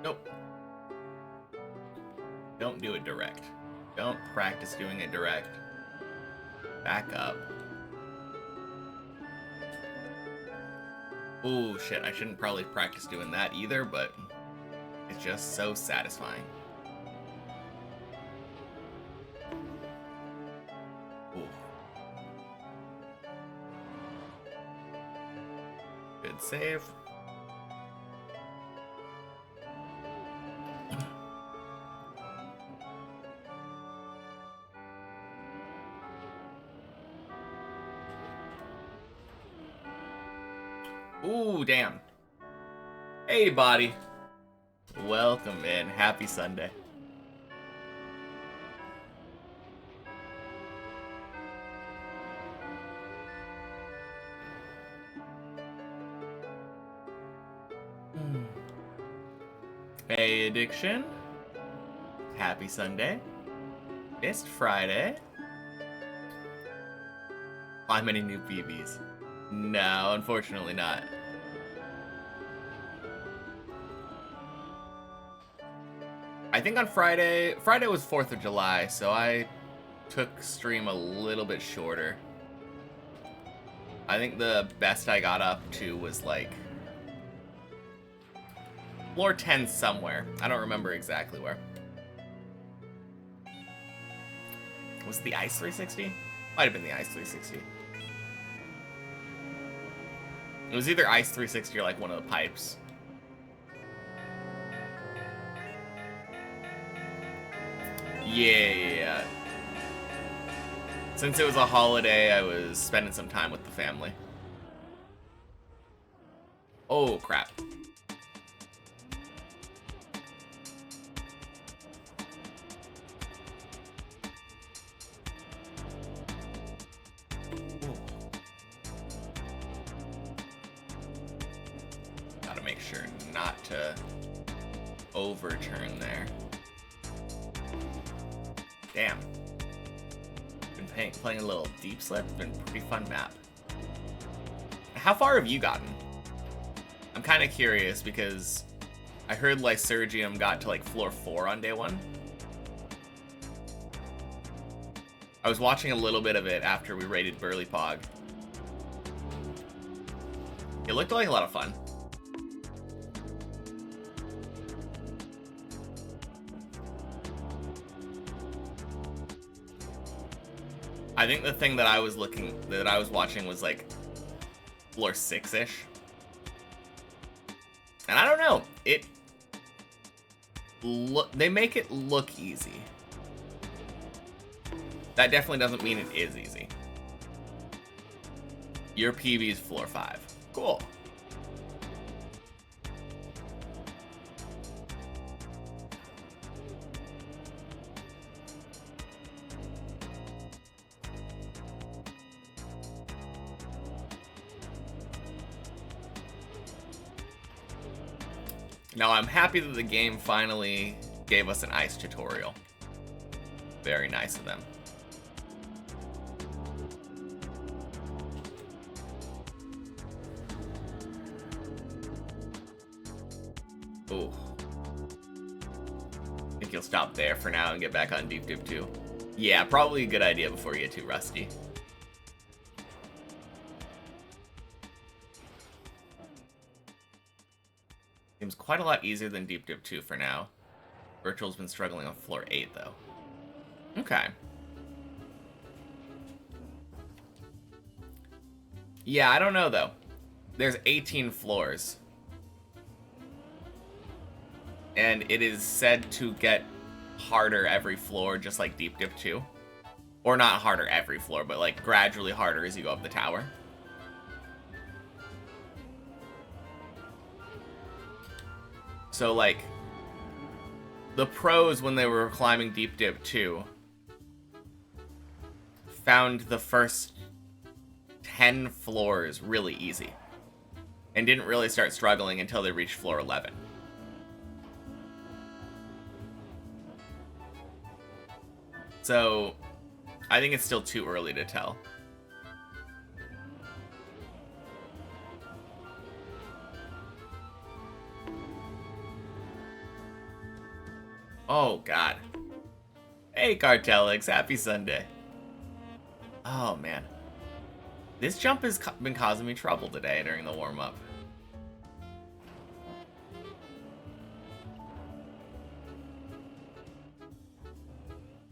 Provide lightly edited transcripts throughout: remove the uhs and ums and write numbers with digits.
Nope. Don't do it direct. Don't practice doing it direct. Back up. Oh shit, I shouldn't probably practice doing that either, but it's just so satisfying. Ooh. Good save. Ooh, damn. Hey, body. Welcome in. Happy Sunday. Hey, Addiction. Happy Sunday. Missed Friday. How many new PBs? No, unfortunately not. I think on Friday was 4th of July, so I took stream a little bit shorter. I think the best I got up to was like floor 10 somewhere. I don't remember exactly where. Was it the Ice 360? Might have been the Ice 360. It was either Ice 360 or like one of the pipes. Yeah. Since it was a holiday, I was spending some time with the family. Oh, crap. Gotta make sure not to overturn there. Damn. Been playing a little Deep Slip. Been a pretty fun map. How far have you gotten? I'm kind of curious because I heard Lysurgium got to like floor 4 on day 1. I was watching a little bit of it after we raided Burly Pog. It looked like a lot of fun. I think the thing that I was watching was like floor 6-ish. And I don't know, they make it look easy. That definitely doesn't mean it is easy. Your PB is floor 5. Cool. Now I'm happy that the game finally gave us an ice tutorial. Very nice of them. Ooh. I think you'll stop there for now and get back on Deep Dip 2. Yeah, probably a good idea before you get too rusty. Seems quite a lot easier than Deep Dip 2 for now. Virtual's been struggling on floor 8, though. Okay. Yeah, I don't know, though. There's 18 floors. And it is said to get harder every floor, just like Deep Dip 2. Or not harder every floor, but like gradually harder as you go up the tower. So, like, the pros, when they were climbing Deep Dip 2, found the first 10 floors really easy. And didn't really start struggling until they reached floor 11. So, I think it's still too early to tell. Oh, God. Hey, Cartelix. Happy Sunday. Oh, man. This jump has been causing me trouble today during the warm-up.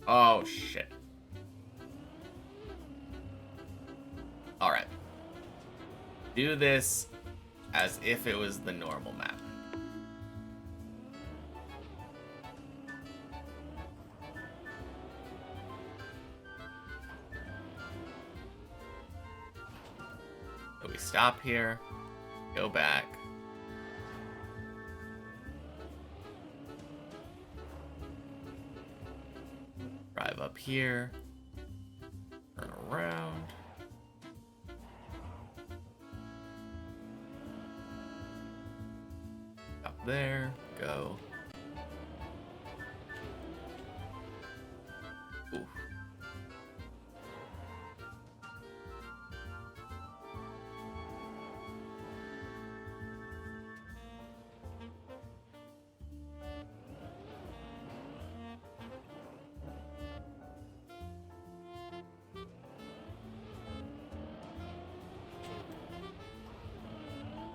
Oh, shit. Alright. Do this as if it was the normal map. So we stop here, go back. Drive up here, turn around. Up there, go. Ooh.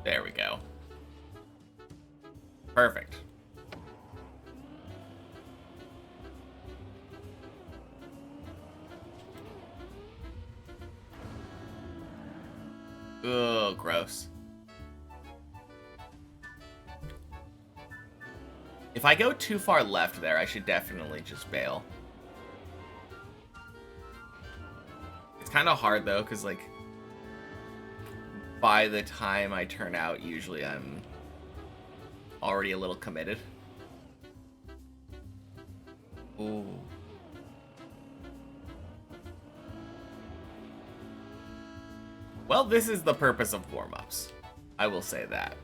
There we go. Perfect. Ugh, gross. If I go too far left there, I should definitely just bail. It's kind of hard, though, because, like, by the time I turn out, usually I'm already a little committed. Ooh. Well, this is the purpose of warm-ups. I will say that.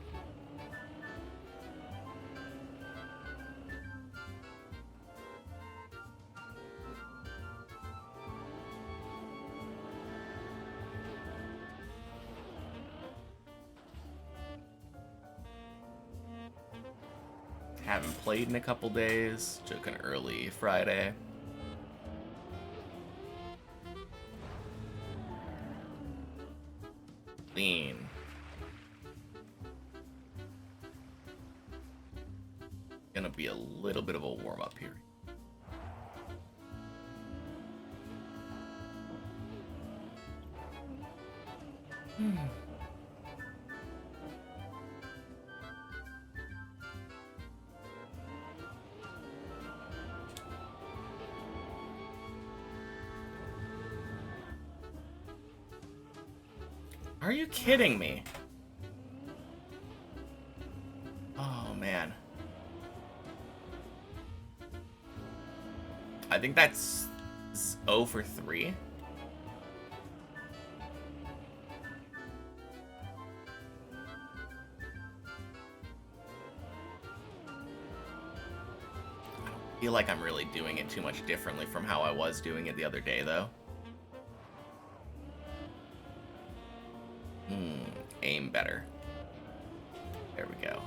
Haven't played in a couple days. Took an early Friday. Lean. Gonna be a little bit of a warm-up here. Are you kidding me? Oh, man. I think that's 0 for 3. I don't feel like I'm really doing it too much differently from how I was doing it the other day, though. Aim better. There we go.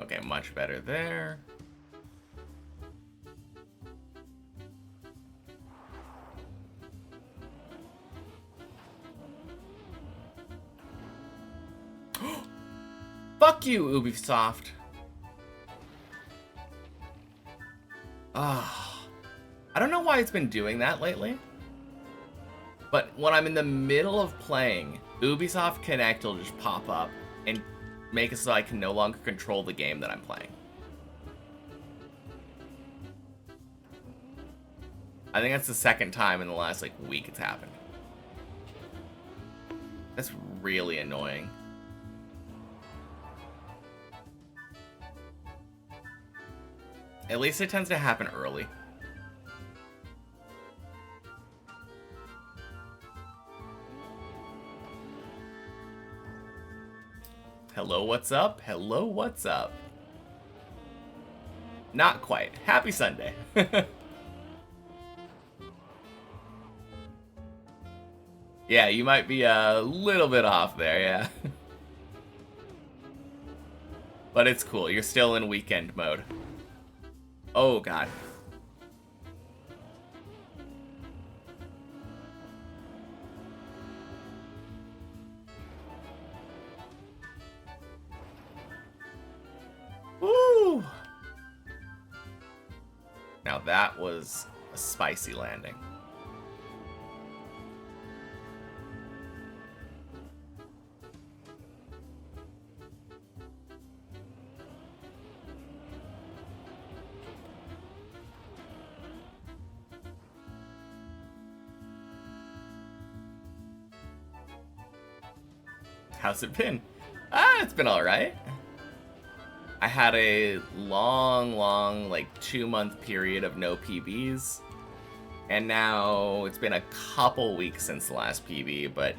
Okay, much better there. Fuck you, Ubisoft. Ah. I don't know why it's been doing that lately, but when I'm in the middle of playing, Ubisoft Connect will just pop up and make it so I can no longer control the game that I'm playing. I think that's the second time in the last, like, week it's happened. That's really annoying. At least it tends to happen early. Hello, what's up? Hello, what's up? Not quite. Happy Sunday. Yeah, you might be a little bit off there, yeah. But it's cool. You're still in weekend mode. Oh, God. Woo! Now that was a spicy landing. How's it been? It's been alright. I had a long, like 2-month period of no PBs. And now it's been a couple weeks since the last PB, but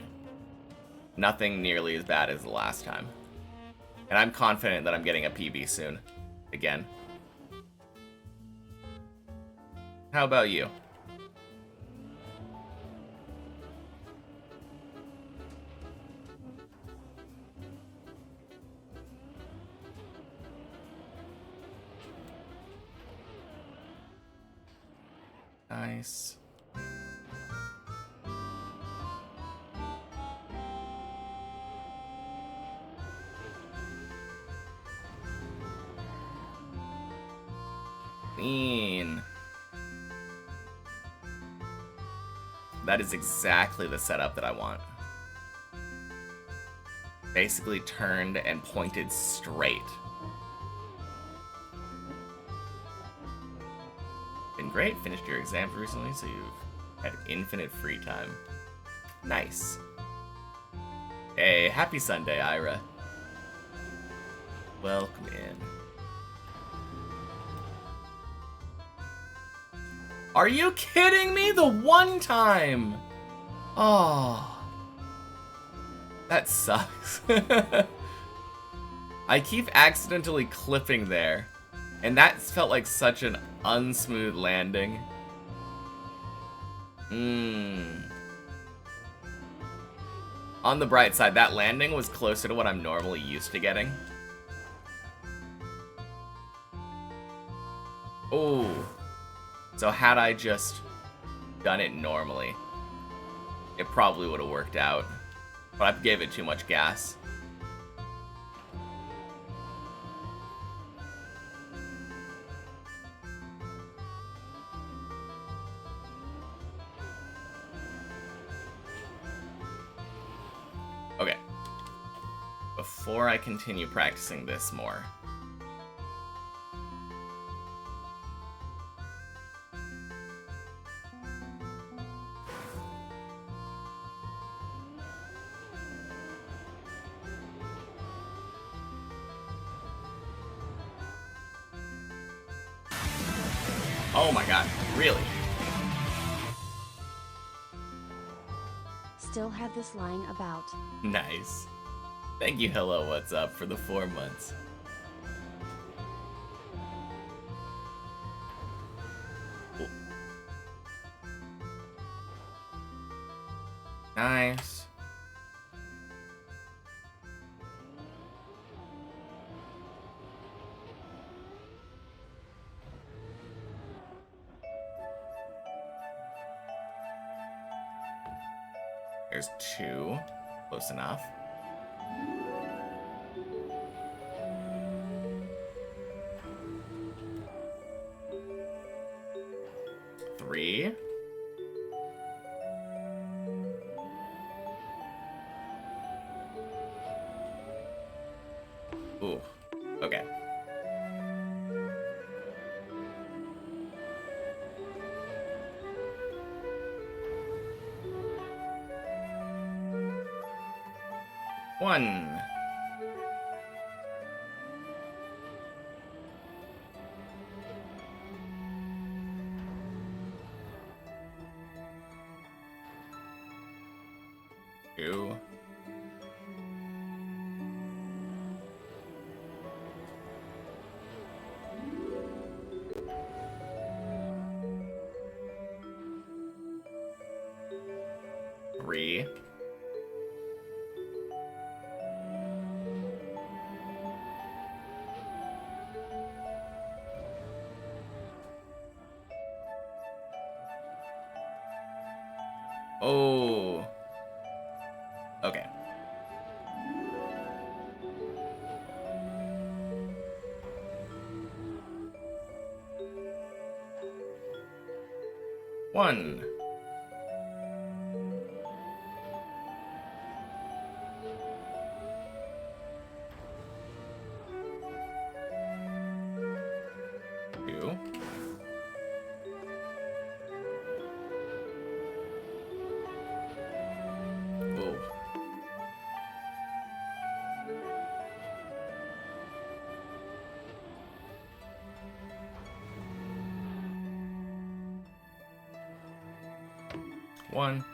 nothing nearly as bad as the last time. And I'm confident that I'm getting a PB soon. Again. How about you? Nice. Clean. That is exactly the setup that I want. Basically turned and pointed straight. Been great. Finished your exams recently, so you've had infinite free time. Nice. Hey, happy Sunday, Ira. Welcome in. Are you kidding me? The one time! Oh. That sucks. I keep accidentally clipping there. And that felt like such an unsmooth landing. On the bright side, that landing was closer to what I'm normally used to getting. Oh. So had I just done it normally, it probably would have worked out. But I gave it too much gas. Okay. Before I continue practicing this more, oh my god, really? Still have this lying about. Nice. Thank you, hello, what's up, for the 4 months. Cool. Nice. There's 2. Close enough. 3. Ooh. Okay. One. Two. Three. 1. Two. Ooh. One.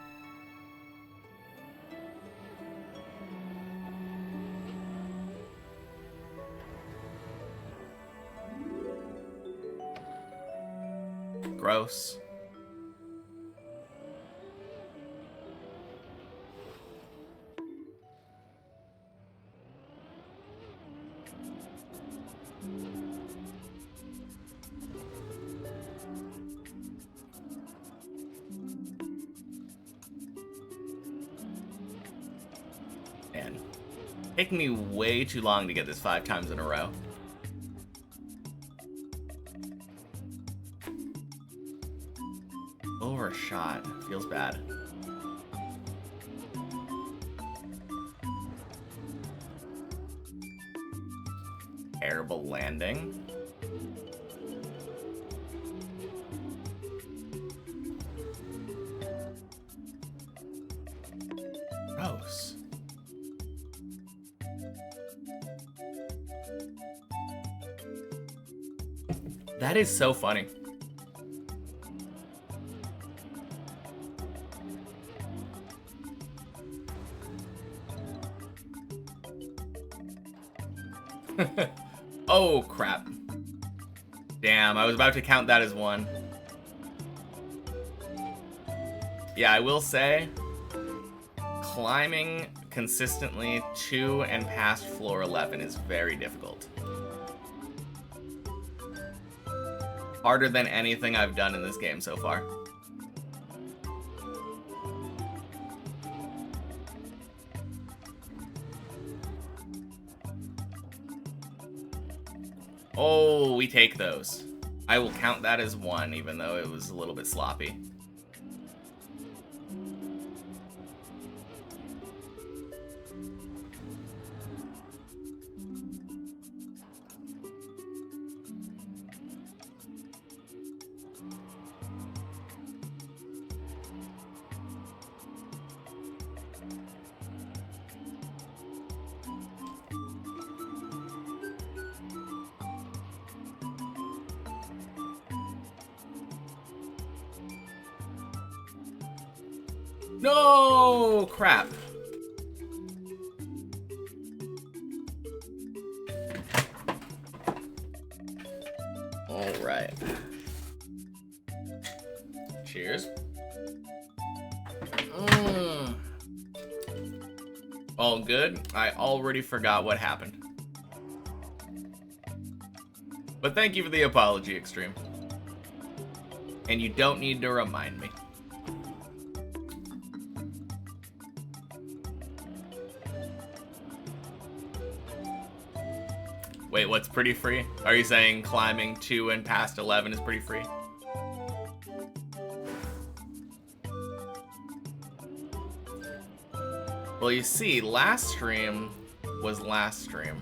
Gross. Man, taking me way too long to get this 5 times in a row. Overshot. Feels bad. Terrible landing. Gross. That is so funny. Oh, crap. Damn, I was about to count that as 1. Yeah, I will say, climbing consistently to and past floor 11 is very difficult. Harder than anything I've done in this game so far. Oh, we take those. I will count that as 1, even though it was a little bit sloppy. No, crap. All right. Cheers. All good. I already forgot what happened. But thank you for the apology, Extreme. And you don't need to remind me. Wait, what's pretty free? Are you saying climbing to and past 11 is pretty free? Well, you see, last stream was last stream.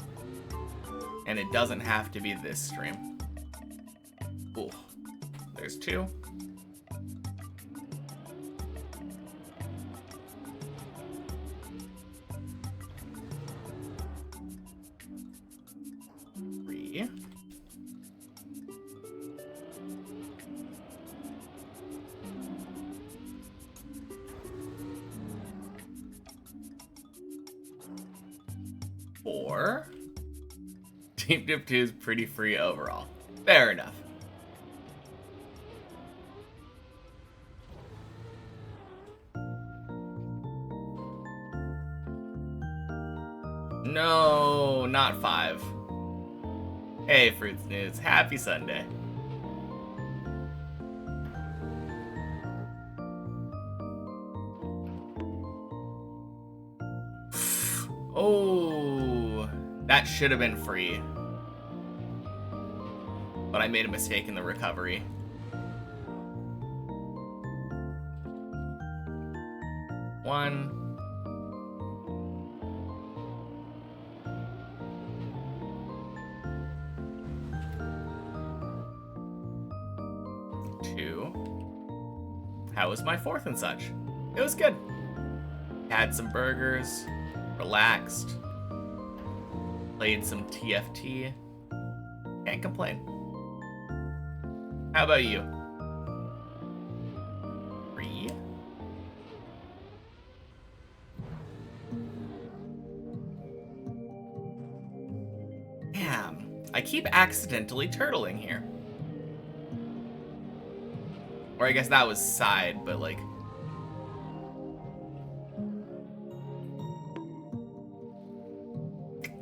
And it doesn't have to be this stream. Ooh. There's 2. Or Deep Dip 2 is pretty free overall. Fair enough. No, not 5. Hey, Fruits News. Happy Sunday. Oh, that should have been free. But I made a mistake in the recovery. 1. How was my 4th and such? It was good. Had some burgers, relaxed, played some TFT. Can't complain. How about you? 3? Damn, I keep accidentally turtling here. Or I guess that was side, but like...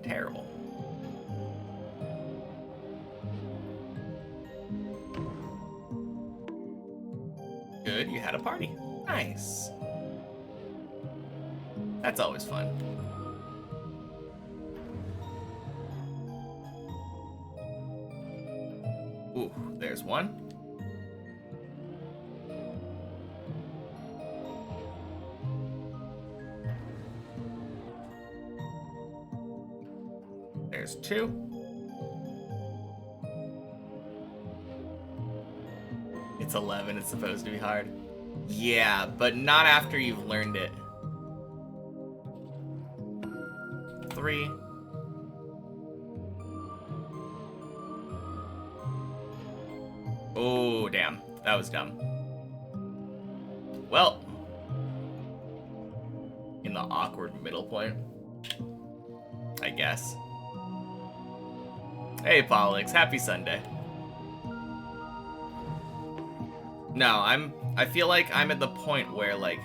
terrible. Good, you had a party. Nice. That's always fun. Ooh, there's one. There's 2. It's 11, it's supposed to be hard. Yeah, but not after you've learned it. 3. Oh, damn. That was dumb. Well. In the awkward middle point. I guess. Hey, Pollux. Happy Sunday. No, I feel like I'm at the point where, like,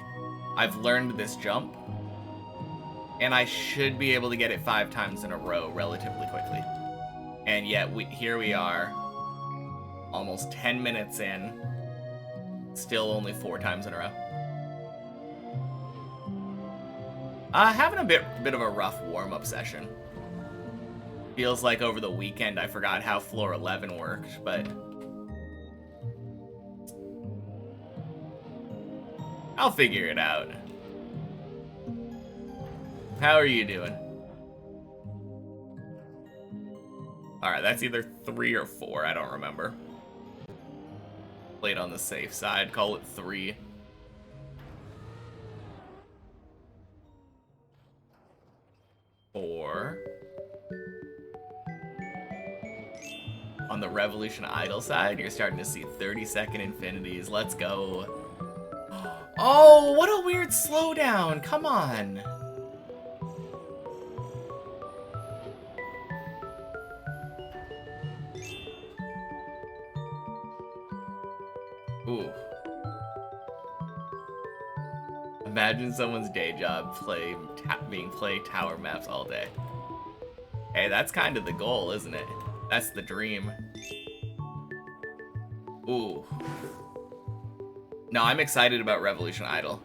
I've learned this jump, and I should be able to get it 5 times in a row relatively quickly. And yet, here we are, almost 10 minutes in, still only 4 times in a row. Having a bit of a rough warm-up session. Feels like over the weekend I forgot how floor 11 worked, but... I'll figure it out. How are you doing? Alright, that's either 3 or 4, I don't remember. Played on the safe side, call it 3. On the Revolution Idol side, you're starting to see 30-second infinities. Let's go. Oh, what a weird slowdown. Come on. Ooh. Imagine someone's day job being play tower maps all day. Hey, that's kind of the goal, isn't it? That's the dream. Ooh. No, I'm excited about Revolution Idol.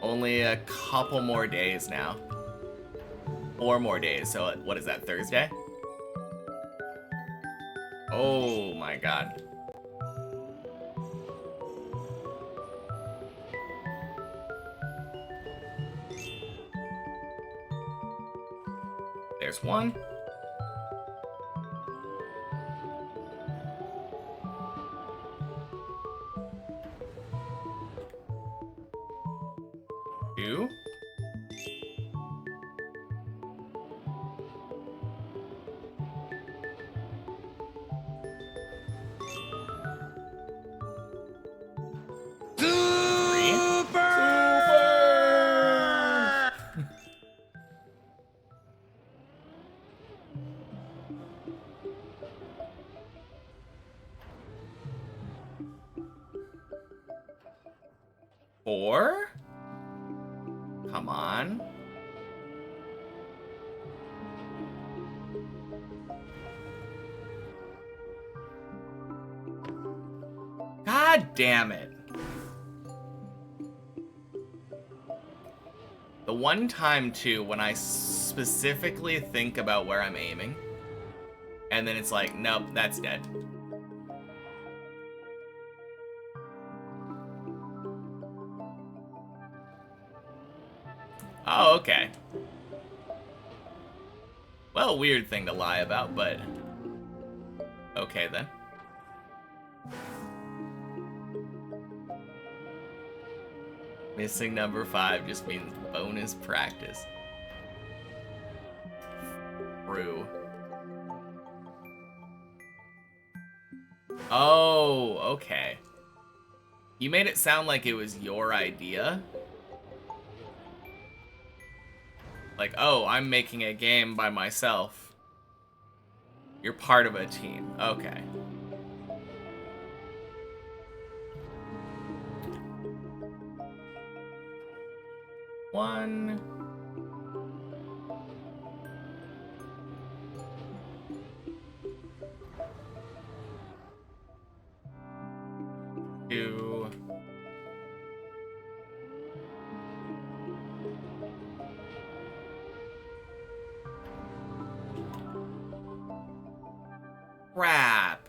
Only a couple more days now. 4 more days, so what is that, Thursday? Oh my god. There's 1. Two. Four? Come on. God damn it. The one time, too, when I specifically think about where I'm aiming, and then it's like, nope, that's dead. Oh, okay. Well, weird thing to lie about, but okay then. Missing number 5 just means bonus practice. True. Oh, okay. You made it sound like it was your idea. Like, oh, I'm making a game by myself. You're part of a team. Okay. One. Two. Crap.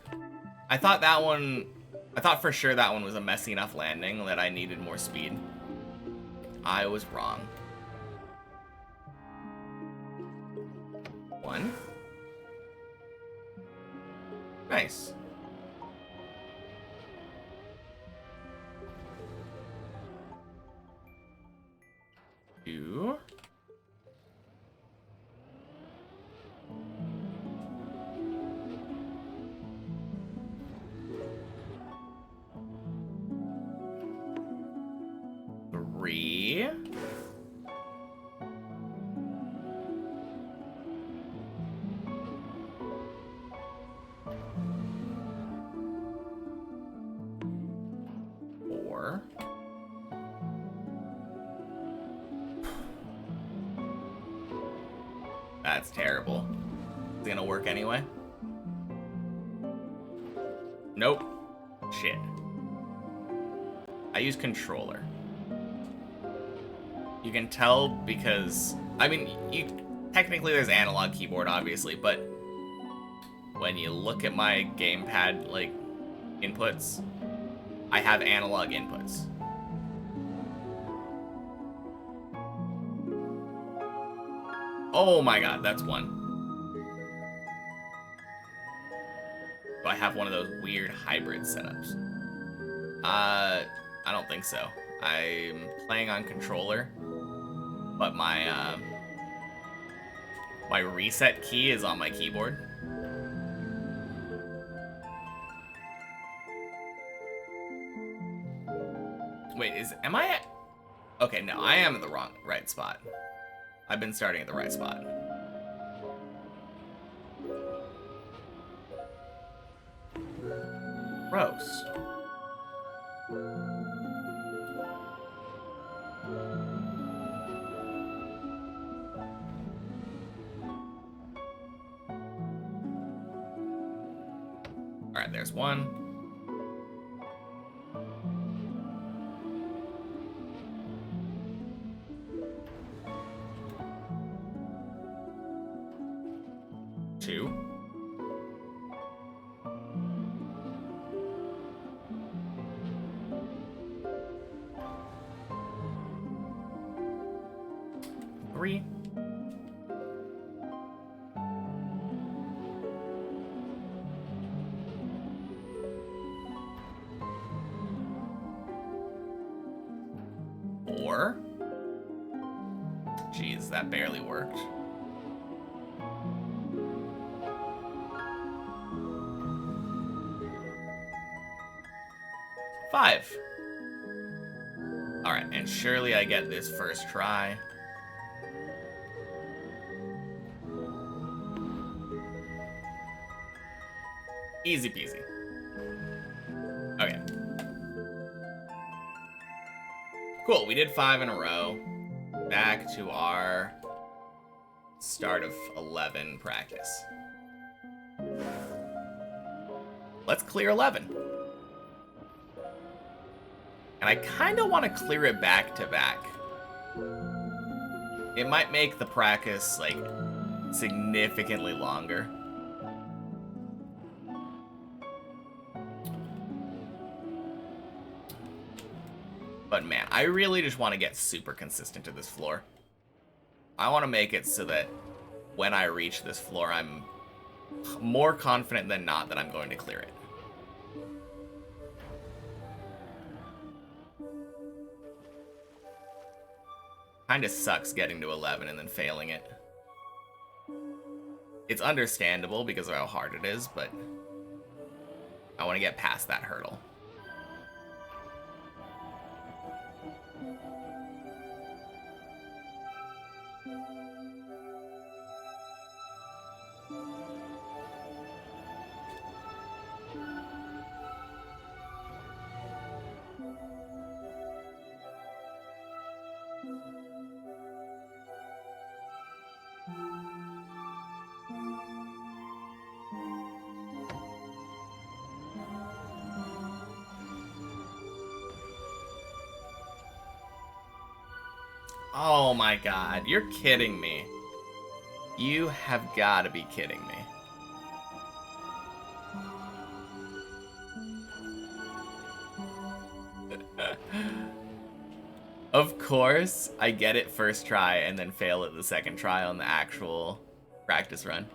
I thought for sure that one was a messy enough landing that I needed more speed. I was wrong. One. Nice. Two. Three. Four. That's terrible. Is it gonna work anyway? Nope. Shit. I use controller. You can tell because, I mean, technically there's analog keyboard, obviously, but when you look at my gamepad, like, inputs, I have analog inputs. Oh my god, that's one. Do I have one of those weird hybrid setups? I don't think so. I'm playing on controller, but my my reset key is on my keyboard. Wait, am I at... Okay, no, I am in the right spot. I've been starting at the right spot. Gross. Alright, there's one. Two. Three. Four. Jeez, that barely worked. Five. Alright, and surely I get this first try. Easy peasy. Okay. Cool, we did 5 in a row. Back to our start of 11 practice. Let's clear 11. And I kind of want to clear it back to back. It might make the practice, like, significantly longer. But man, I really just want to get super consistent to this floor. I want to make it so that when I reach this floor, I'm more confident than not that I'm going to clear it. Kinda sucks getting to 11 and then failing it. It's understandable because of how hard it is, but I want to get past that hurdle. Oh my god, you're kidding me. You have got to be kidding me. Of course, I get it first try and then fail it the second try on the actual practice run.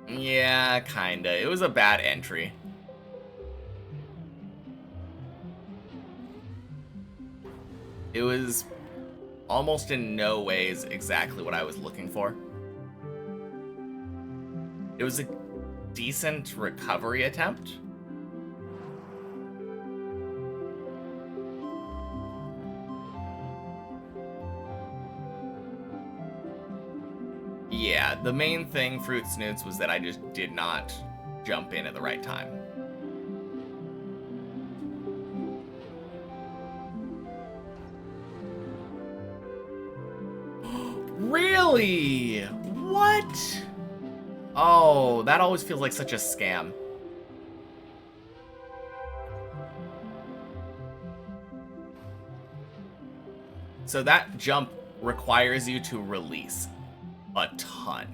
Yeah, kinda. It was a bad entry. It was almost in no ways exactly what I was looking for. It was a decent recovery attempt. Yeah, the main thing, Fruit Snoots, was that I just did not jump in at the right time. Really? What? Oh, that always feels like such a scam. So that jump requires you to release a ton.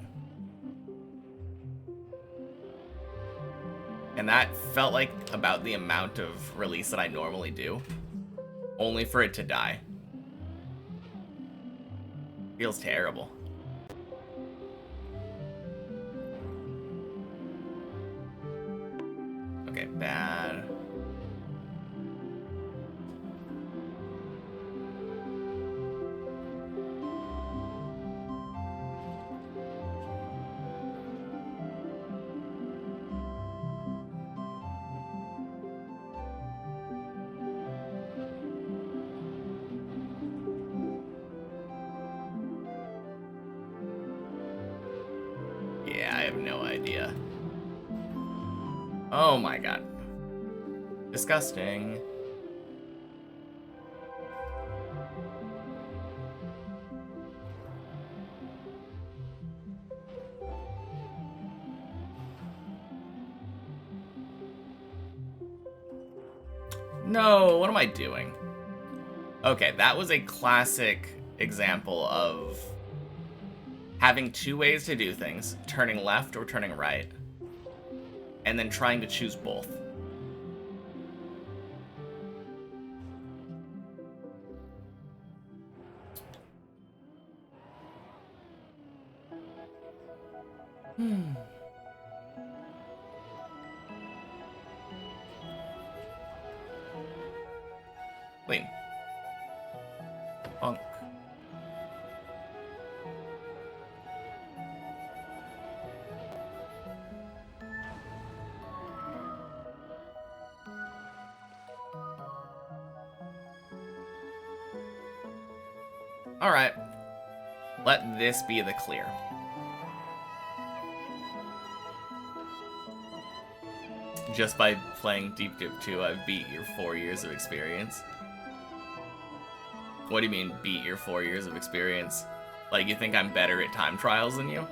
And that felt like about the amount of release that I normally do, only for it to die. Feels terrible. Okay, bad. Yeah, I have no idea. Oh my god. Disgusting. No, what am I doing? Okay, that was a classic example of having two ways to do things, turning left or turning right, and then trying to choose both. Clean. Bonk. Alright. Let this be the clear. Just by playing Deep Dip 2, I've beat your 4 years of experience. What do you mean, beat your 4 years of experience? Like, you think I'm better at time trials than you?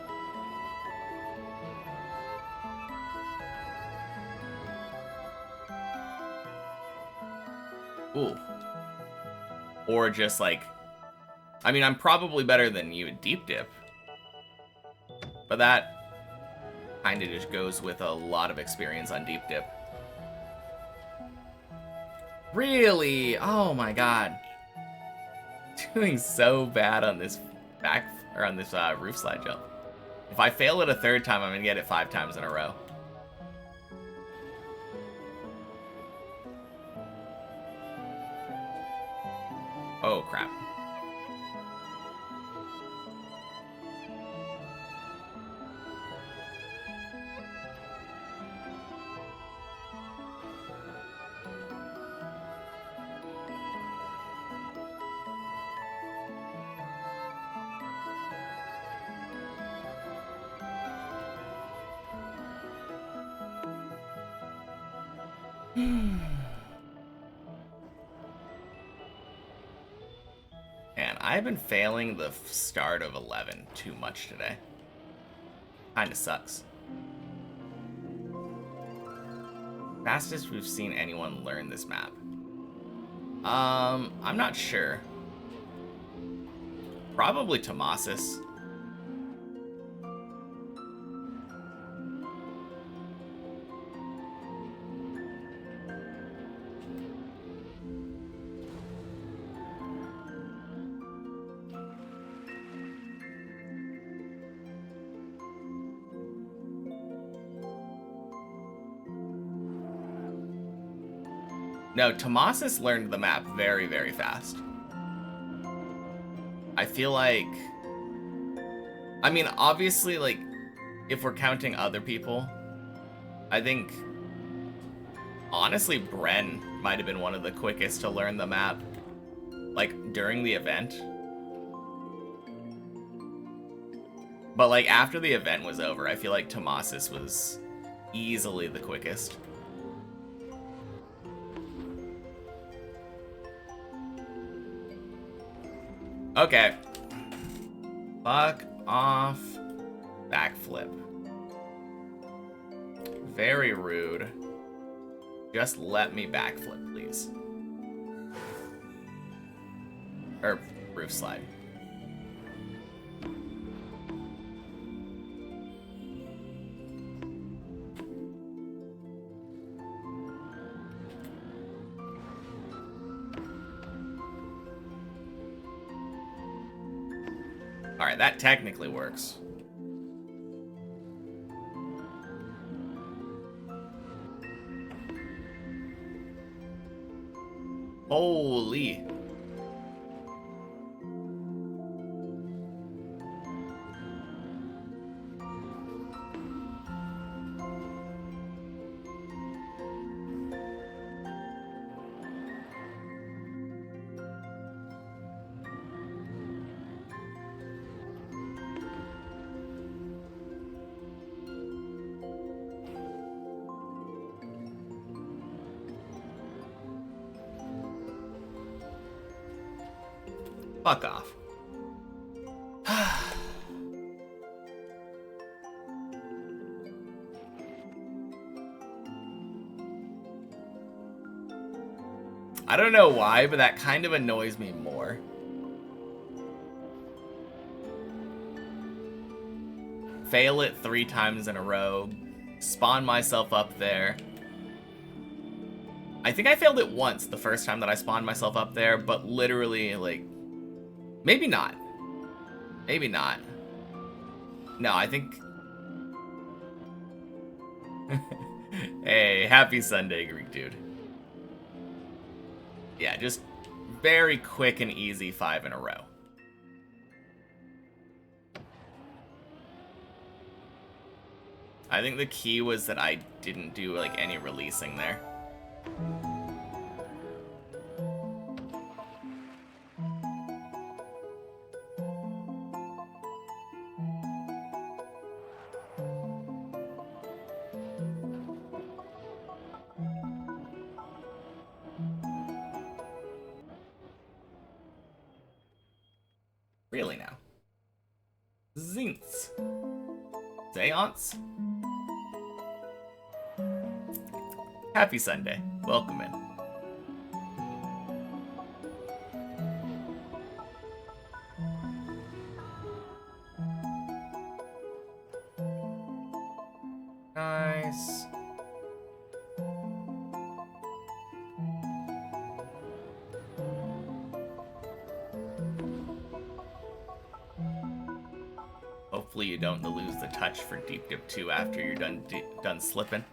Ooh. Or just like... I mean, I'm probably better than you at Deep Dip. But that kind of just goes with a lot of experience on Deep Dip. Really? Oh my god. Doing so bad on this on this roof slide jump. If I fail it a third time, I'm gonna get it 5 times in a row. Oh crap. Man, I've been failing the start of 11 too much today. Kinda sucks. Fastest we've seen anyone learn this map. I'm not sure. Probably Tomasis. No, Tomasis learned the map very, very fast. I feel like... I mean, obviously, like, if we're counting other people, I think... Honestly, Bren might have been one of the quickest to learn the map. Like, during the event. But, like, after the event was over, I feel like Tomasis was easily the quickest. Okay. Fuck off. Backflip. Very rude. Just let me backflip, please. Or roof slide. Alright, that technically works. Holy. Fuck off. I don't know why, but that kind of annoys me more. Fail it 3 times in a row. Spawn myself up there. I think I failed it once the first time that I spawned myself up there, but literally, like... Maybe not. Maybe not. No, I think... Hey, happy Sunday, Greek dude. Yeah, just very quick and easy 5 in a row. I think the key was that I didn't do, like, any releasing there. Really now. Zinks. Seance. Happy Sunday. Welcome in. Nice. hopefully you don't lose the touch for Deep Dip 2 after you're done slipping.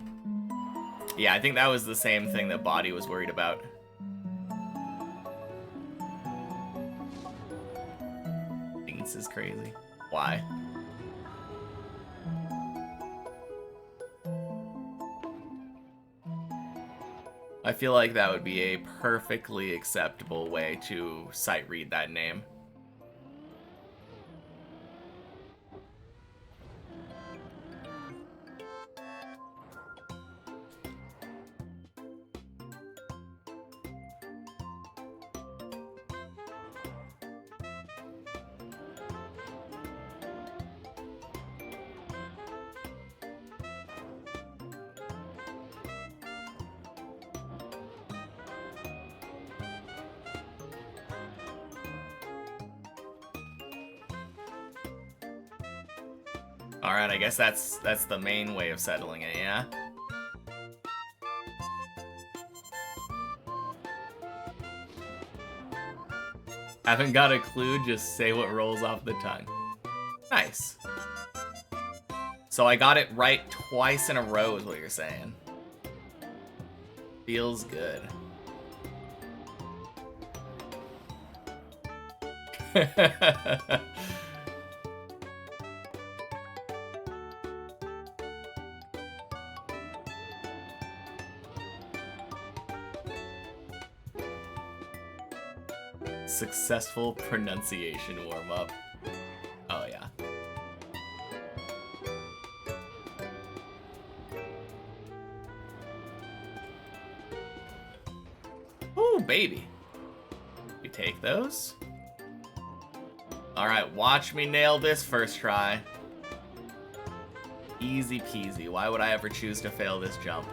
Yeah, I think that was the same thing that Body was worried about. This is crazy. Why? I feel like that would be a perfectly acceptable way to sight read that name. Alright, I guess that's the main way of settling it, yeah? Haven't got a clue, just say what rolls off the tongue. Nice. So I got it right twice in a row is what you're saying. Feels good. Successful pronunciation warm-up. Oh, yeah. Ooh, baby. You take those? Alright, watch me nail this first try. Easy peasy. Why would I ever choose to fail this jump?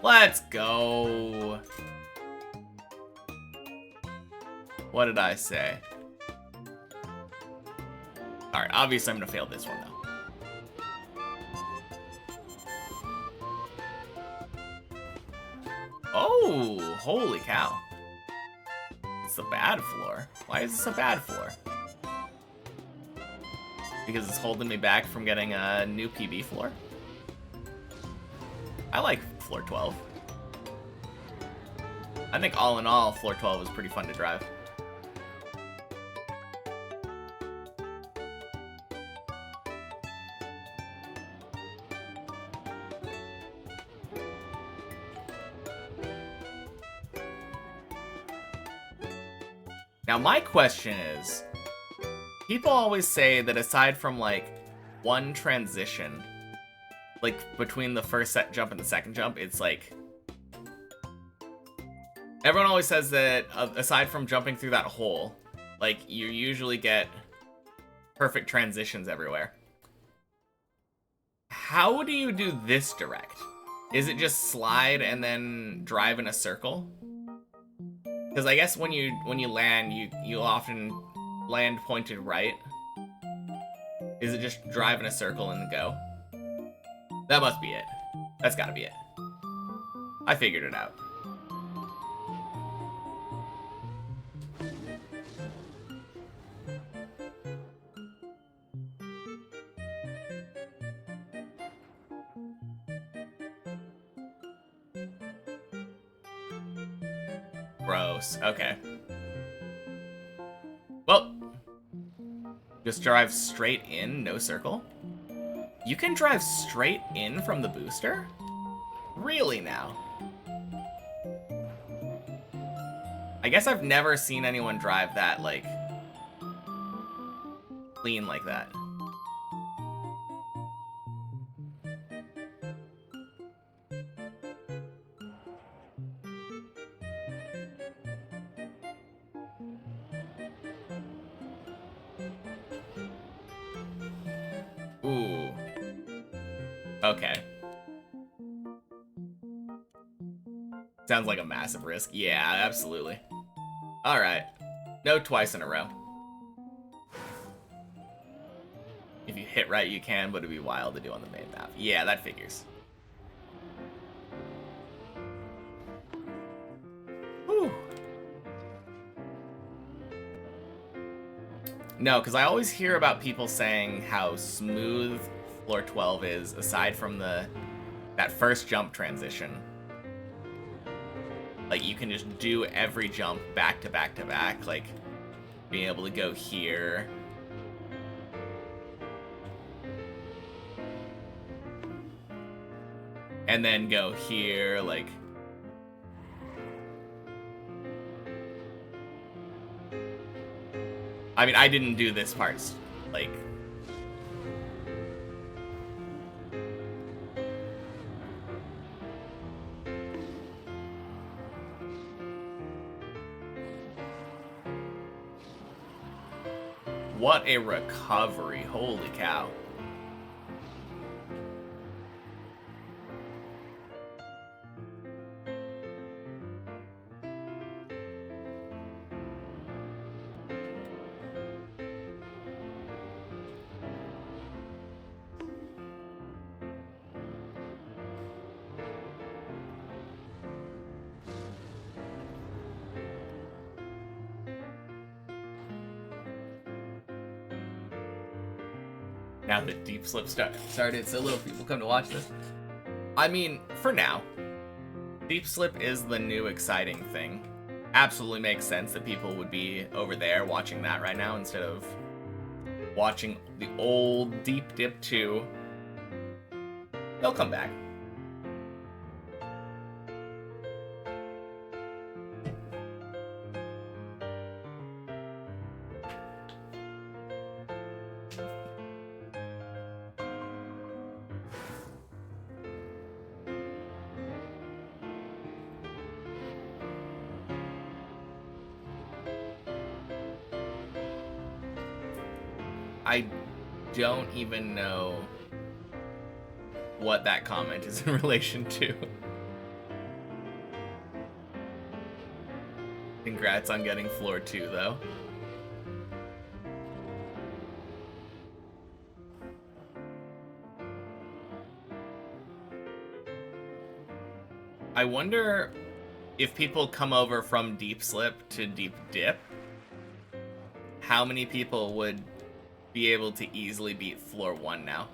Let's go. What did I say? Alright, obviously I'm gonna fail this one though. Oh, holy cow. It's a bad floor. Why is this a bad floor? Because it's holding me back from getting a new PB floor? I like floor 12. I think all in all, floor 12 was pretty fun to drive. Now my question is, people always say that aside from like one transition, like between the first set jump and the second jump, it's like everyone always says that aside from jumping through that hole, like you usually get perfect transitions everywhere. How do you do this direct? Is it just slide and then drive in a circle? Because I guess when you land, you often land pointed right. Is it just drive in a circle and go? That must be it. That's gotta be it. I figured it out. Gross. Okay. Well, just drive straight in, no circle? You can drive straight in from the booster? Really now? I guess I've never seen anyone drive that, like, clean like that. Ooh. Okay. Sounds like a massive risk. Yeah, absolutely. Alright. No twice in a row. If you hit right, you can, but it'd be wild to do on the main map. Yeah, that figures. Whew. No, because I always hear about people saying how smooth floor 12 is, aside from that first jump transition. Like, you can just do every jump back to back to back, like being able to go here. And then go here, like... I mean, I didn't do this part, like... What a recovery, holy cow. Now that Deep Slip started, so little people come to watch this. I mean, for now, Deep Slip is the new exciting thing. Absolutely makes sense that people would be over there watching that right now instead of watching the old Deep Dip 2. They'll come back. I don't even know what that comment is in relation to. Congrats on getting floor 2, though. I wonder if people come over from Deep Slip to Deep Dip, how many people would be able to easily beat floor 1 now?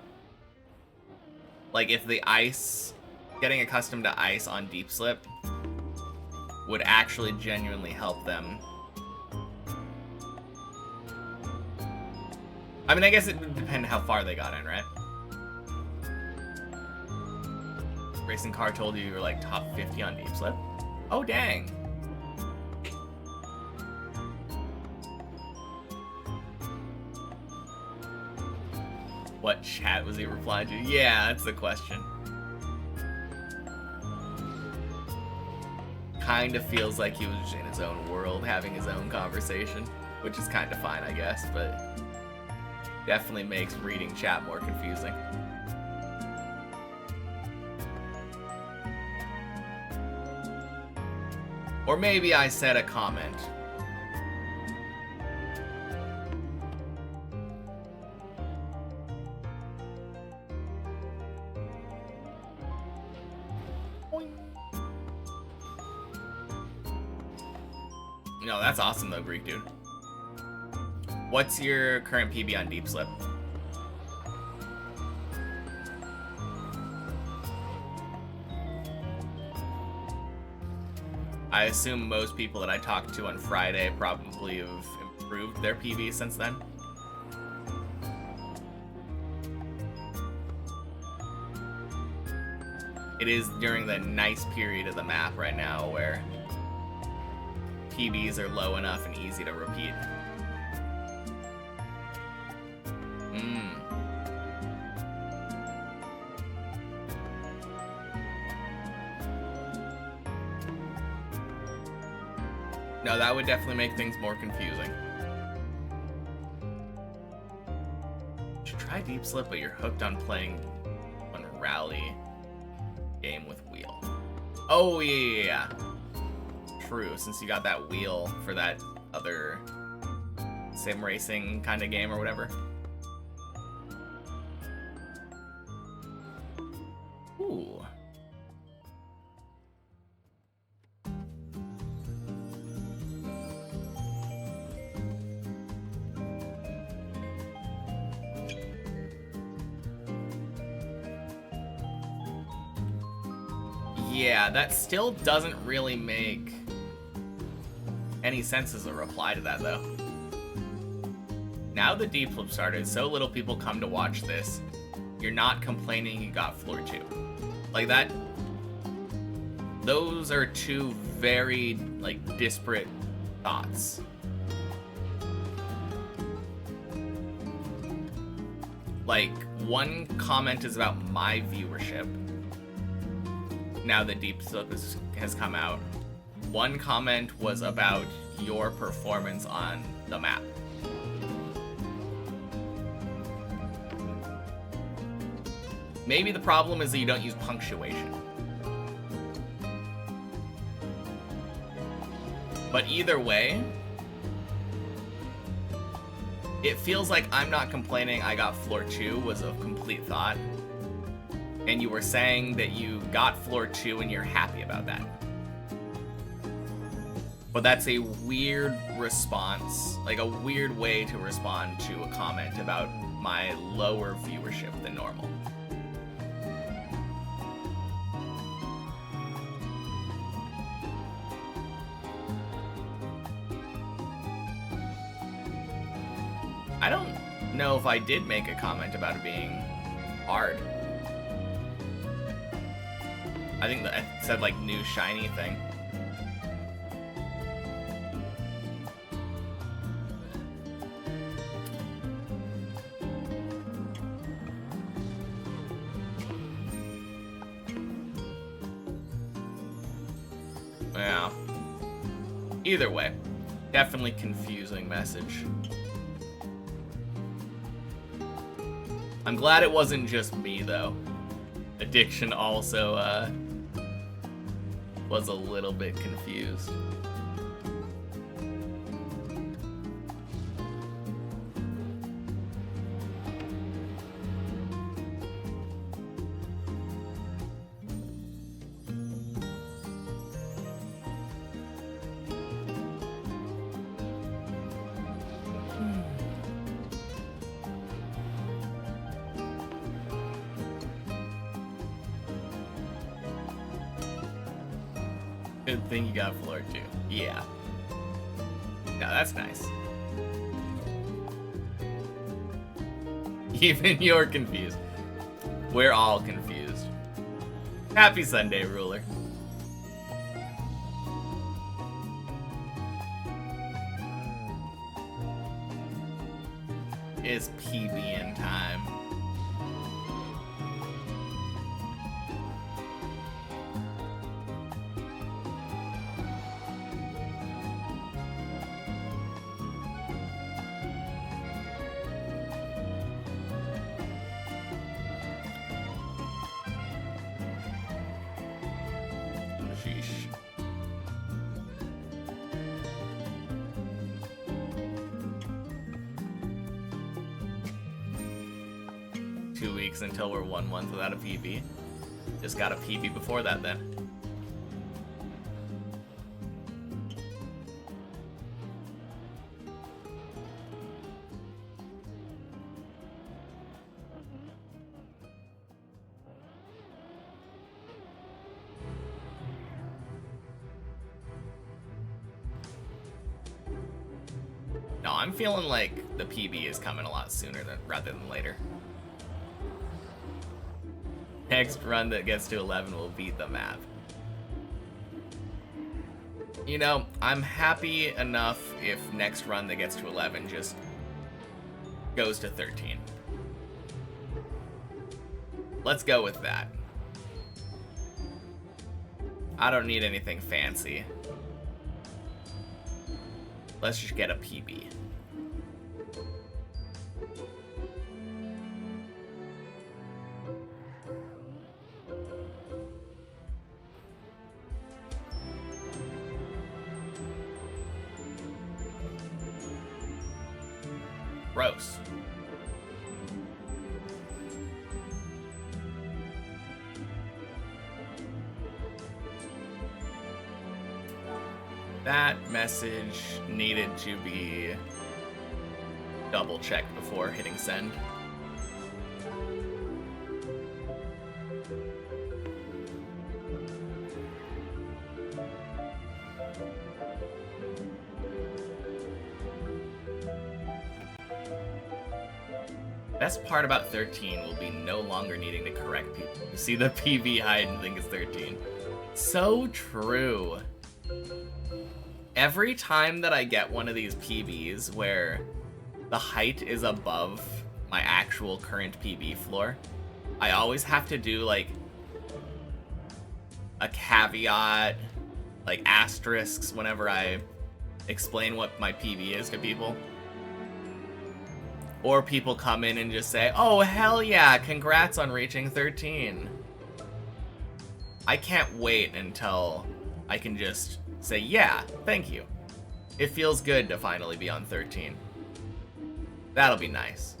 Like, if the ice, getting accustomed to ice on Deep Slip would actually genuinely help them. I mean, I guess it would depend how far they got in, right? Racing Car told you were like top 50 on Deep Slip. Oh, dang. What chat was he replying to? Yeah, that's the question. Kind of feels like he was just in his own world, having his own conversation, which is kind of fine, I guess, but definitely makes reading chat more confusing. Or maybe I said a comment. No, that's awesome though, Greek dude. What's your current PB on Deep Slip? I assume most people that I talked to on Friday probably have improved their PB since then. It is during the nice period of the map right now where PBs are low enough and easy to repeat. No, that would definitely make things more confusing. You should try Deep Slip, but you're hooked on playing one rally game with wheel. Oh, yeah. True, since you got that wheel for that other sim racing kind of game or whatever. Ooh. Yeah, that still doesn't really make any sense as a reply to that, though. Now the deep flip started, so little people come to watch this. You're not complaining you got floor 2. Like that... Those are two very, like, disparate thoughts. Like, one comment is about my viewership. Now the deep flip has come out. One comment was about your performance on the map. Maybe the problem is that you don't use punctuation. But either way, it feels like I'm not complaining I got floor 2 was a complete thought. And you were saying that you got floor 2 and you're happy about that. But that's a weird response, like a weird way to respond to a comment about my lower viewership than normal. I don't know if I did make a comment about it being hard. I think that I said like new shiny thing. Yeah. Either way, definitely confusing message. I'm glad it wasn't just me, though. Addiction also, was a little bit confused. Good thing you got floor 2. Yeah. No, that's nice. Even you're confused. We're all confused. Happy Sunday, Ruler. It's PBN time. Sheesh. Two weeks until we're 1 month without a PB. Just got a PB before that then. No, I'm feeling like the PB is coming a lot sooner rather than later. Next run that gets to 11 will beat the map. You know, I'm happy enough if next run that gets to 11 just goes to 13. Let's go with that. I don't need anything fancy. Let's just get a PB. Gross. That message needed to be double checked before hitting send. Best part about 13 will be no longer needing to correct people who see the PB height and think it's 13. So true. Every time that I get one of these PBs where the height is above my actual current PB floor, I always have to do like a caveat, like asterisks whenever I explain what my PB is to people. Or people come in and just say, oh, hell yeah, congrats on reaching 13. I can't wait until I can just say, yeah, thank you. It feels good to finally be on 13. That'll be nice.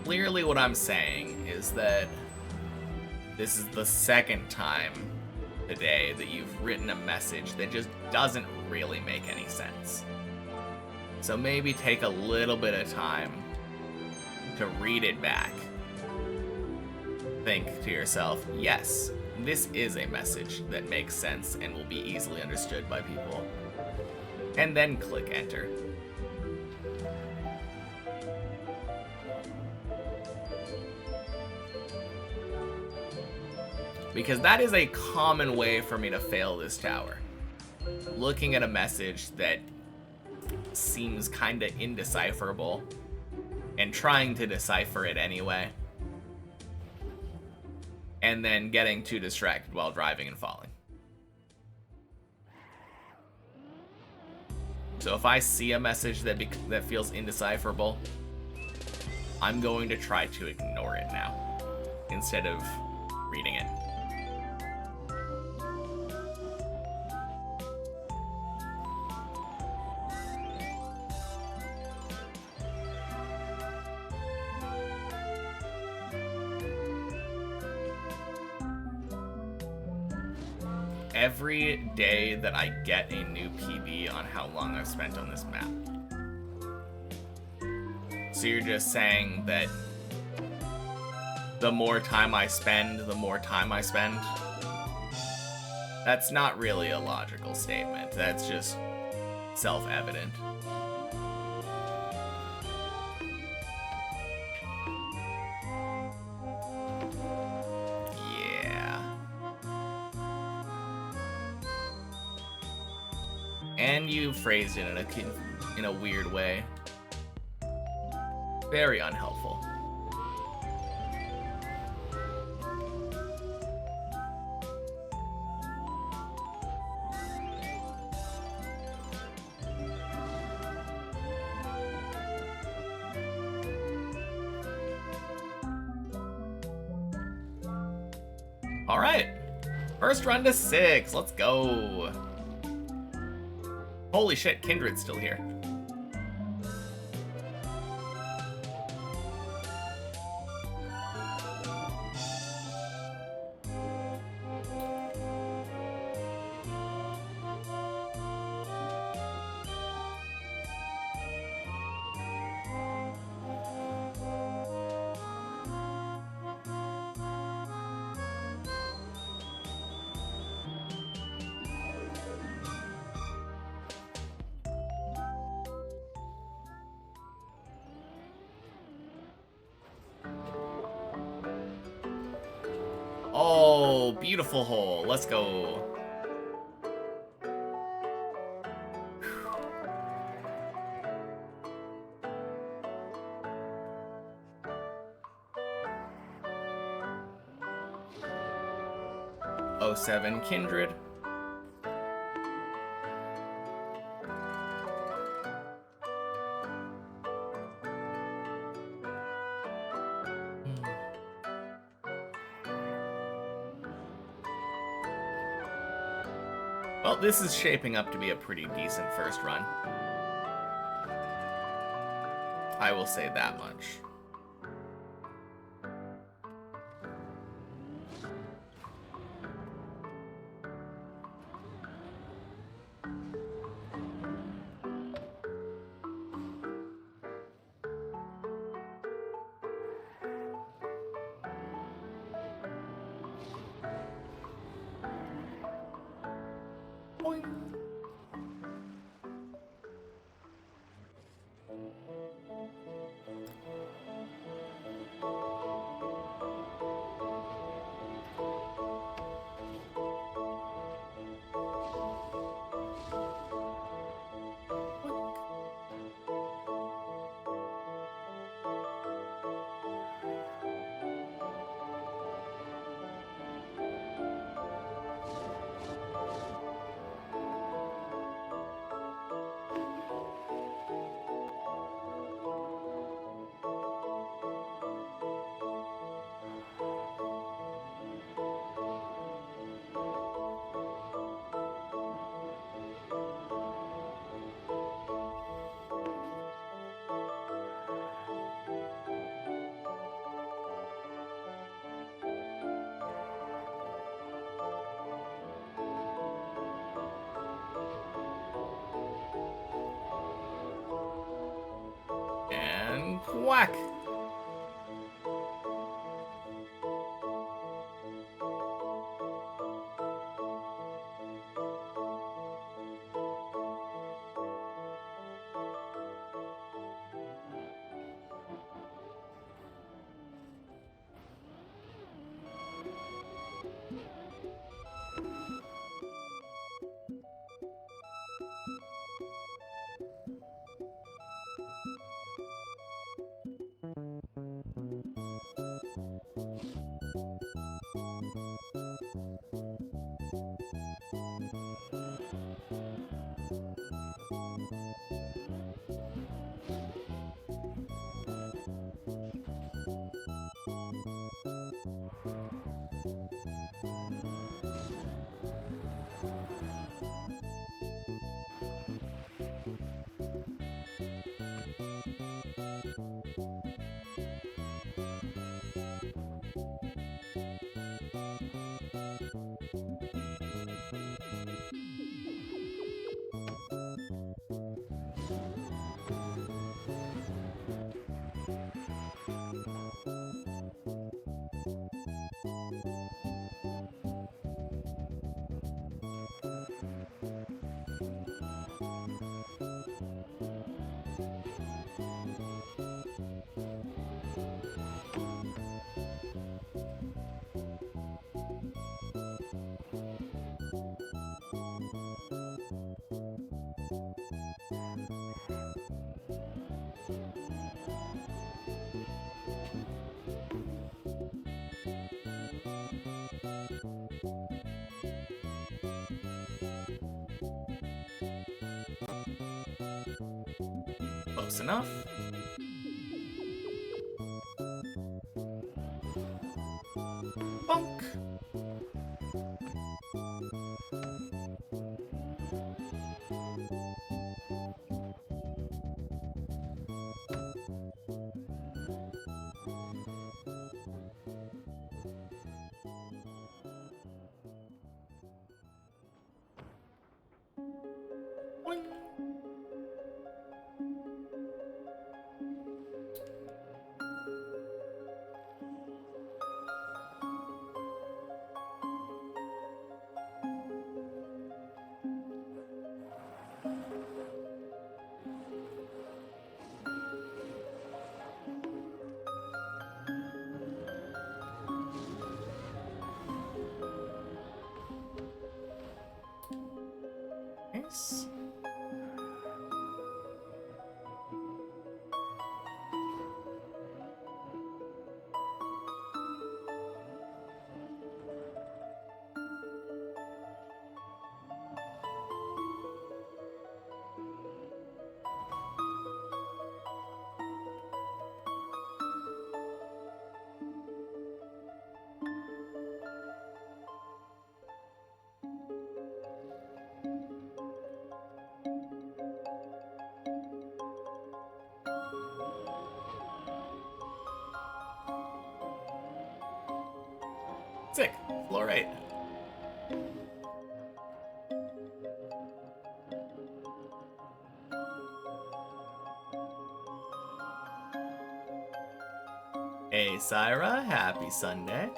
Clearly what I'm saying is that this is the second time today that you've written a message that just doesn't really make any sense. So maybe take a little bit of time to read it back. Think to yourself, yes, this is a message that makes sense and will be easily understood by people. And then click enter. Because that is a common way for me to fail this tower. Looking at a message that seems kinda indecipherable and trying to decipher it anyway. And then getting too distracted while driving and falling. So if I see a message that feels indecipherable, I'm going to try to ignore it now instead of reading it. Every day that I get a new PB on how long I've spent on this map. So you're just saying that the more time I spend, the more time I spend? That's not really a logical statement. That's just self-evident. And you phrased it in a weird way. Very unhelpful. All right, first run to 6. Let's go. Holy shit, Kindred's still here. Oh, beautiful hole. Let's go. Oh, 07 Kindred. Well, this is shaping up to be a pretty decent first run. I will say that much. Boing. And whack. Close enough. Bonk. Boing. Nice. Sick. Floor 8. Hey, Syra. Happy Sunday.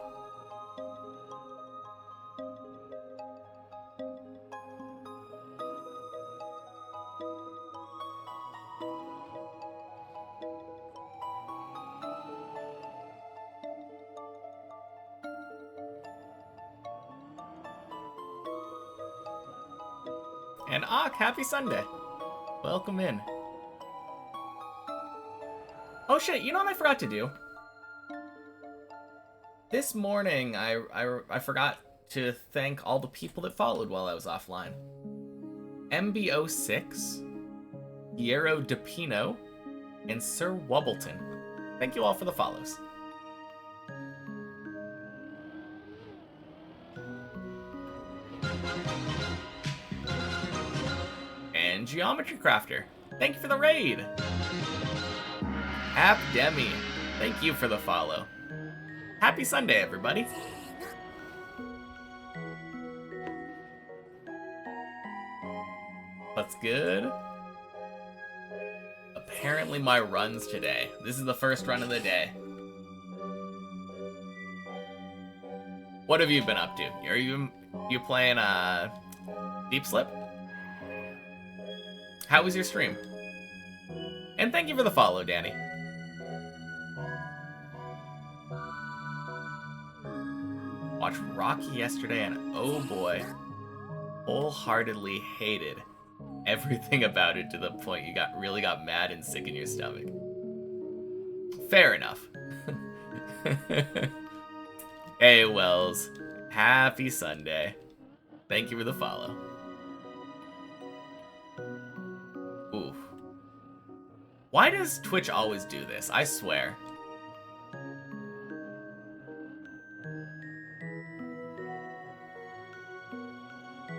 And Ak, happy Sunday. Welcome in. Oh shit, you know what I forgot to do? This morning, I forgot to thank all the people that followed while I was offline. MB06, Piero DePino, and Sir Wobbleton. Thank you all for the follows. And Geometry Crafter, thank you for the raid. App Demi, thank you for the follow. Happy Sunday, everybody. What's good? Apparently my runs today. This is the first run of the day. What have you been up to? Are you playing Deep Slip? How was your stream? And thank you for the follow, Danny. Watched Rocky yesterday and oh boy, wholeheartedly hated everything about it to the point you really got mad and sick in your stomach. Fair enough. Hey Wells, happy Sunday. Thank you for the follow. Oof. Why does Twitch always do this? I swear.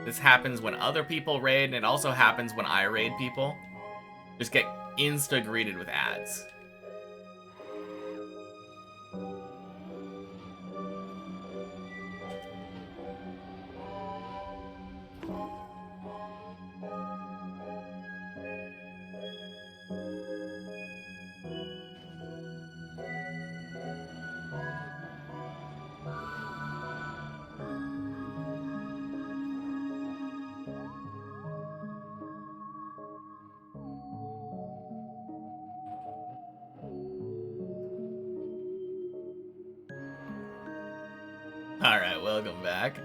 This happens when other people raid, and it also happens when I raid people. Just get insta-greeted with ads. Alright, welcome back.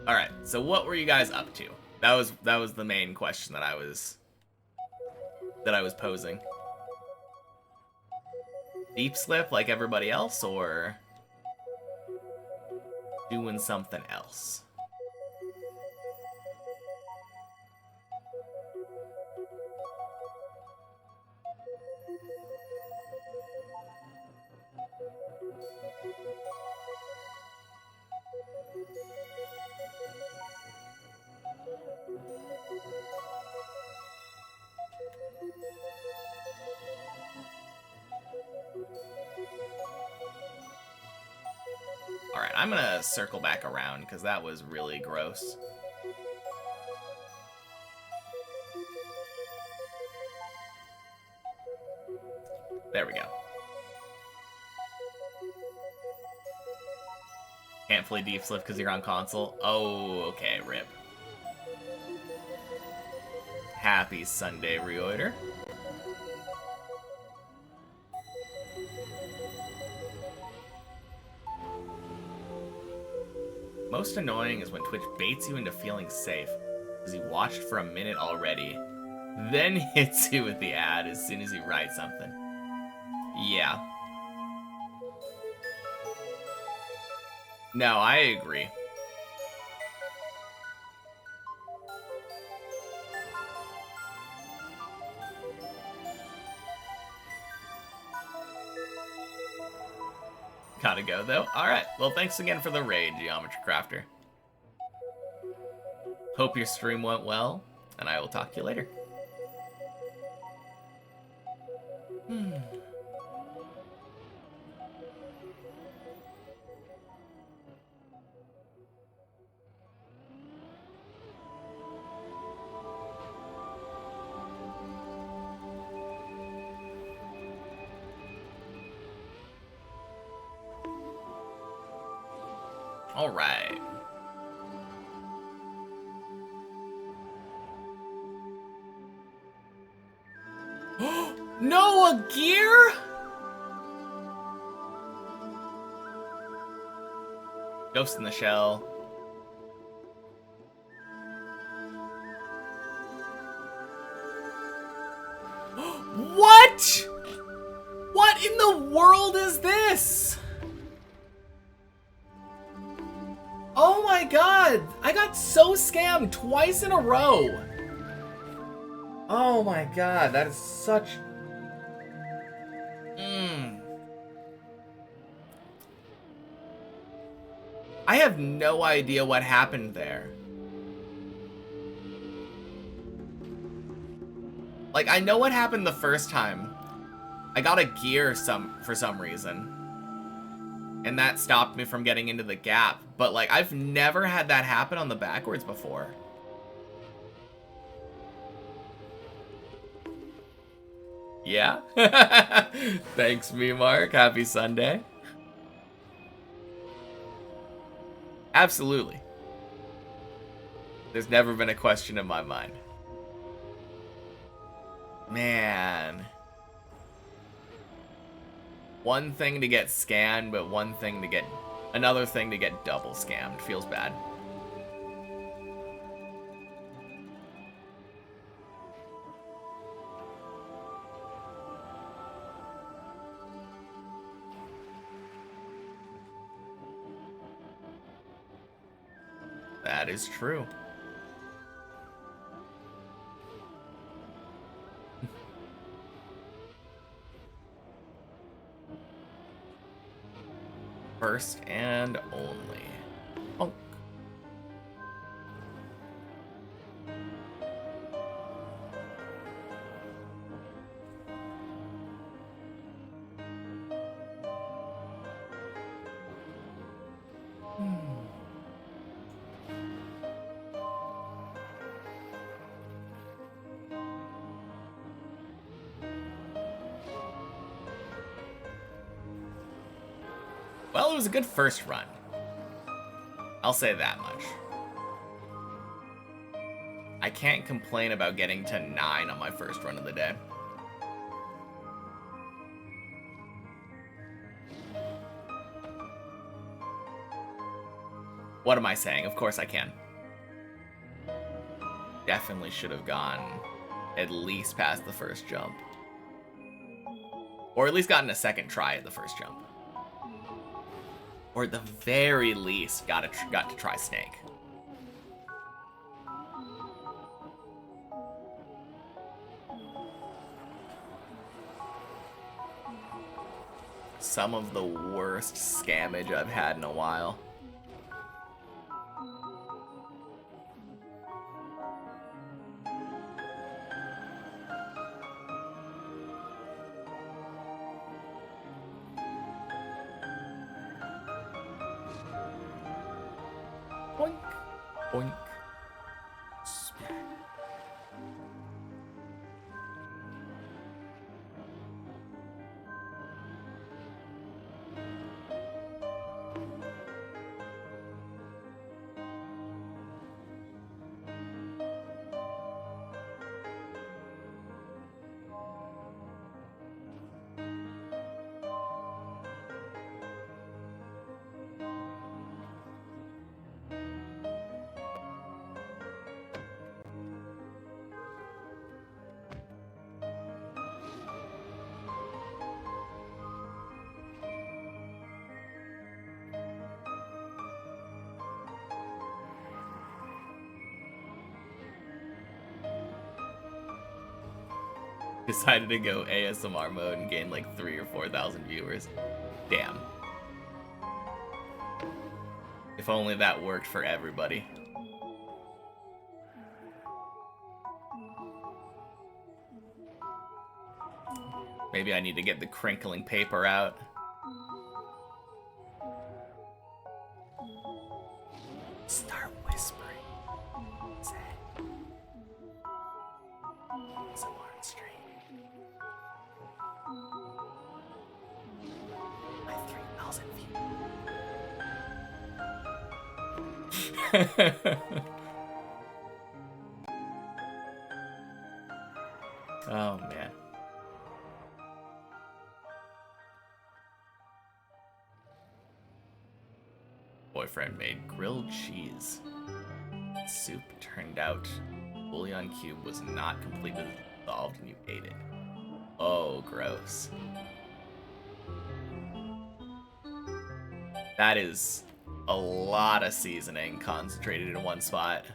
Alright, so what were you guys up to? That was the main question that I was posing. Deep Slip like everybody else, or doing something else? Alright, I'm gonna circle back around, because that was really gross. There we go. Can't play Deep Slip because you're on console? Oh, okay, rip. Happy Sunday, Reoider. Most annoying is when Twitch baits you into feeling safe, because you watched for a minute already, then hits you with the ad as soon as you write something. Yeah. No, I agree. Gotta go, though. Alright, well, thanks again for the raid, Geometry Crafter. Hope your stream went well, and I will talk to you later. All right. No, a gear? Ghost in the Shell. What? What in the world is this? Oh my god! I got so scammed twice in a row! Oh my god, that is such... I have no idea what happened there. Like, I know what happened the first time. I got a gear for some reason. And that stopped me from getting into the gap. But, like, I've never had that happen on the backwards before. Yeah? Thanks, me, Mark. Happy Sunday. Absolutely. There's never been a question in my mind. Man. One thing to get scanned, but another thing to get double scammed. Feels bad. That is true. First and only. Oh. Well, it was a good first run. I'll say that much. I can't complain about getting to 9 on my first run of the day. What am I saying? Of course I can. Definitely should have gone at least past the first jump. Or at least gotten a second try at the first jump. Or at the very least, got to try Snake. Some of the worst scammage I've had in a while. Boink, boink. Decided to go ASMR mode and gain like 3,000 or 4,000 viewers. Damn. If only that worked for everybody. Maybe I need to get the crinkling paper out. Start whispering. Say. Somewhere on stream. My 3,000 views. Oh man. Boyfriend made grilled cheese. Soup turned out bouillon cube was not completely dissolved and you ate it. Oh, gross. That is a lot of seasoning concentrated in one spot.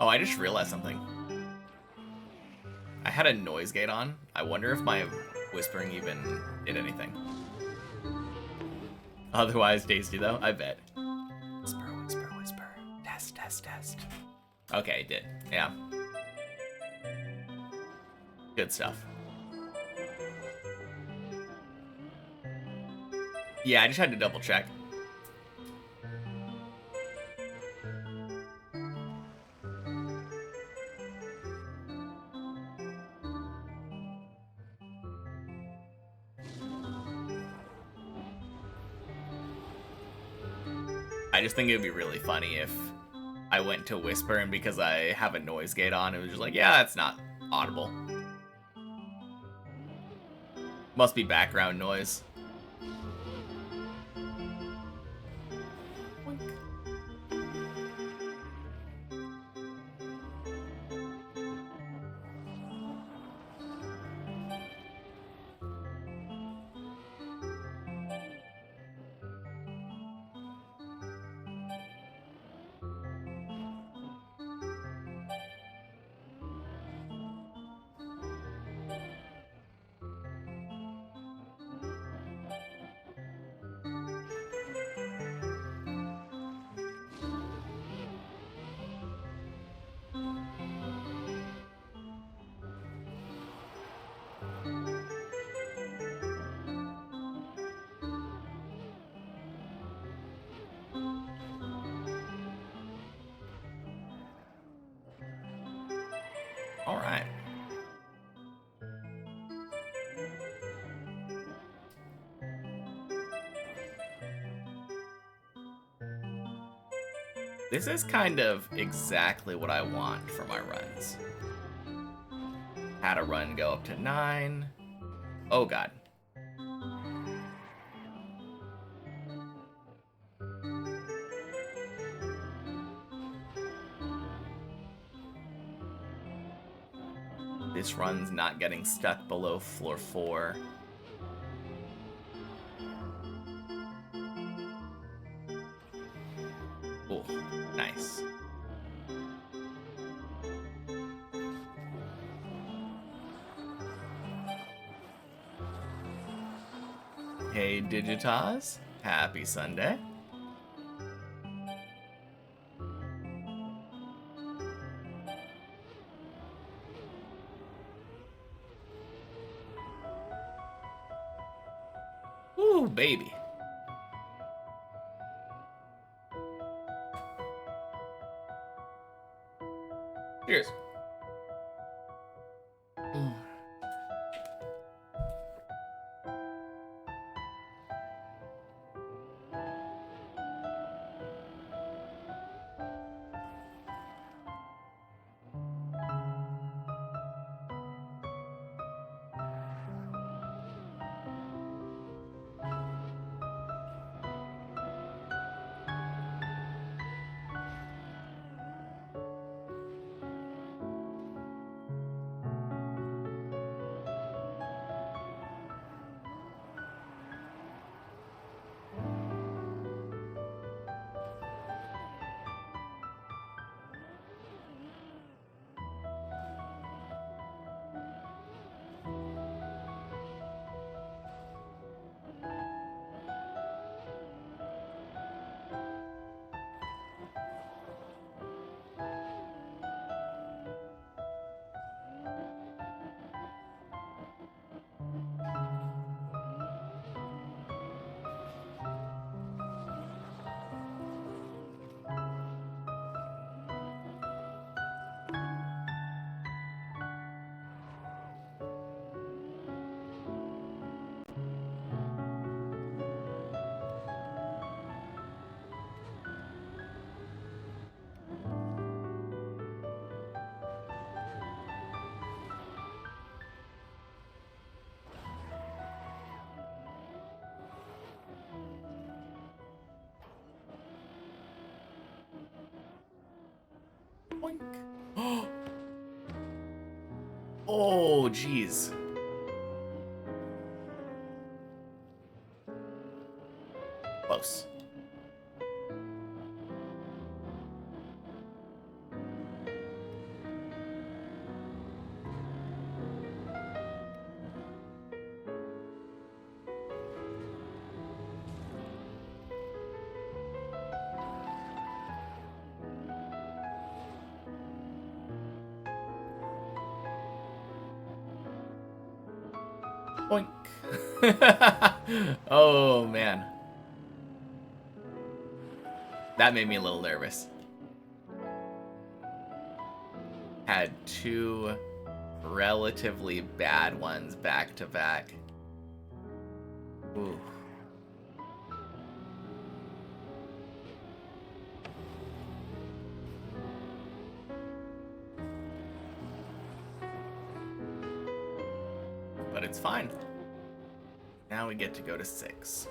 Oh, I just realized something. I had a noise gate on. I wonder if my whispering even did anything. Otherwise, tasty though, I bet. Whisper, whisper, whisper. Test, test, test. Okay, it did. Yeah. Good stuff. Yeah, I just had to double check. I just think it would be really funny if I went to whisper and because I have a noise gate on, it was just like, yeah, that's not audible. Must be background noise. All right. This is kind of exactly what I want for my runs. Had a run go up to 9. Oh god. This run's not getting stuck below floor 4. Oh, nice. Hey Digitas, happy Sunday. Ooh, baby. Cheers. Boink. Oh, jeez. Close. Boink. Oh, man. That made me a little nervous. Had two relatively bad ones back to back. Ooh. But it's fine. Now we get to go to 6.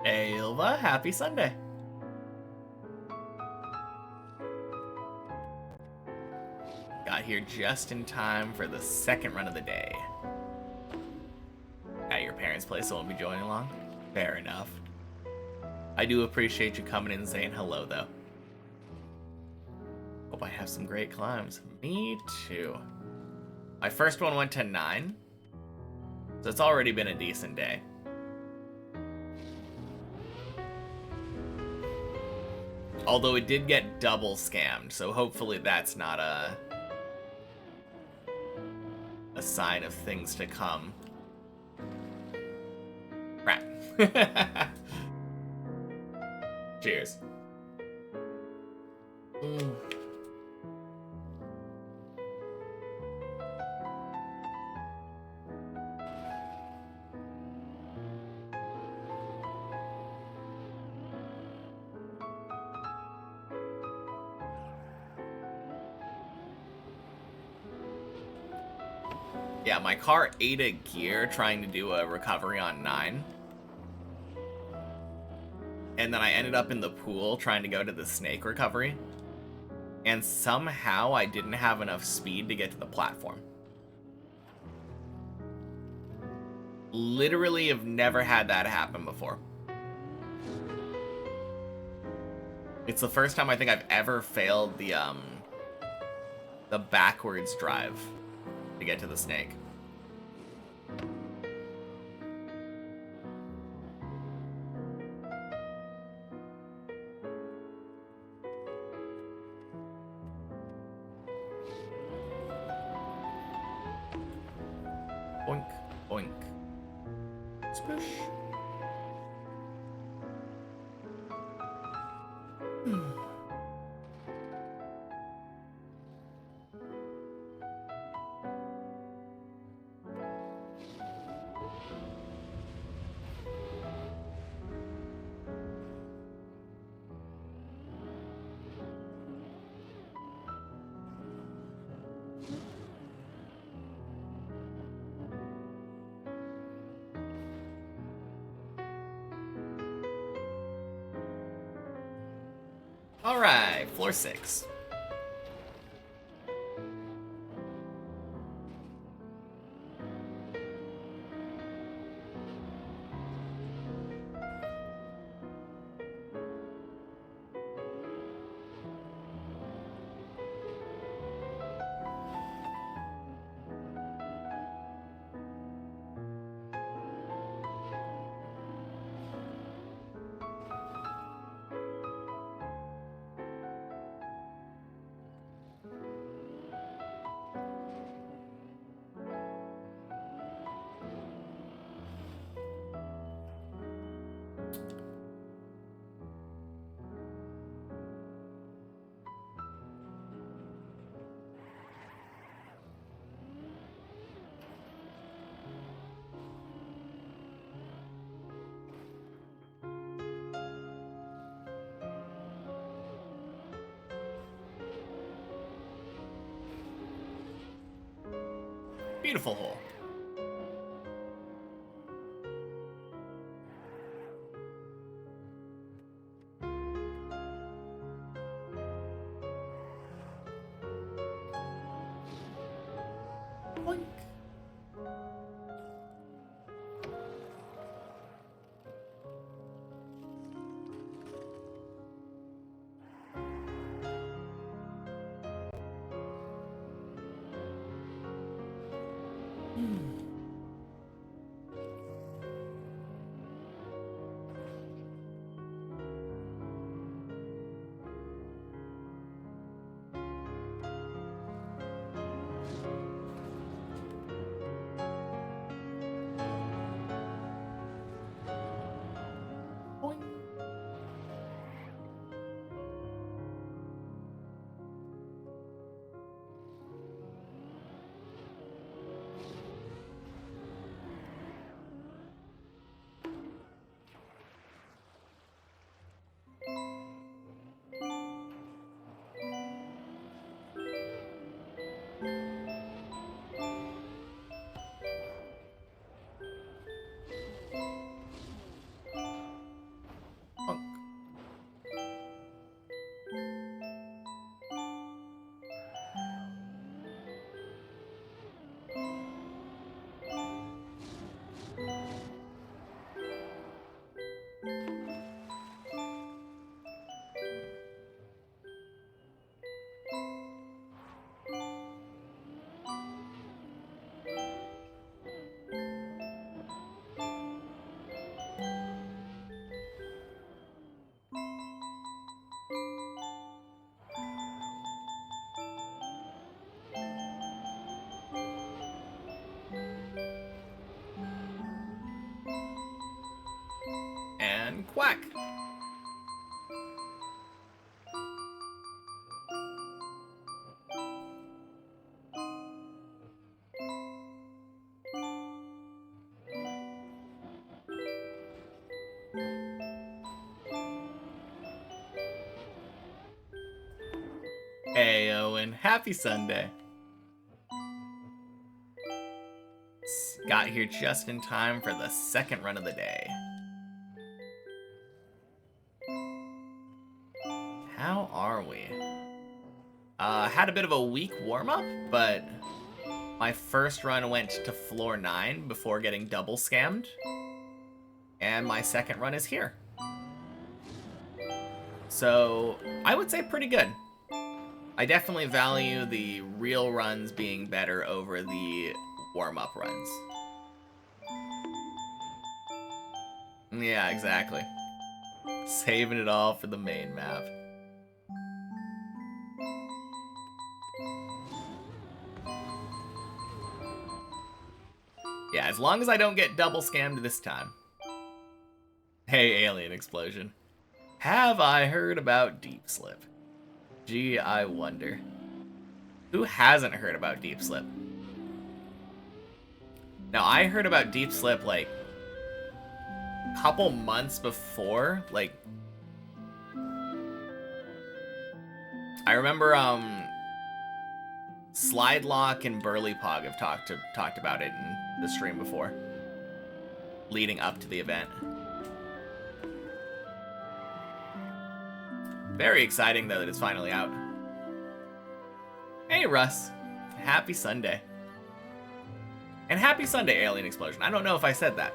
Hey, Ilva, happy Sunday. Got here just in time for the second run of the day. At your parents' place, so won't be joining along? Fair enough. I do appreciate you coming in and saying hello, though. Hope I have some great climbs. Me too. My first one went to 9, so it's already been a decent day. Although it did get double scammed, so hopefully that's not a sign of things to come. Crap. Cheers. Yeah, my car ate a gear trying to do a recovery on 9. And then I ended up in the pool trying to go to the snake recovery. And somehow I didn't have enough speed to get to the platform. Literally have never had that happen before. It's the first time I think I've ever failed the backwards drive to get to the snake. Boink, boink. Spush. All right, floor 6. Beautiful hole. Boink. Boink. Bonk. And quack. Hey, Owen. Happy Sunday. Got here just in time for the second run of the day. How are we? Had a bit of a weak warm-up, but my first run went to floor 9 before getting double scammed. And my second run is here. So, I would say pretty good. I definitely value the real runs being better over the warm-up runs. Yeah, exactly. Saving it all for the main map. Yeah, as long as I don't get double scammed this time. Hey, alien explosion. Have I heard about Deep Slip? Gee, I wonder. Who hasn't heard about Deep Slip? Now, I heard about Deep Slip, like, a couple months before, like... I remember, Slide Lock and Burly Pog have talked about it in the stream before. Leading up to the event. Very exciting, though, that it's finally out. Hey, Russ. Happy Sunday. And happy Sunday, Alien Explosion. I don't know if I said that.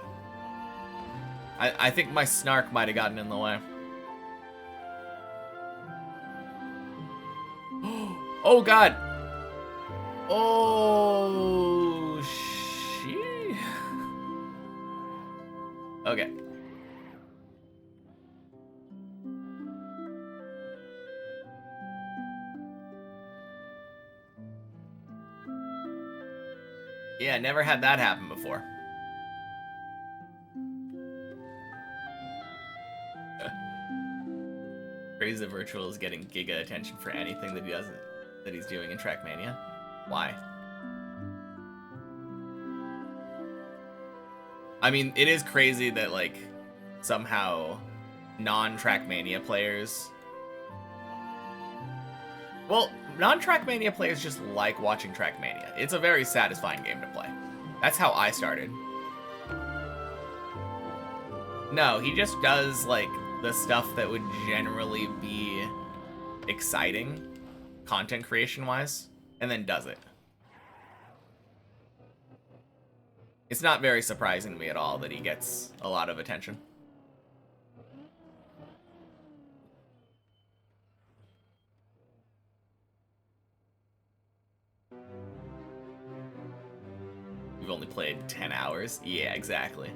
I think my snark might have gotten in the way. Oh, God. Oh, shit. Okay. Yeah, never had that happen before. Crazy Virtual is getting giga attention for anything that he's doing in Trackmania. Why? I mean, it is crazy that, like, somehow non-Trackmania players Well, non-Trackmania players just like watching Trackmania. It's a very satisfying game to play. That's how I started. No, he just does, like, the stuff that would generally be exciting, content creation-wise, and then does it. It's not very surprising to me at all that he gets a lot of attention. We've only played 10 hours? Yeah, exactly.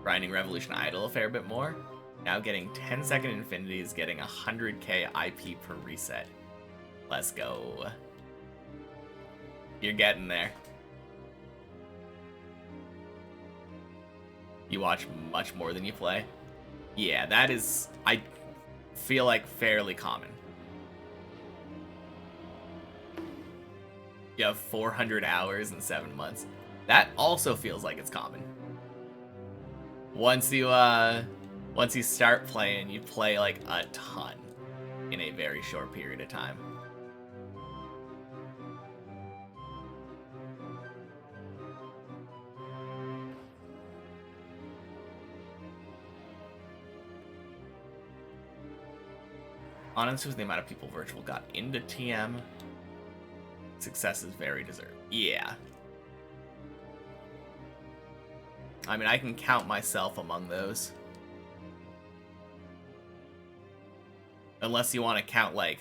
Grinding Revolution Idol a fair bit more. Now getting 10-second infinities, getting 100k IP per reset. Let's go. You're getting there. You watch much more than you play? Yeah, that is, I feel like, fairly common. You have 400 hours in 7 months. That also feels like it's common. Once you start playing, you play like a ton in a very short period of time. Honestly, with the amount of people virtual got into TM, success is very deserved. Yeah. I mean, I can count myself among those. Unless you want to count, like...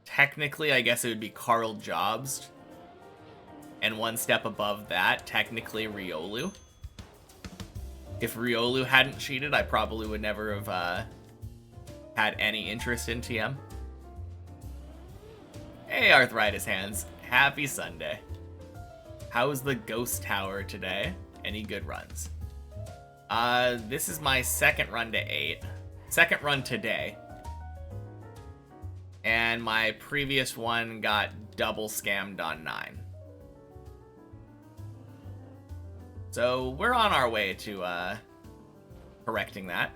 Technically, I guess it would be Carl Jobs. And one step above that, technically Riolu. If Riolu hadn't cheated, I probably would never have had any interest in TM. Hey, Arthritis Hands. Happy Sunday. How's the Ghost Tower today? Any good runs? This is my second run to 8. Second run today. And my previous one got double scammed on 9. So we're on our way to correcting that.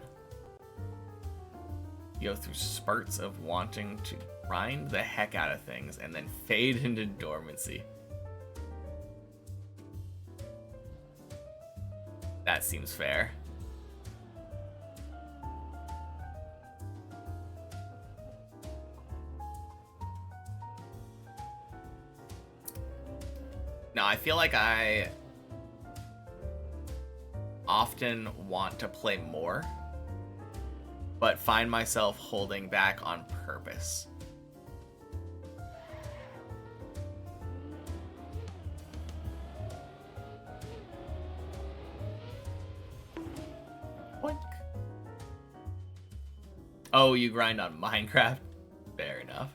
You go through spurts of wanting to grind the heck out of things and then fade into dormancy. That seems fair. Now, I feel like I often want to play more, but find myself holding back on purpose. Boink. Oh, you grind on Minecraft? Fair enough.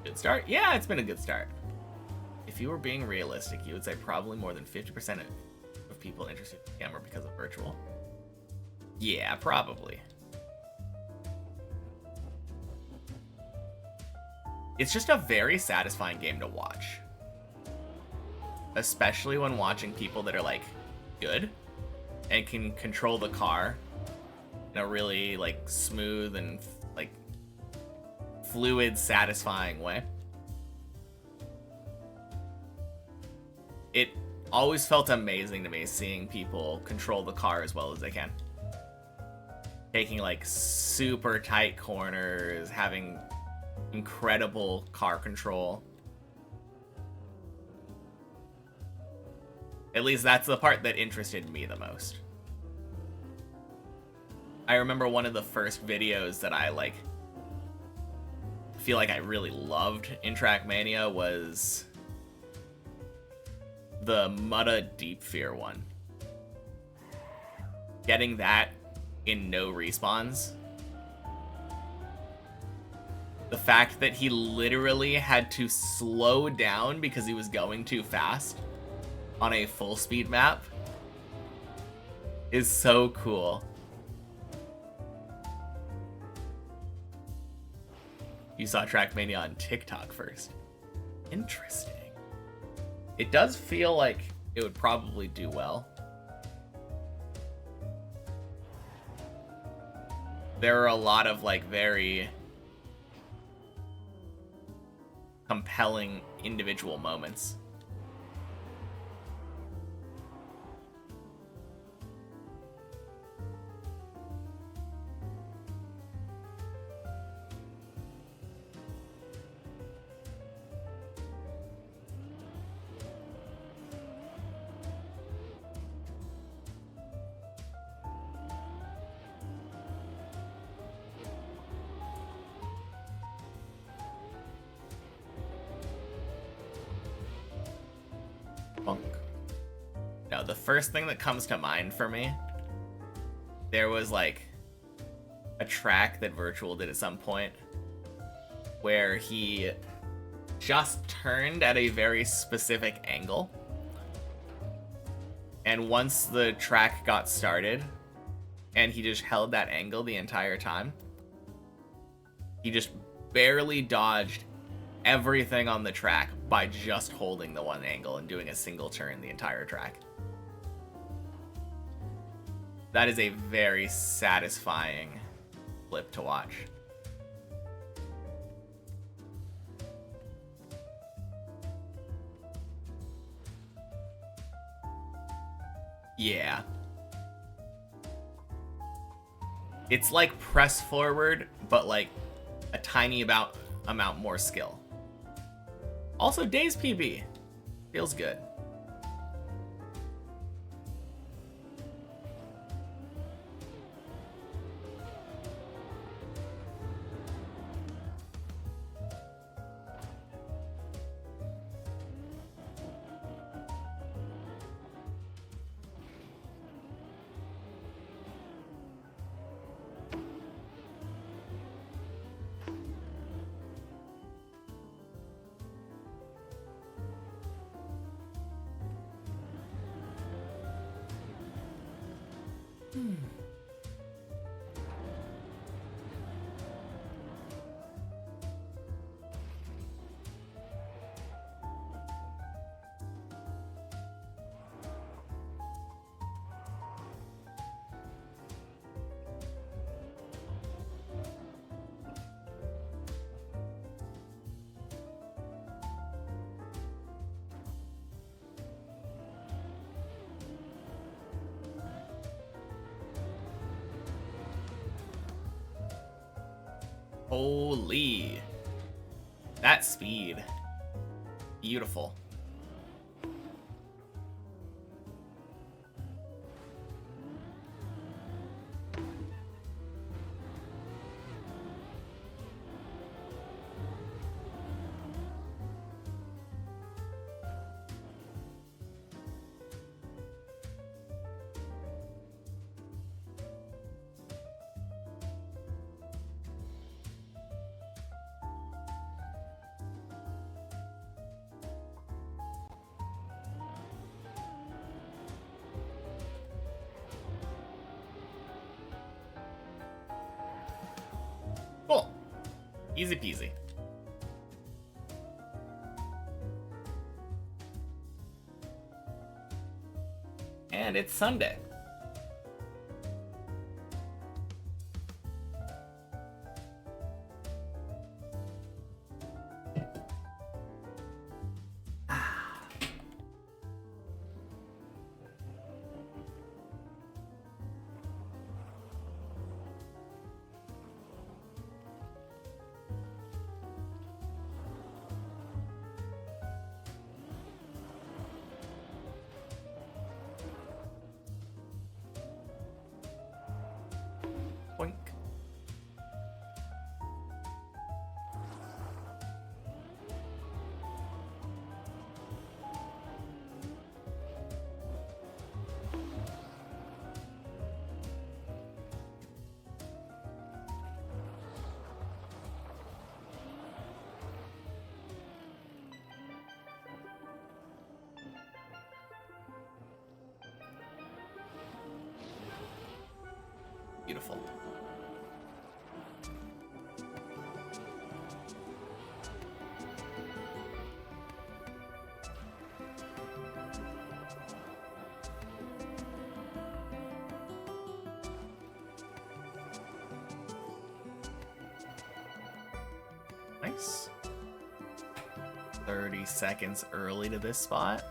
Good start? Yeah, it's been a good start. If you were being realistic, you would say probably more than 50% of people interested in the camera because of virtual. Yeah, probably. It's just a very satisfying game to watch. Especially when watching people that are, like, good and can control the car in a really, like, smooth and, like, fluid, satisfying way. It always felt amazing to me seeing people control the car as well as they can. Taking, like, super tight corners, having incredible car control. At least that's the part that interested me the most. I remember one of the first videos that I, like, feel like I really loved in Trackmania was the Mutta Deep Fear one. Getting that in no respawns. The fact that he literally had to slow down because he was going too fast on a full speed map is so cool. You saw Trackmania on TikTok first. Interesting. It does feel like it would probably do well. There are a lot of like very compelling individual moments. No, the first thing that comes to mind for me, there was like a track that Virtual did at some point where he just turned at a very specific angle. And once the track got started and he just held that angle the entire time, he just barely dodged everything on the track by just holding the one angle and doing a single turn the entire track. That is a very satisfying clip to watch. Yeah. It's like press forward, but like a tiny amount more skill. Also, Days PB. Feels good. Holy. That speed. Beautiful. Cool. Easy peasy. And it's Sunday. Boink. Beautiful. Nice. 30 seconds early to this spot.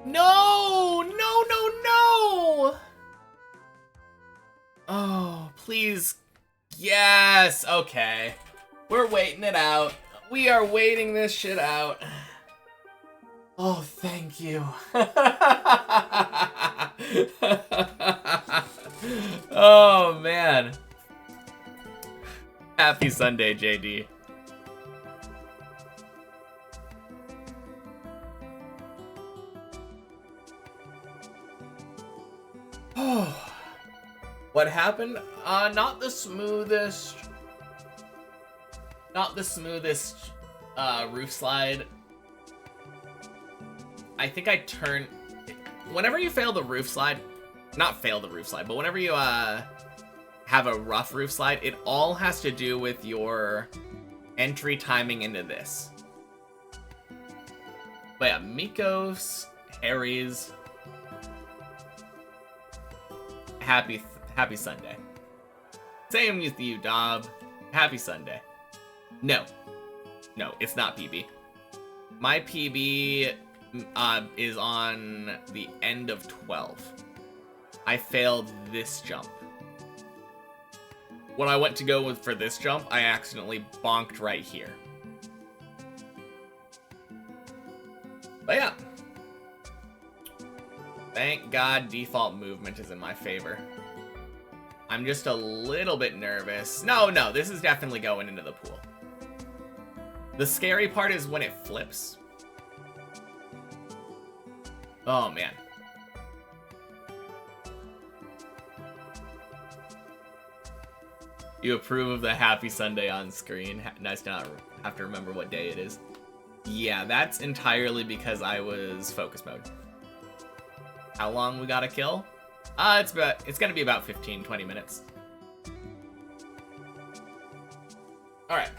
No! No, no, no! Oh, please. Yes! Okay. We're waiting it out. We are waiting this shit out. Oh, thank you. Oh, man. Happy Sunday, JD. What happened? Not the smoothest roof slide I think I turn... Whenever you fail the roof slide... Not fail the roof slide, but whenever you have a rough roof slide, it all has to do with your entry timing into this. But yeah, Mikos, Harry's... Happy Sunday. Same with you, Dob. Happy Sunday. No, it's not PB. My PB is on the end of 12. I failed this jump. When I went to go for this jump, I accidentally bonked right here. But yeah. Thank God default movement is in my favor. I'm just a little bit nervous. No, this is definitely going into the pool. The scary part is when it flips. Oh, man. You approve of the Happy Sunday on screen. Nice to not have to remember what day it is. Yeah, that's entirely because I was focus mode. How long we gotta kill? It's gonna be about 15-20 minutes. Alright.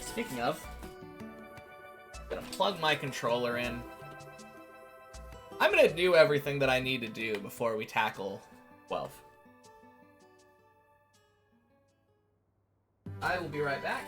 Speaking of, I'm gonna plug my controller in. I'm gonna do everything that I need to do before we tackle 12. I will be right back.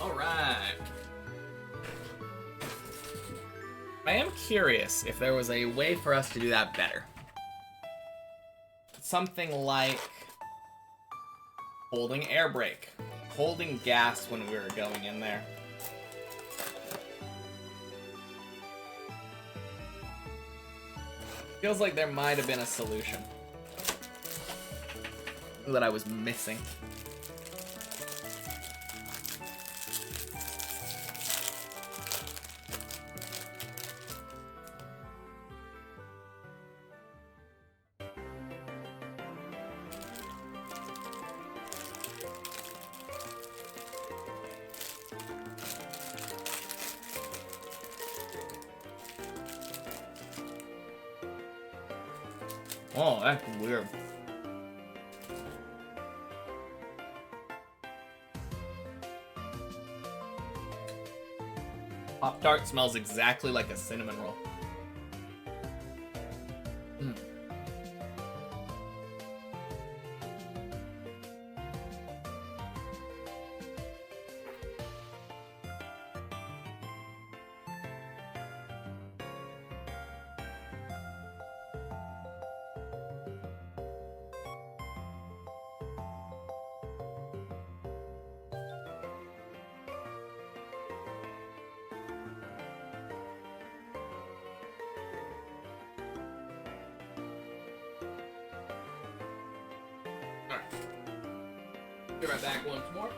Alright. I am curious if there was a way for us to do that better. Something like holding air brake, holding gas when we were going in there. Feels like there might have been a solution that I was missing. Oh, that's weird. Pop-Tart smells exactly like a cinnamon roll. Be right back once more.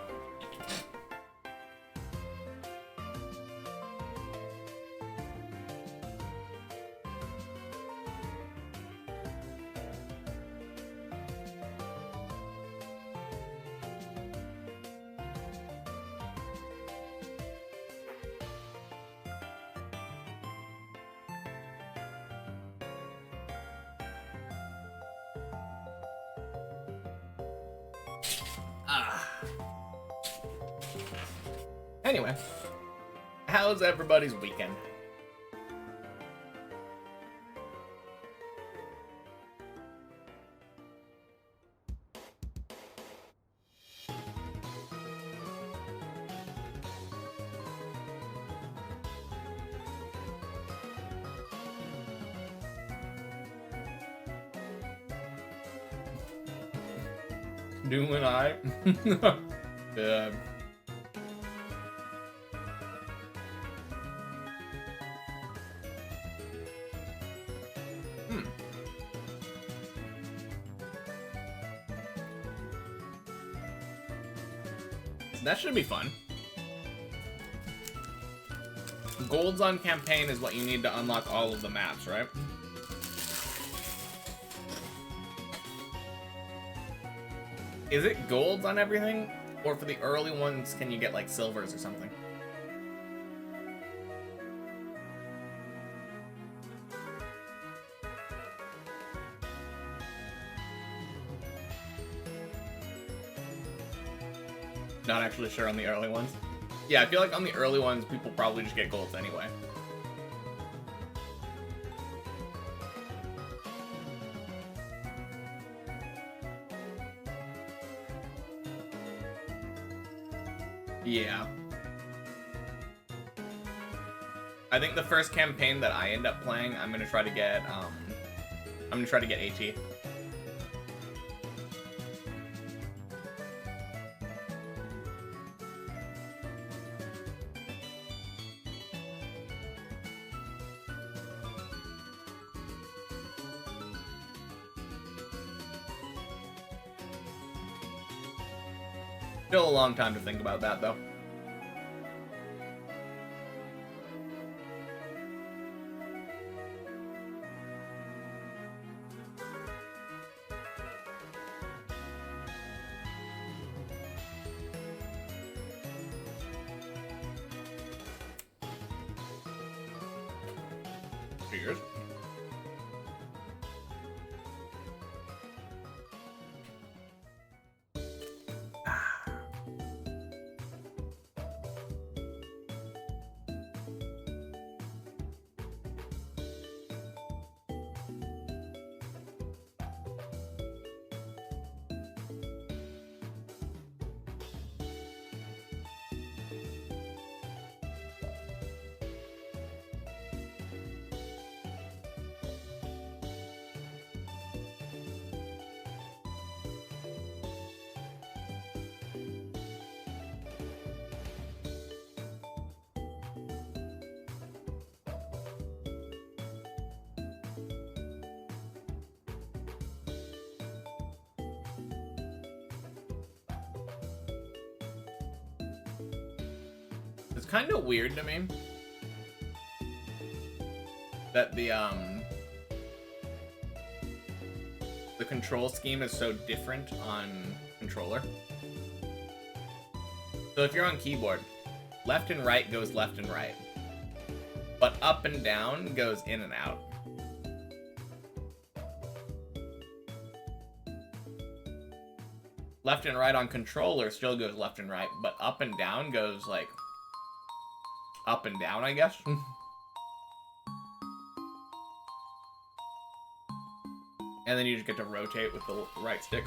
Anyway, how's everybody's weekend? Doom and I. Yeah. That should be fun. Golds on campaign is what you need to unlock all of the maps, right? Is it golds on everything? Or for the early ones, can you get like silvers or something? Not actually sure on the early ones. Yeah, I feel like on the early ones, people probably just get golds anyway. Yeah. I think the first campaign that I end up playing, I'm gonna try to get AT. Still a long time to think about that, though. Cheers. It's kind of weird to me that the control scheme is so different on controller. So if you're on keyboard, left and right goes left and right, but up and down goes in and out. Left and right on controller still goes left and right, but up and down goes like up and down, I guess. And then you just get to rotate with the right stick.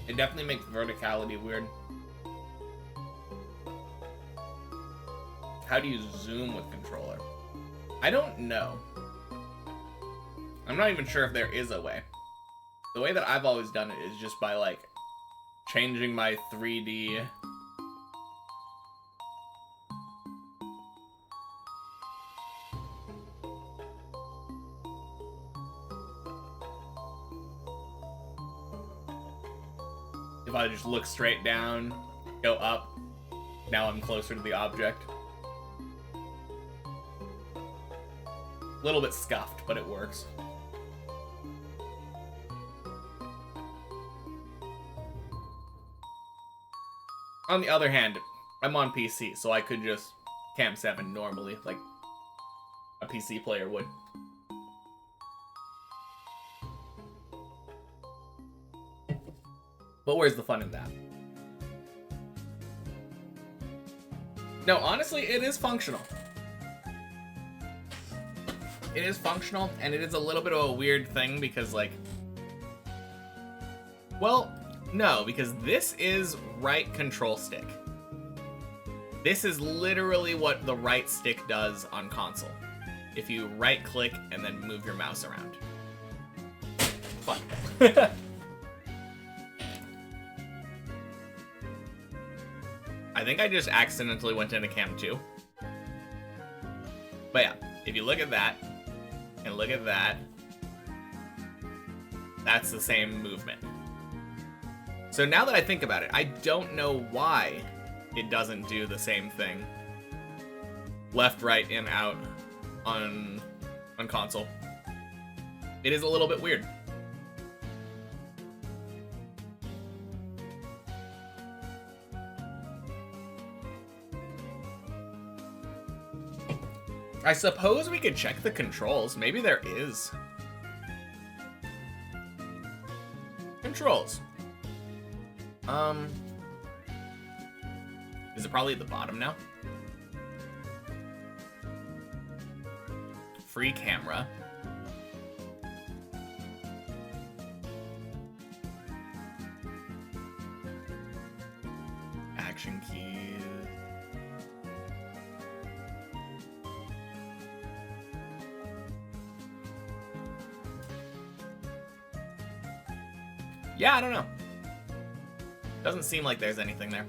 It definitely makes verticality weird. How do you zoom with controller? I don't know. I'm not even sure if there is a way. The way that I've always done it is just by, like, changing my 3D... If I just look straight down, go up, now I'm closer to the object. A little bit scuffed, but it works. On the other hand, I'm on PC, so I could just Cam 7 normally, like a PC player would. But where's the fun in that? No, honestly, it is functional. It is functional, and it is a little bit of a weird thing because, like... Well, no, because this is right control stick. This is literally what the right stick does on console. If you right-click and then move your mouse around. Fun. I think I just accidentally went into cam 2. But yeah, if you look at that, and look at that, that's the same movement. So now that I think about it, I don't know why it doesn't do the same thing. Left, right, in, out on console. It is a little bit weird. I suppose we could check the controls. Maybe there is. Controls. Is it probably at the bottom now? Free camera. Action keys. Yeah, I don't know. Doesn't seem like there's anything there.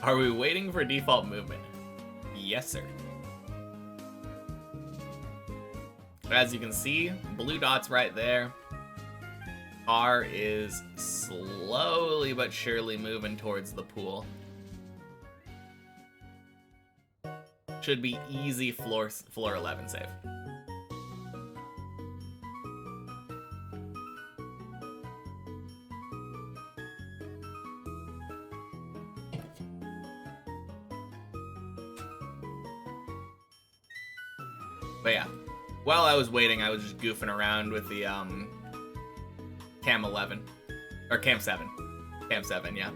Are we waiting for default movement? Yes, sir. As you can see, blue dot's right there. R is slowly but surely moving towards the pool. Should be easy floor 11 save. But yeah, while I was waiting, I was just goofing around with the cam 11 or cam 7. Cam 7, yeah.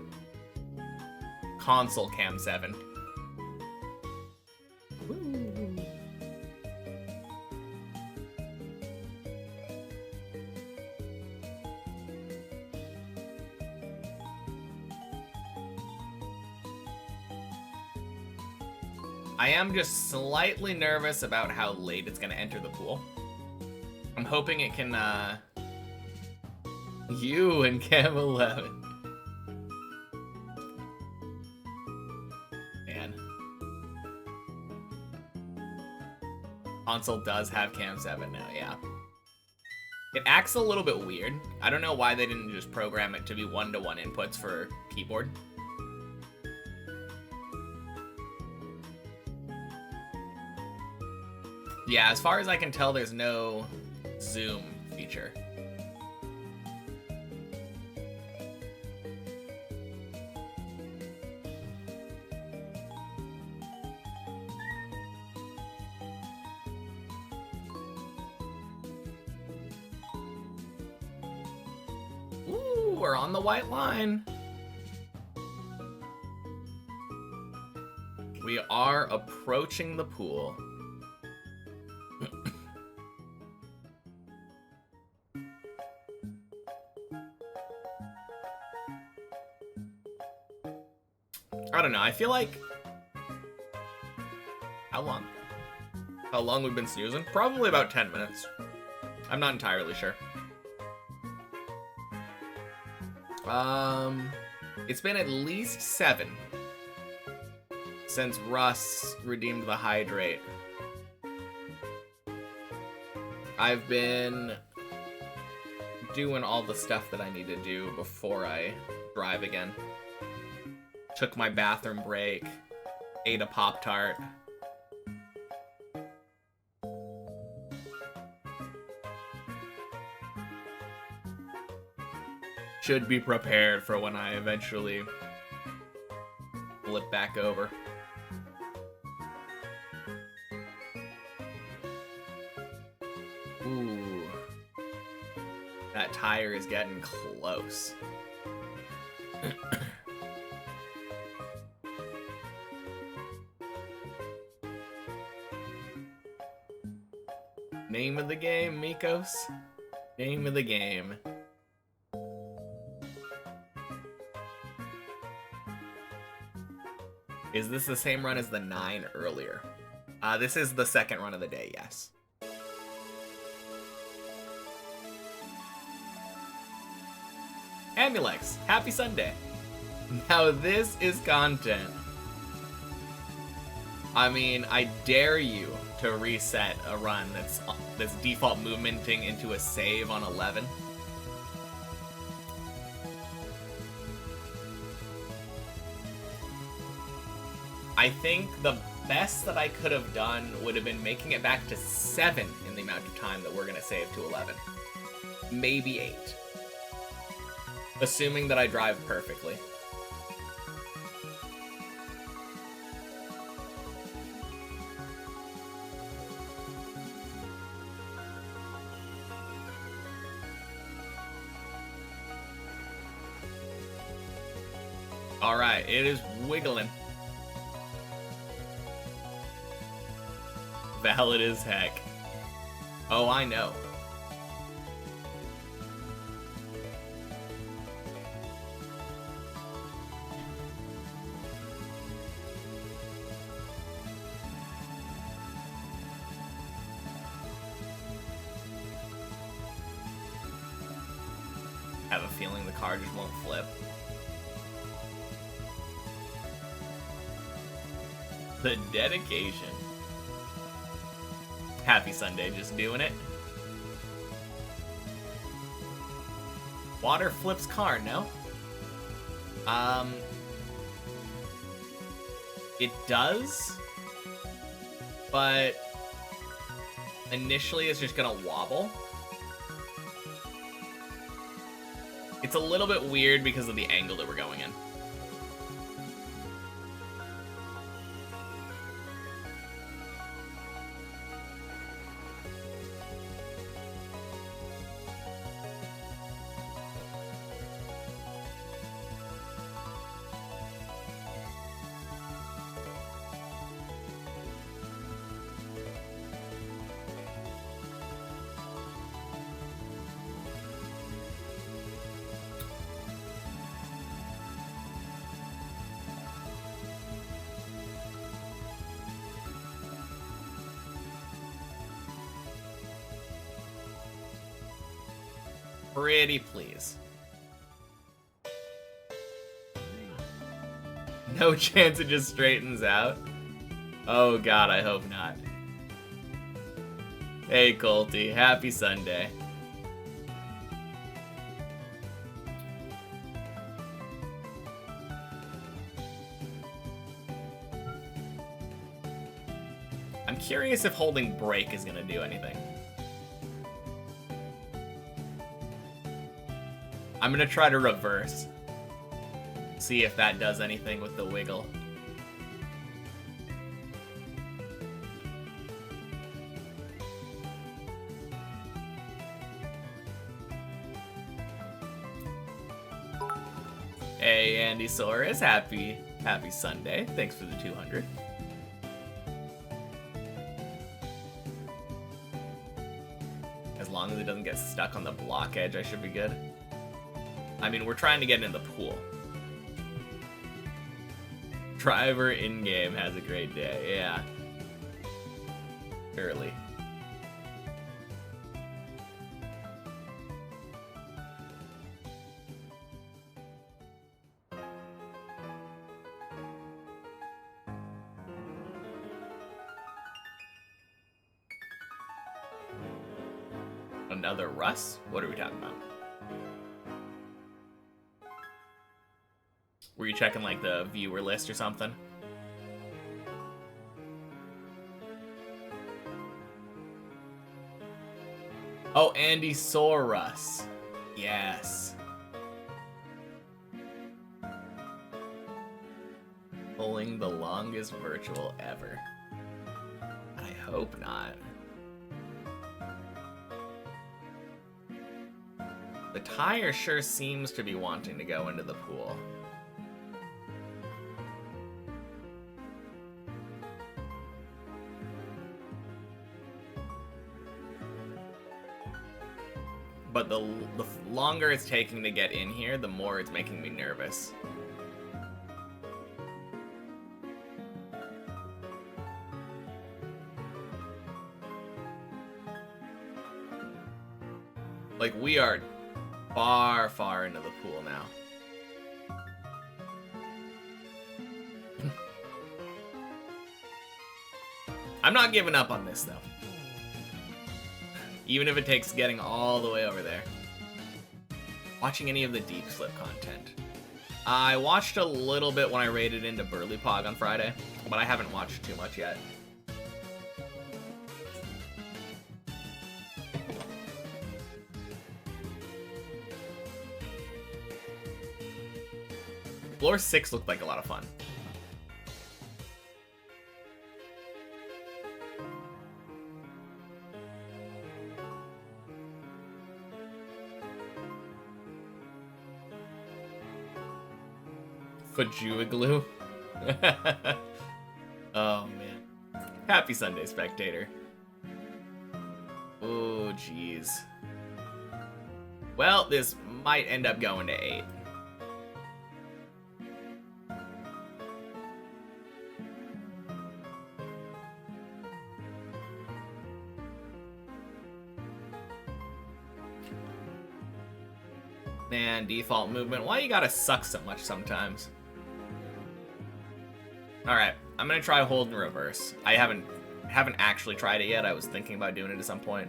Console cam 7. Woo. I am just slightly nervous about how late it's gonna enter the pool. I'm hoping it can, you and Cam 11. Man. Console does have Cam 7 now, yeah. It acts a little bit weird. I don't know why they didn't just program it to be one-to-one inputs for keyboard. Yeah, as far as I can tell, there's no zoom feature. Ooh, we're on the white line. We are approaching the pool. I don't know, I feel like... How long? How long we've been snoozing? Probably about 10 minutes. I'm not entirely sure. It's been at least 7 since Russ redeemed the hydrate. I've been doing all the stuff that I need to do before I drive again. Took my bathroom break, ate a Pop-Tart. Should be prepared for when I eventually flip back over. Ooh. That that tire is getting close. Name of the game, Mikos. Name of the game. Is this the same run as the 9 earlier? This is the second run of the day, yes. Amulex, happy Sunday. Now this is content. I mean, I dare you to reset a run that's default movementing into a save on 11. I think the best that I could have done would have been making it back to 7 in the amount of time that we're going to save to 11. Maybe 8. Assuming that I drive perfectly. Alright, it is wiggling. Valid as heck. Oh, I know. Have a feeling the car just won't flip. The dedication. Happy Sunday, just doing it. Water flips car, no? It does, but initially it's just gonna wobble. It's a little bit weird because of the angle that we're going in. Pretty please. No chance it just straightens out? Oh god, I hope not. Hey Colty, happy Sunday. I'm curious if holding brake is gonna do anything. I'm gonna try to reverse. See if that does anything with the wiggle. Hey Andy Soros, happy Sunday. Thanks for the 200. As long as it doesn't get stuck on the block edge, I should be good. I mean, we're trying to get in the pool. Driver in-game has a great day, yeah. Early. Another Russ? What are we talking about? Were you checking like the viewer list or something? Oh, Andy Soros. Yes. Pulling the longest virtual ever. I hope not. The tire sure seems to be wanting to go into the pool. But the longer it's taking to get in here, the more it's making me nervous. Like, we are far, far into the pool now. I'm not giving up on this, though. Even if it takes getting all the way over there. Watching any of the deep slip content. I watched a little bit when I raided into Burly Pog on Friday, but I haven't watched too much yet. Floor 6 looked like a lot of fun. Fajuigloo. Oh, man. Happy Sunday, spectator. Oh, jeez. Well, this might end up going to 8. Man, default movement. Why you gotta suck so much sometimes? Alright, I'm gonna try hold and reverse. I haven't actually tried it yet. I was thinking about doing it at some point.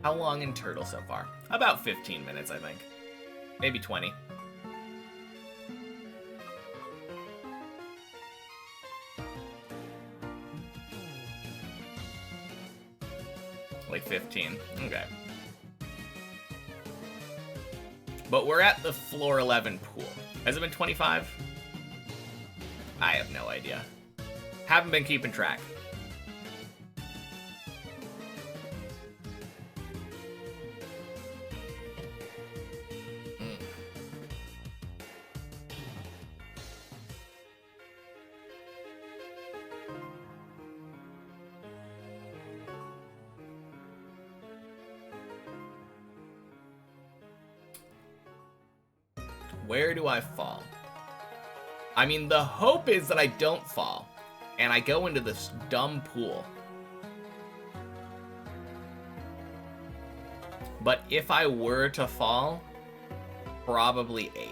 How long in Turtle so far? About 15 minutes, I think. Maybe 20. Like 15. Okay. But we're at the floor 11 pool. Has it been 25? I have no idea. Haven't been keeping track. Where do I fall? I mean, the hope is that I don't fall, and I go into this dumb pool. But if I were to fall, probably 8.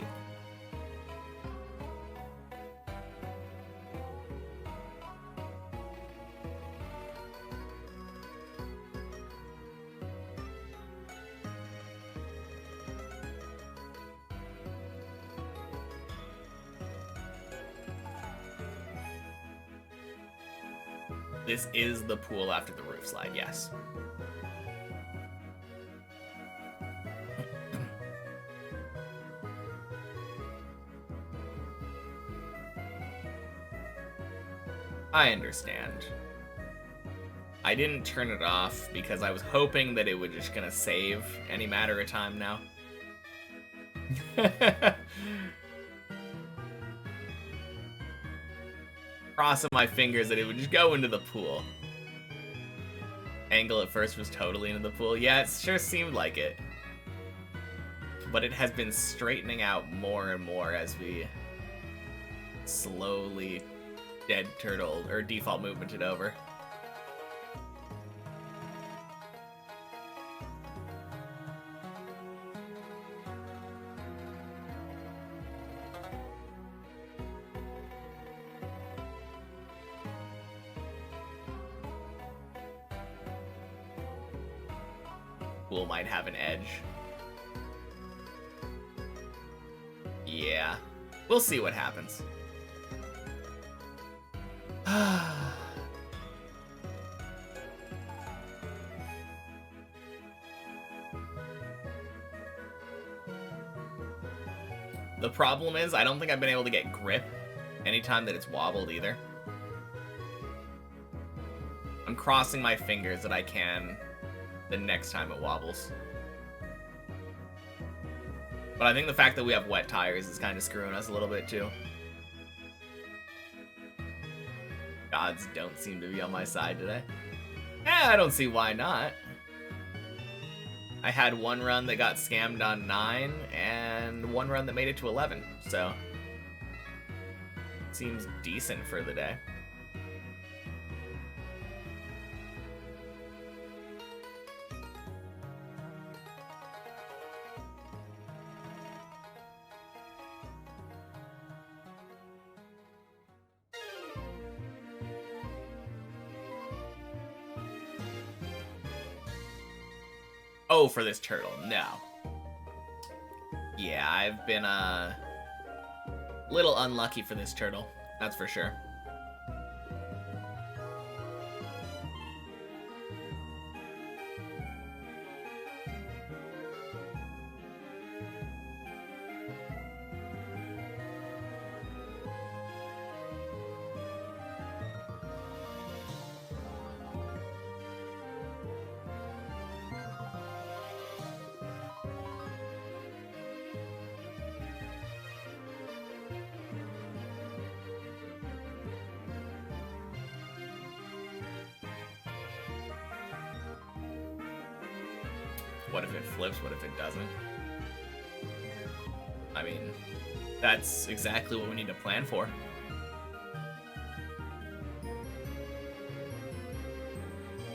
This is the pool after the roof slide, yes. I understand. I didn't turn it off because I was hoping that it was just gonna save any matter of time now. Crossing my fingers that it would just go into the pool. Angle at first was totally into the pool. Yeah, it sure seemed like it. But it has been straightening out more and more as we slowly dead turtle or default movemented over. Pool might have an edge. Yeah. We'll see what happens. The problem is, I don't think I've been able to get grip anytime that it's wobbled either. crossing my fingers that I can the next time it wobbles. But I think the fact that we have wet tires is kind of screwing us a little bit too. Gods don't seem to be on my side today. I don't see why not. I had one run that got scammed on 9, and one run that made it to 11, so seems decent for the day. Oh, for this turtle, no. Yeah, I've been a little unlucky for this turtle, that's for sure. What if it flips? What if it doesn't? I mean, that's exactly what we need to plan for.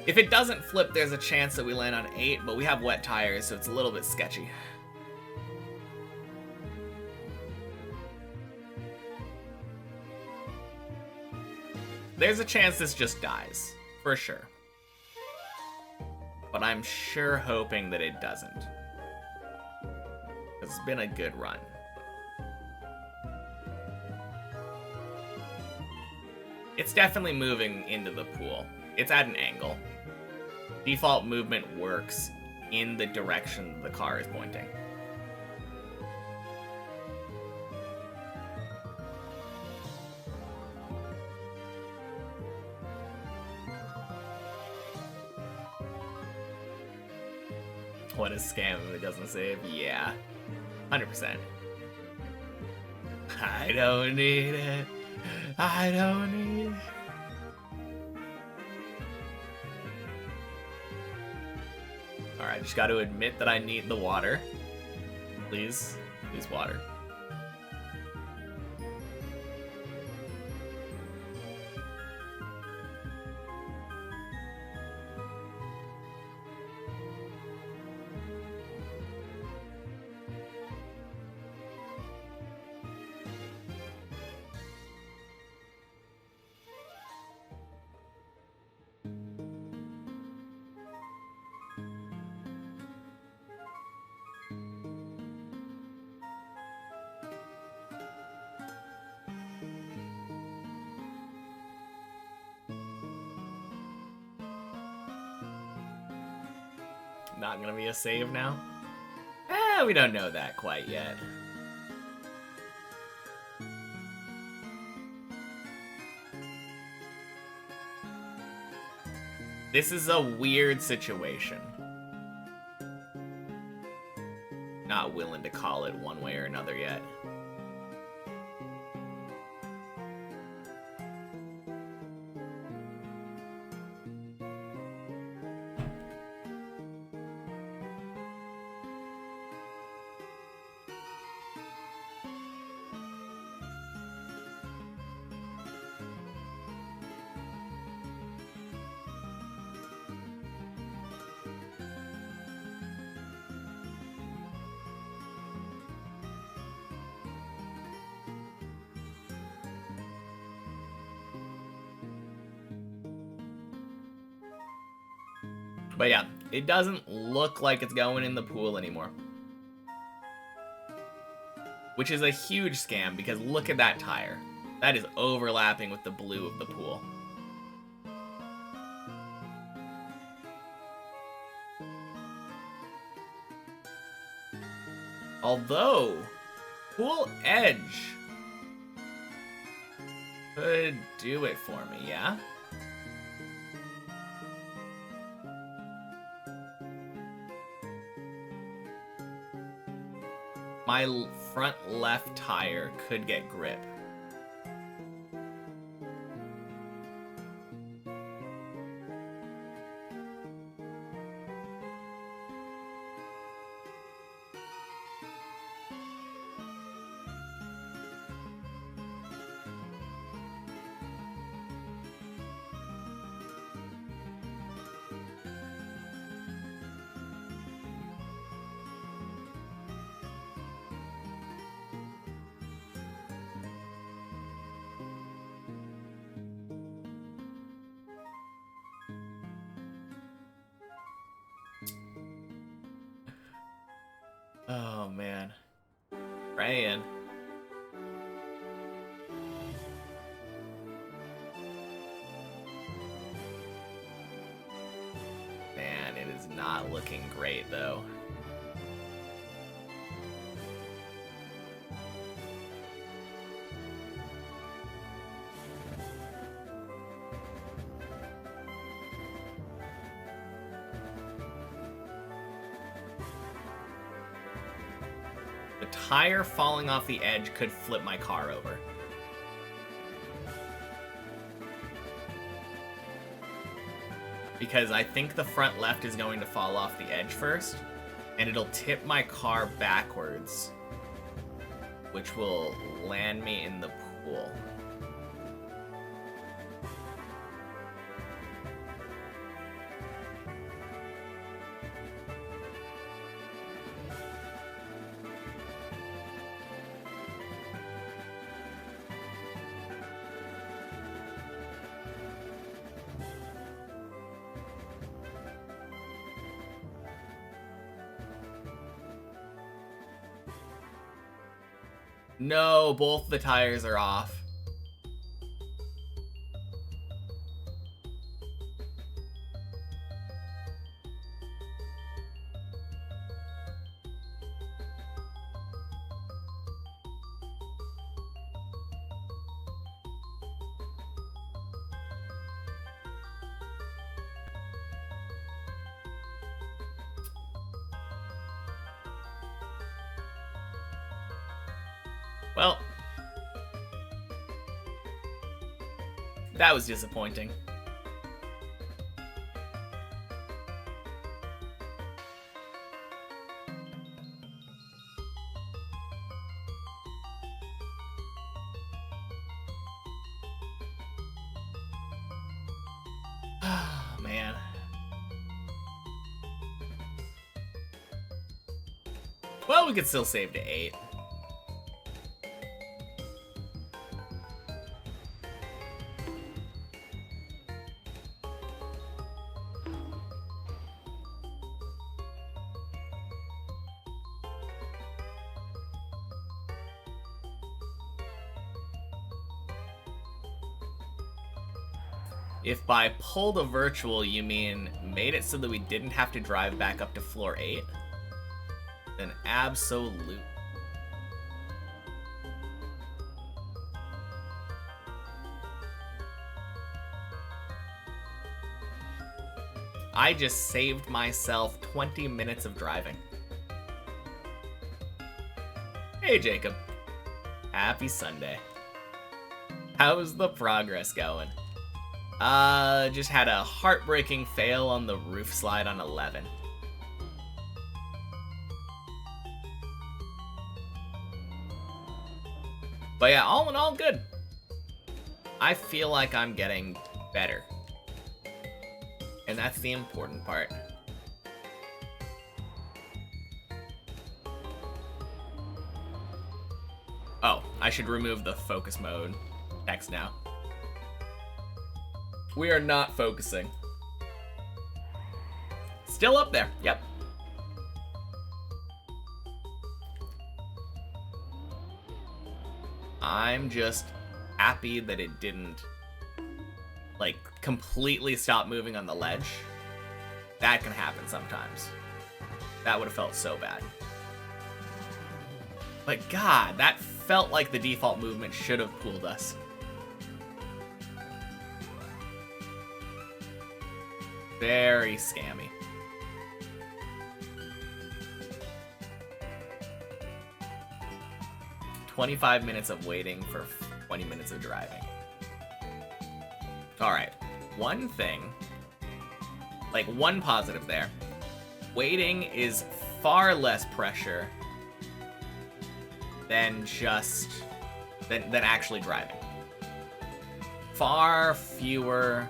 If it doesn't flip, there's a chance that we land on 8, but we have wet tires, so it's a little bit sketchy. There's a chance this just dies, for sure. But I'm sure hoping that it doesn't. It's been a good run. It's definitely moving into the pool. It's at an angle. Default movement works in the direction the car is pointing. What a scam if it doesn't save? Yeah. 100%. I don't need it. I don't need it. Alright, just gotta admit that I need the water. Please. Please, water. Not gonna be a save now? We don't know that quite yet. This is a weird situation. Not willing to call it one way or another yet. But yeah, it doesn't look like it's going in the pool anymore. Which is a huge scam, because look at that tire. That is overlapping with the blue of the pool. Although, pool edge could do it for me, yeah? My front left tire could get grip. Oh, man. Praying. Man, it is not looking great, though. The tire falling off the edge could flip my car over. Because I think the front left is going to fall off the edge first, and it'll tip my car backwards, which will land me in the pool. No, both the tires are off. Well, that was disappointing. Man. Well, we could still save to 8. If by pulled a virtual you mean made it so that we didn't have to drive back up to floor 8, then absolute. I just saved myself 20 minutes of driving. Hey Jacob, happy Sunday. How's the progress going? Just had a heartbreaking fail on the roof slide on 11. But yeah, all in all, good. I feel like I'm getting better. And that's the important part. Oh, I should remove the focus mode text now. We are not focusing. Still up there, yep. I'm just happy that it didn't, like, completely stop moving on the ledge. That can happen sometimes. That would have felt so bad. But God, that felt like the default movement should have pulled us. Very scammy. 25 minutes of waiting for 20 minutes of driving. Alright, one thing, like one positive there. Waiting is far less pressure than than actually driving. Far fewer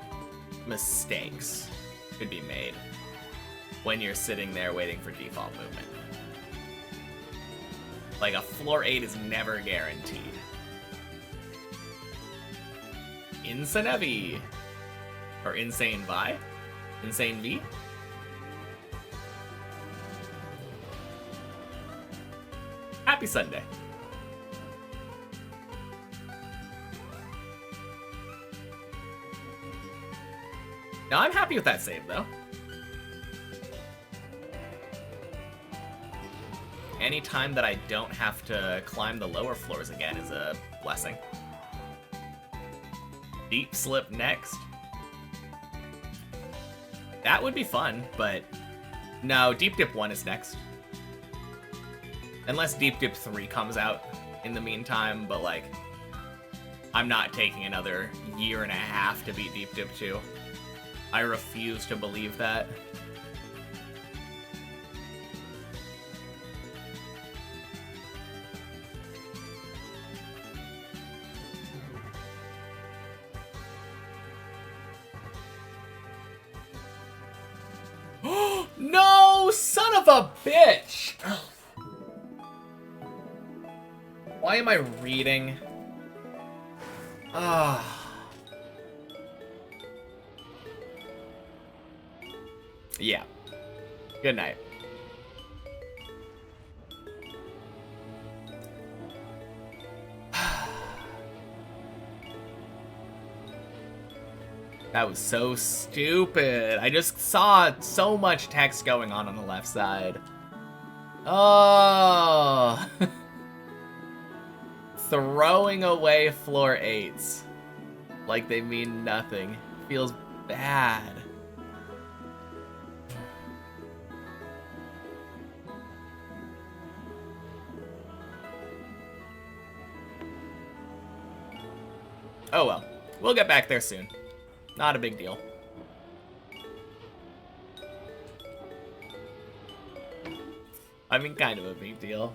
mistakes could be made when you're sitting there waiting for default movement. Like, a floor 8 is never guaranteed. Insanevi! Or Insane Vi? Insane V? Happy Sunday. Now, I'm happy with that save, though. Any time that I don't have to climb the lower floors again is a blessing. Deep slip next. That would be fun, but no, Deep Dip 1 is next. Unless Deep Dip 3 comes out in the meantime, but like, I'm not taking another year and a half to beat Deep Dip 2. I refuse to believe that. No, son of a bitch! Why am I reading? Yeah. Good night. That was so stupid. I just saw so much text going on the left side. Oh. Throwing away floor 8s. Like they mean nothing. Feels bad. Oh well. We'll get back there soon. Not a big deal. I mean, kind of a big deal.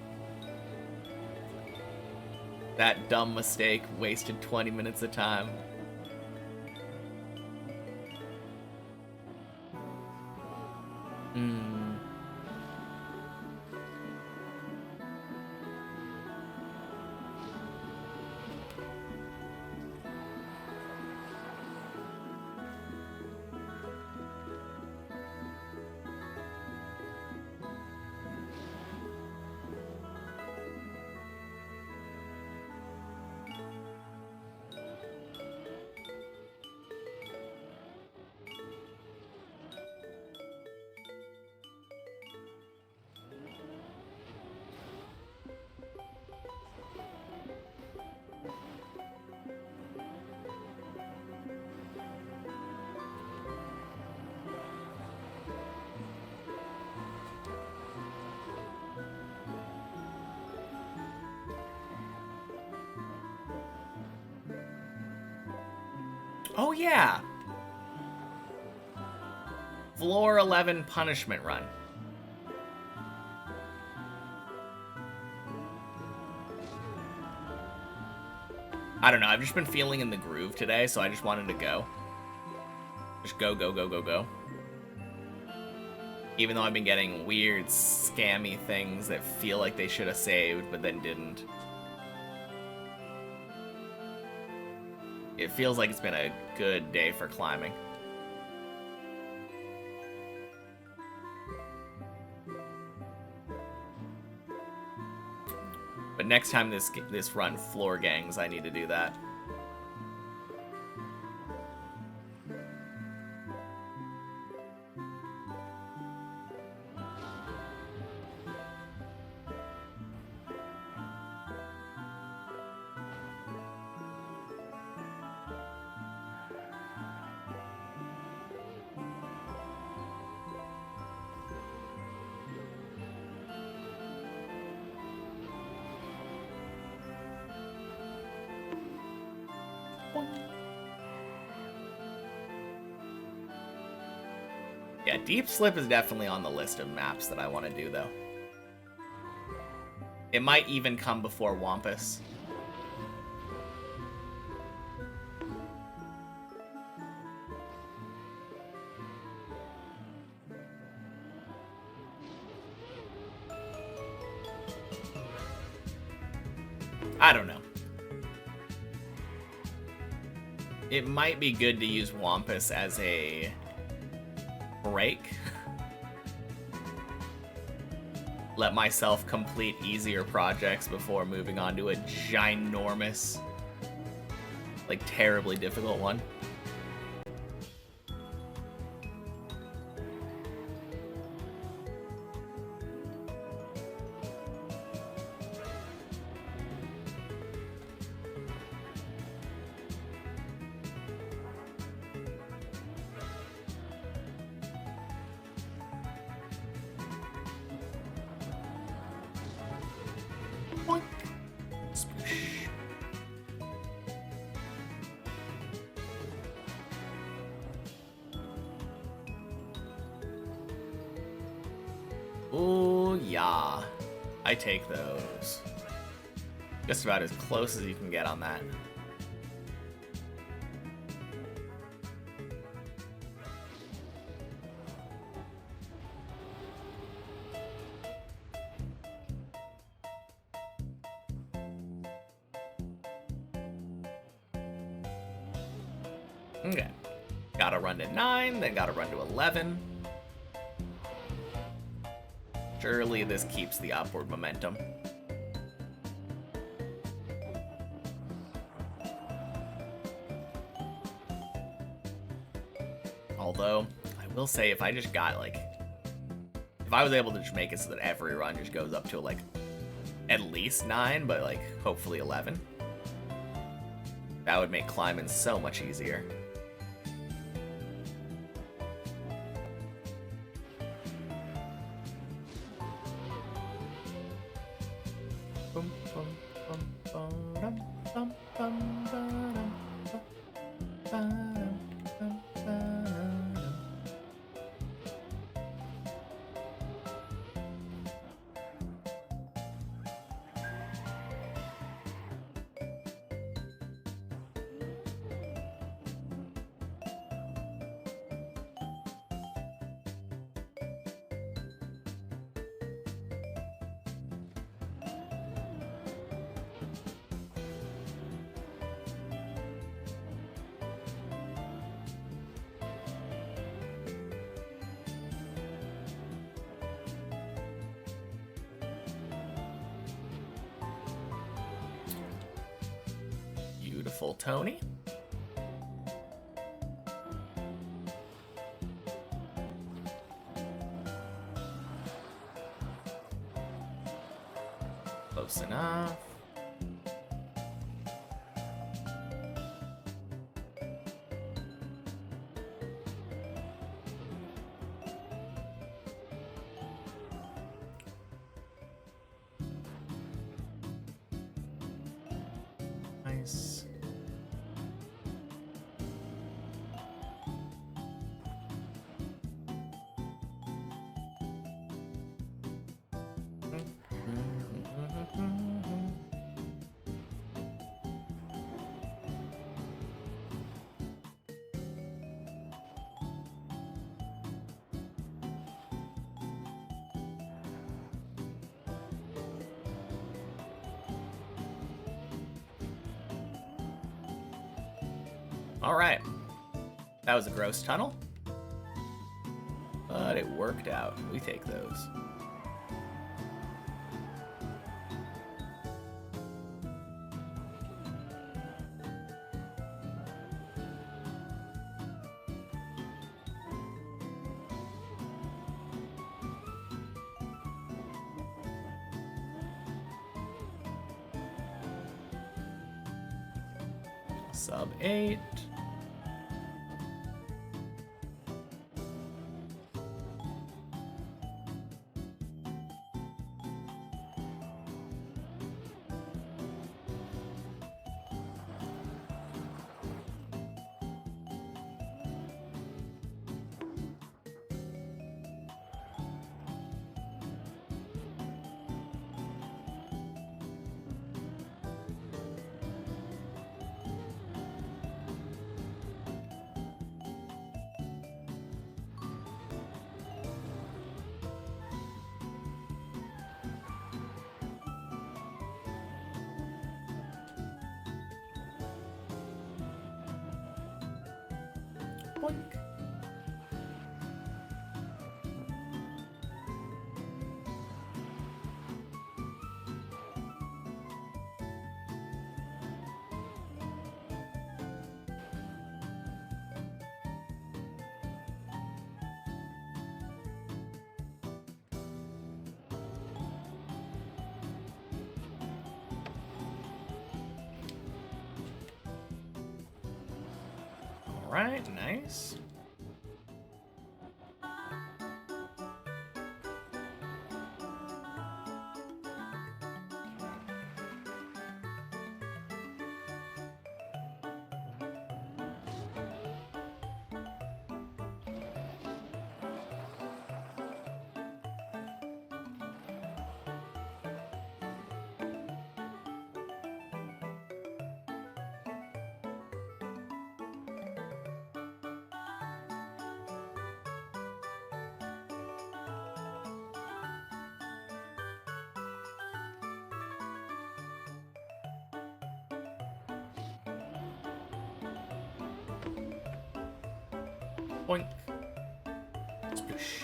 That dumb mistake wasted 20 minutes of time. Oh yeah! Floor 11 punishment run. I don't know, I've just been feeling in the groove today, so I just wanted to go. Just go, go, go, go, go. Even though I've been getting weird, scammy things that feel like they should have saved, but then didn't. It feels like it's been a good day for climbing. But next time this run floor gangs, I need to do that. Yeah, Deep Slip is definitely on the list of maps that I want to do, though. It might even come before Wampus. I don't know. It might be good to use Wampus as a break. Let myself complete easier projects before moving on to a ginormous, like, terribly difficult one. Oh, yeah. I take those. Just about as close as you can get on that. Okay. Gotta run to 9, then gotta run to 11. Surely this keeps the upward momentum. Although, I will say, if I just got, like... If I was able to just make it so that every run just goes up to, like, at least 9, but, like, hopefully 11. That would make climbing so much easier. Beautiful, Tony. Close enough. Nice. All right. That was a gross tunnel, but it worked out. We take those. Sub 8. Boink. All right, nice. Boink. Sploosh.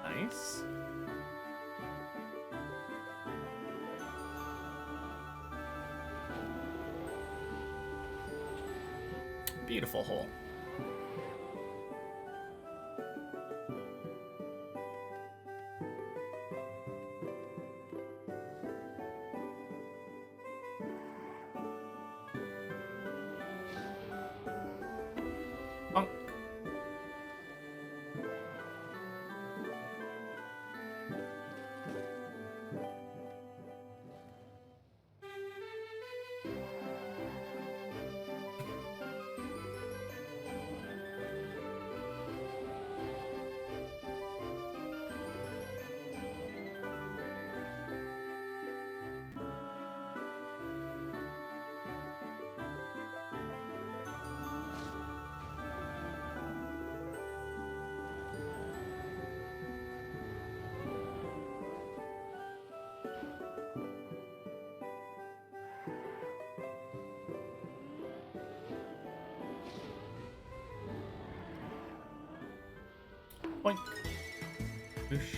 Nice. Beautiful hole. Bonk. Boink. Boosh.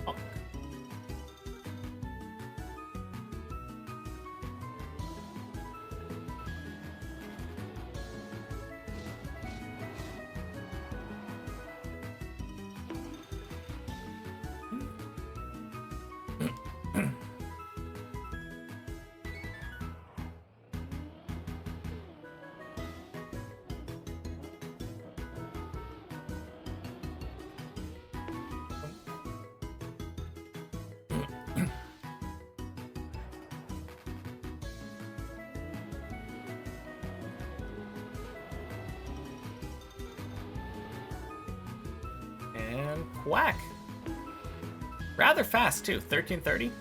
Bonk. And whack. Rather fast too. 1330.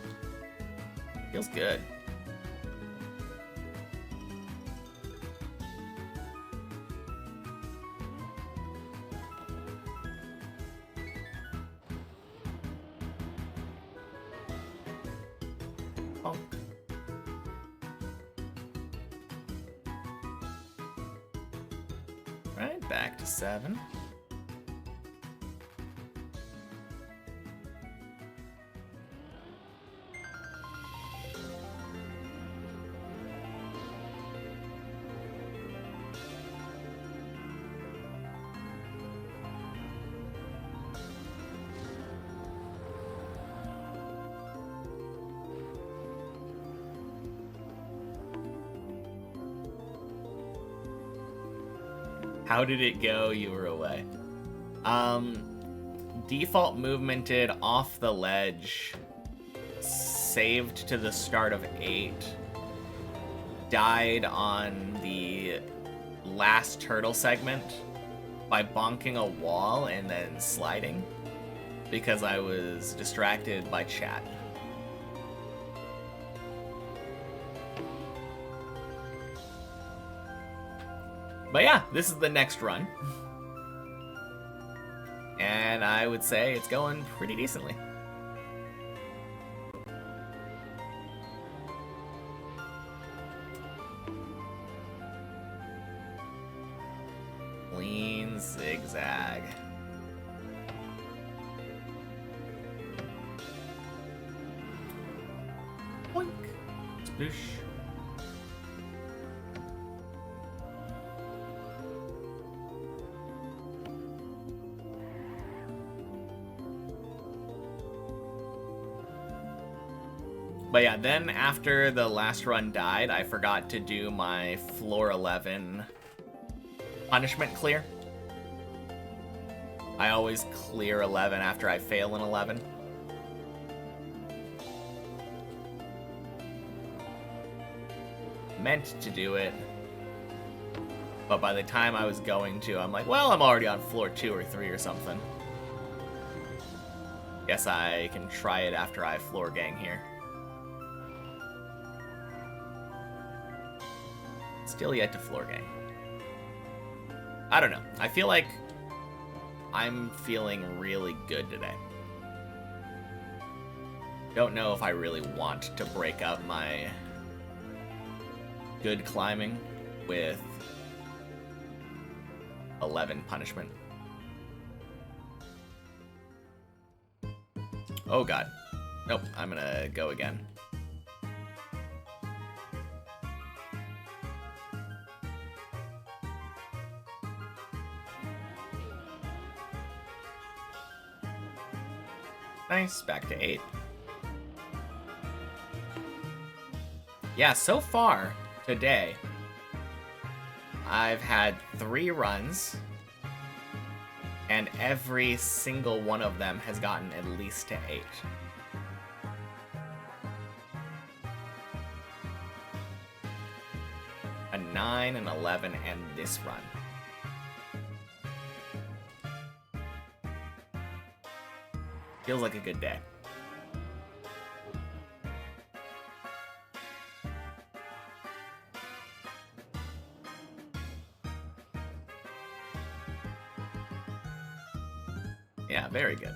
Feels good. Bonk. Right, back to 7. How did it go? You were away. Default movemented off the ledge, saved to the start of 8, died on the last turtle segment by bonking a wall and then sliding because I was distracted by chat. But yeah, this is the next run. And I would say it's going pretty decently. Lean zigzag. Boink. Sploosh. But yeah, then after the last run died, I forgot to do my floor 11 punishment clear. I always clear 11 after I fail in 11. Meant to do it, but by the time I was going to, I'm like, well, I'm already on floor 2 or 3 or something. Guess I can try it after I floor gang here. Still yet to floor gang. I don't know. I feel like I'm feeling really good today. Don't know if I really want to break up my good climbing with 11 punishment. Oh god. Nope, I'm gonna go again. Nice, back to 8. Yeah, so far today, I've had 3 runs, and every single one of them has gotten at least to 8. A 9, an 11, and this run. Feels like a good day. Yeah, very good.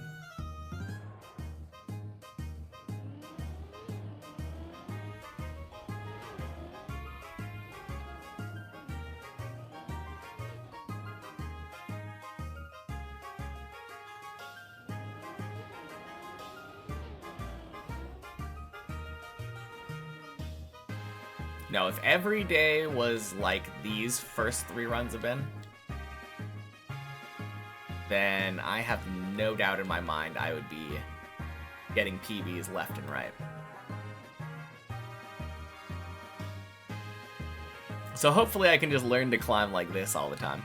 No, if every day was like these first 3 runs have been, then I have no doubt in my mind I would be getting PBs left and right. So hopefully I can just learn to climb like this all the time.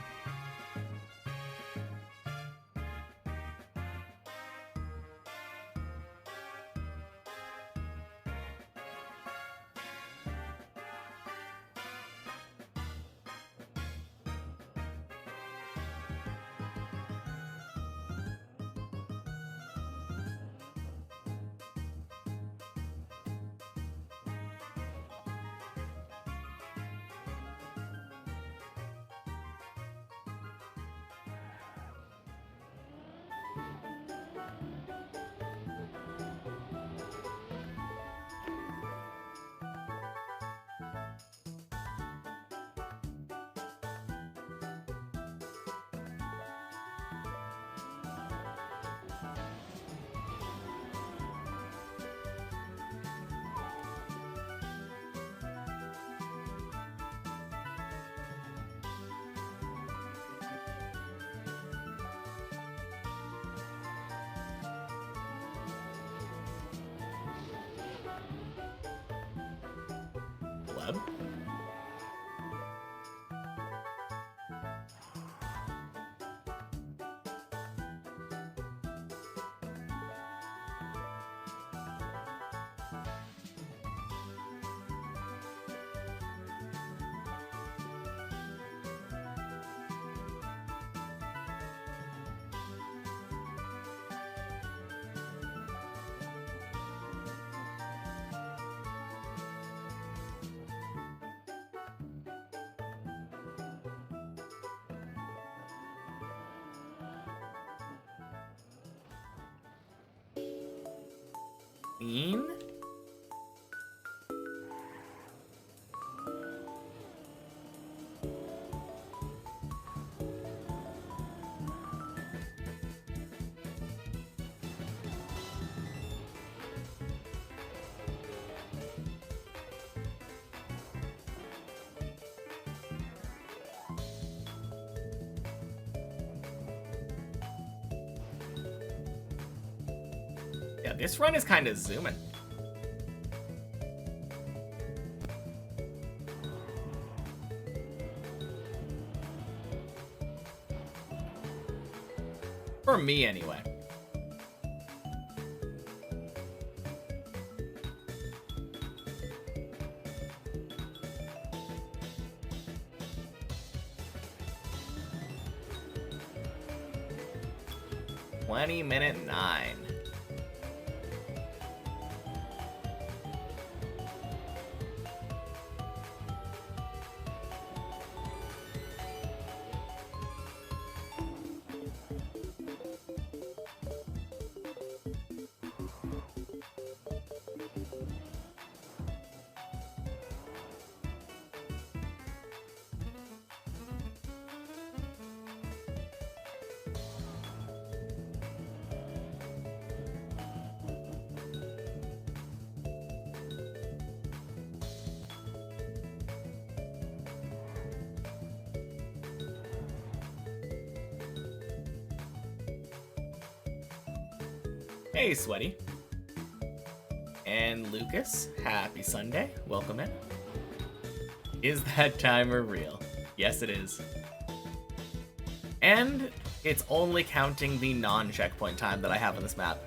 celeb. Bean? Yeah, this run is kind of zooming. For me, anyway. Minute 9. Hey, Sweaty. And Lucas, happy Sunday. Welcome in. Is that timer real? Yes, it is. And it's only counting the non-checkpoint time that I have on this map.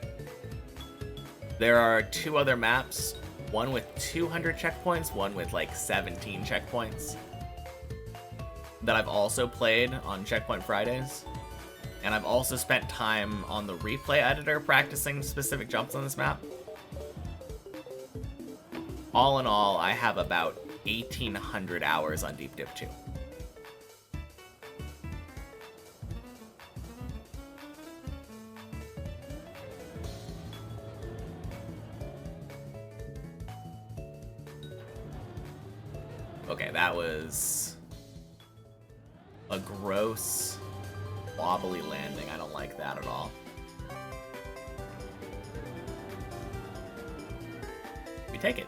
There are 2 other maps, one with 200 checkpoints, one with like 17 checkpoints, that I've also played on Checkpoint Fridays. And I've also spent time on the replay editor practicing specific jumps on this map. All in all, I have about 1,800 hours on Deep Dip 2. Okay, that was a gross wobbly landing. I don't like that at all. We take it.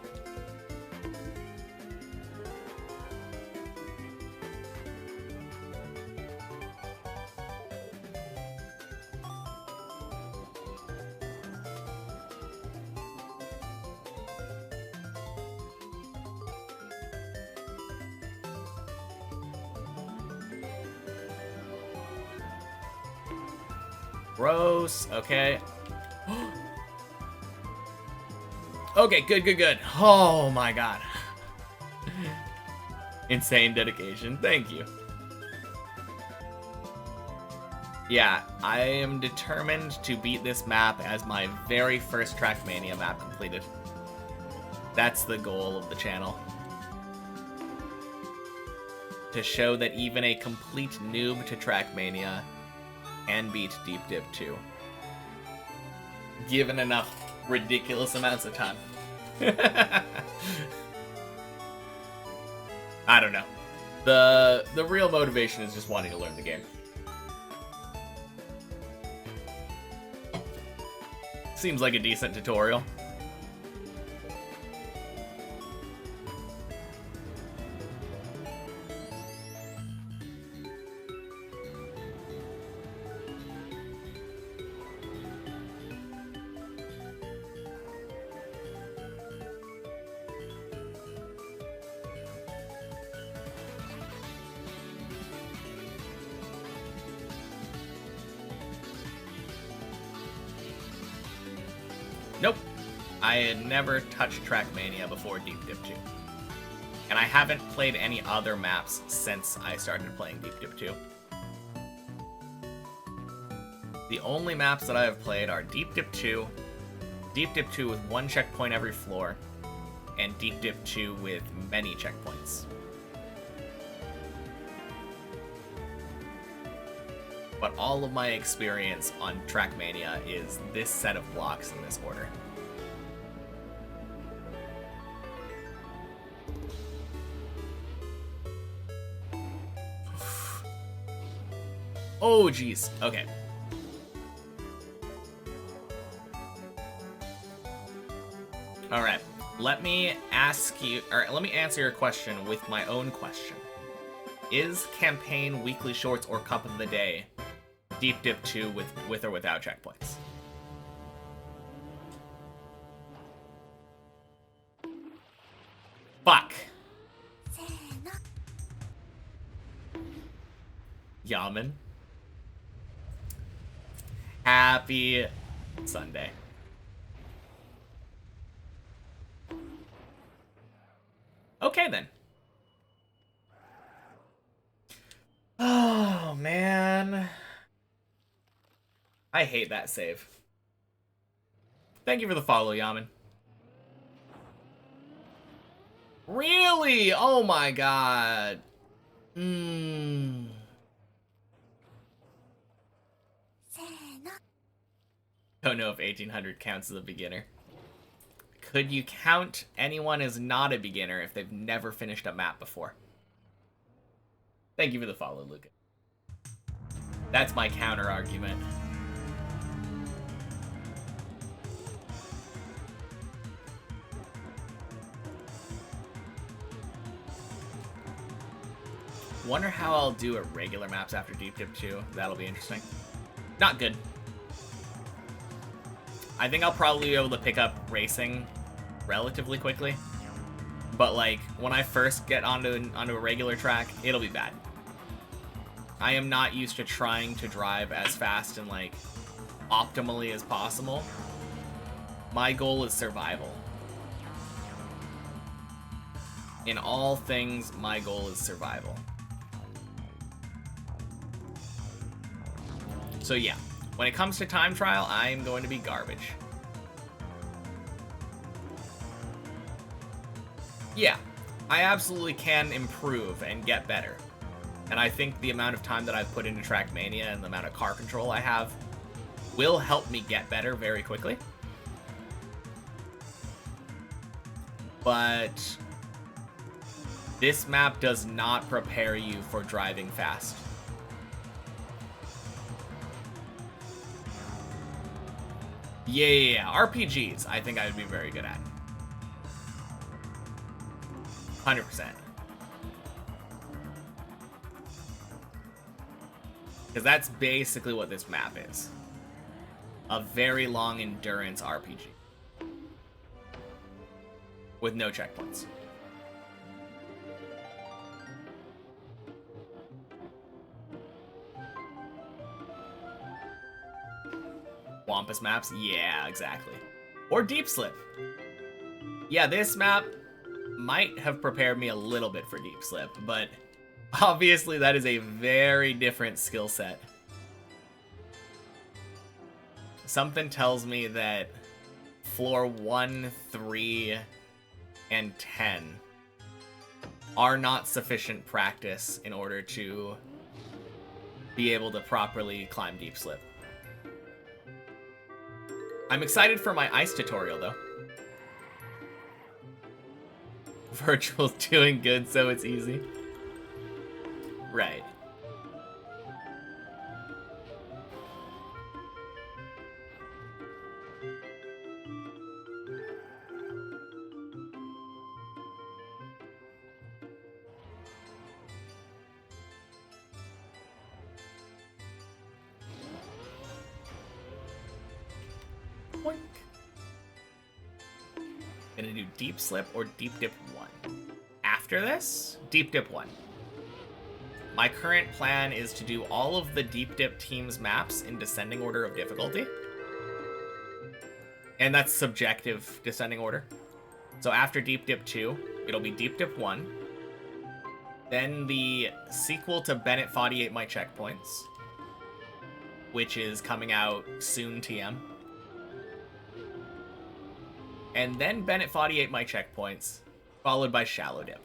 Gross. Okay. Okay, good. Oh my god. Insane dedication. Thank you. Yeah, I am determined to beat this map as my very first Trackmania map completed. That's the goal of the channel. To show that even a complete noob to Trackmania and beat Deep Dip 2. Given enough ridiculous amounts of time. I don't know. The real motivation is just wanting to learn the game. Seems like a decent tutorial. Nope. I had never touched Trackmania before Deep Dip 2. And I haven't played any other maps since I started playing Deep Dip 2. The only maps that I have played are Deep Dip 2 with one checkpoint every floor, and Deep Dip 2 with many checkpoints. But all of my experience on Trackmania is this set of blocks in this order. Oh, geez. Okay. All right. Let me answer your question with my own question. Is campaign, weekly shorts, or cup of the day Deep Dip 2 with or without checkpoints? Fuck. Yaman. Happy Sunday. Okay, then. Oh, man. I hate that save. Thank you for the follow, Yaman. Really? Oh my god. Don't know if 1800 counts as a beginner. Could you count anyone as not a beginner if they've never finished a map before? Thank you for the follow, Luca. That's my counter argument. Wonder how I'll do at regular maps after Deep Dip 2. That'll be interesting. Not good. I think I'll probably be able to pick up racing relatively quickly. But, like, when I first get onto a regular track, it'll be bad. I am not used to trying to drive as fast and, like, optimally as possible. My goal is survival. In all things, my goal is survival. So yeah, when it comes to time trial, I'm going to be garbage. Yeah, I absolutely can improve and get better. And I think the amount of time that I've put into Trackmania and the amount of car control I have will help me get better very quickly. But this map does not prepare you for driving fast. Yeah. RPGs, I think I would be very good at. 100%. Because that's basically what this map is. A very long endurance RPG. With no checkpoints. Wampus maps? Yeah, exactly. Or Deep Slip. Yeah, this map might have prepared me a little bit for Deep Slip, but obviously that is a very different skill set. Something tells me that floor 1, 3, and 10 are not sufficient practice in order to be able to properly climb Deep Slip. I'm excited for my ice tutorial, though. Virtual's doing good, so it's easy. Right. Boink. Gonna do Deep Slip or Deep Dip 1. After this, Deep Dip 1. My current plan is to do all of the Deep Dip team's maps in descending order of difficulty. And that's subjective descending order. So after Deep Dip 2, it'll be Deep Dip 1. Then the sequel to Bennett 48 My Checkpoints, which is coming out soon, TM. And then Bennett 48 My Checkpoints, followed by Shallow Dip.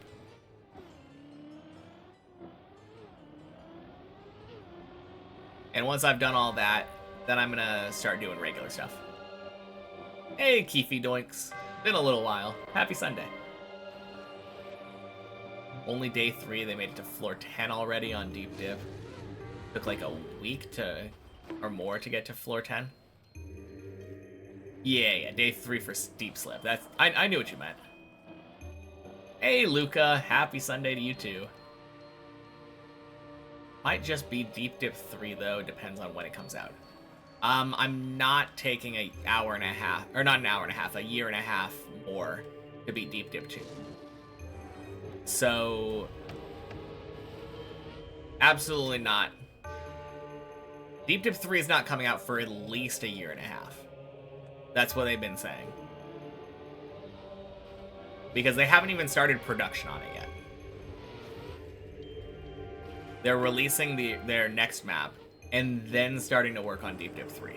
And once I've done all that, then I'm gonna start doing regular stuff. Hey, Keefy Doinks. Been a little while. Happy Sunday. Only day 3, they made it to floor 10 already on Deep Dip. Took like a week or more to get to floor 10. Yeah, day 3 for Deep Slip. I knew what you meant. Hey, Luca. Happy Sunday to you too. Might just be Deep Dip 3 though, depends on when it comes out. I'm not taking an hour and a half, or not an hour and a half, a year and a half more to beat Deep Dip 2. So, absolutely not. Deep Dip 3 is not coming out for at least a year and a half. That's what they've been saying. Because they haven't even started production on it yet. They're releasing their next map, and then starting to work on Deep Dip 3.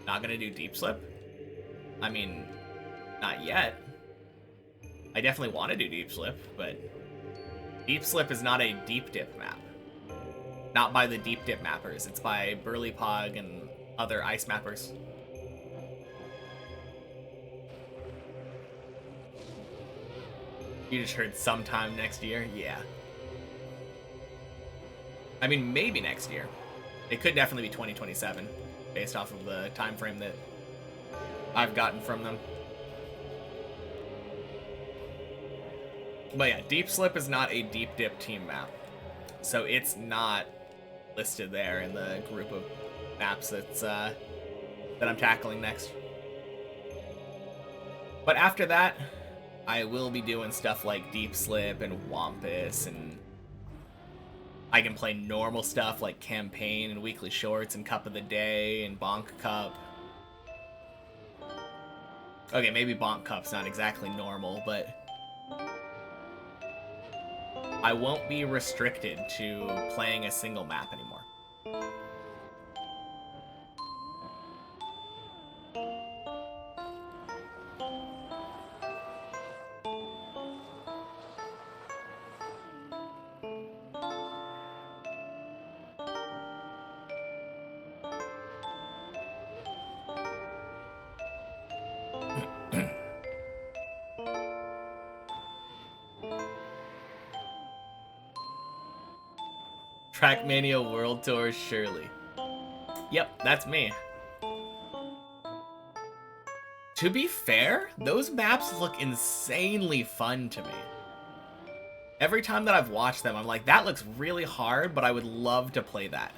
Not gonna do Deep Slip? I mean, not yet. I definitely want to do Deep Slip, but Deep Slip is not a Deep Dip map. Not by the Deep Dip mappers, it's by Burly Pog and other ice mappers. You just heard sometime next year? Yeah. I mean, maybe next year. It could definitely be 2027, based off of the time frame that I've gotten from them. But yeah, Deep Slip is not a Deep Dip team map. So it's not listed there in the group of maps that I'm tackling next. But after that, I will be doing stuff like Deep Slip and Wampus, and I can play normal stuff like Campaign and Weekly Shorts and Cup of the Day and Bonk Cup. Okay, maybe Bonk Cup's not exactly normal, but I won't be restricted to playing a single map anymore. Trackmania World Tour, surely. Yep, that's me. To be fair, those maps look insanely fun to me. Every time that I've watched them, I'm like, that looks really hard, but I would love to play that.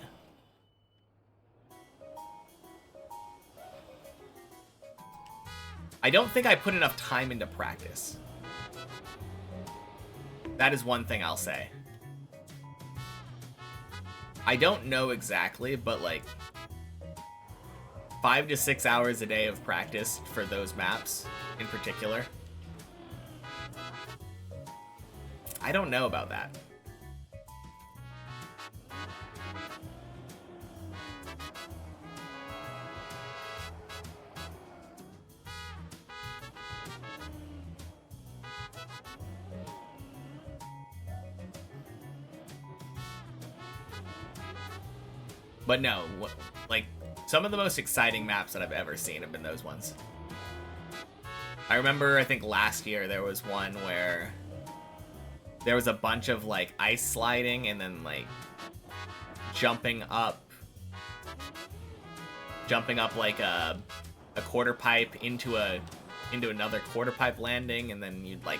I don't think I put enough time into practice. That is one thing I'll say. I don't know exactly, but like 5 to 6 hours a day of practice for those maps in particular. I don't know about that. But no, like, some of the most exciting maps that I've ever seen have been those ones. I remember, I think last year there was one where there was a bunch of, like, ice sliding and then, like, jumping up like a quarter pipe into another quarter pipe landing, and then you'd, like,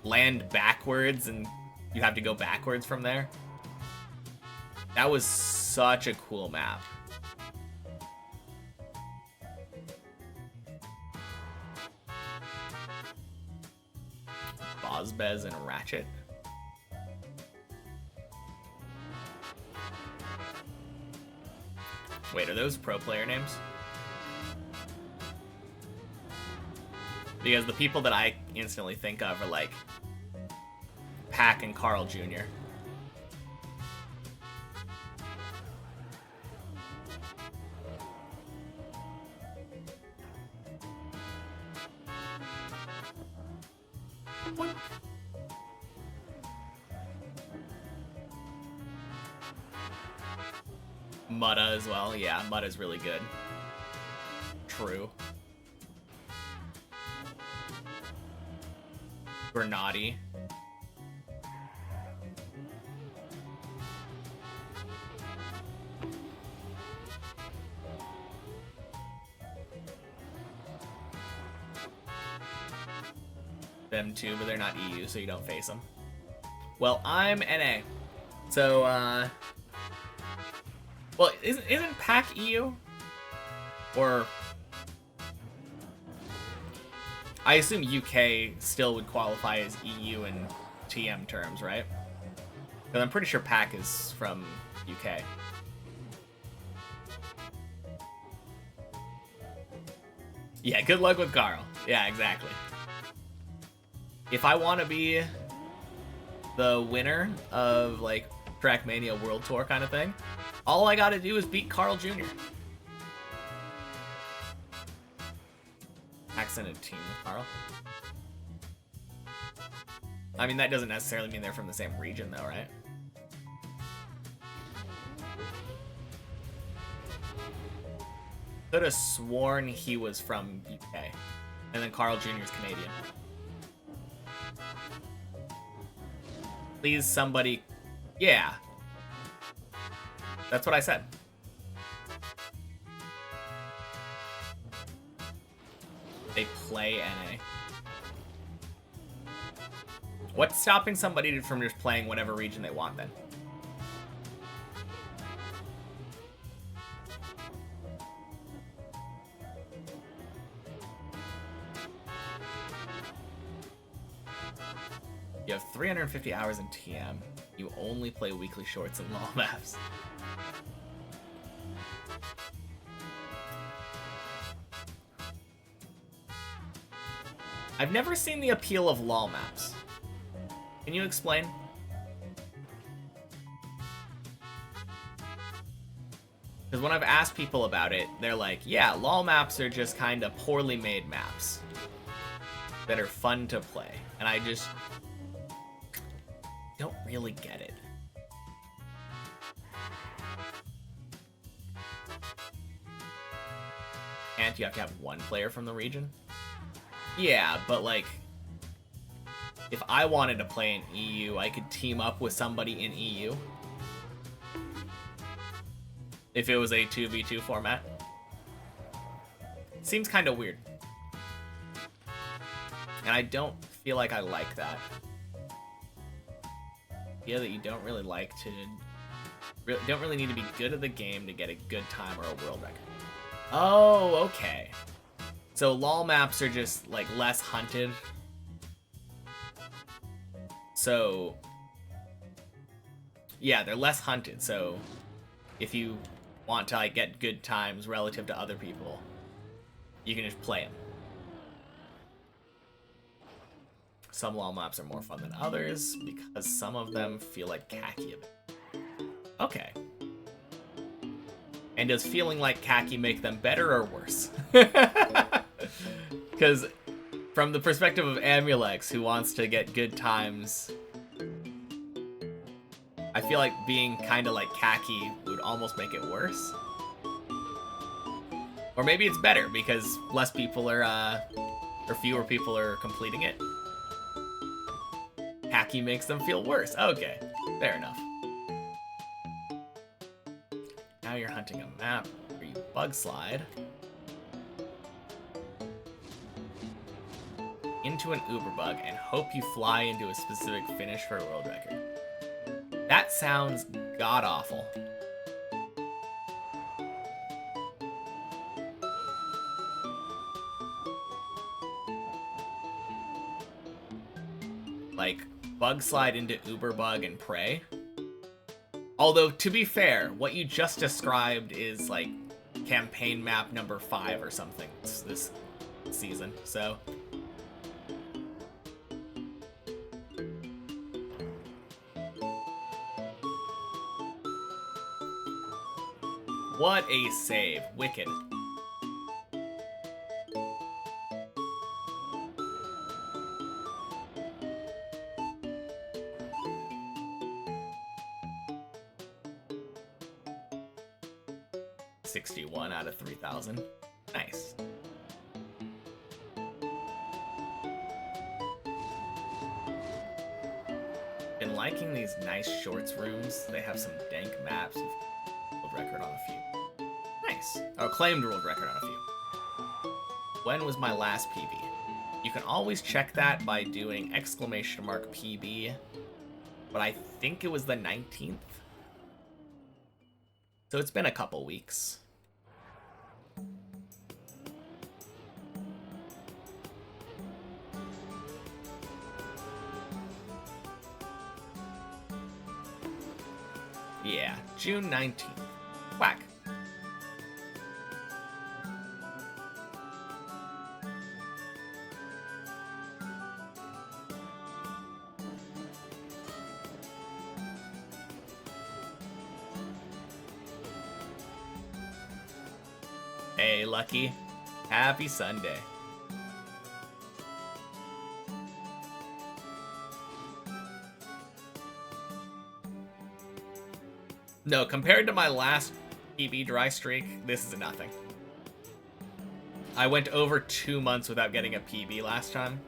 land backwards and you have to go backwards from there. That was such a cool map. Bozbez and Ratchet. Wait, are those pro player names? Because the people that I instantly think of are like Pac and Carl Jr. What? Mutta as well. Yeah, Mutta's really good. True. Bernardi. Them too, but they're not EU, so you don't face them. Well, I'm NA. So, well, isn't PAC EU? Or I assume UK still would qualify as EU in TM terms, right? Because I'm pretty sure PAC is from UK. Yeah, good luck with Carl. Yeah, exactly. If I want to be the winner of, like, Trackmania World Tour kind of thing, all I gotta do is beat Carl Jr. Accented team with Carl. I mean, that doesn't necessarily mean they're from the same region, though, right? Could have sworn he was from UK. And then Carl Jr. is Canadian. Please, somebody... Yeah. That's what I said. They play NA. What's stopping somebody from just playing whatever region they want, then? You have 350 hours in TM. You only play weekly shorts and LoL maps. I've never seen the appeal of LoL maps. Can you explain? Because when I've asked people about it, they're like, yeah, LoL maps are just kind of poorly made maps that are fun to play. And I just don't really get it. And you have to have one player from the region? Yeah, but like, if I wanted to play in EU, I could team up with somebody in EU. If it was a 2v2 format. Seems kind of weird. And I don't feel like I like that. Yeah, that you don't really like to... don't really need to be good at the game to get a good time or a world record. Oh, okay. So LoL maps are just, like, less hunted. So... yeah, they're less hunted, so... if you want to, like, get good times relative to other people, you can just play them. Some LoL maps are more fun than others, because some of them feel like khaki a bit. Okay. And does feeling like khaki make them better or worse? Because from the perspective of Amulex, who wants to get good times, I feel like being kind of like khaki would almost make it worse. Or maybe it's better, because less people are, or fewer people are completing it. Khaki makes them feel worse. Okay, fair enough. Now you're hunting a map where you bug slide into an Uber bug and hope you fly into a specific finish for a world record. That sounds god-awful. Like, bug slide into Uber bug and pray. Although, to be fair, what you just described is, like, campaign map number 5 or something this season, so... What a save. Wicked. $61 out of 3,000. Nice. Been liking these nice shorts rooms. They have some dank maps. World record on a few. Nice. Oh, claimed world record on a few. When was my last PB? You can always check that by doing !PB, but I think it was the 19th. So it's been a couple weeks. Yeah, June 19th. Whack. Hey, Lucky. Happy Sunday. No, compared to my last PB dry streak, this is a nothing. I went over 2 months without getting a PB last time.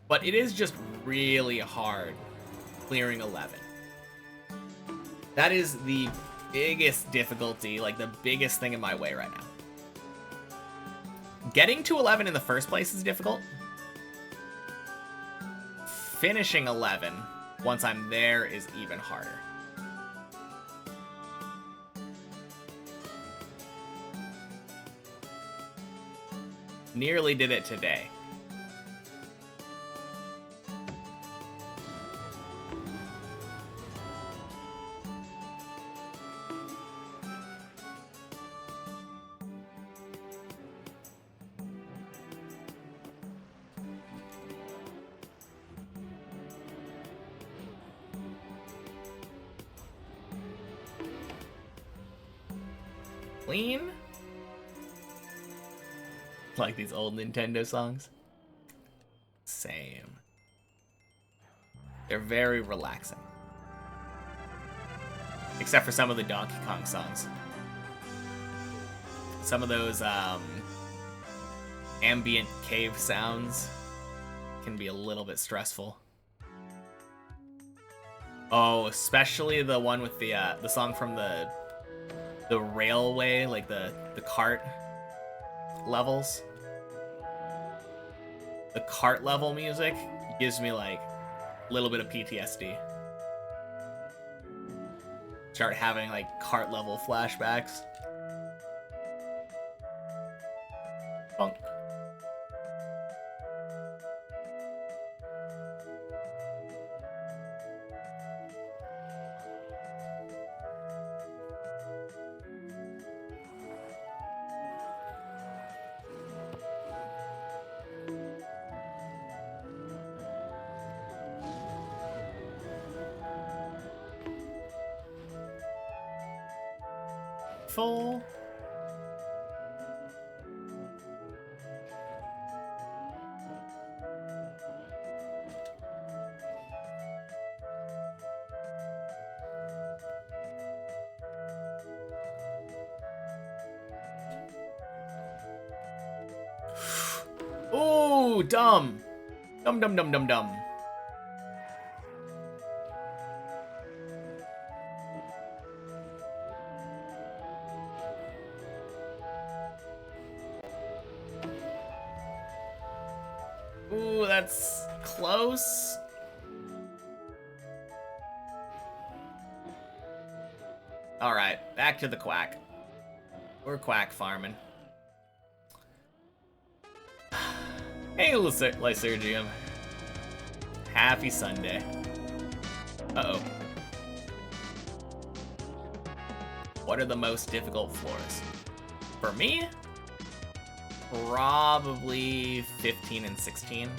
But it is just really hard clearing 11. That is the biggest difficulty, like the biggest thing in my way right now. Getting to 11 in the first place is difficult. Finishing 11 once I'm there is even harder. Nearly did it today. Clean? Like these old Nintendo songs? Same. They're very relaxing. Except for some of the Donkey Kong songs. Some of those ambient cave sounds can be a little bit stressful. Oh, especially the one with the song from the railway, like the cart levels. The cart level music gives me like a little bit of PTSD. Start having like cart level flashbacks. Bonk. Full. Ooh, dumb. Dumb, dumb, dumb, dumb, dumb. Ooh, that's close. Alright, back to the quack. We're quack farming. Hey, Lysergium. Happy Sunday. Uh-oh. What are the most difficult floors? For me, probably 15 and 16.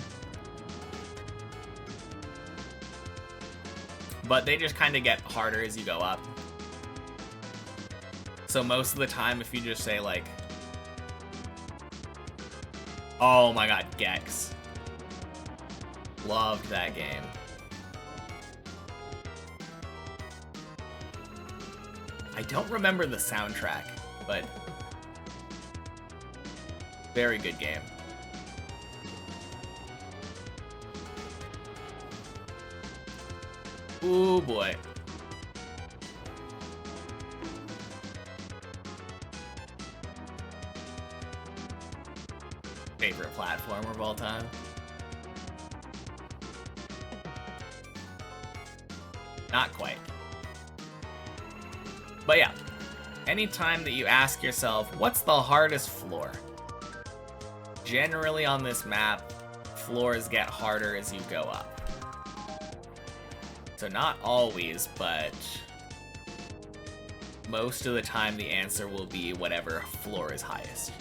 But they just kind of get harder as you go up. So most of the time, if you just say like, oh my god, Gex. Loved that game. I don't remember the soundtrack, but very good game. Ooh boy. Favorite platformer of all time? Not quite. But yeah, anytime that you ask yourself, what's the hardest floor? Generally on this map, floors get harder as you go up. So not always, but most of the time the answer will be whatever floor is highest.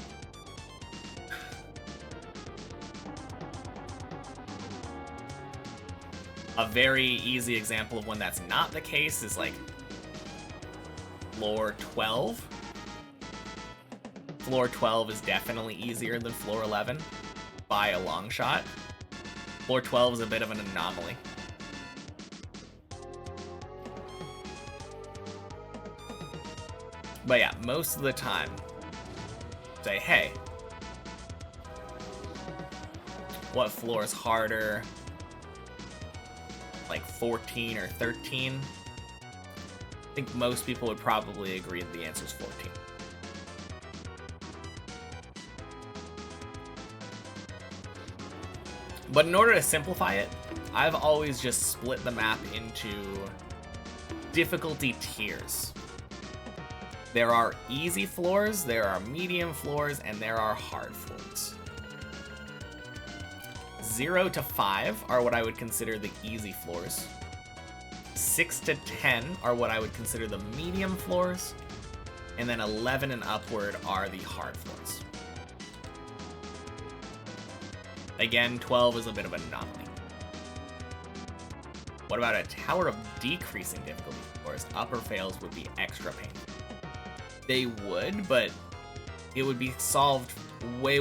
A very easy example of when that's not the case is like floor 12. Floor 12 is definitely easier than floor 11 by a long shot. Floor 12 is a bit of an anomaly. But yeah, most of the time, say, hey, what floor is harder? Like 14 or 13? I think most people would probably agree that the answer is 14. But in order to simplify it, I've always just split the map into difficulty tiers. There are easy floors, there are medium floors, and there are hard floors. 0 to 5 are what I would consider the easy floors. 6 to 10 are what I would consider the medium floors. And then 11 and upward are the hard floors. Again, 12 is a bit of an anomaly. What about a tower of decreasing difficulty floors? Upper fails would be extra painful. They would, but it would be solved way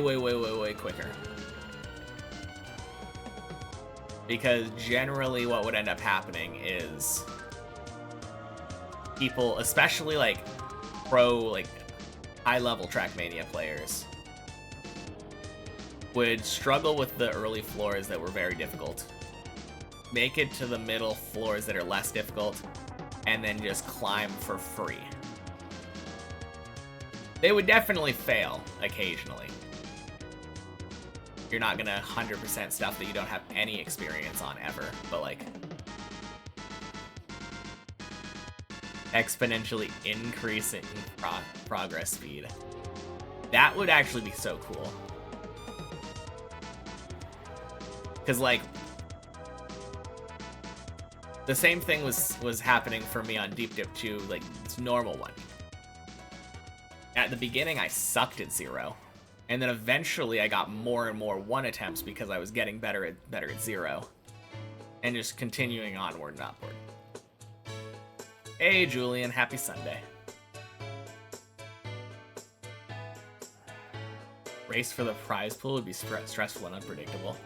quicker. Because generally what would end up happening is people, especially like pro, like high-level Trackmania players, would struggle with the early floors that were very difficult, make it to the middle floors that are less difficult, and then just climb for free. They would definitely fail occasionally. You're not gonna 100% stuff that you don't have any experience on ever, but like exponentially increasing progress speed. That would actually be so cool. Because like the same thing was happening for me on Deep Dip 2, like it's normal one. At the beginning, I sucked at 0. And then eventually I got more and more 1 attempts because I was getting better at 0. And just continuing onward and upward. Hey Julian, happy Sunday. Race for the prize pool would be stressful and unpredictable.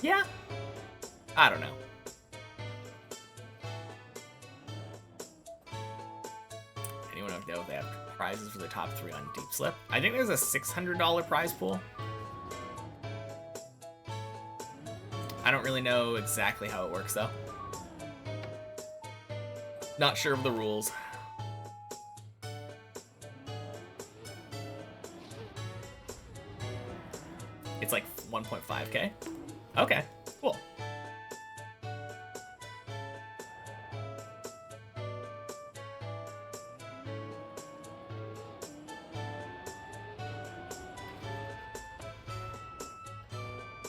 Yeah. I don't know. Anyone know if they have prizes for the top 3 on Deep Slip? I think there's a $600 prize pool. I don't really know exactly how it works though. Not sure of the rules. It's like 1.5k. Okay, cool.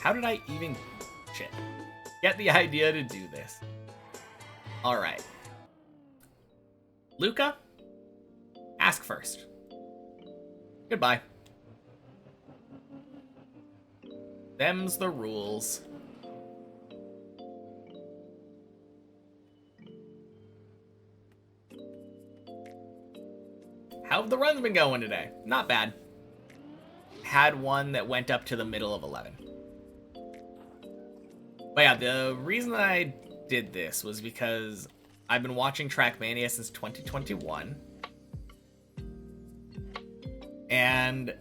How did I even get the idea to do this? Alright. Luca? Ask first. Goodbye. Them's the rules. How have the runs been going today? Not bad. Had one that went up to the middle of 11. But yeah, the reason that I did this was because I've been watching Trackmania since 2021. And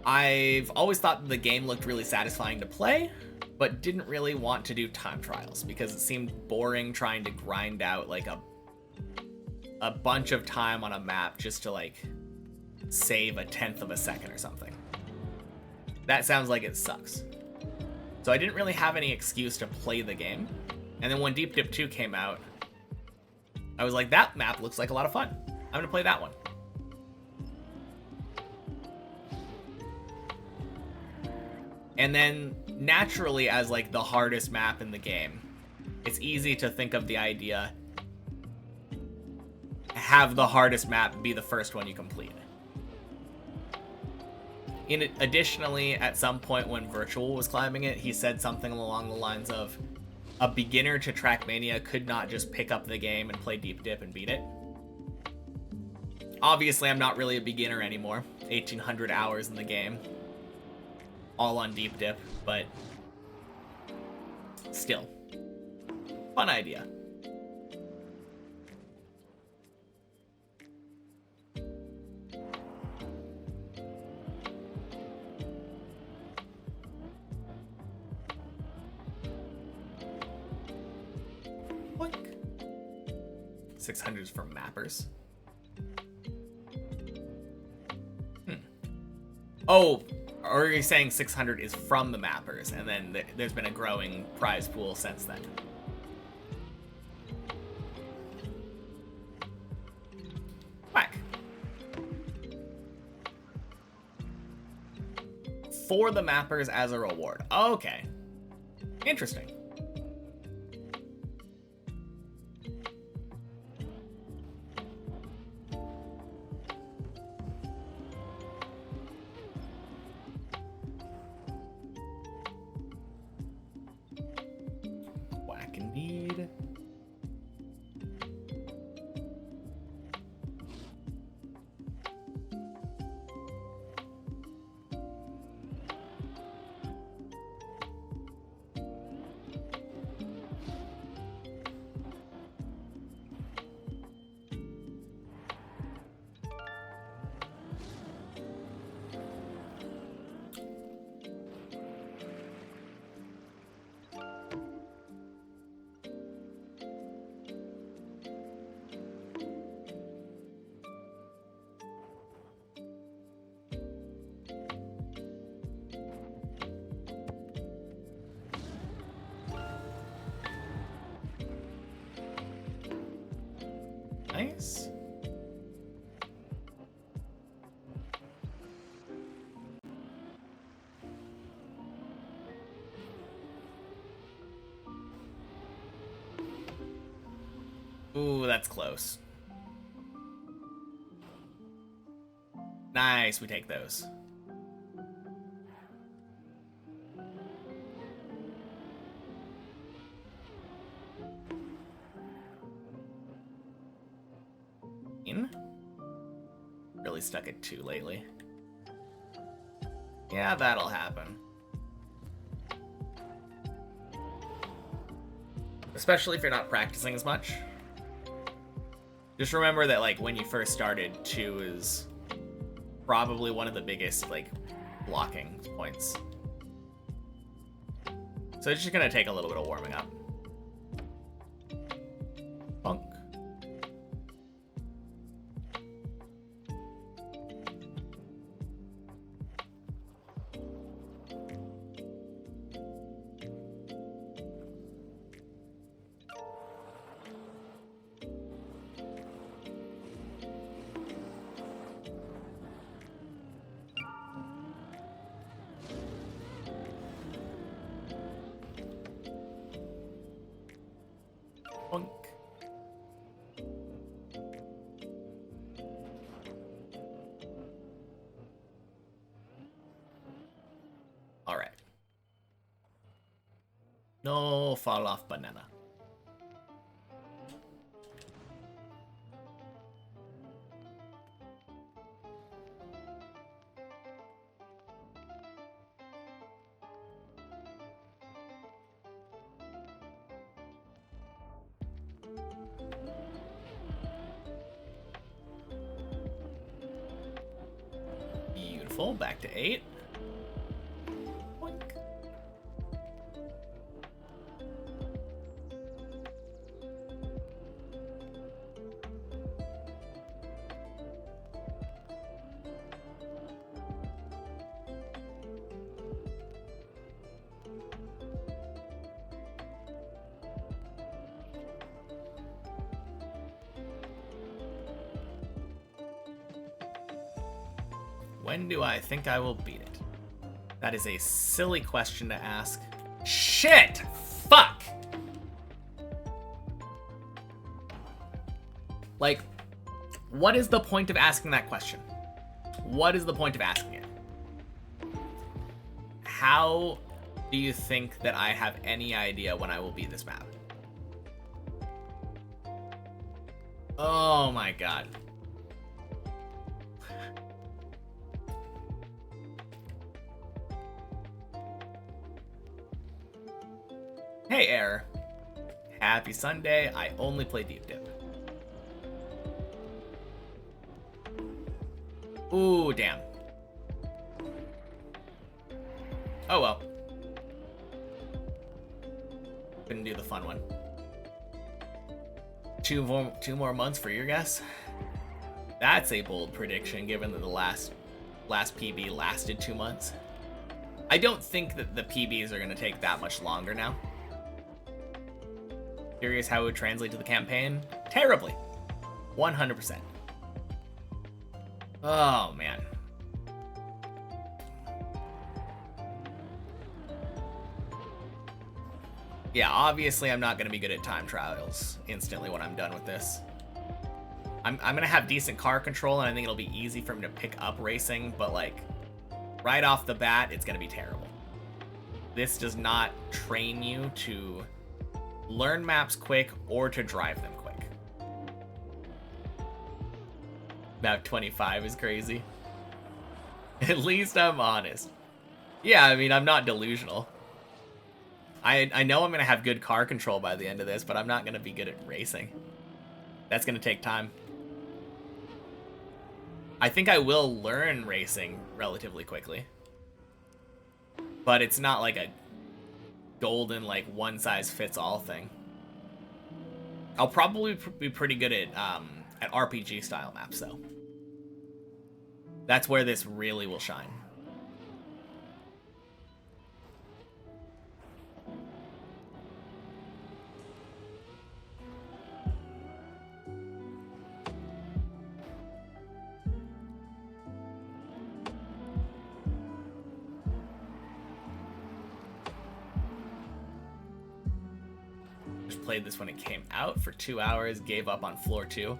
I've always thought the game looked really satisfying to play, but didn't really want to do time trials because it seemed boring trying to grind out like a bunch of time on a map just to like save a tenth of a second or something. That sounds like it sucks. So I didn't really have any excuse to play the game. And then when Deep Dip 2 came out, I was like, that map looks like a lot of fun. I'm gonna play that one. And then naturally, as like the hardest map in the game, it's easy to think of the idea, have the hardest map be the first one you complete. Additionally, at some point when Virtual was climbing it, he said something along the lines of, a beginner to Trackmania could not just pick up the game and play Deep Dip and beat it. Obviously, I'm not really a beginner anymore. 1,800 hours in the game. All on Deep Dip, but still. Fun idea. Boink. 600s for mappers. Oh, or are you saying 600 is from the mappers, and then there's been a growing prize pool since then? Whack. For the mappers as a reward. Okay. Interesting. Indeed. Nice. Ooh, that's close. Nice, we take those. Really stuck at 2 lately. Yeah, that'll happen. Especially if you're not practicing as much. Just remember that, like, when you first started, 2 is probably one of the biggest, like, blocking points. So it's just gonna take a little bit of warming up. Bonk. No fall off banana. Beautiful. Back to 8. Boink. When do I think I will beat it? That is a silly question to ask. Shit! Fuck! Like, what is the point of asking that question? What is the point of asking it? How do you think that I have any idea when I will beat this map? Oh my god. Hey, Air. Happy Sunday. I only play Deep Dip. Ooh, damn. Oh well. Couldn't do the fun one. Two more months for your guess? That's a bold prediction, given that the last PB lasted 2 months. I don't think that the PBs are going to take that much longer now. Curious how it would translate to the campaign? Terribly. 100%. Oh, man. Yeah, obviously I'm not going to be good at time trials instantly when I'm done with this. I'm going to have decent car control, and I think it'll be easy for me to pick up racing, but, like, right off the bat, it's going to be terrible. This does not train you to learn maps quick or to drive them quick. Map 25 is crazy. At least I'm honest. Yeah, I mean, I'm not delusional. I know I'm going to have good car control by the end of this, but I'm not going to be good at racing. That's going to take time. I think I will learn racing relatively quickly. But it's not like a golden, like, one-size-fits-all thing. I'll probably be pretty good at RPG-style maps, though. That's where this really will shine. Played this when it came out for 2 hours, gave up on floor 2.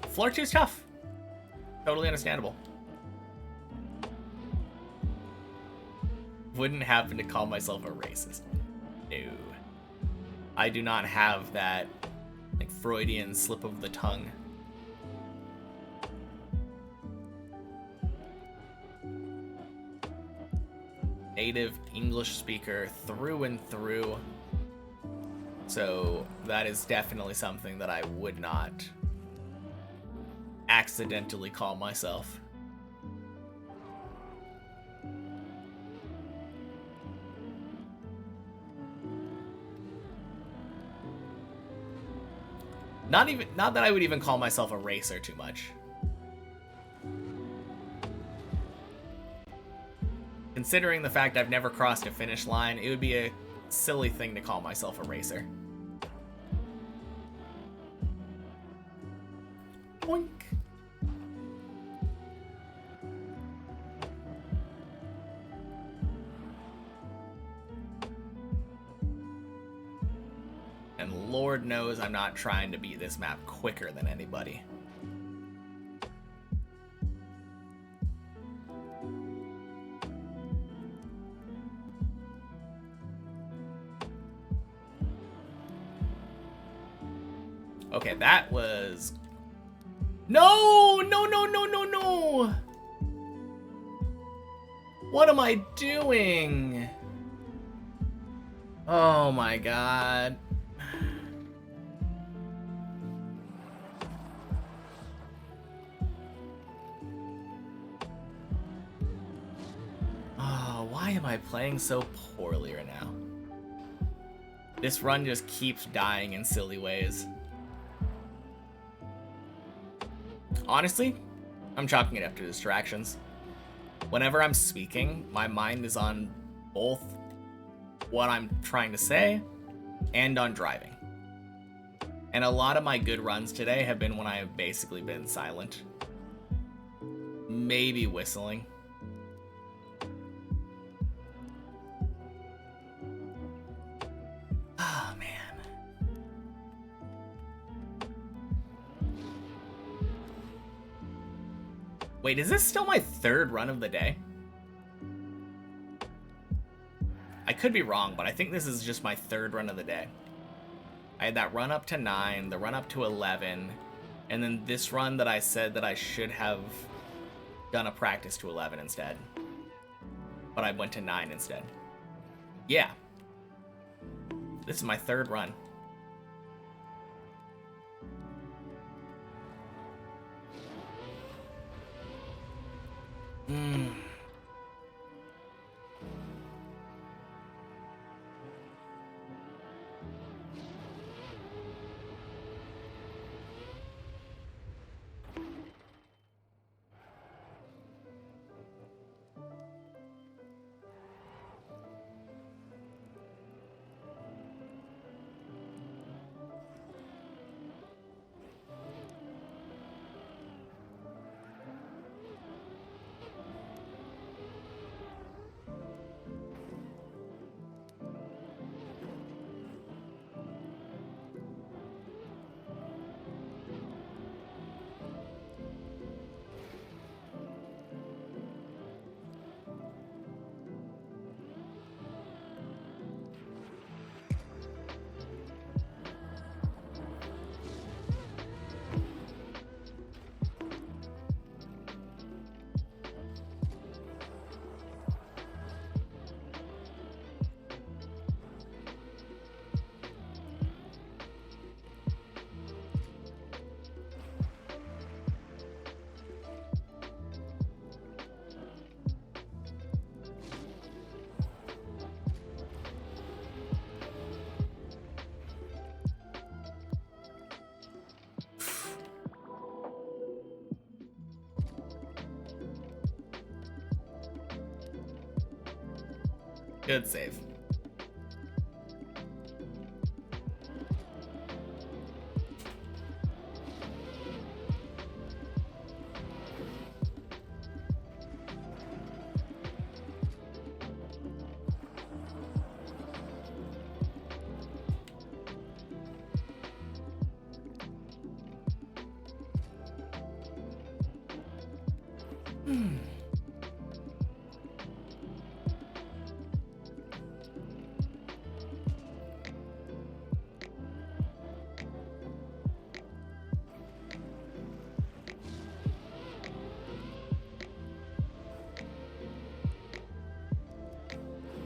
Floor 2 is tough. Totally understandable. Wouldn't happen to call myself a racist. No. I do not have that, like, Freudian slip of the tongue. Native English speaker through and through. So that is definitely something that I would not accidentally call myself. Not that I would even call myself a racer too much. Considering the fact I've never crossed a finish line, it would be a silly thing to call myself a racer. Boink. And Lord knows I'm not trying to beat this map quicker than anybody. Okay, that was... No! No, no, no, no, no! What am I doing? Oh my god. Oh, why am I playing so poorly right now? This run just keeps dying in silly ways. Honestly, I'm chalking it up to distractions. Whenever I'm speaking, my mind is on both what I'm trying to say and on driving. And a lot of my good runs today have been when I have basically been silent. Maybe whistling. Oh, man. Wait, is this still my third run of the day? I could be wrong, but I think this is just my third run of the day. I had that run up to 9, the run up to 11, and then this run that I said that I should have done a practice to 11 instead. But I went to 9 instead. Yeah. This is my third run. Good save.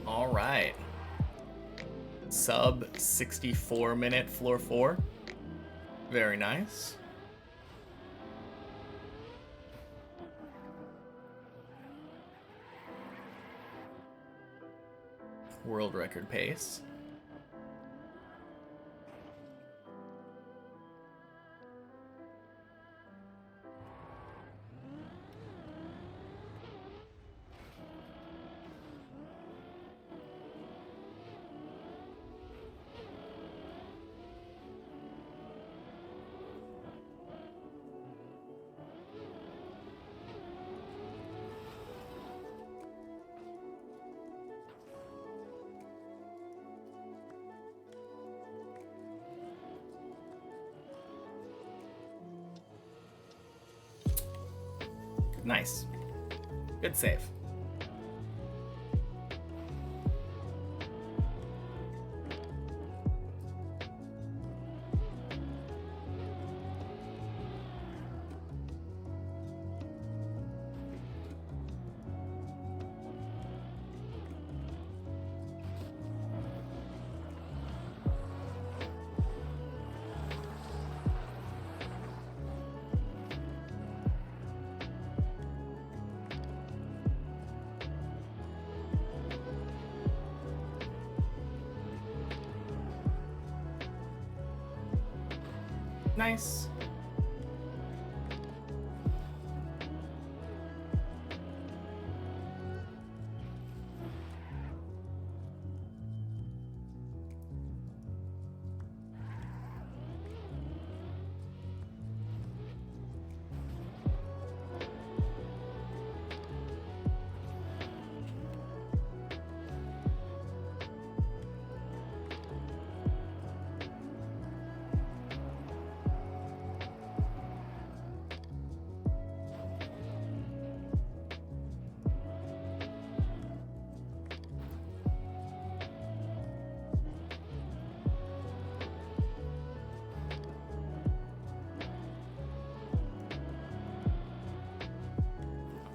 All right. Sub 64 minute floor 4. Very nice. World record pace. Nice. Good save. Nice.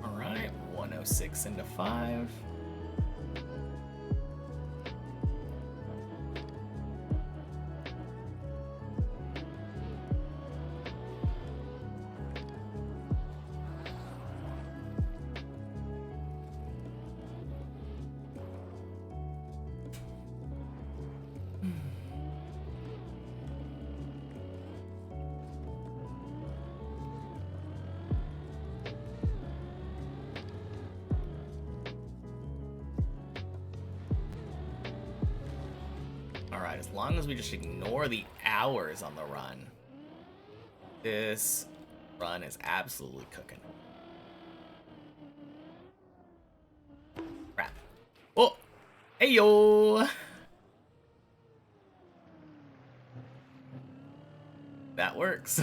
All right, 106 into 5. Alright, as long as we just ignore the hours on the run, this run is absolutely cooking. Crap. Oh! Hey yo! That works.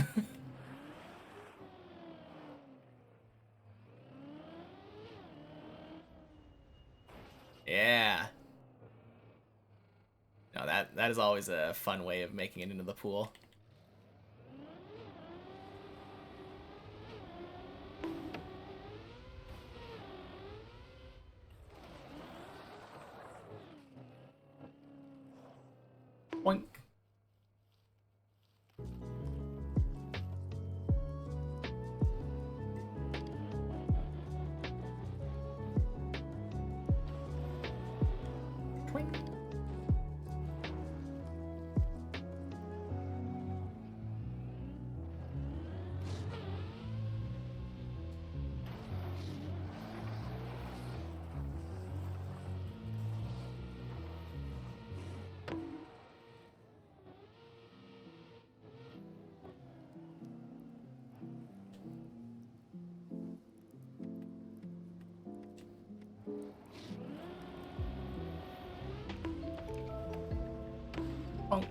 Yeah. No, that is always a fun way of making it into the pool. Boink. Twink. Bonk.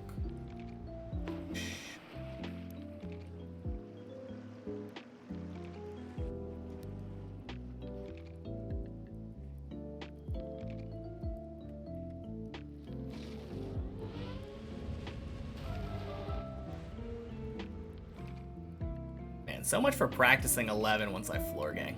Man, so much for practicing 11 once I floor gang.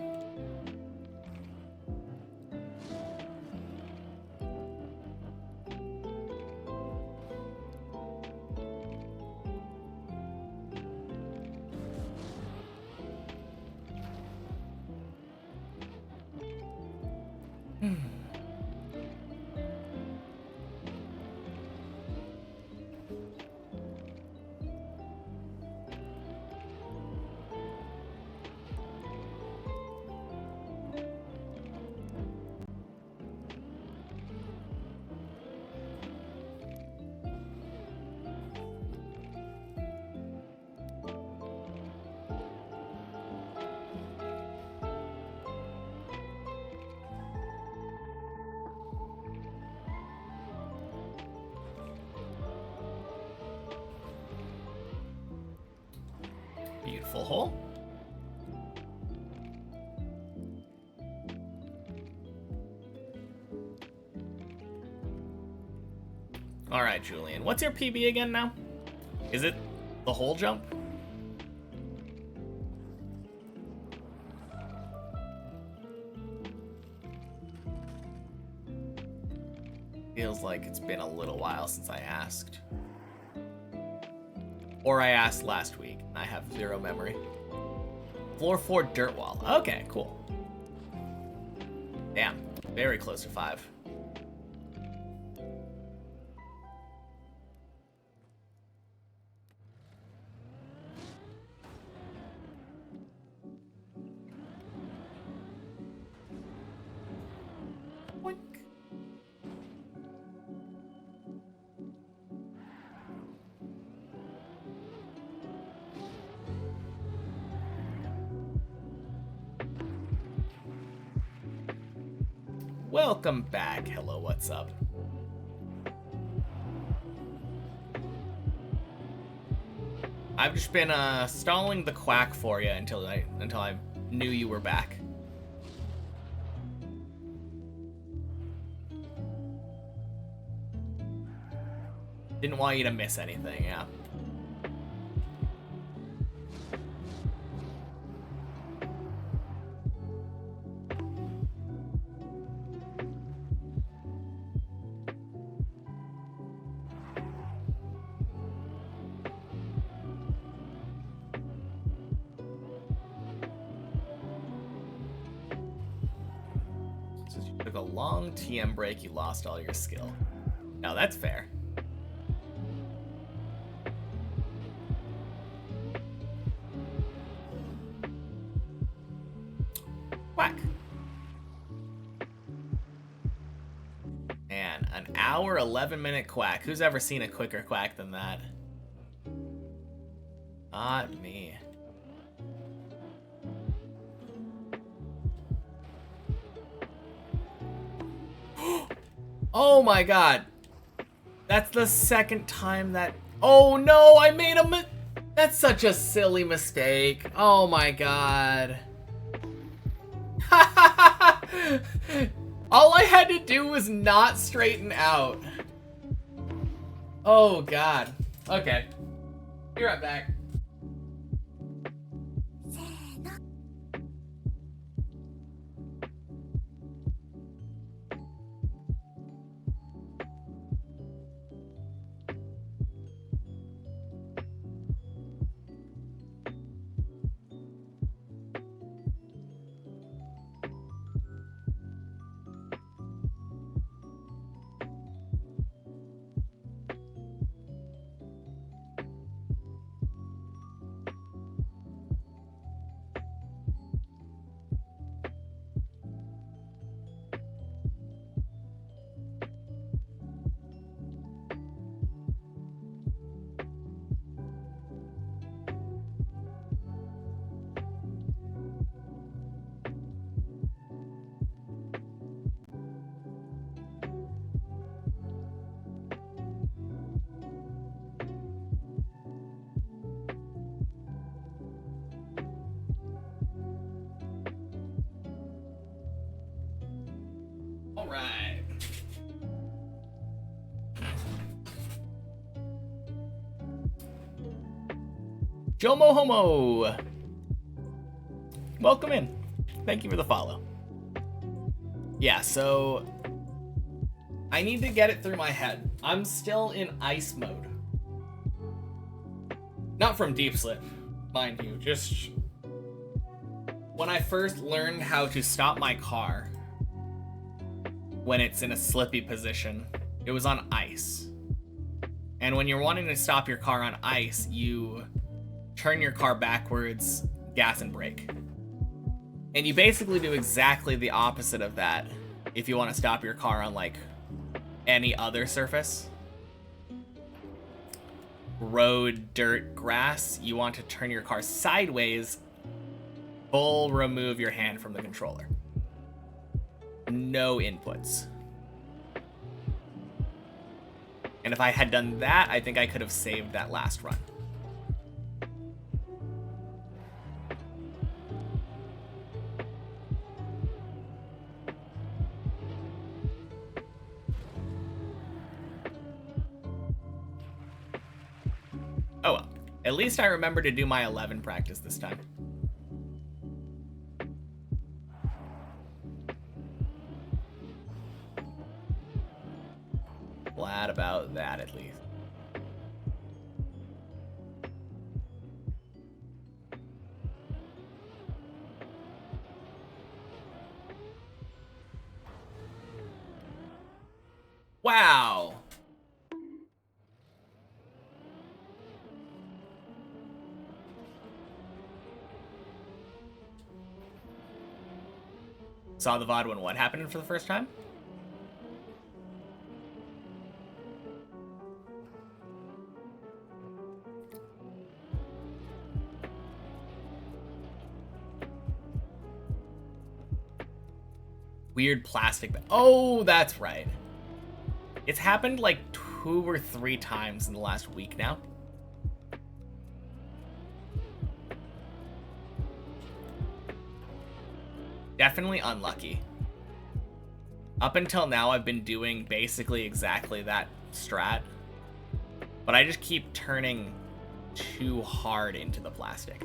Beautiful hole. All right, Julian. What's your PB again now? Is it the hole jump? Feels like it's been a little while since I asked. Or I asked last week. I have zero memory. Floor 4 dirt wall. Okay, cool. Damn, very close to 5. Welcome back. Hello, what's up? I've just been stalling the quack for you until I knew you were back. Didn't want you to miss anything, yeah. Since you took a long TM break, you lost all your skill. Now that's fair. Quack. Man, an hour, 11-minute quack. Who's ever seen a quicker quack than that? Not me. Oh my god. That's the second time that... Oh no, I made a That's such a silly mistake. Oh my god. All I had to do was not straighten out. Oh god. Okay. Be right back. Alright. Jomo Homo! Welcome in. Thank you for the follow. Yeah, so... I need to get it through my head. I'm still in ice mode. Not from deep slip, mind you. Just... when I first learned how to stop my car when it's in a slippy position, it was on ice. And when you're wanting to stop your car on ice, you turn your car backwards, gas and brake. And you basically do exactly the opposite of that if you want to stop your car on like any other surface. Road, dirt, grass, you want to turn your car sideways, full remove your hand from the controller. No inputs. And if I had done that, I think I could have saved that last run. Oh well. At least I remember to do my 11 practice this time. Glad about that, at least. Wow. Saw the VOD when what happened for the first time? Weird plastic. Oh, that's right. It's happened like 2 or 3 times in the last week now. Definitely unlucky. Up until now, I've been doing basically exactly that strat. But I just keep turning too hard into the plastic.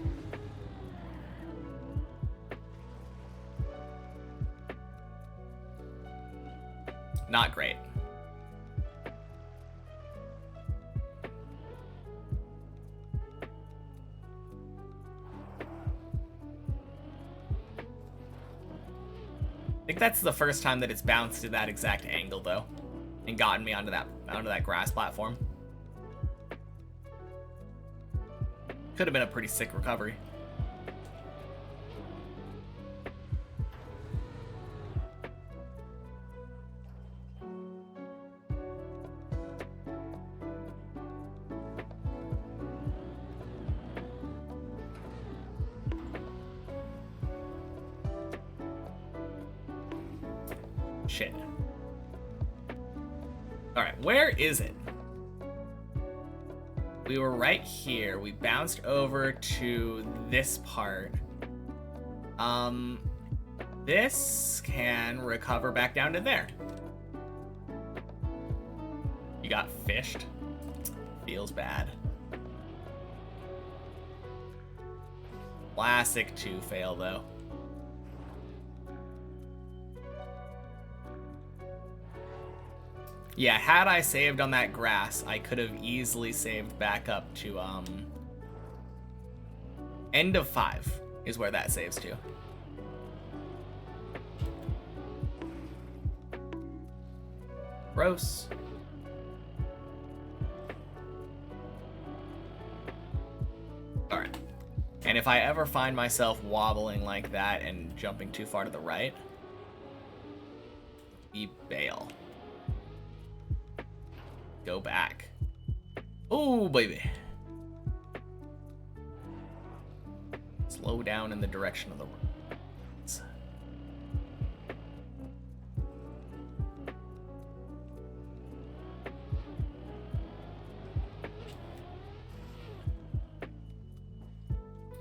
Not great. I think that's the first time that it's bounced to that exact angle though, and gotten me onto that grass platform. Could have been a pretty sick recovery. Shit. Alright, where is it? We were right here. We bounced over to this part. This can recover back down to there. You got fished. Feels bad. Classic 2 fail though. Yeah, had I saved on that grass, I could have easily saved back up to, end of 5 is where that saves to. Gross. Alright. And if I ever find myself wobbling like that and jumping too far to the right, we bail. Go back. Oh, baby. Slow down in the direction of the roads.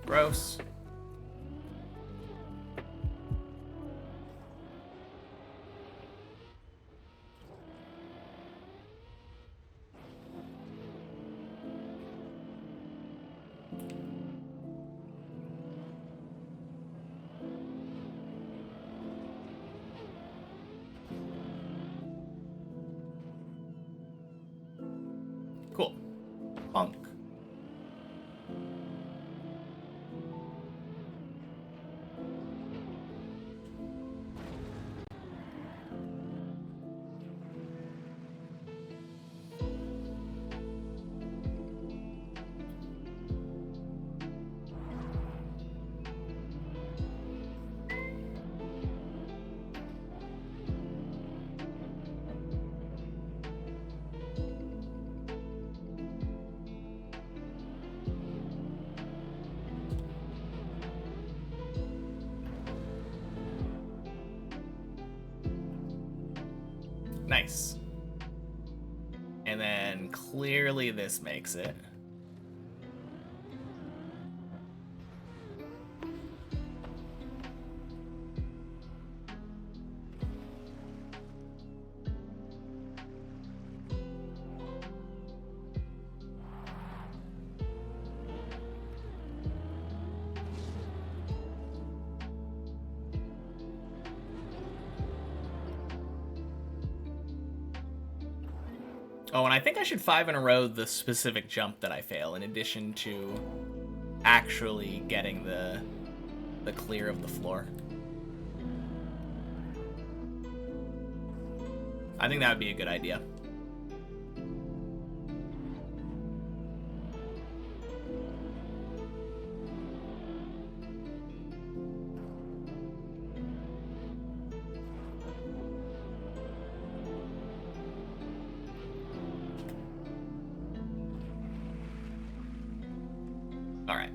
Gross. Cool. Bonk. Nice. And then clearly this makes it. Oh, and I think I should 5 in a row the specific jump that I fail, in addition to actually getting the clear of the floor. I think that would be a good idea. Alright,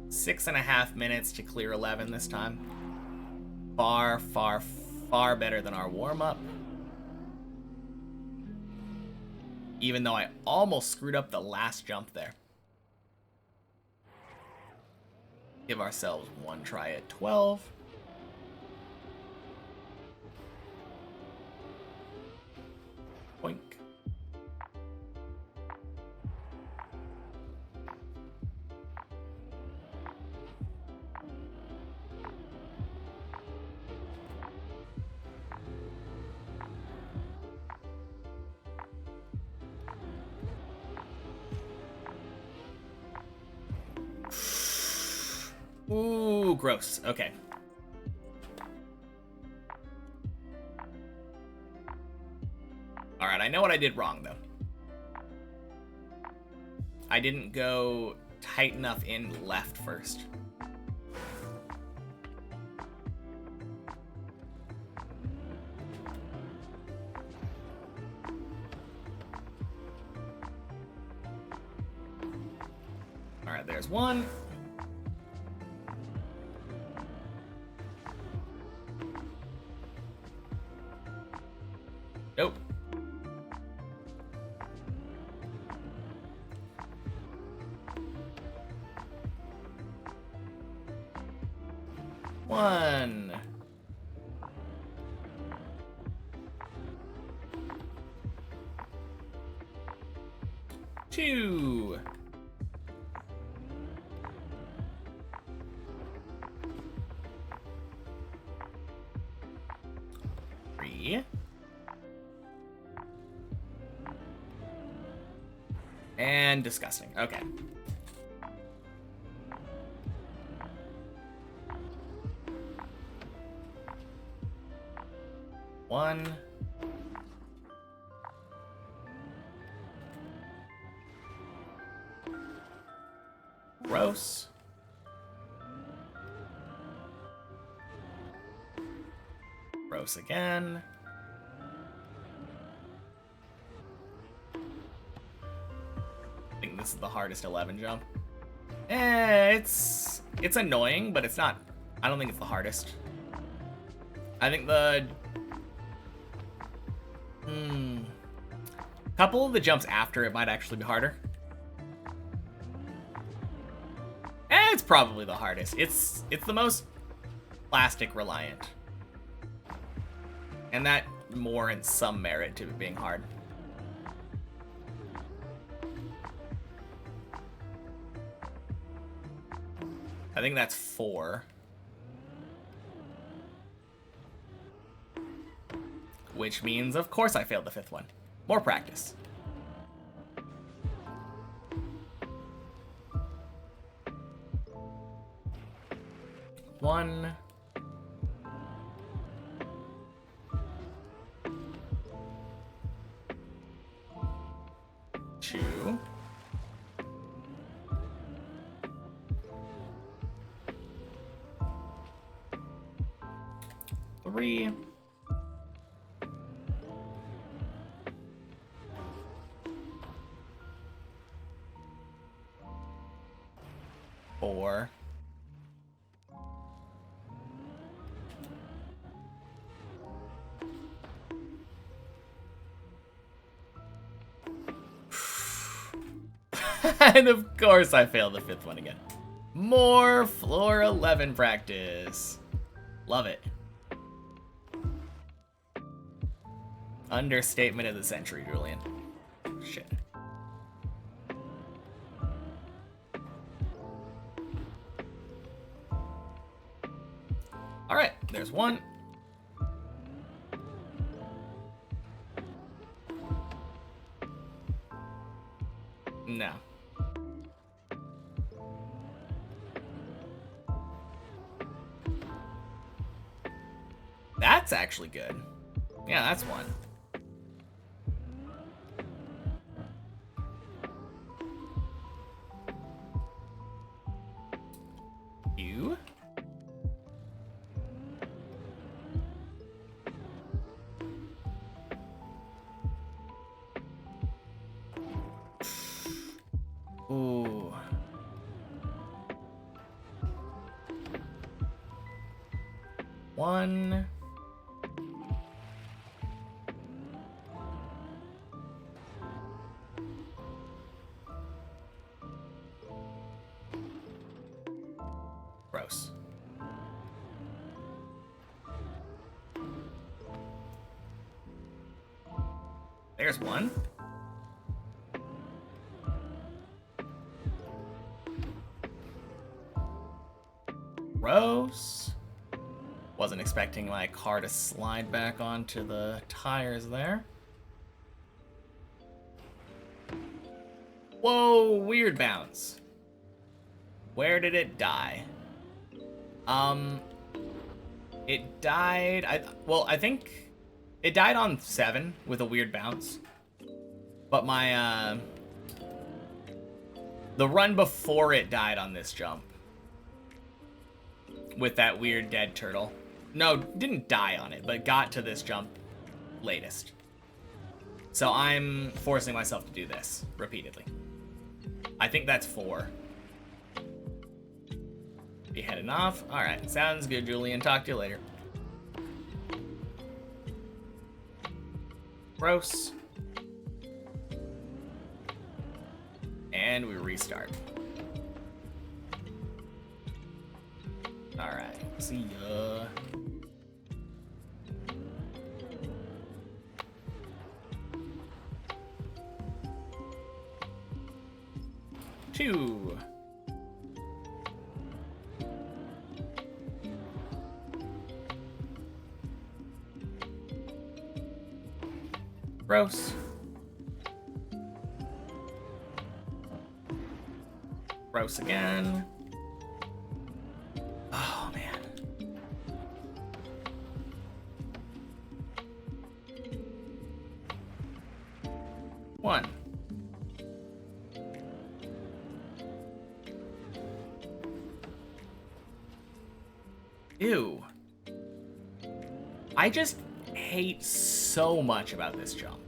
6.5 minutes to clear 11 this time. Far, far, far better than our warm-up. Even though I almost screwed up the last jump there. Give ourselves one try at 12. Boink. Ooh, gross. Okay. Alright, I know what I did wrong, though. I didn't go tight enough in left first. Alright, there's one. Nope. One. Two. Three. And disgusting. Okay. One. Gross. Gross again. I think this is the hardest 11 jump. It's annoying, but it's not. I don't think it's the hardest. I think the couple of the jumps after it might actually be harder. It's probably the hardest. It's the most plastic reliant, and that warrants some merit to it being hard. I think that's 4. Which means, of course, I failed the 5th one. More practice. One. Two. Three. Four. And of course I failed the 5th one again. More floor 11 practice. Love it. Understatement of the century, Julian. Shit. Alright, there's one. No. That's actually good. Yeah, that's one. You. Ooh. One. There's one. Gross. Wasn't expecting my car to slide back onto the tires there. Whoa, weird bounce. Where did it die? It died, I think it died on 7 with a weird bounce. But my, the run before it died on this jump. With that weird dead turtle. No, didn't die on it, but got to this jump latest. So I'm forcing myself to do this repeatedly. I think that's 4. Be heading off. Alright, sounds good, Julian. Talk to you later. Gross. And we restart. Alright, see ya. Two. Gross. Gross again. Oh, man. One. Ew. I just hate so much about this jump.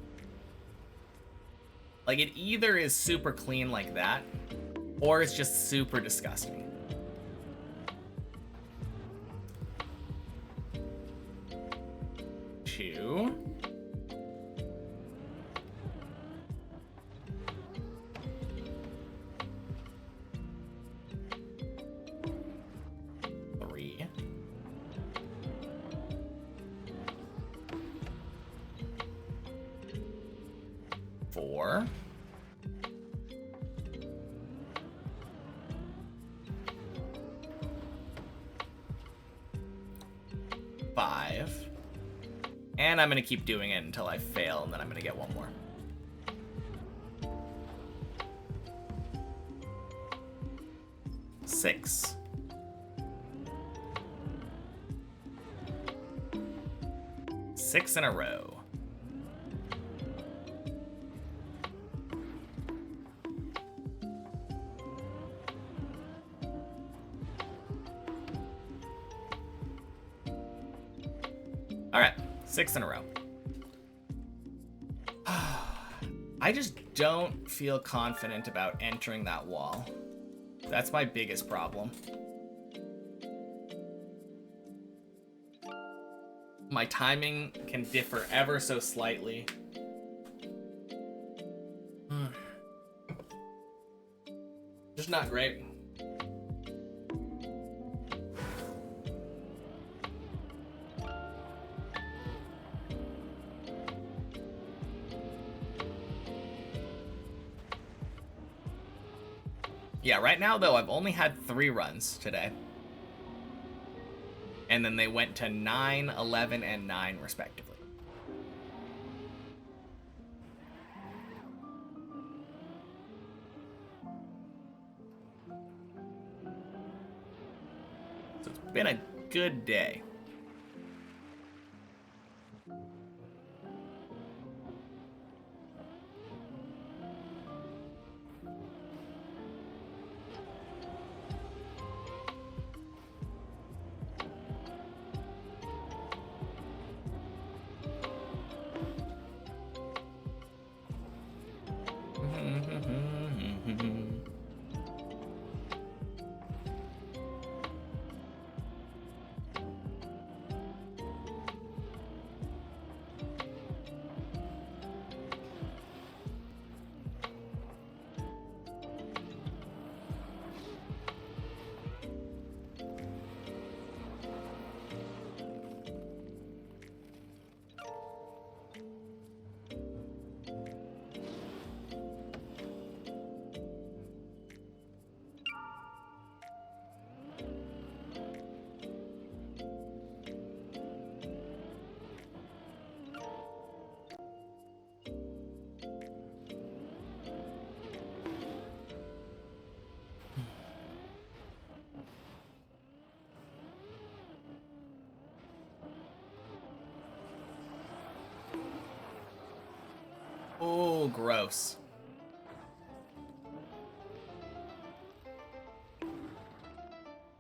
Like, it either is super clean like that, or it's just super disgusting. Two. Three. Four. Five. And I'm gonna keep doing it until I fail, and then I'm gonna get one more. Six. Six in a row. All right, 6 in a row. I just don't feel confident about entering that wall. That's my biggest problem. My timing can differ ever so slightly. Just not great. Yeah, right now, though, I've only had 3 runs today. And then they went to 9, 11, and 9, respectively. So it's been a good day. gross.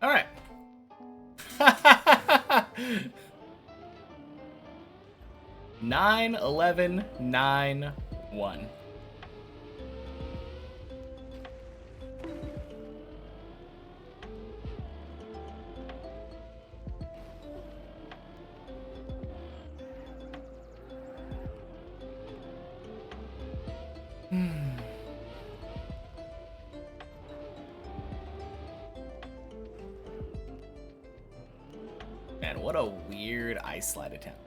All right. 9, 11, 9, 1. Man, what a weird ice slide attempt.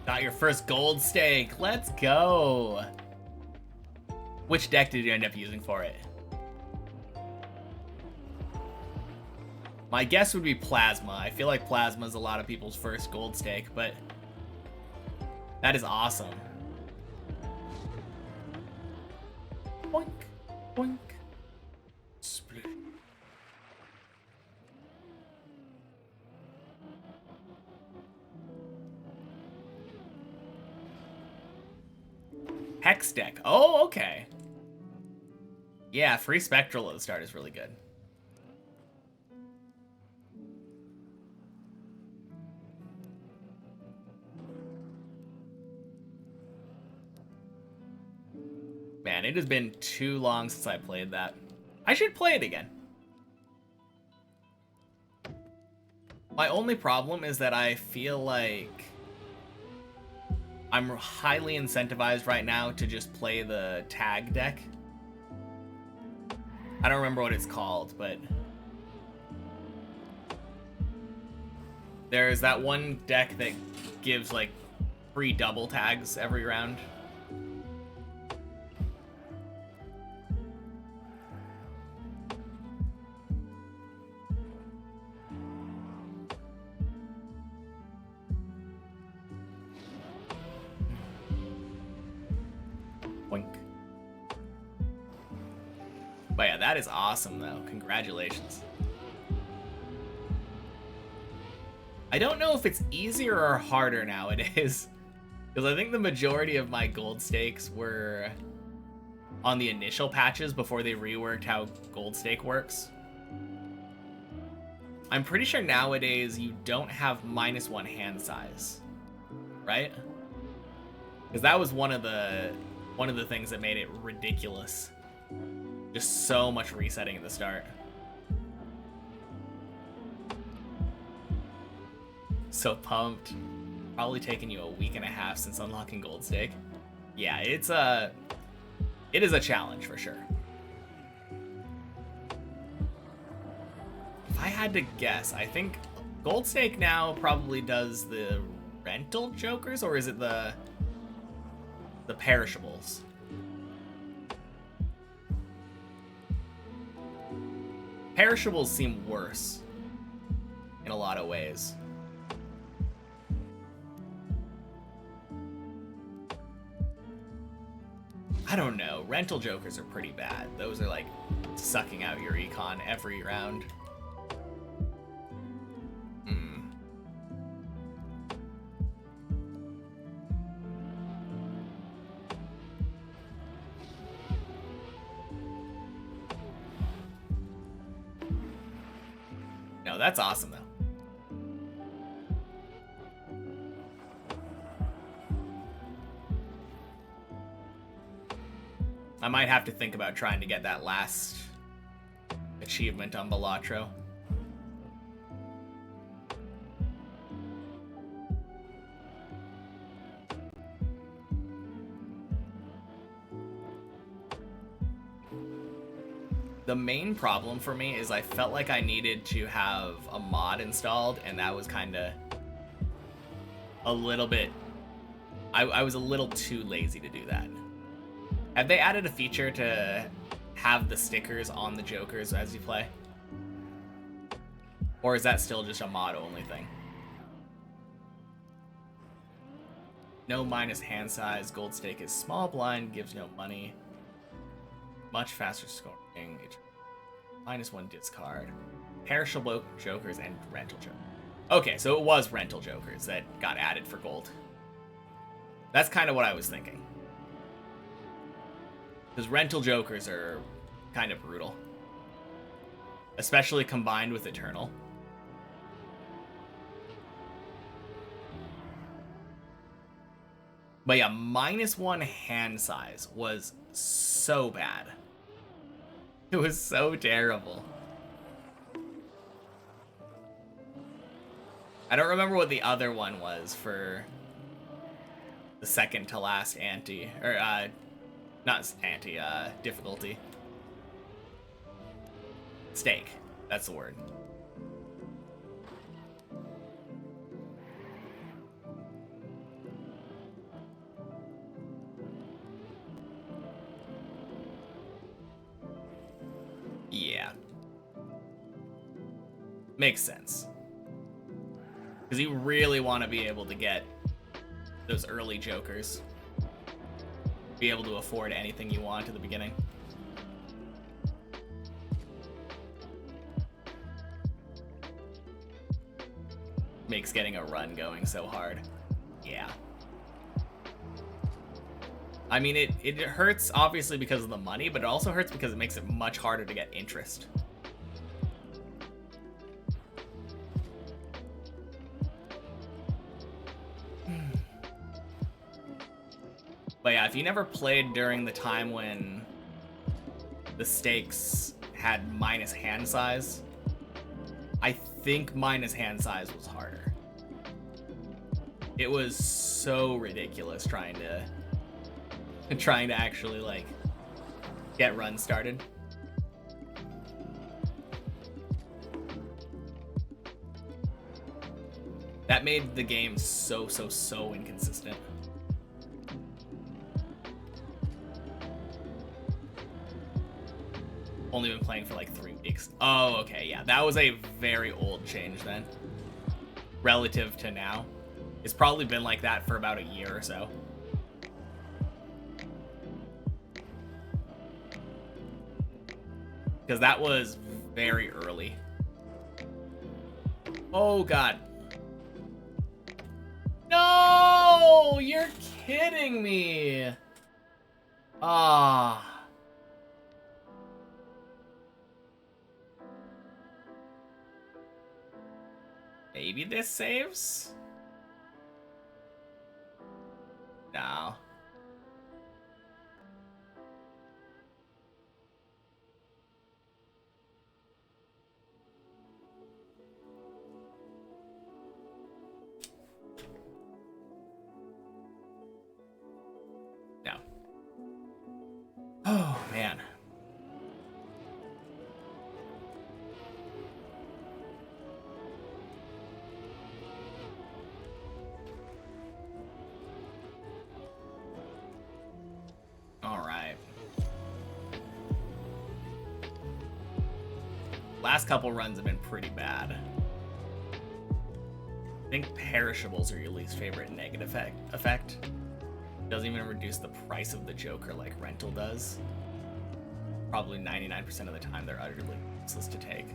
Got your first gold stake. Let's go. Which deck did you end up using for it? My guess would be Plasma. I feel like Plasma is a lot of people's first gold stake, but that is awesome. Boink, boink. Split. Hex deck. Oh, okay. Yeah, free Spectral at the start is really good. Man, it has been too long since I played that. I should play it again. My only problem is that I feel like I'm highly incentivized right now to just play the tag deck. I don't remember what it's called, but there's that one deck that gives like free double tags every round. But yeah, that is awesome, though. Congratulations. I don't know if it's easier or harder nowadays, because I think the majority of my gold stakes were on the initial patches before they reworked how gold stake works. I'm pretty sure nowadays you don't have -1 hand size, right? Because that was one of the things that made it ridiculous. Just so much resetting at the start. So pumped. Probably taken you a week and a half since unlocking gold stake. Yeah, it is a challenge for sure. If I had to guess, I think gold stake now probably does the rental jokers, or is it the perishables? Perishables seem worse in a lot of ways. I don't know. Rental jokers are pretty bad. Those are like sucking out your econ every round. No, that's awesome though. I might have to think about trying to get that last achievement on Balatro. The main problem for me is I felt like I needed to have a mod installed, and that was kind of a little bit... I was a little too lazy to do that. Have they added a feature to have the stickers on the jokers as you play? Or is that still just a mod-only thing? No minus hand size. Gold stake is small blind. Gives no money. Much faster scoring. -1 discard. Perishable jokers and rental jokers. Okay, so it was rental jokers that got added for gold. That's kind of what I was thinking. Because rental jokers are kind of brutal. Especially combined with Eternal. But yeah, -1 hand size was so bad. It was so terrible. I don't remember what the other one was for the second to last ante. Or, not ante, difficulty. Stake. That's the word. Yeah. Makes sense. Because you really want to be able to get those early jokers. Be able to afford anything you want at the beginning. Makes getting a run going so hard. Yeah. I mean, it hurts obviously because of the money, but it also hurts because it makes it much harder to get interest. But yeah, if you never played during the time when the stakes had minus hand size, I think minus hand size was harder. It was so ridiculous trying to actually like get runs started. That made the game so inconsistent. Only been playing for like 3 weeks. Oh, okay, yeah. That was a very old change then. Relative to now. It's probably been like that for about a year or so. Because that was very early. Oh, God. No! You're kidding me! Ah. Maybe this saves? No. No. Oh, man. Last couple runs have been pretty bad. I think perishables are your least favorite negative effect. Doesn't even reduce the price of the Joker like rental does. Probably 99% of the time they're utterly useless to take.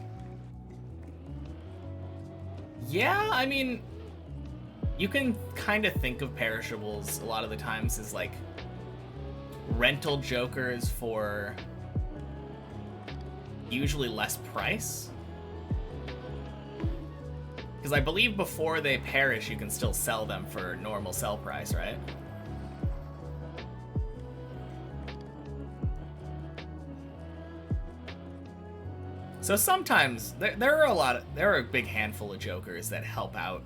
Yeah, I mean, you can kind of think of perishables a lot of the times as like rental Jokers for usually less price. Because I believe before they perish, you can still sell them for normal sell price, right? So sometimes there are a big handful of Jokers that help out.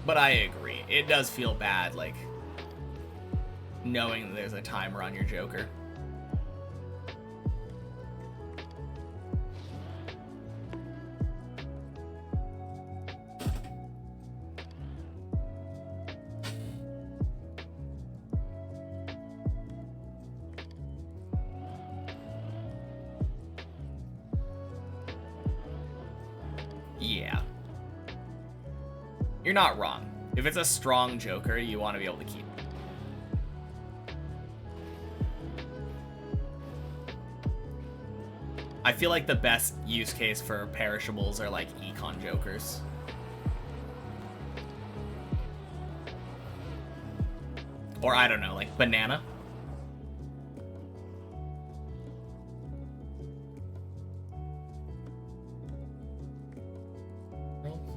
But I agree, it does feel bad, like knowing that there's a timer on your Joker. Yeah. You're not wrong. If it's a strong Joker, you want to be able to keep it. I feel like the best use case for perishables are like econ Jokers. Or I don't know, like banana.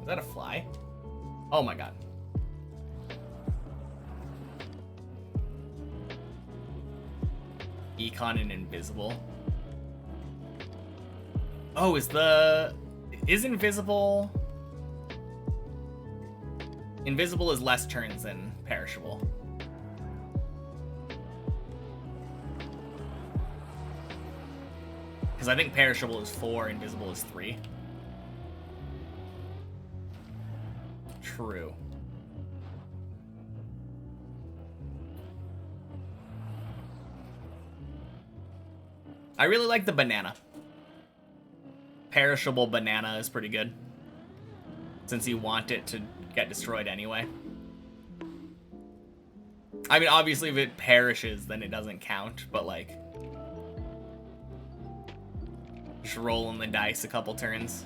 Is that a fly? Oh my god. Econ and invisible. Oh, is invisible? Invisible is less turns than perishable. Because I think perishable is 4, invisible is 3. True. I really like the banana. Perishable banana is pretty good, since you want it to get destroyed anyway. I mean, obviously if it perishes, then it doesn't count, but like, just rolling the dice a couple turns.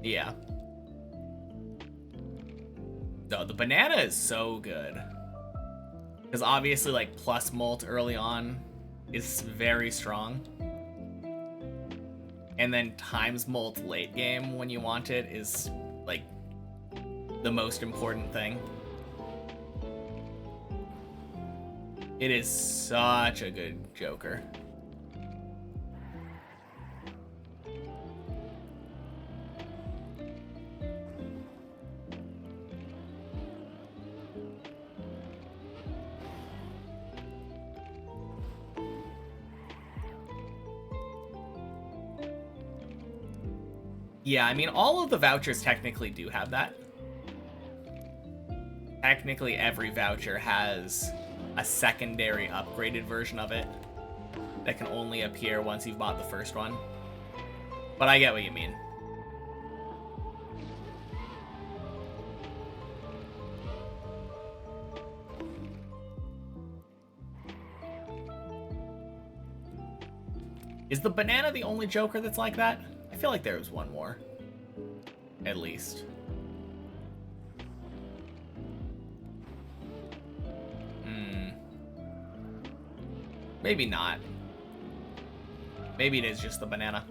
Yeah. No, the banana is so good. Because obviously, like, plus molt early on is very strong. And then times molt late game when you want it is, like, the most important thing. It is such a good Joker. Yeah, I mean, all of the vouchers technically do have that. Technically, every voucher has a secondary upgraded version of it that can only appear once you've bought the first one. But I get what you mean. Is the banana the only Joker that's like that? I feel like there was one more. At least. Maybe not. Maybe it is just the banana.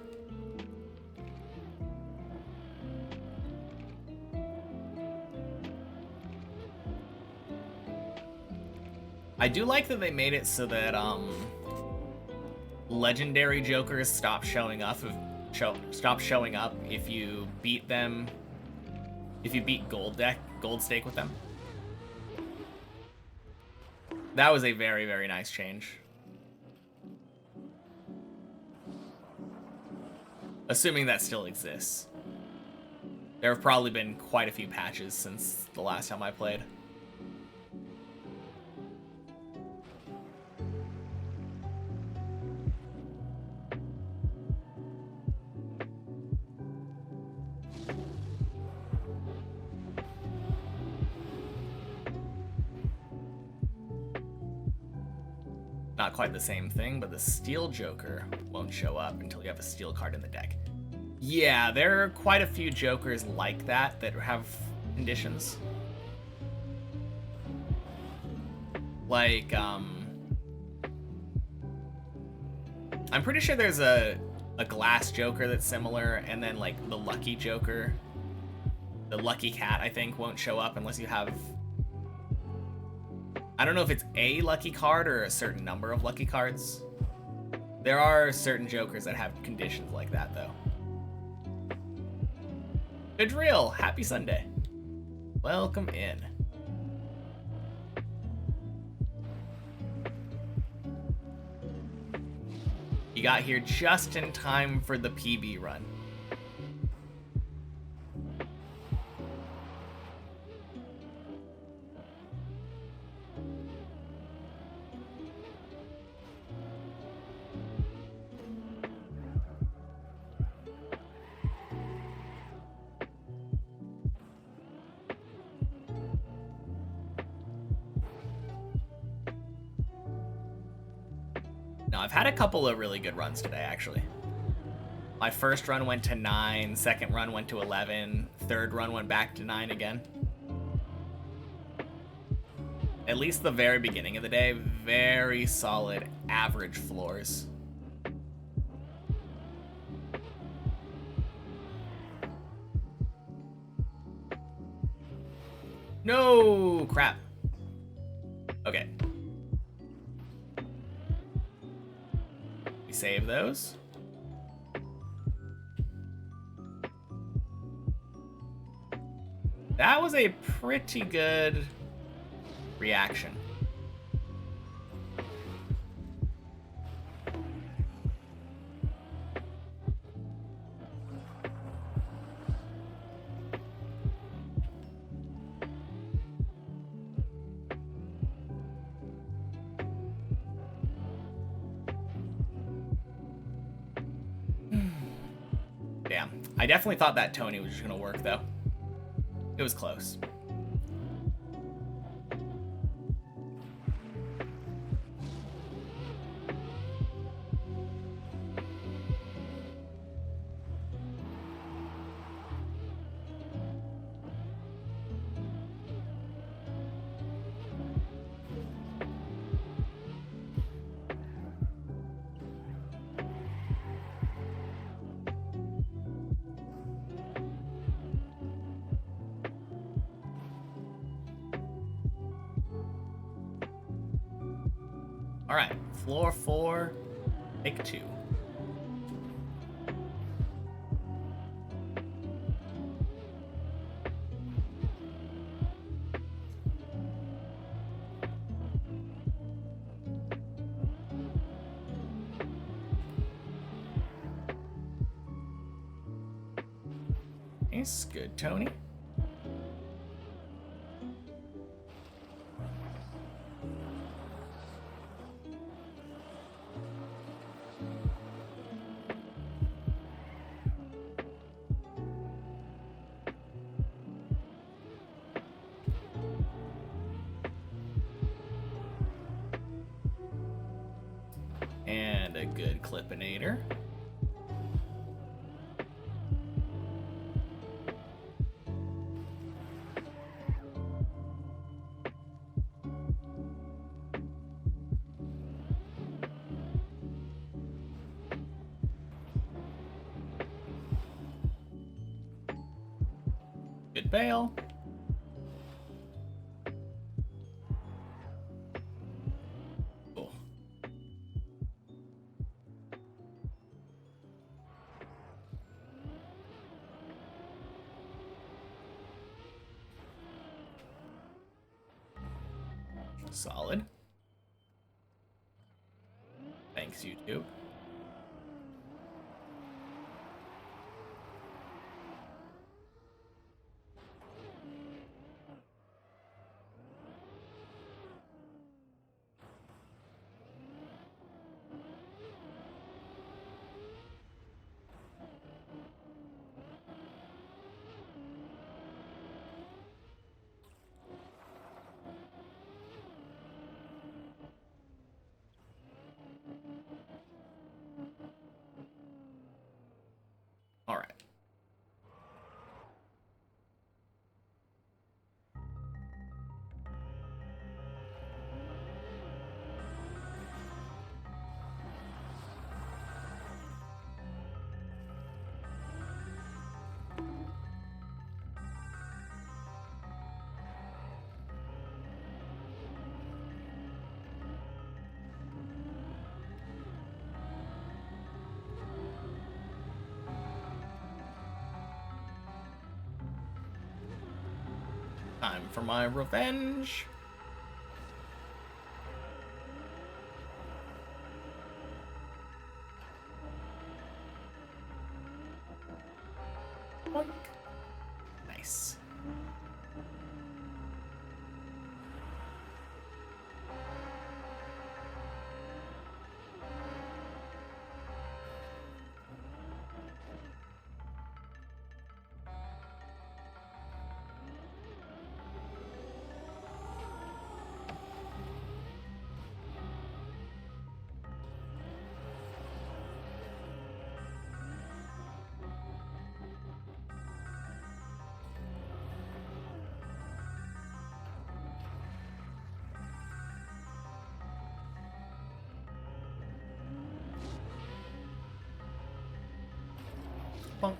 I do like that they made it so that legendary Jokers stop showing up if you beat them. If you beat Gold Stake with them. That was a very, very nice change. Assuming that still exists. There have probably been quite a few patches since the last time I played. Not quite the same thing, but the Steel Joker won't show up until you have a Steel card in the deck. Yeah, there are quite a few Jokers like that that have conditions. Like, I'm pretty sure there's a Glass Joker that's similar, and then, like, the Lucky Joker. The Lucky Cat, I think, won't show up unless you have... I don't know if it's a lucky card or a certain number of lucky cards. There are certain Jokers that have conditions like that, though. Vidreal, happy Sunday. Welcome in. You got here just in time for the PB run. No, I've had a couple of really good runs today, actually. My first run went to 9, second run went to 11, third run went back to 9 again. At least the very beginning of the day, very solid average floors. No, crap. Okay. We save those. That was a pretty good reaction. Damn. I definitely thought that Tony was just gonna work, though. It was close. All right, floor 4, take 2. Nice, good, Tony. And a good Clippinator. Good bail. Cool. Solid. Thanks, YouTube. Time for my revenge. Boink. Nice. Bonk.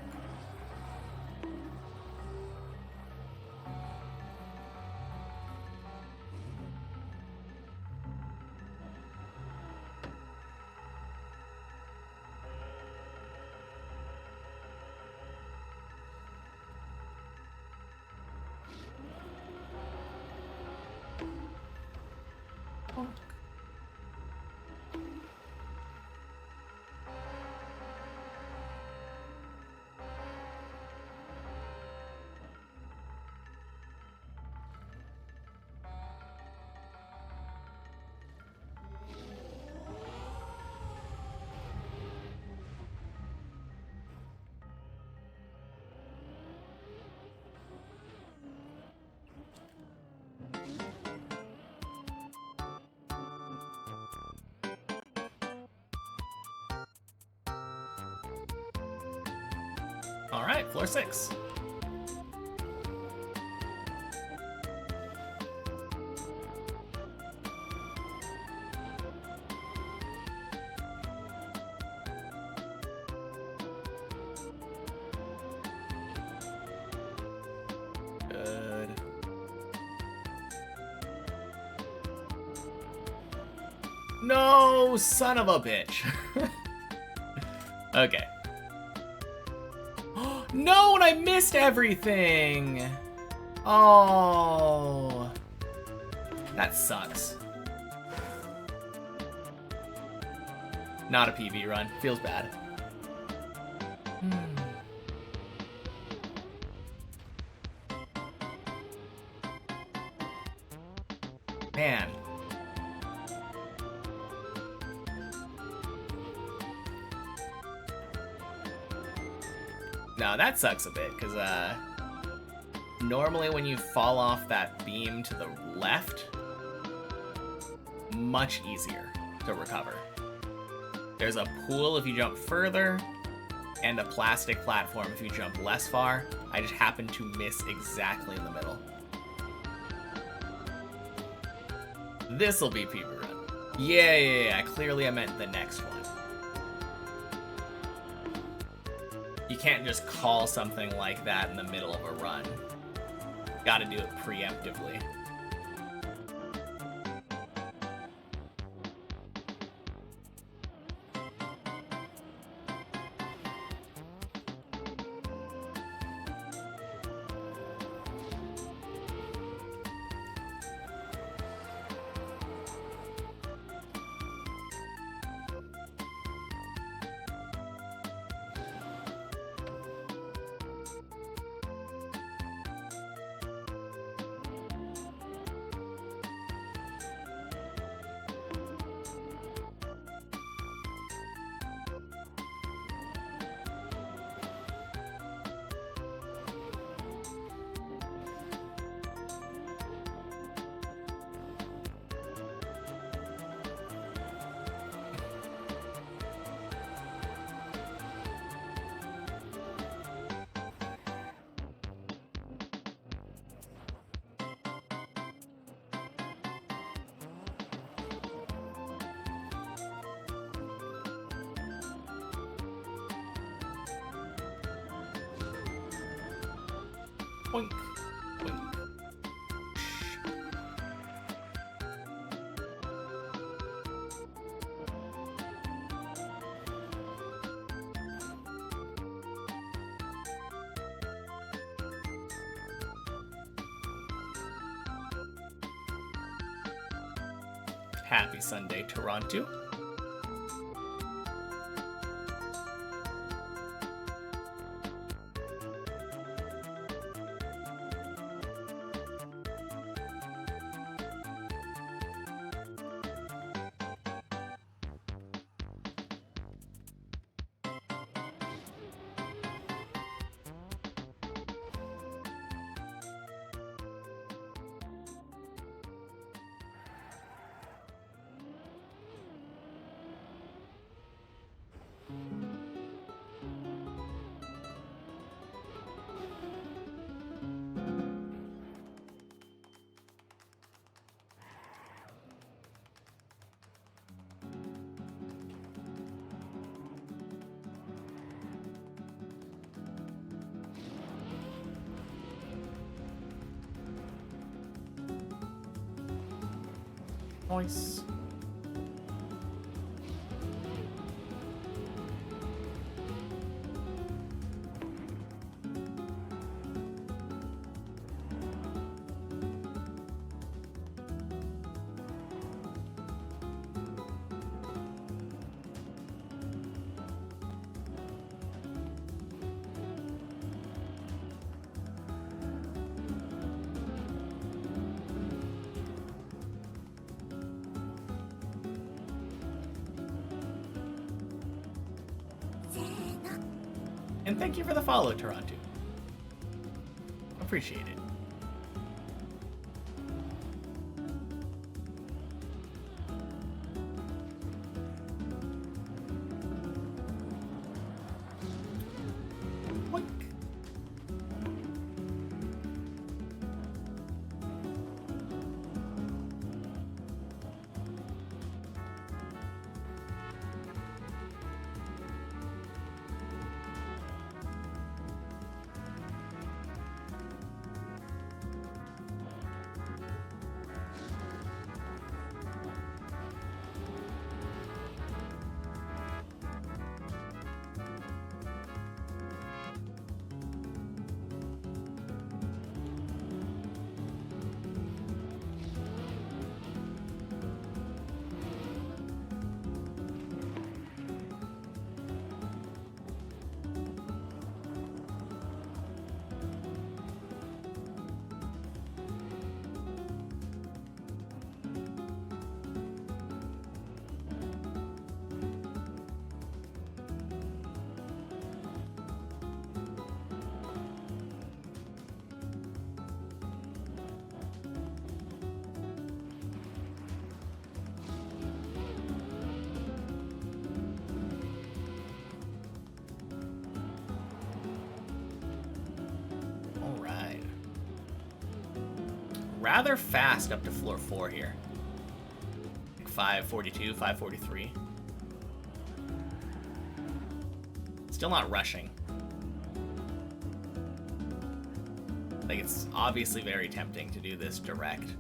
Bonk. All right, floor 6. Good. No, son of a bitch. Okay. No, and I missed everything! Oh. That sucks. Not a PB run. Feels bad. Man. No, that sucks a bit, because normally when you fall off that beam to the left, much easier to recover. There's a pool if you jump further, and a plastic platform if you jump less far. I just happened to miss exactly in the middle. This'll be PB run. Yeah. Clearly I meant the next one. You can't just call something like that in the middle of a run. Gotta do it preemptively. Boink. Boink. Happy Sunday, Toronto. Nice. And thank you for the follow, Toronto. Appreciate it. Boink. Rather fast up to floor 4 here. Like 542, 543. Still not rushing. Like, it's obviously very tempting to do this direct,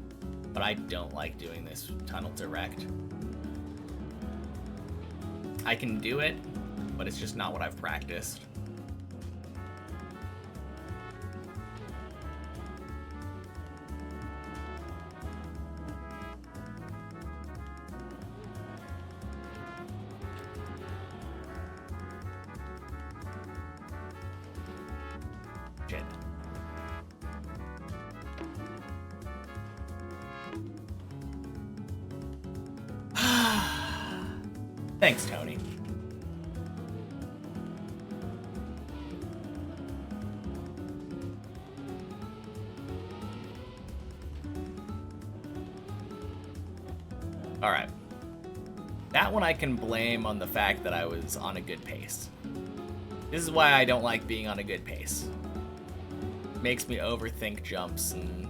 but I don't like doing this tunnel direct. I can do it, but it's just not what I've practiced. Thanks, Tony. All right. That one I can blame on the fact that I was on a good pace. This is why I don't like being on a good pace. Makes me overthink jumps and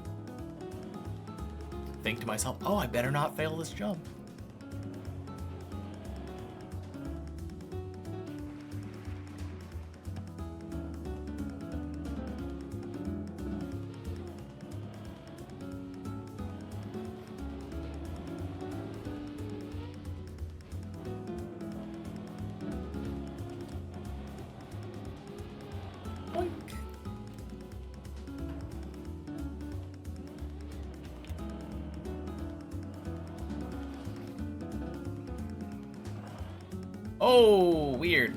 think to myself, oh, I better not fail this jump. Oh, weird.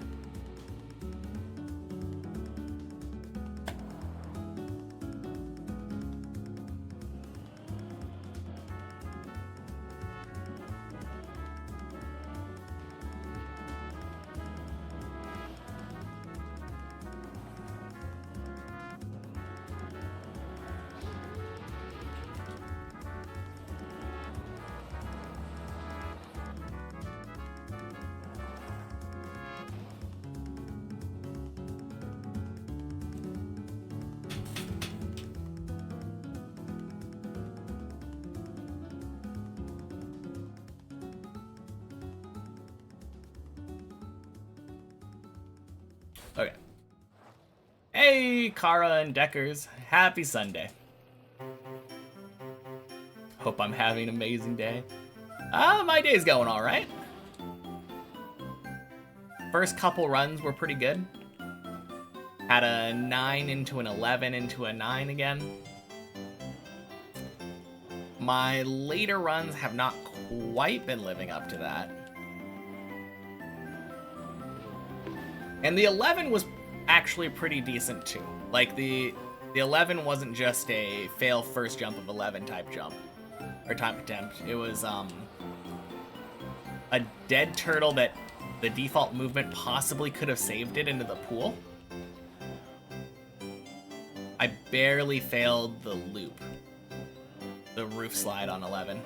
Okay. Hey, Kara and Deckers. Happy Sunday. Hope I'm having an amazing day. My day's going all right. First couple runs were pretty good. Had a 9 into an 11 into a 9 again. My later runs have not quite been living up to that. And the 11 was actually pretty decent too. Like the 11 wasn't just a fail first jump of 11 type jump or type attempt. It was a dead turtle that the default movement possibly could have saved it into the pool. I barely failed the loop, the roof slide on 11.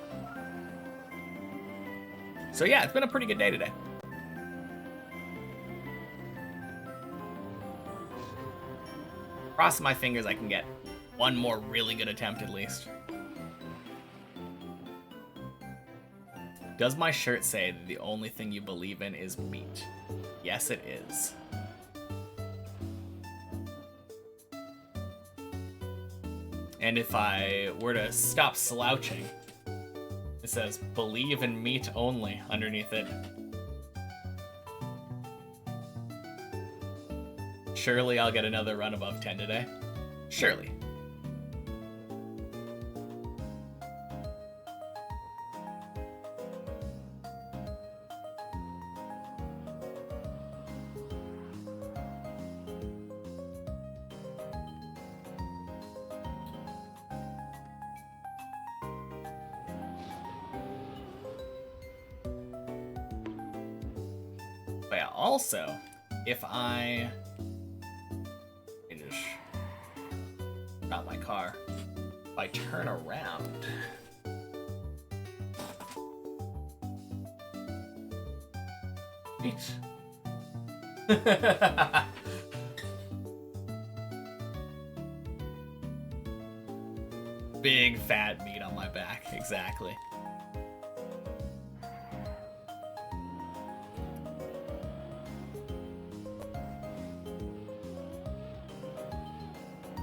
So yeah, it's been a pretty good day today. Crossing my fingers I can get one more really good attempt at least. Does my shirt say that the only thing you believe in is meat? Yes, it is. And if I were to stop slouching, it says believe in meat only underneath it. Surely I'll get another run above 10 today. Surely. But yeah, also, if I finish, not my car, if I turn around, meat. Big fat meat on my back, exactly.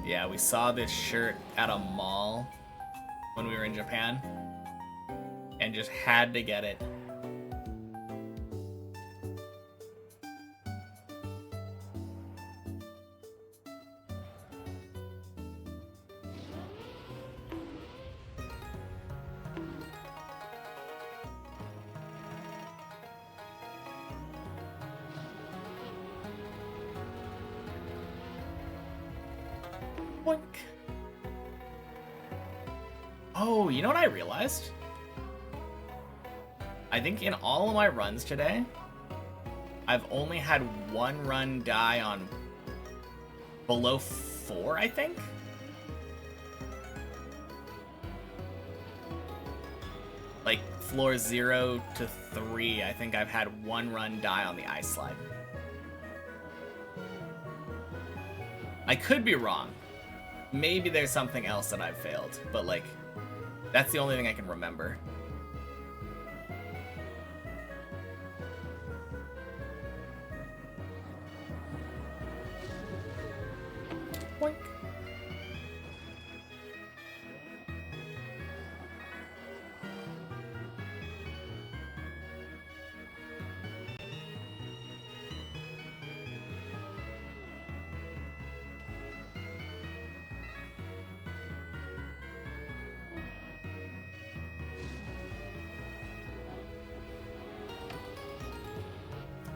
Yeah, we saw this shirt at a mall when we were in Japan and just had to get it. Boink. Oh, you know what I realized? I think in all of my runs today, I've only had one run die on below 4, I think? Like floor 0 to 3, I think I've had one run die on the ice slide. I could be wrong. Maybe there's something else that I've failed, but like, that's the only thing I can remember. Boink.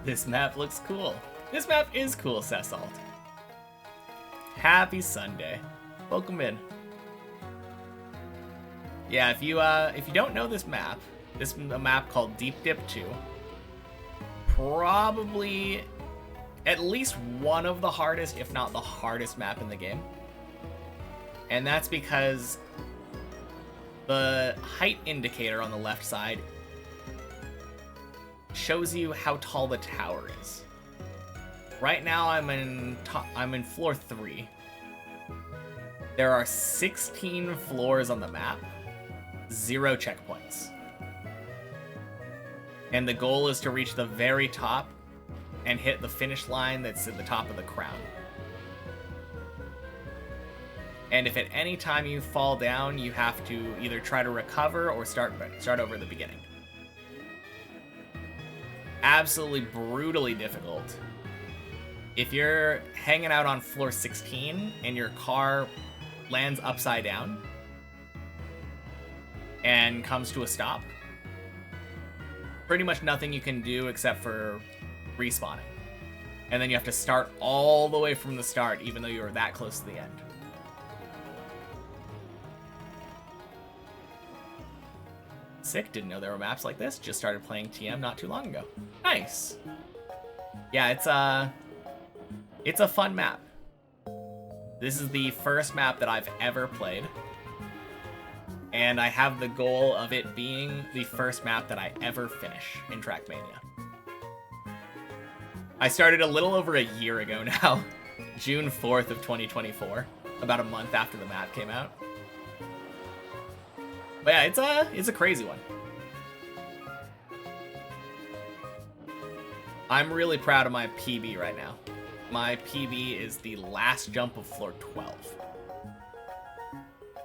This map looks cool. This map is cool, Sesalt. Happy Sunday. Welcome in. Yeah, if you don't know this is a map called Deep Dip 2. Probably at least one of the hardest, if not the hardest map in the game. And that's because the height indicator on the left side shows you how tall the tower is. Right now I'm in floor 3. There are 16 floors on the map, 0 checkpoints. And the goal is to reach the very top and hit the finish line that's at the top of the crown. And if at any time you fall down, you have to either try to recover or start over at the beginning. Absolutely brutally difficult. If you're hanging out on floor 16 and your car lands upside down and comes to a stop, pretty much nothing you can do except for respawning. And then you have to start all the way from the start, even though you were that close to the end. Sick, didn't know there were maps like this. Just started playing TM not too long ago. Nice. Yeah, it's a fun map. This is the first map that I've ever played. And I have the goal of it being the first map that I ever finish in Trackmania. I started a little over a year ago now, June 4th of 2024, about a month after the map came out. But yeah, it's a crazy one. I'm really proud of my PB right now. My PB is the last jump of floor 12.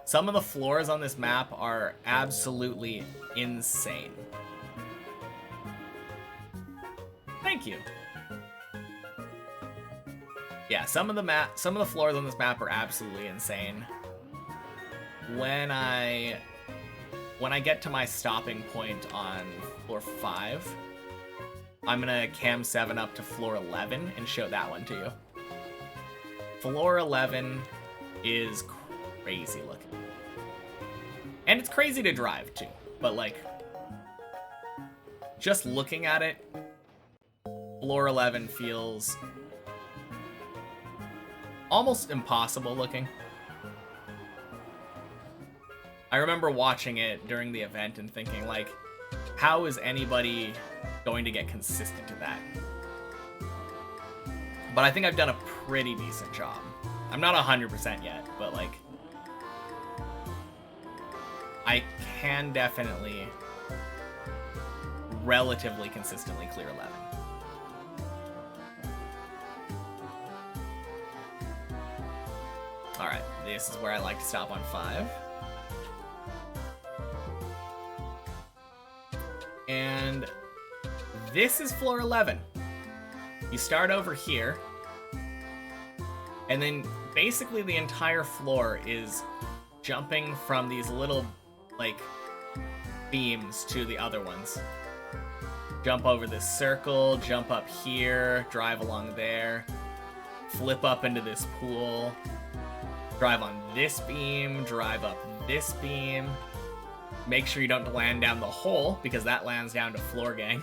Some of the floors on this map are absolutely insane. Thank you. Yeah, some of the floors on this map are absolutely insane. When I get to my stopping point on floor 5, I'm gonna cam 7 up to floor 11 and show that one to you. Floor 11 is crazy looking. And it's crazy to drive too, but like, just looking at it, floor 11 feels almost impossible looking. I remember watching it during the event and thinking, like, how is anybody going to get consistent to that? But I think I've done a pretty decent job. I'm not 100% yet, but like, I can definitely relatively consistently clear 11. Alright, this is where I like to stop on 5. And this is floor 11. You start over here, and then basically the entire floor is jumping from these little, like, beams to the other ones. Jump over this circle, jump up here, drive along there, flip up into this pool, drive on this beam, drive up this beam. Make sure you don't land down the hole, because that lands down to floor gang.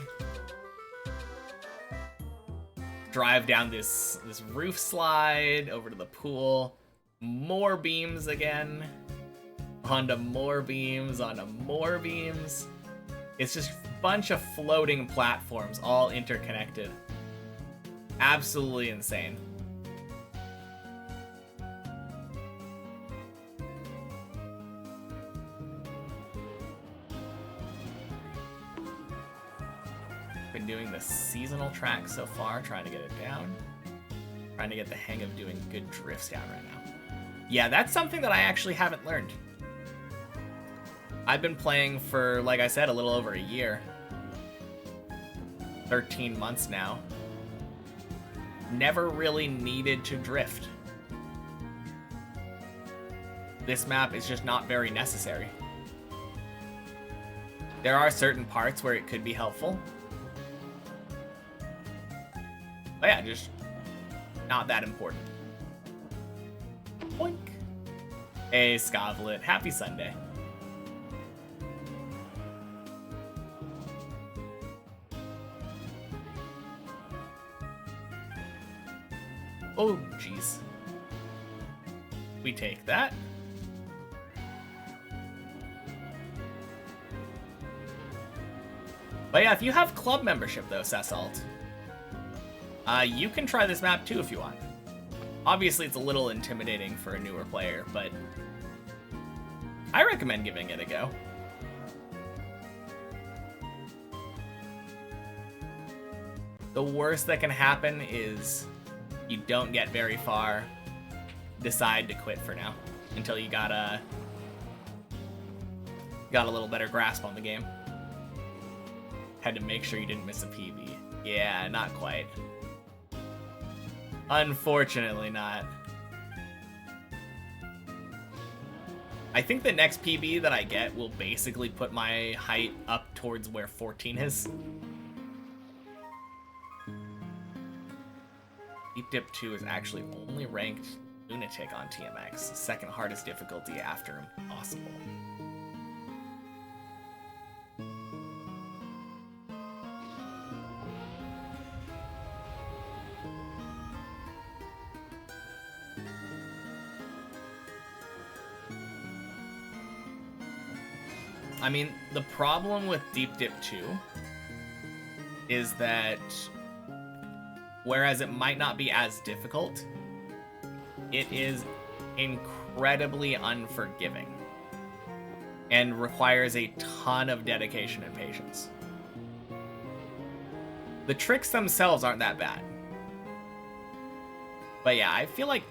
Drive down this roof slide, over to the pool. More beams again. Onto more beams, onto more beams. It's just a bunch of floating platforms, all interconnected. Absolutely insane. Been doing the seasonal track so far, trying to get it down. Trying to get the hang of doing good drifts down right now. Yeah, that's something that I actually haven't learned. I've been playing for, like I said, a little over a year. 13 months now. Never really needed to drift. This map is just not very necessary. There are certain parts where it could be helpful. But yeah, just not that important. Boink. Hey, Scovlet. Happy Sunday. Oh, jeez. We take that. But yeah, if you have club membership though, Sesalt, you can try this map too if you want. Obviously, it's a little intimidating for a newer player, but I recommend giving it a go. The worst that can happen is you don't get very far, decide to quit for now until you got a little better grasp on the game. Had to make sure you didn't miss a PB. Yeah, not quite. Unfortunately not. I think the next PB that I get will basically put my height up towards where 14 is. Deep Dip 2 is actually only ranked Lunatic on TMX, second hardest difficulty after Impossible. I mean, the problem with Deep Dip 2 is that whereas it might not be as difficult, it is incredibly unforgiving and requires a ton of dedication and patience. The tricks themselves aren't that bad. But yeah, I feel like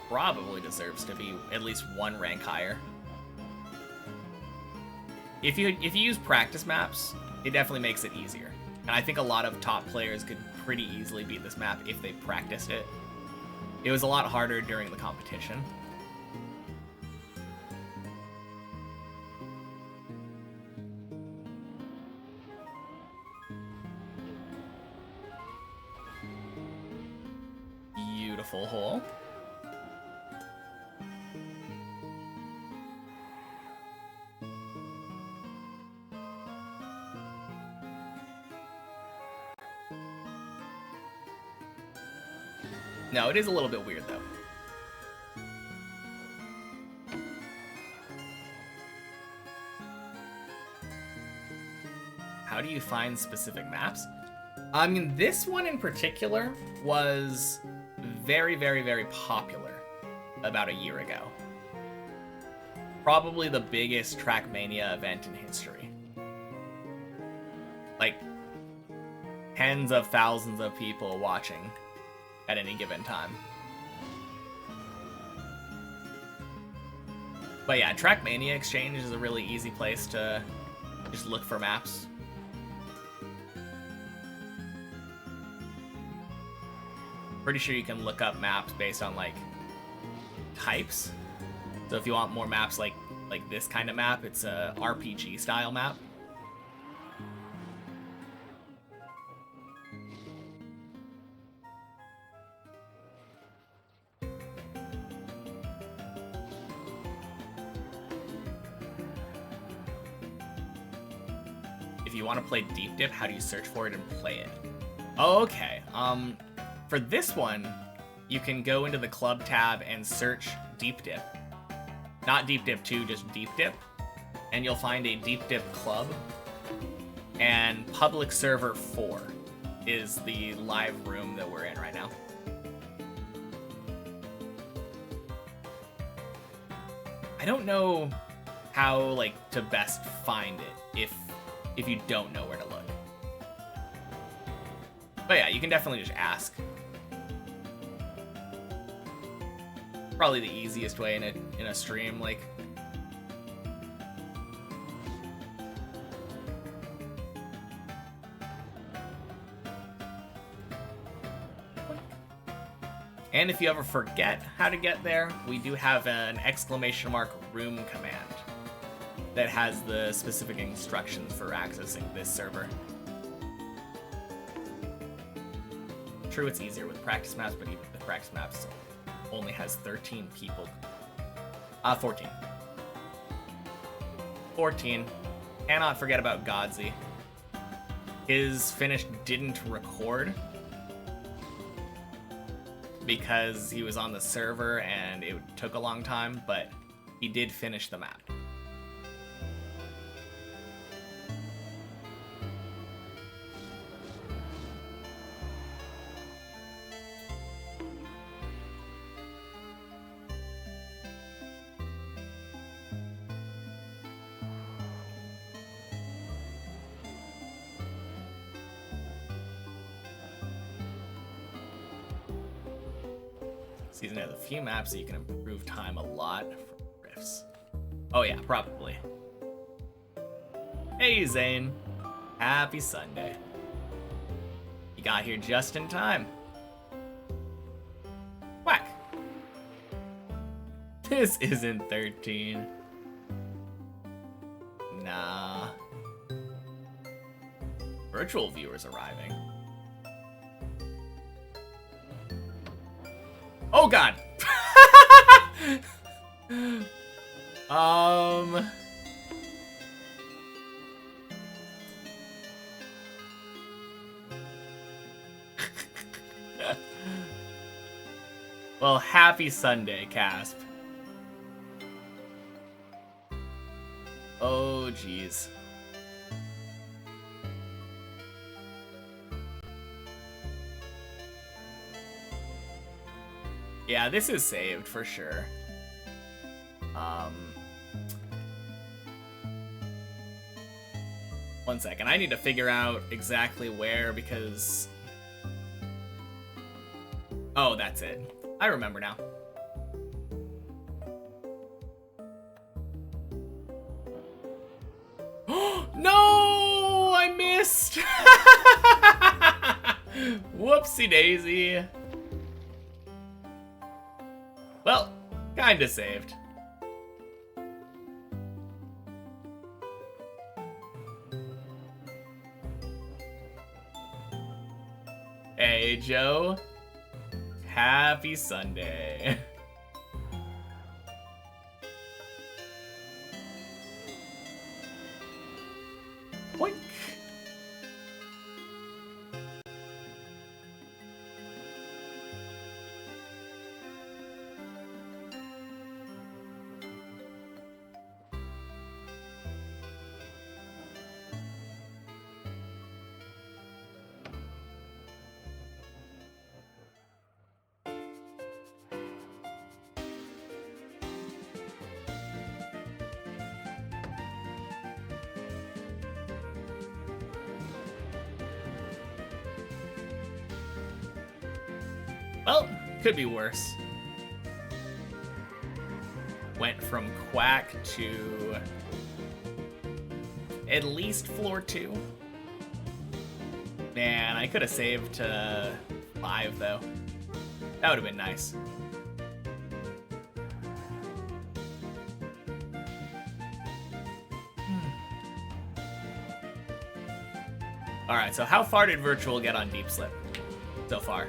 probably deserves to be at least one rank higher. If you use practice maps, it definitely makes it easier. And I think a lot of top players could pretty easily beat this map if they practiced it. It was a lot harder during the competition. Beautiful hole. No, it is a little bit weird, though. How do you find specific maps? I mean, this one in particular was very, very, very popular about a year ago. Probably the biggest Trackmania event in history. Like, tens of thousands of people watching at any given time. But yeah, Trackmania Exchange is a really easy place to just look for maps. Pretty sure you can look up maps based on like types. So if you want more maps like this kind of map, it's a RPG style map. If you want to play Deep Dip, how do you search for it and play it? Oh, okay. For this one, you can go into the club tab and search Deep Dip. Not Deep Dip 2, just Deep Dip. And you'll find a Deep Dip club. And Public Server 4 is the live room that we're in right now. I don't know how, like, to best find it if you don't know where to look. But yeah, you can definitely just ask. Probably the easiest way in a stream, like. And if you ever forget how to get there, we do have an !room command that has the specific instructions for accessing this server. True, it's easier with practice maps, but even the practice maps only has 13 people. 14. 14. Cannot forget about Godzy. His finish didn't record because he was on the server and it took a long time, but he did finish the map. Season has a few maps that you can improve time a lot for rifts. Oh yeah, probably. Hey Zane, happy Sunday. You got here just in time. Whack. This isn't 13. Nah. Virtual viewers arriving. Oh god! Well, happy Sunday, Casp. Oh, jeez. Yeah, this is saved for sure. One second, I need to figure out exactly where because... Oh, that's it. I remember now. No! I missed! Whoopsie daisy. Well, kinda saved. Hey, Joe. Happy Sunday. Boink. Well, could be worse. Went from Quack to at least floor 2. Man, I could have saved to 5 though. That would have been nice. Alright, so how far did Virtual get on Deep Slip so far?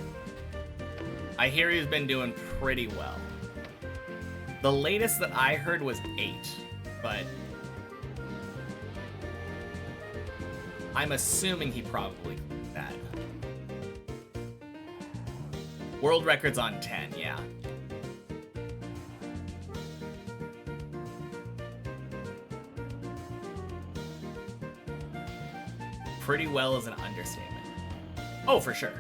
I hear he's been doing pretty well. The latest that I heard was 8, but I'm assuming he probably did that. World record's on 10, yeah. Pretty well is an understatement. Oh, for sure.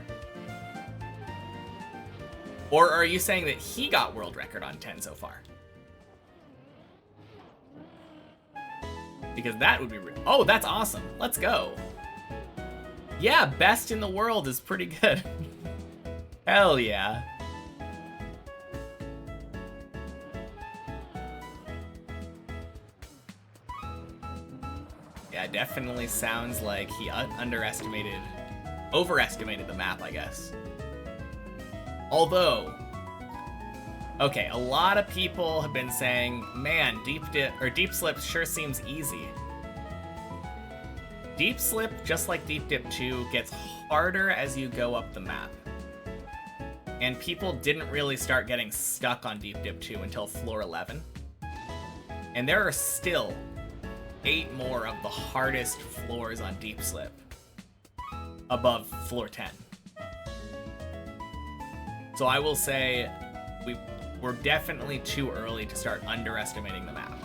Or are you saying that he got world record on 10 so far? Because that would be... Oh, that's awesome. Let's go. Yeah, best in the world is pretty good. Hell yeah. Yeah, definitely sounds like he overestimated the map, I guess. Although, okay, a lot of people have been saying, man, Deep Slip sure seems easy. Deep Slip, just like Deep Dip 2, gets harder as you go up the map. and people didn't really start getting stuck on Deep Dip 2 until floor 11. And there are still 8 more of the hardest floors on Deep Slip above floor 10. So I will say we're definitely too early to start underestimating the map.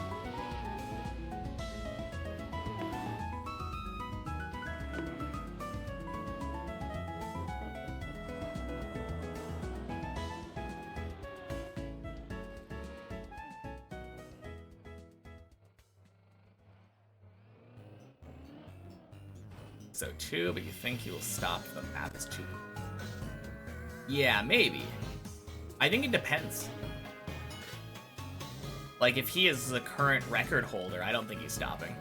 So 2, but you think he will stop if the map is 2. Yeah, maybe. I think it depends. Like, if he is the current record holder, I don't think he's stopping.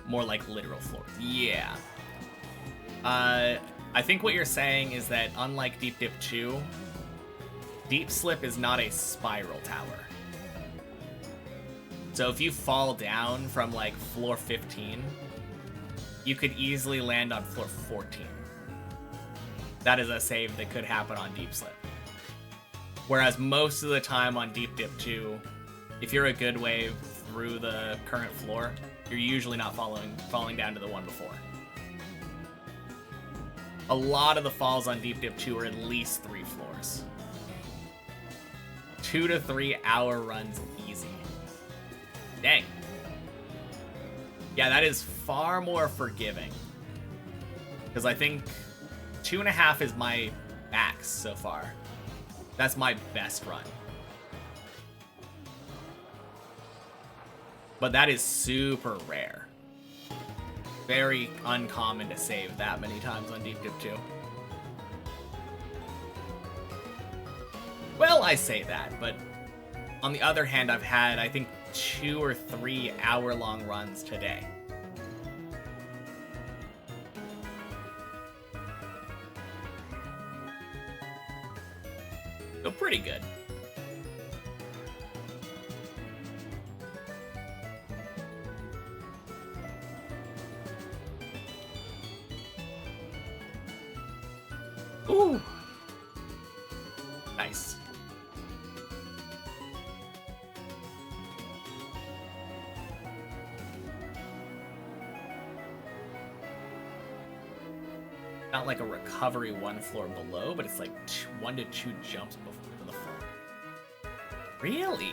More like literal floors. Yeah. I think what you're saying is that, unlike Deep Dip 2, Deep Slip is not a spiral tower. So if you fall down from, like, floor 15, you could easily land on floor 14. That is a save that could happen on Deep Slip. Whereas most of the time on Deep Dip 2, if you're a good way through the current floor, you're usually not falling down to the one before. A lot of the falls on Deep Dip 2 are at least 3 floors. 2 to 3 hour runs easy. Dang. Yeah, that is far more forgiving. Because I think 2.5 is my max so far. That's my best run. But that is super rare. Very uncommon to save that many times on Deep Dip 2. Well, I say that, but on the other hand, I've had, I think, 2 or 3 hour-long runs today. So pretty good. Ooh. Nice. Not like a recovery 1 floor below, but it's like 1 to 2 jumps before the floor. Really?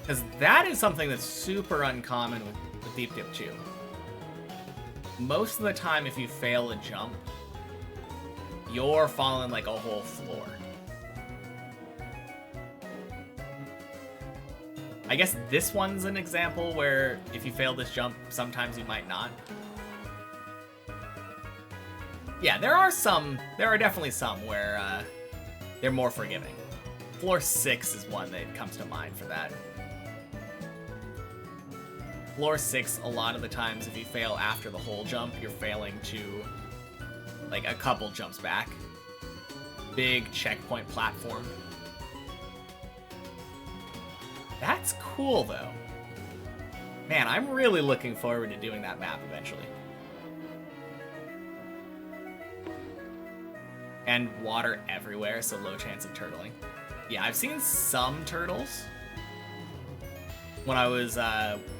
Because that is something that's super uncommon with Deep Dip 2. Most of the time, if you fail a jump, you're falling like a whole floor. I guess this one's an example where if you fail this jump, sometimes you might not. Yeah, there are definitely some where they're more forgiving. Floor 6 is one that comes to mind for that. Floor 6, a lot of the times, if you fail after the whole jump, you're failing to, like, a couple jumps back. Big checkpoint platform. That's cool, though. Man, I'm really looking forward to doing that map eventually. And water everywhere, so low chance of turtling. Yeah, I've seen some turtles when I was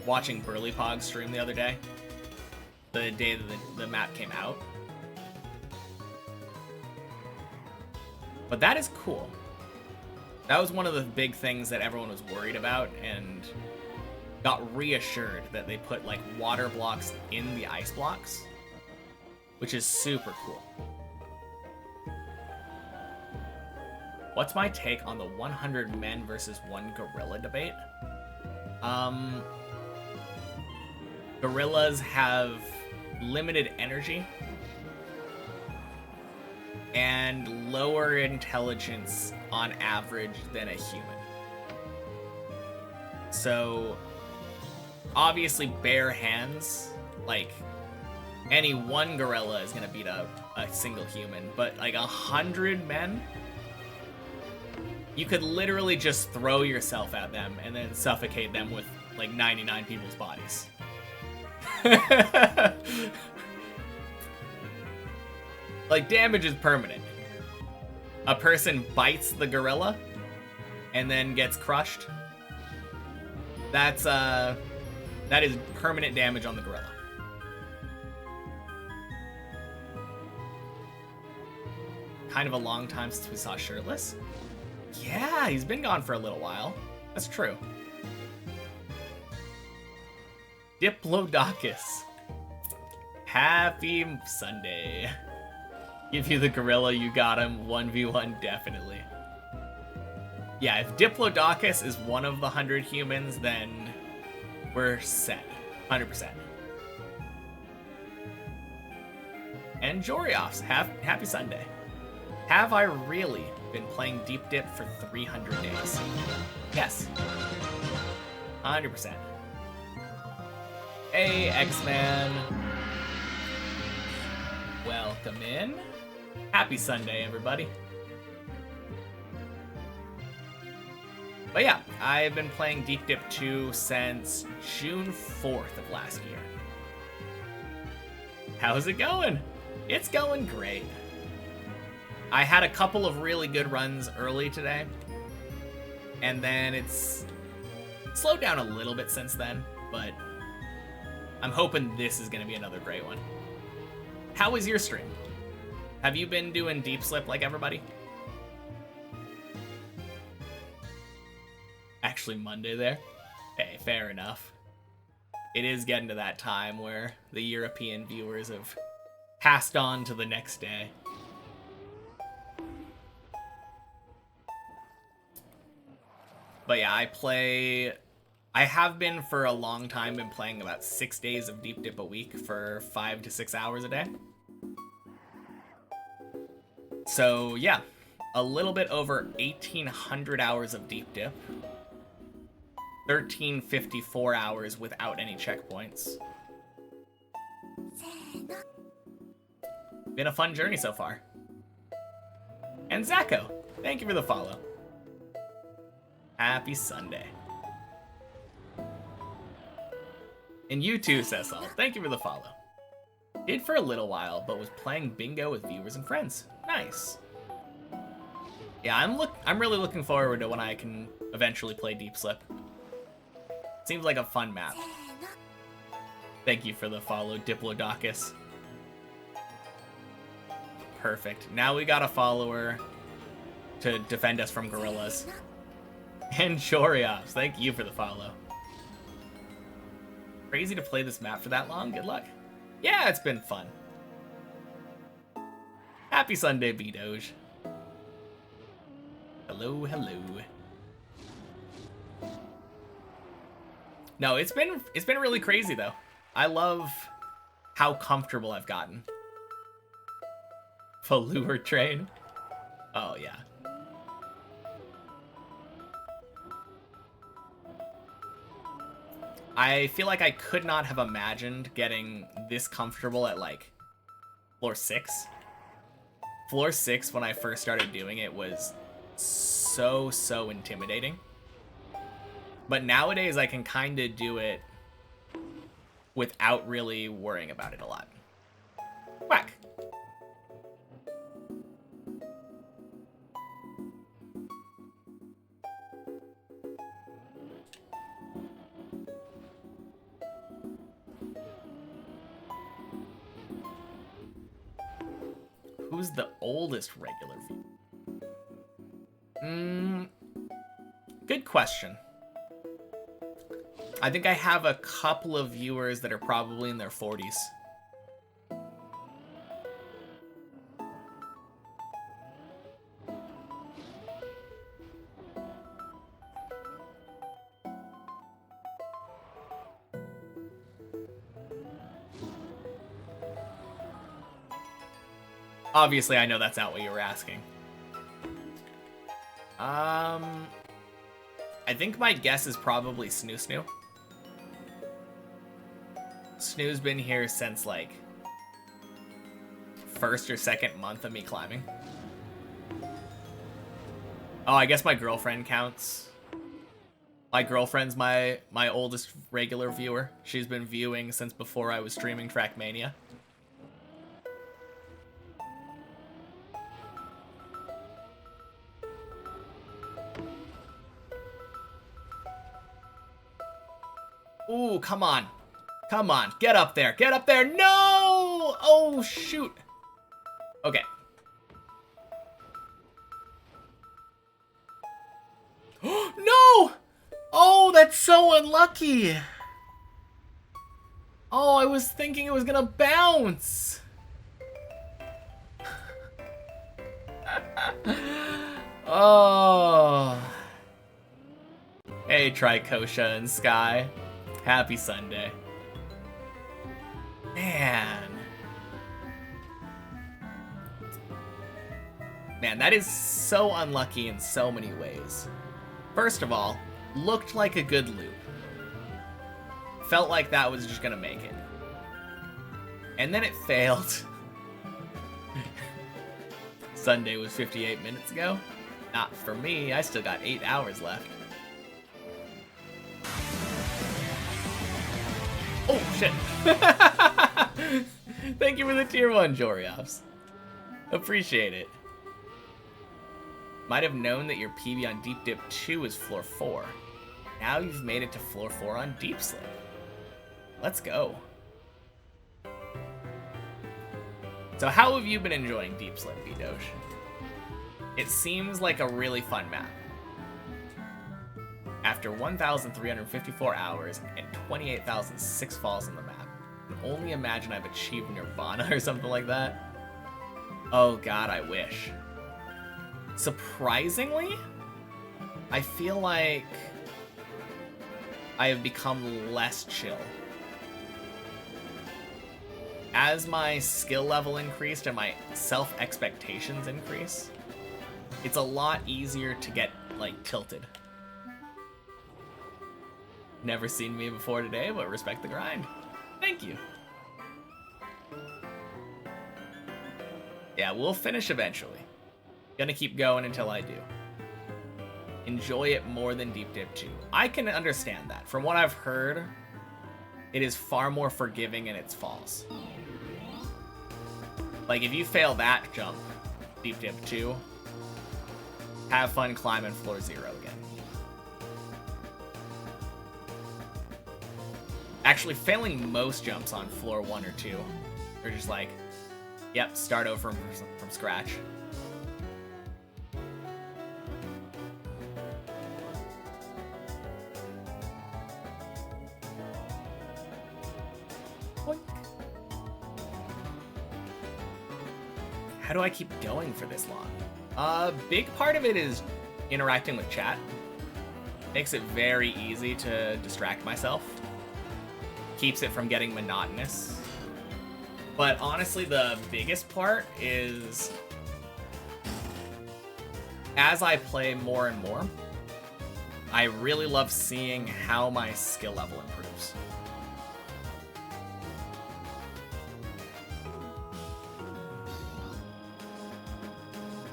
watching Burly Pog stream the other day. The day that the map came out. But that is cool. That was one of the big things that everyone was worried about, and got reassured that they put, like, water blocks in the ice blocks, which is super cool. What's my take on the 100 men versus 1 gorilla debate? Gorillas have limited energy and lower intelligence on average than a human. So, obviously bare hands, like, any one gorilla is gonna beat up a single human, but like 100 men, you could literally just throw yourself at them and then suffocate them with like 99 people's bodies. Like, damage is permanent. A person bites the gorilla and then gets crushed. That is permanent damage on the gorilla. Kind of a long time since we saw Shirtless. Yeah, he's been gone for a little while. That's true. Diplodocus. Happy Sunday. Give you the gorilla, you got him. 1v1, definitely. Yeah, if Diplodocus is one of the 100 humans, then we're set. 100%. And Jorioffs, happy Sunday. Have I really been playing Deep Dip for 300 days? Yes. 100%. Hey, X-Man. Welcome in. Happy Sunday, everybody. But yeah, I've been playing Deep Dip 2 since June 4th of last year. How's it going? It's going great. I had a couple of really good runs early today, and then it's slowed down a little bit since then, but I'm hoping this is going to be another great one. How was your stream? Have you been doing Deep Slip like everybody? Actually, Monday there? Hey, fair enough. It is getting to that time where the European viewers have passed on to the next day. But yeah, I have been for a long time been playing about 6 days of Deep Dip a week for 5 to 6 hours a day. So yeah, a little bit over 1,800 hours of Deep Dip. 1,354 hours without any checkpoints. Been a fun journey so far. And Zacho, thank you for the follow. Happy Sunday. And you too, Cecil. Thank you for the follow. Did for a little while, but was playing bingo with viewers and friends. Nice. Yeah, I'm really looking forward to when I can eventually play Deep Slip. Seems like a fun map. Thank you for the follow, Diplodocus. Perfect. Now we got a follower to defend us from gorillas. And Choriops, thank you for the follow. Crazy to play this map for that long. Good luck. Yeah, it's been fun. Happy Sunday, B-Doge. Hello, hello. No, it's been really crazy though. I love how comfortable I've gotten. Velour train. Oh yeah. I feel like I could not have imagined getting this comfortable at like floor 6. Floor 6 when I first started doing it was so intimidating. But nowadays I can kind of do it without really worrying about it a lot. Whack. Who's the oldest regular viewer? Good question. I think I have a couple of viewers that are probably in their 40s. Obviously, I know that's not what you were asking. I think my guess is probably Snoo Snoo. Snoo's been here since, like, first or second month of me climbing. Oh, I guess my girlfriend counts. My girlfriend's my oldest regular viewer. She's been viewing since before I was streaming Trackmania. Ooh, come on. Come on, get up there. Get up there. No! Oh, shoot. Okay. No! Oh, that's so unlucky. Oh, I was thinking it was gonna bounce. Oh. Hey, Trikosha and Sky. Happy Sunday. Man. Man, that is so unlucky in so many ways. First of all, looked like a good loop. Felt like that was just gonna make it. And then it failed. Sunday was 58 minutes ago. Not for me, I still got 8 hours left. Oh, shit. Thank you for the tier 1, Joriops. Appreciate it. Might have known that your PB on Deep Dip 2 is floor 4. Now you've made it to floor 4 on Deep Slip. Let's go. So how have you been enjoying Deep Slip, Bidosh? It seems like a really fun map. After 1,354 hours and 28,006 falls on the map, I can only imagine I've achieved Nirvana or something like that. Oh god, I wish. Surprisingly, I feel like I have become less chill. As my skill level increased and my self-expectations increase, it's a lot easier to get, like, tilted. Never seen me before today, but respect the grind. Thank you. Yeah, we'll finish eventually. Gonna keep going until I do. Enjoy it more than Deep Dip 2. I can understand that. From what I've heard, it is far more forgiving in its falls. Like, if you fail that jump, Deep Dip 2, have fun climbing floor 0 again. Actually, failing most jumps on floor 1 or 2 are just like, yep, start over from scratch. Boink. How do I keep going for this long? Big part of it is interacting with chat. Makes it very easy to distract myself. Keeps it from getting monotonous. But honestly, the biggest part is as I play more and more, I really love seeing how my skill level improves.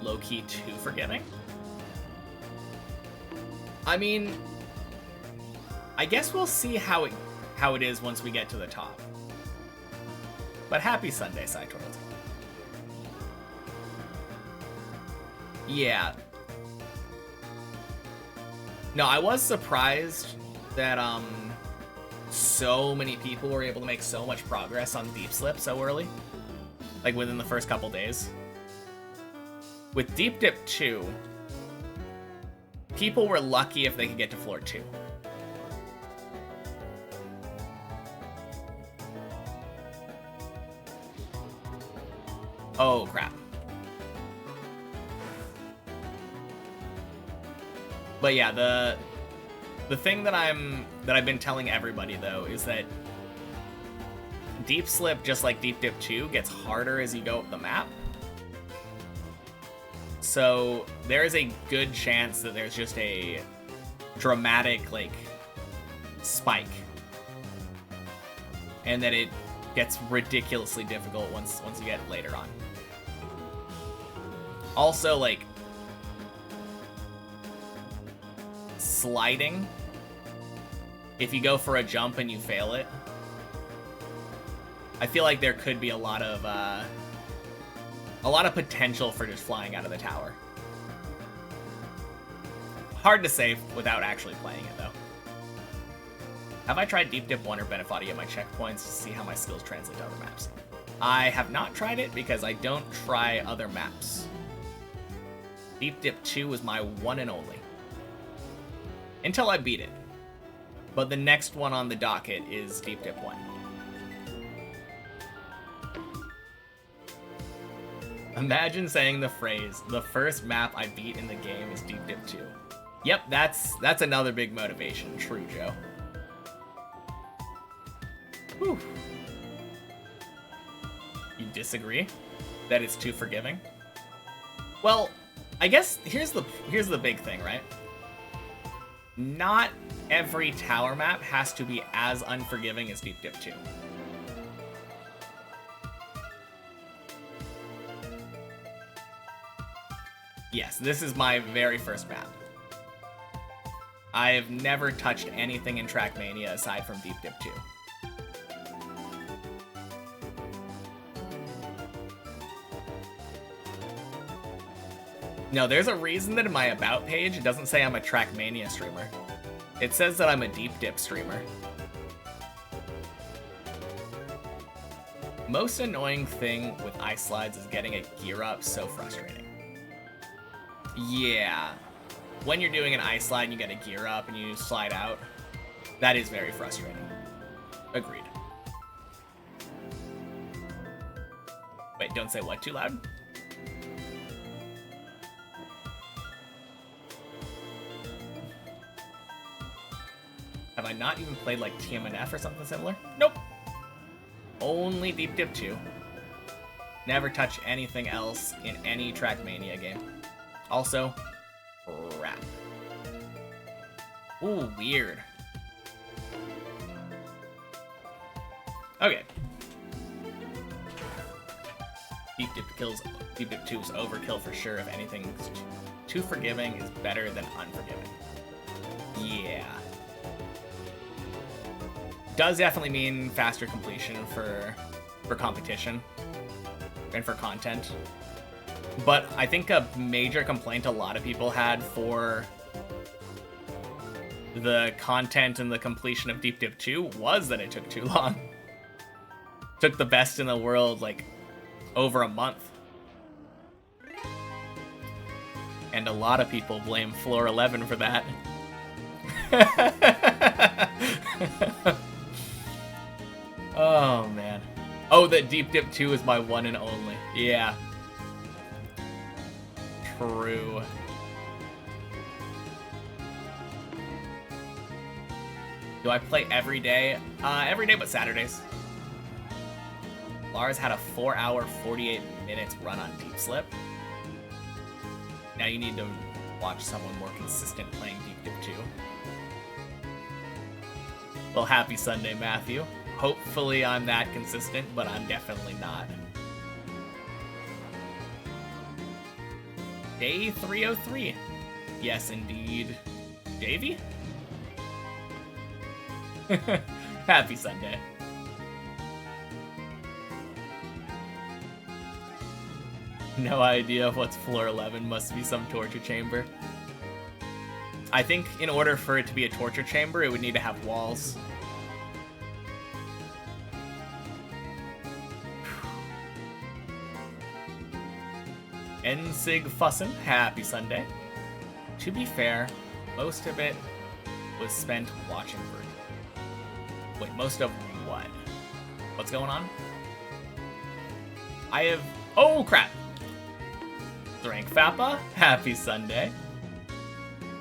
Low-key too forgiving? I mean, I guess we'll see how it is once we get to the top. But happy Sunday, Cytorld. Yeah. No, I was surprised that so many people were able to make so much progress on Deep Slip so early. Like within the first couple days. With Deep Dip 2, people were lucky if they could get to floor 2. Oh, crap. But yeah, the thing that I've been telling everybody though is that Deep Slip, just like Deep Dip 2, gets harder as you go up the map. So there is a good chance that there's just a dramatic, like, spike. And that it gets ridiculously difficult once you get later on. Also, like, sliding if you go for a jump and you fail it, I feel like there could be a lot of potential for just flying out of the tower. Hard to say without actually playing it, though. Have I tried Deep Dip 1 or Benefadia at my checkpoints to see how my skills translate to other maps? I have not tried it because I don't try other maps. Deep Dip 2 was my one and only. Until I beat it. But the next one on the docket is Deep Dip 1. Imagine saying the phrase, the first map I beat in the game is Deep Dip 2. Yep, that's another big motivation. True, Joe. Whew. You disagree? That it's too forgiving? Well, I guess here's the big thing, right? Not every tower map has to be as unforgiving as Deep Dip 2. Yes, this is my very first map. I have never touched anything in Trackmania aside from Deep Dip 2. No, there's a reason that in my About page it doesn't say I'm a Trackmania streamer. It says that I'm a Deep Dip streamer. Most annoying thing with ice slides is getting a gear up, so frustrating. Yeah. When you're doing an ice slide and you get a gear up and you slide out, that is very frustrating. Agreed. Wait, don't say what too loud? Have I not even played like TMNF or something similar? Nope. Only Deep Dip 2. Never touched anything else in any Trackmania game. Also, crap. Ooh, weird. Okay. Deep Dip 2 is overkill for sure. If anything's too forgiving is better than unforgiving. Yeah. Does definitely mean faster completion for competition and for content. But I think a major complaint a lot of people had for the content and the completion of Deep Dip 2 was that it took too long. Took the best in the world, like, over a month. And a lot of people blame Floor 11 for that. Oh, man. Oh, that Deep Dip 2 is my one and only. Yeah. True. Do I play every day? Every day but Saturdays. Lars had a 4-hour, 48 minutes run on Deep Slip. Now you need to watch someone more consistent playing Deep Dip 2. Well, happy Sunday, Matthew. Hopefully I'm that consistent, but I'm definitely not. Day 303. Yes, indeed. Davey? Happy Sunday. No idea what's floor 11. Must be some torture chamber. I think in order for it to be a torture chamber, it would need to have walls. Ensig Fussin', happy Sunday. To be fair, most of it was spent watching Brute. Wait, most of what? What's going on? I have... Oh, crap! Drank Fappa, happy Sunday.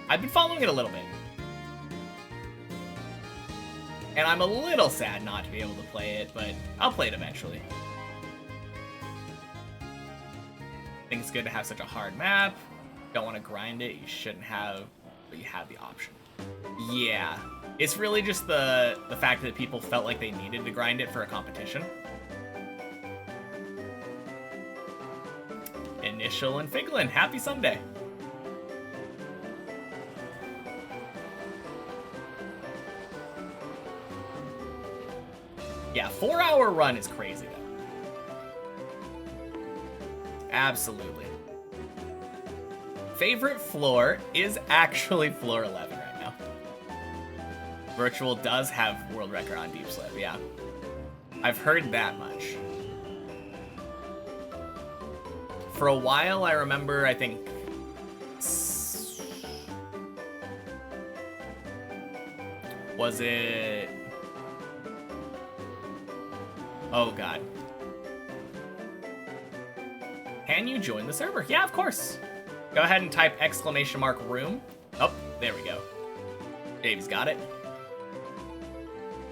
I've been following it a little bit. And I'm a little sad not to be able to play it, but I'll play it eventually. I think it's good to have such a hard map. Don't want to grind it, you shouldn't have, but you have the option. Yeah, it's really just the fact that people felt like they needed to grind it for a competition. Initial and Figlin, happy Sunday. Yeah, 4-hour run is crazy, though. Absolutely. Favorite floor is actually floor 11 right now. Virtual does have world record on deep slip, yeah. I've heard that much. For a while, I remember, I think... Was it... Oh, God. Can you join the server? Yeah, of course. Go ahead and type !room. Oh, there we go. Dave's got it.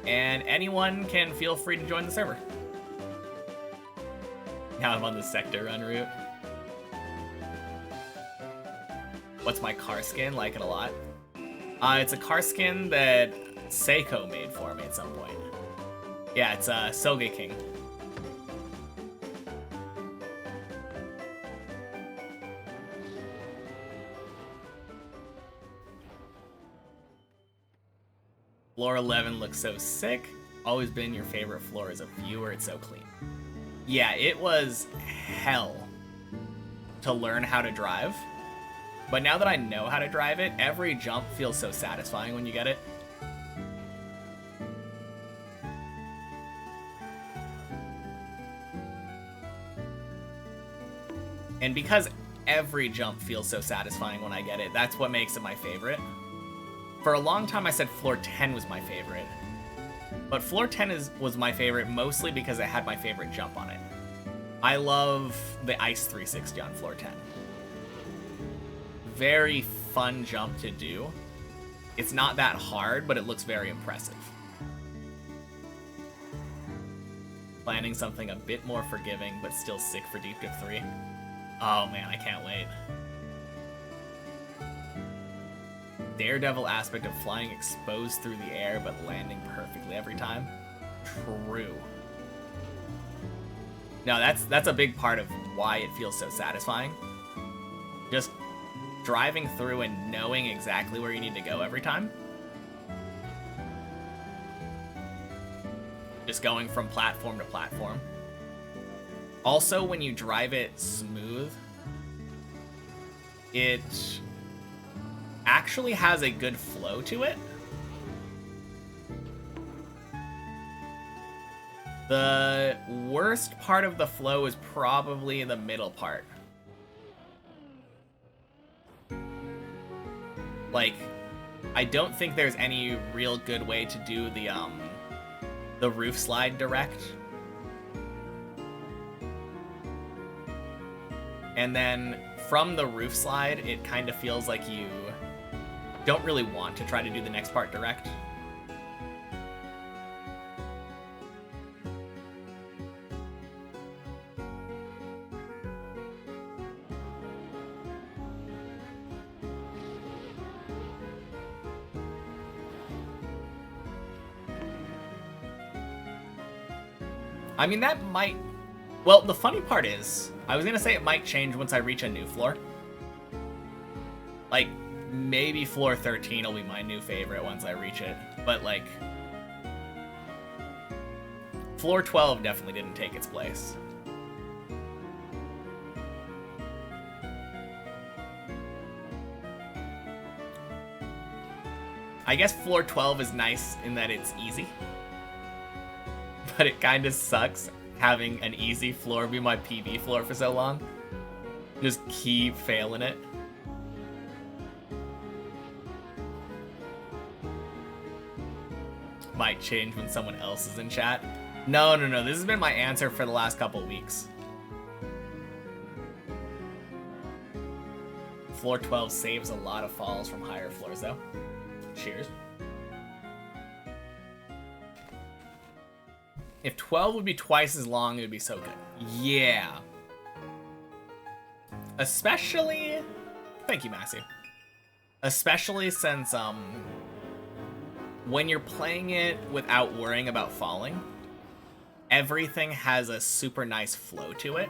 And anyone can feel free to join the server. Now I'm on the sector run route. What's my car skin? Like it a lot. It's a car skin that Seiko made for me at some point. Yeah, it's Soge King. Floor 11 looks so sick. Always been your favorite floor as a viewer. It's so clean. Yeah, it was hell to learn how to drive. But now that I know how to drive it, every jump feels so satisfying when you get it. And because every jump feels so satisfying when I get it, that's what makes it my favorite. For a long time I said floor 10 was my favorite. But floor 10 was my favorite mostly because it had my favorite jump on it. I love the Ice 360 on floor 10. Very fun jump to do. It's not that hard, but it looks very impressive. Planning something a bit more forgiving, but still sick for Deep Dip 3. Oh man, I can't wait. Daredevil aspect of flying exposed through the air, but landing perfectly every time. True. No, that's a big part of why it feels so satisfying. Just driving through and knowing exactly where you need to go every time. Just going from platform to platform. Also, when you drive it smooth, it actually has a good flow to it. The worst part of the flow is probably the middle part. Like, I don't think there's any real good way to do the roof slide direct. And then from the roof slide, it kind of feels like you don't really want to try to do the next part direct. I mean, that might... Well, the funny part is, I was gonna say it might change once I reach a new floor. Like, maybe floor 13 will be my new favorite once I reach it. But, like... Floor 12 definitely didn't take its place. I guess floor 12 is nice in that it's easy. But it kind of sucks having an easy floor be my PB floor for so long. Just keep failing it. Might change when someone else is in chat. No, this has been my answer for the last couple weeks. Floor 12 saves a lot of falls from higher floors though. Cheers. If 12 would be twice as long, it would be so good. Yeah. Especially... Thank you, Massey. Especially since, when you're playing it without worrying about falling, everything has a super nice flow to it.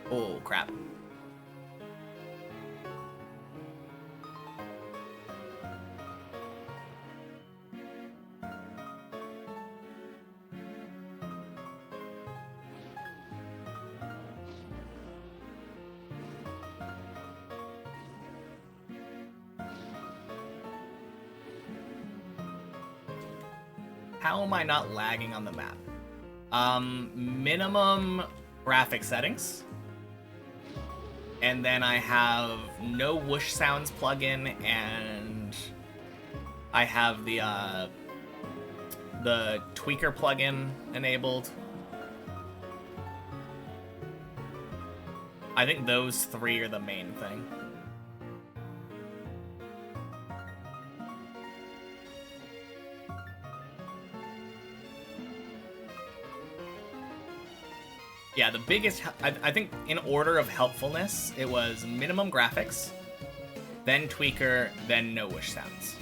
Oh, crap. How am I not lagging on the map? Minimum graphic settings. And then I have no whoosh sounds plugin, and I have the tweaker plugin enabled. I think those three are the main thing. Yeah, the biggest, I think in order of helpfulness, it was minimum graphics, then tweaker, then no whoosh sounds.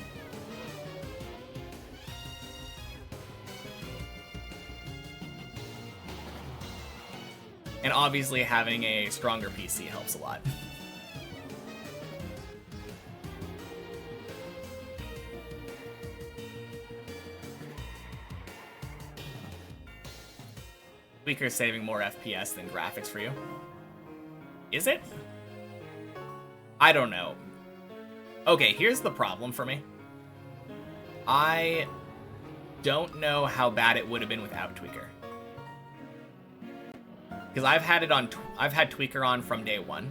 And obviously having a stronger PC helps a lot. Tweaker is saving more FPS than graphics for you. Is it? I don't know. Okay, here's the problem for me. I don't know how bad it would have been without tweaker. Because I've had tweaker on from day one.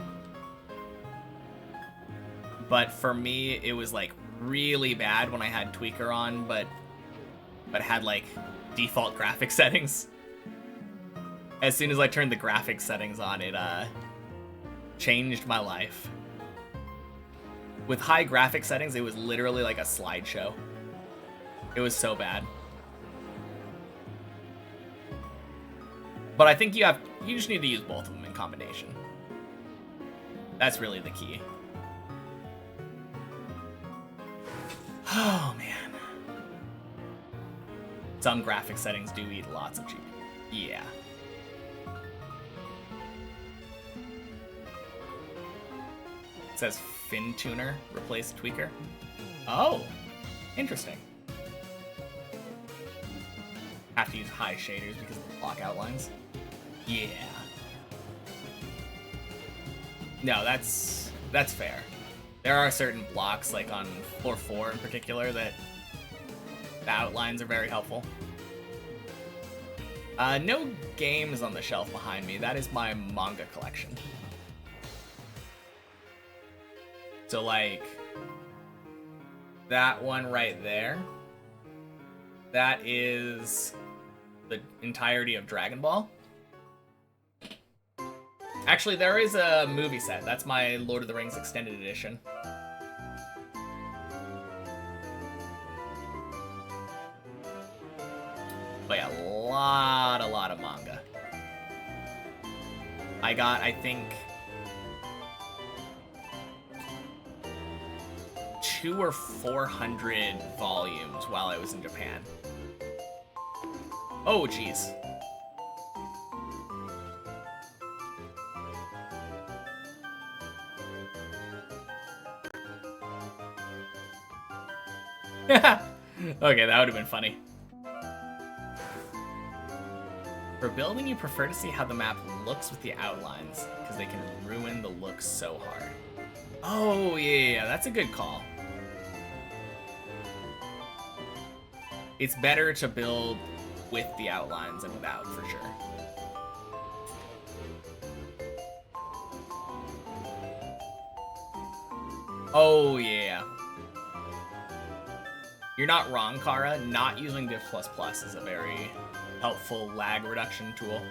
But for me, it was like really bad when I had tweaker on, but had like default graphic settings. As soon as I turned the graphics settings on, it changed my life. With high graphic settings, it was literally like a slideshow. It was so bad. But I think you just need to use both of them in combination. That's really the key. Oh man. Some graphic settings do eat lots of GPU. Yeah. It says Fin Tuner replaced tweaker. Oh, interesting. Have to use high shaders because of the block outlines. Yeah. No, that's fair. There are certain blocks, like on floor 4 in particular, that the outlines are very helpful. No games on the shelf behind me. That is my manga collection. So, like, that one right there, that is the entirety of Dragon Ball. Actually, there is a movie set. That's my Lord of the Rings Extended Edition. But yeah, a lot of manga. I got, I think, 200 or 400 volumes while I was in Japan. Oh, jeez. Okay, that would have been funny. For building, you prefer to see how the map looks with the outlines, because they can ruin the look so hard. Oh, yeah, that's a good call. It's better to build with the outlines than without, for sure. Oh, yeah. You're not wrong, Kara. Not using Diff++ is a very helpful lag reduction tool.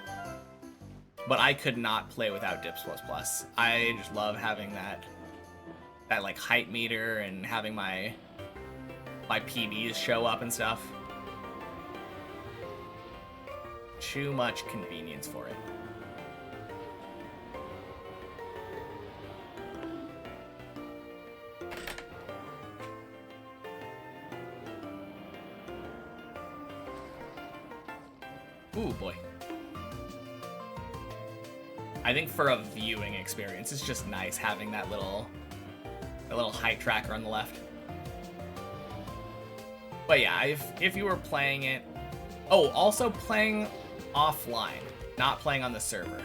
But I could not play without Diff++. I just love having that like height meter and having my PBs show up and stuff. Too much convenience for it. Ooh, boy. I think for a viewing experience, it's just nice having that little height tracker on the left. But yeah, if you were playing it... Oh, also playing offline, not playing on the server,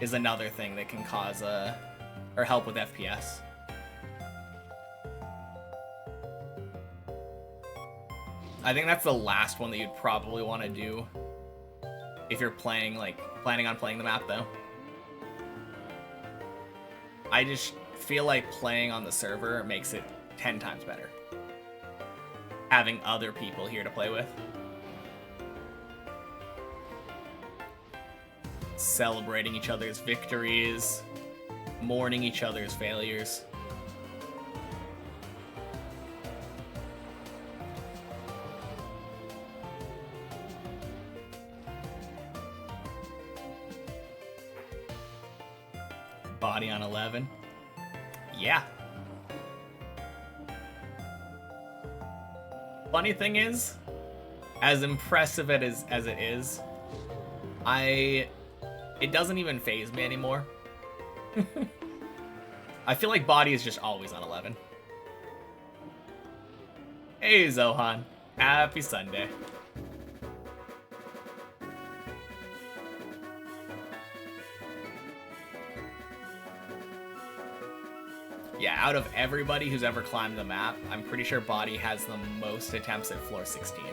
is another thing that can cause or help with FPS. I think that's the last one that you'd probably want to do if you're planning on playing the map, though. I just feel like playing on the server makes it 10 times better. Having other people here to play with. Celebrating each other's victories, mourning each other's failures. Body on 11. Yeah. Funny thing is, as impressive as it is, it doesn't even faze me anymore. I feel like body is just always on 11. Hey Zohan, happy Sunday. Yeah, out of everybody who's ever climbed the map, I'm pretty sure body has the most attempts at floor 16.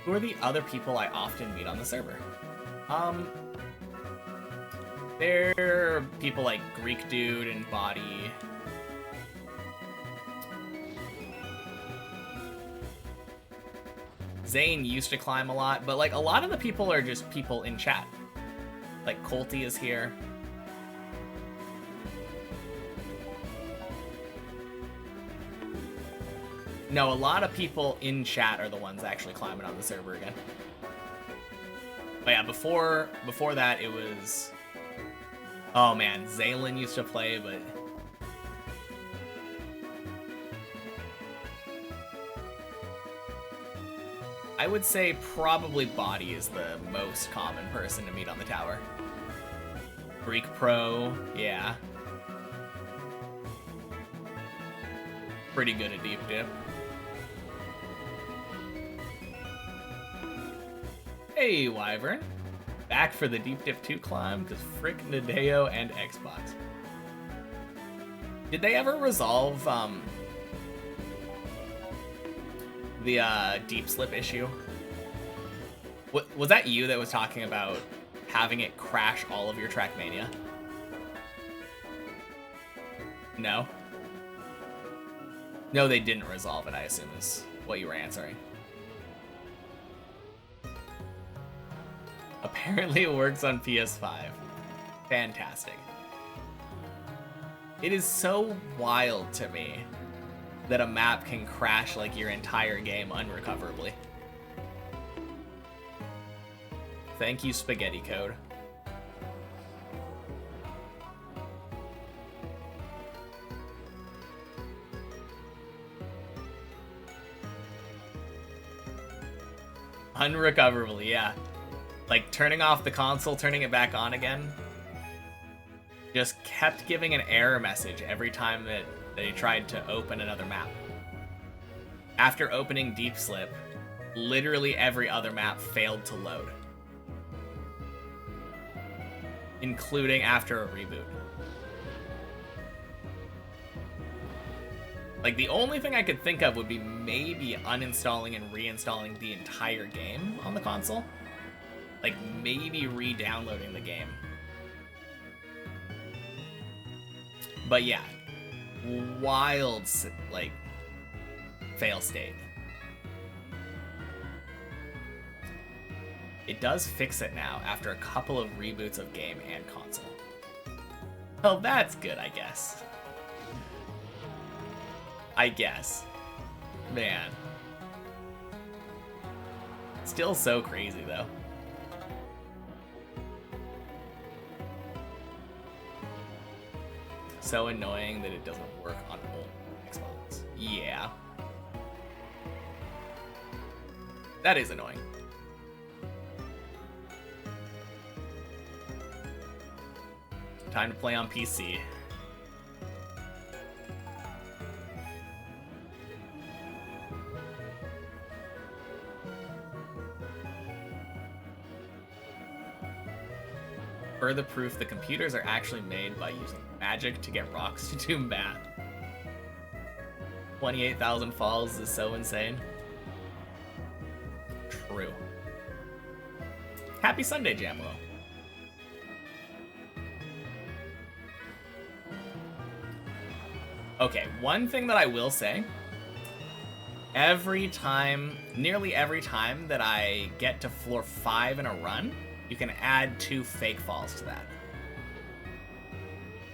Who are the other people I often meet on the server? There are people like Greek Dude and Body. Zane used to climb a lot, but like a lot of the people are just people in chat. Like Colty is here. No, a lot of people in chat are the ones actually climbing on the server again. But yeah, before that it was... Oh man, Zaylin used to play, but... I would say probably Body is the most common person to meet on the tower. Greek Pro, yeah. Pretty good at deep dip. Hey, Wyvern. Back for the Deep Dip 2 climb, because frick Nadeo and Xbox. Did they ever resolve, the, deep slip issue? Was that you that was talking about having it crash all of your Trackmania? No? No, they didn't resolve it, I assume, is what you were answering. Apparently it works on PS5. Fantastic. It is so wild to me that a map can crash like your entire game unrecoverably. Thank you, Spaghetti Code. Unrecoverably, yeah. Like, turning off the console, turning it back on again, just kept giving an error message every time that they tried to open another map. After opening Deep Slip, literally every other map failed to load. Including after a reboot. Like, the only thing I could think of would be maybe uninstalling and reinstalling the entire game on the console. Like, maybe re-downloading the game. But yeah, wild, like, fail state. It does fix it now after a couple of reboots of game and console. Well, that's good, I guess. I guess. Man. Still so crazy, though. So annoying that it doesn't work on old Xbox. Yeah. That is annoying. Time to play on PC. Further proof the computers are actually made by using magic to get rocks to do math. 28,000 falls is so insane. True. Happy Sunday, Jamlo. Okay, one thing that I will say, nearly every time that I get to floor 5 in a run, you can add 2 fake falls to that.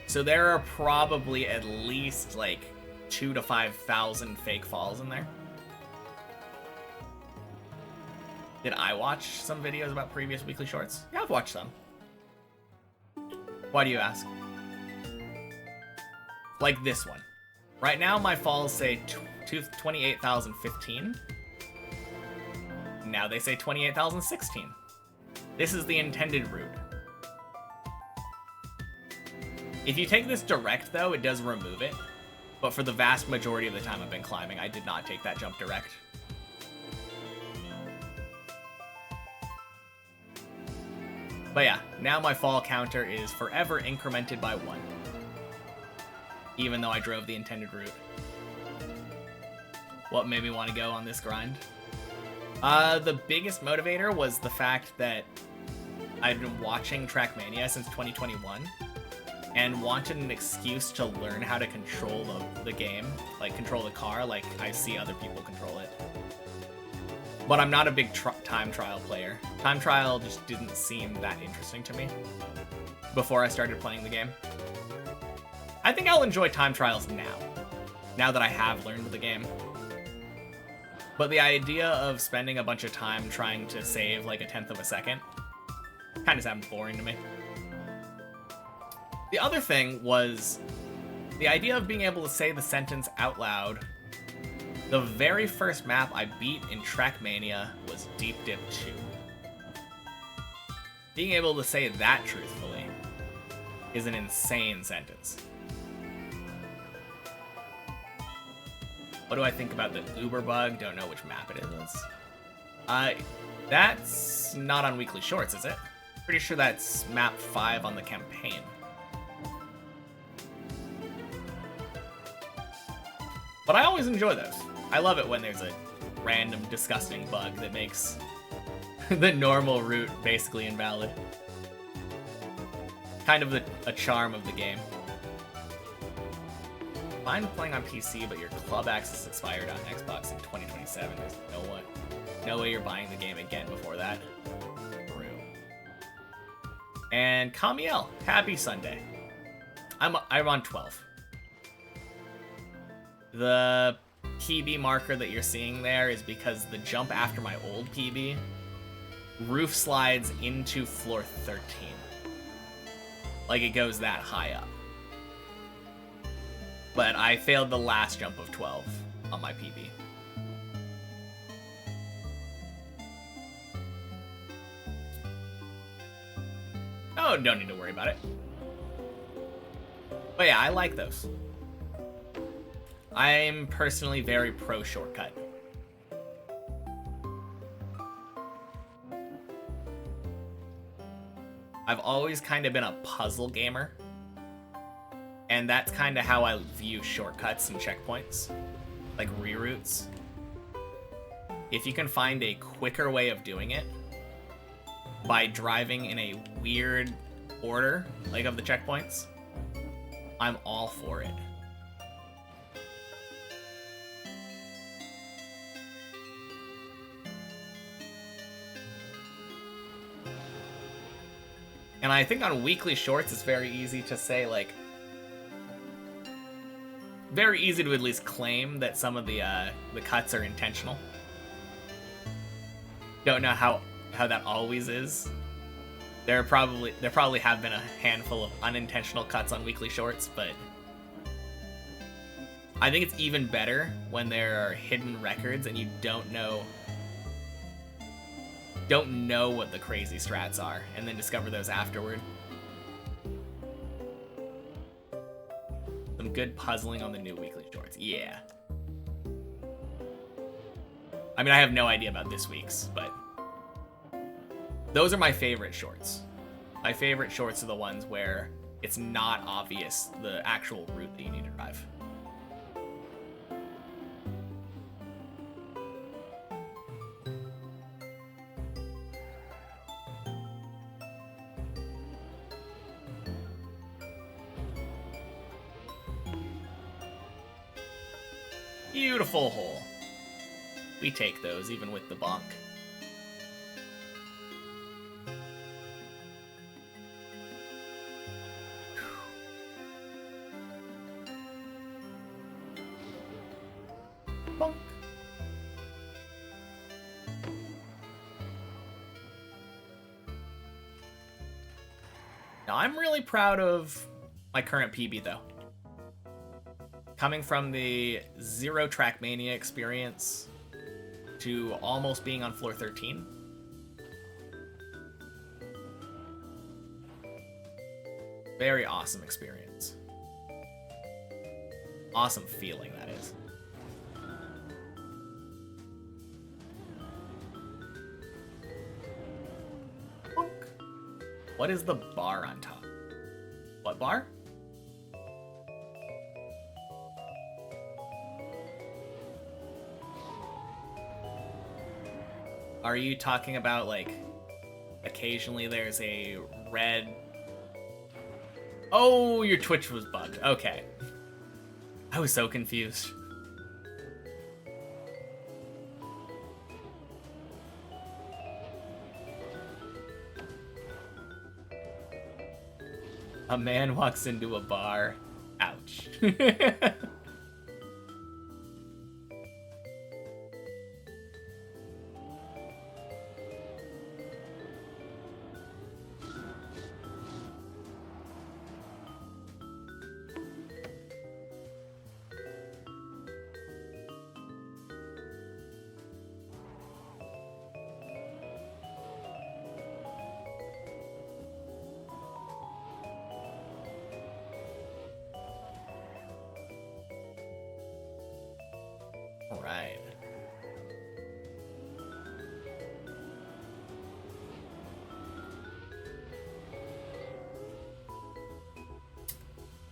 So there are probably at least like 2,000 to 5,000 fake falls in there. Did I watch some videos about previous weekly shorts? Yeah, I've watched some. Why do you ask? Like this one. Right now, my falls say 28,015. Now they say 28,016. This is the intended route. If you take this direct, though, it does remove it. But for the vast majority of the time I've been climbing, I did not take that jump direct. But yeah, now my fall counter is forever incremented by 1. Even though I drove the intended route. What made me want to go on this grind? The biggest motivator was the fact that I've been watching Trackmania since 2021 and wanted an excuse to learn how to control the game, like control the car like I see other people control it. But I'm not a big time trial player. Time trial just didn't seem that interesting to me before I started playing the game. I think I'll enjoy time trials now that I have learned the game. But the idea of spending a bunch of time trying to save like 1/10 of a second kind of sounds boring to me. The other thing was the idea of being able to say the sentence out loud. The very first map I beat in Trackmania was Deep Dip 2. Being able to say that truthfully is an insane sentence. What do I think about the Uber bug? Don't know which map it is. That's not on Weekly Shorts, is it? Pretty sure that's map 5 on the campaign. But I always enjoy those. I love it when there's a random disgusting bug that makes the normal route basically invalid. Kind of a charm of the game. Fine playing on PC, but your club access expired on Xbox in 2027. There's no way you're buying the game again before that. True. And Kamiel, happy Sunday. I'm on 12. The PB marker that you're seeing there is because the jump after my old PB roof slides into floor 13. Like it goes that high up. But I failed the last jump of 12 on my PB. Oh, don't need to worry about it. But yeah, I like those. I'm personally very pro shortcut. I've always kind of been a puzzle gamer. And that's kind of how I view shortcuts and checkpoints. Like reroutes. If you can find a quicker way of doing it by driving in a weird order, like of the checkpoints, I'm all for it. And I think on Weekly Shorts, it's very easy to say, like, very easy to at least claim that some of the cuts are intentional. Don't know how that always is. There probably have been a handful of unintentional cuts on Weekly Shorts, but I think it's even better when there are hidden records and you don't know what the crazy strats are, and then discover those afterward. Some good puzzling on the new Weekly Shorts. Yeah. I mean, I have no idea about this week's, but those are my favorite shorts. My favorite shorts are the ones where it's not obvious the actual route that you need to drive. Beautiful hole. We take those, even with the bonk. Bonk. Now, I'm really proud of my current PB, though. Coming from the 0 Trackmania experience to almost being on floor 13. Very awesome experience. Awesome feeling, that is. Bonk. What is the bar on top? What bar? Are you talking about, like, occasionally there's a red... Oh, your Twitch was bugged. Okay. I was so confused. A man walks into a bar. Ouch. Alright.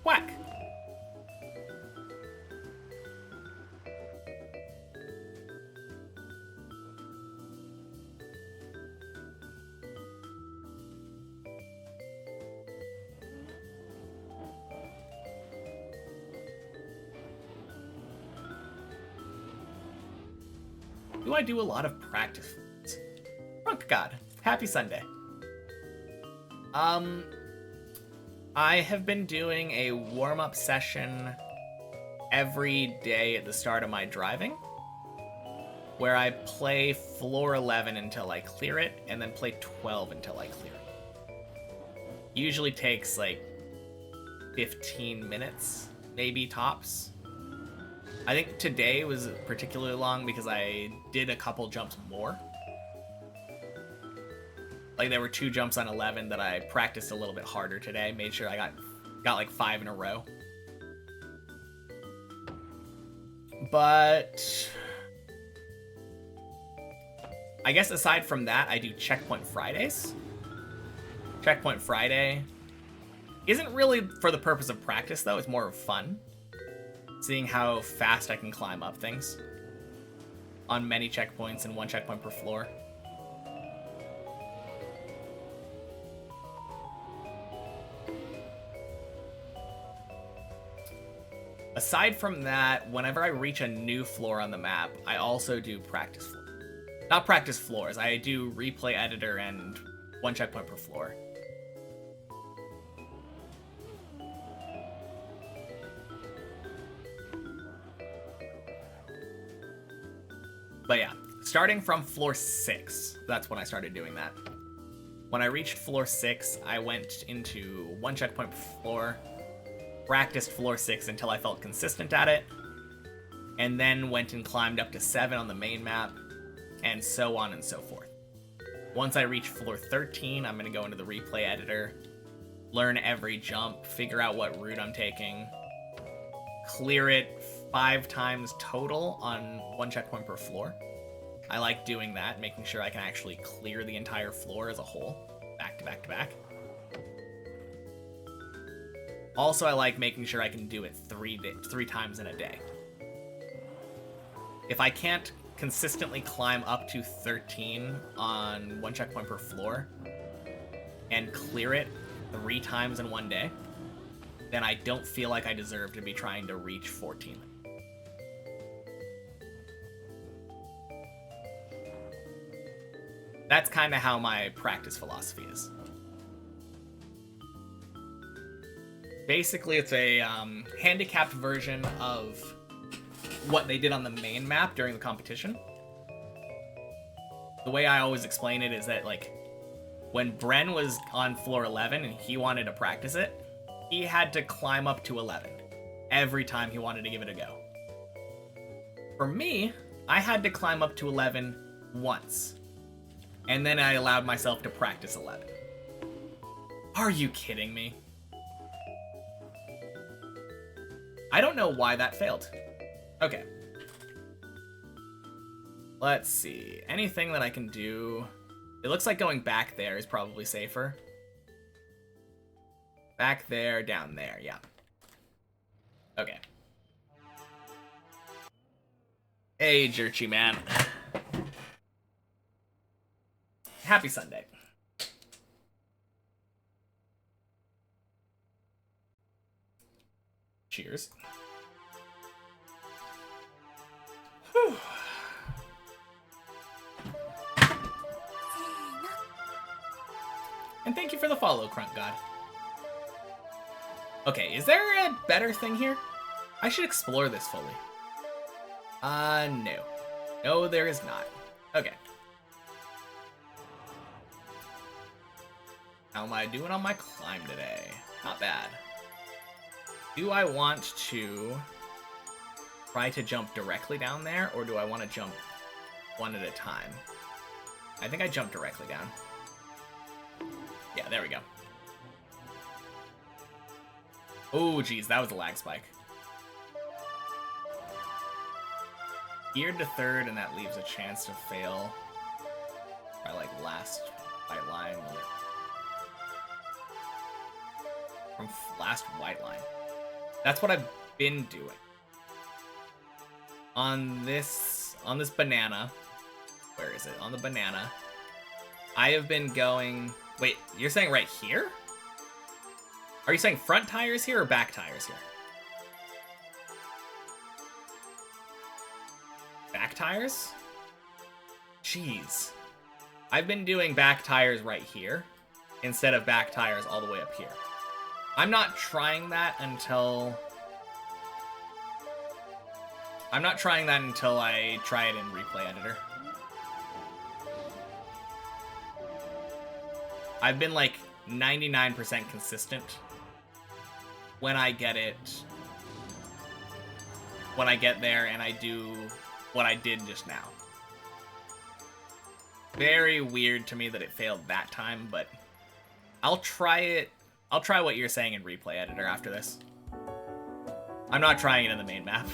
Whack! Do I do a lot of practice? Drunk God. Happy Sunday. I have been doing a warm-up session every day at the start of my driving, where I play floor 11 until I clear it, and then play 12 until I clear it. Usually takes like 15 minutes, maybe tops. I think today was particularly long because I did a couple jumps more. Like, there were 2 jumps on 11 that I practiced a little bit harder today. Made sure I got like 5 in a row. But I guess aside from that, I do Checkpoint Fridays. Checkpoint Friday isn't really for the purpose of practice, though. It's more of fun. Seeing how fast I can climb up things on many checkpoints and 1 checkpoint per floor. Aside from that, whenever I reach a new floor on the map, I also do practice floors. Not practice floors, I do replay editor and 1 checkpoint per floor. But yeah, starting from floor 6, that's when I started doing that. When I reached floor 6, I went into 1 checkpoint per floor, practiced floor 6 until I felt consistent at it, and then went and climbed up to 7 on the main map, and so on and so forth. Once I reach floor 13, I'm going to go into the replay editor, learn every jump, figure out what route I'm taking, clear it 5 times total on 1 checkpoint per floor. I like doing that, making sure I can actually clear the entire floor as a whole, back to back to back. Also, I like making sure I can do it 3 times in a day. If I can't consistently climb up to 13 on 1 checkpoint per floor and clear it 3 times in 1 day, then I don't feel like I deserve to be trying to reach 14. That's kind of how my practice philosophy is. Basically, it's a handicapped version of what they did on the main map during the competition. The way I always explain it is that, like, when Bren was on floor 11 and he wanted to practice it, he had to climb up to 11 every time he wanted to give it a go. For me, I had to climb up to 11 once, and then I allowed myself to practice 11. Are you kidding me? I don't know why that failed. Okay. Let's see. Anything that I can do... It looks like going back there is probably safer. Back there, down there, yeah. Okay. Hey, Jerchy man. Happy Sunday. Cheers. Whew. And thank you for the follow, Crunk God. Okay, is there a better thing here? I should explore this fully. No. No, there is not. Okay. How am I doing on my climb today? Not bad. Do I want to try to jump directly down there, or do I want to jump one at a time? I think I jumped directly down. Yeah, there we go. Oh, geez, that was a lag spike. Geared to third, and that leaves a chance to fail by, like, last white line. From last white line. That's what I've been doing. On this banana, where is it? On the banana, I have been going... Wait, you're saying right here? Are you saying front tires here or back tires here? Back tires? Jeez. I've been doing back tires right here instead of back tires all the way up here. I'm not trying that until... I try it in Replay Editor. I've been like 99% consistent when I get it, when I get there and I do what I did just now. Very weird to me that it failed that time, but I'll try it. I'll try what you're saying in Replay Editor after this. I'm not trying it in the main map.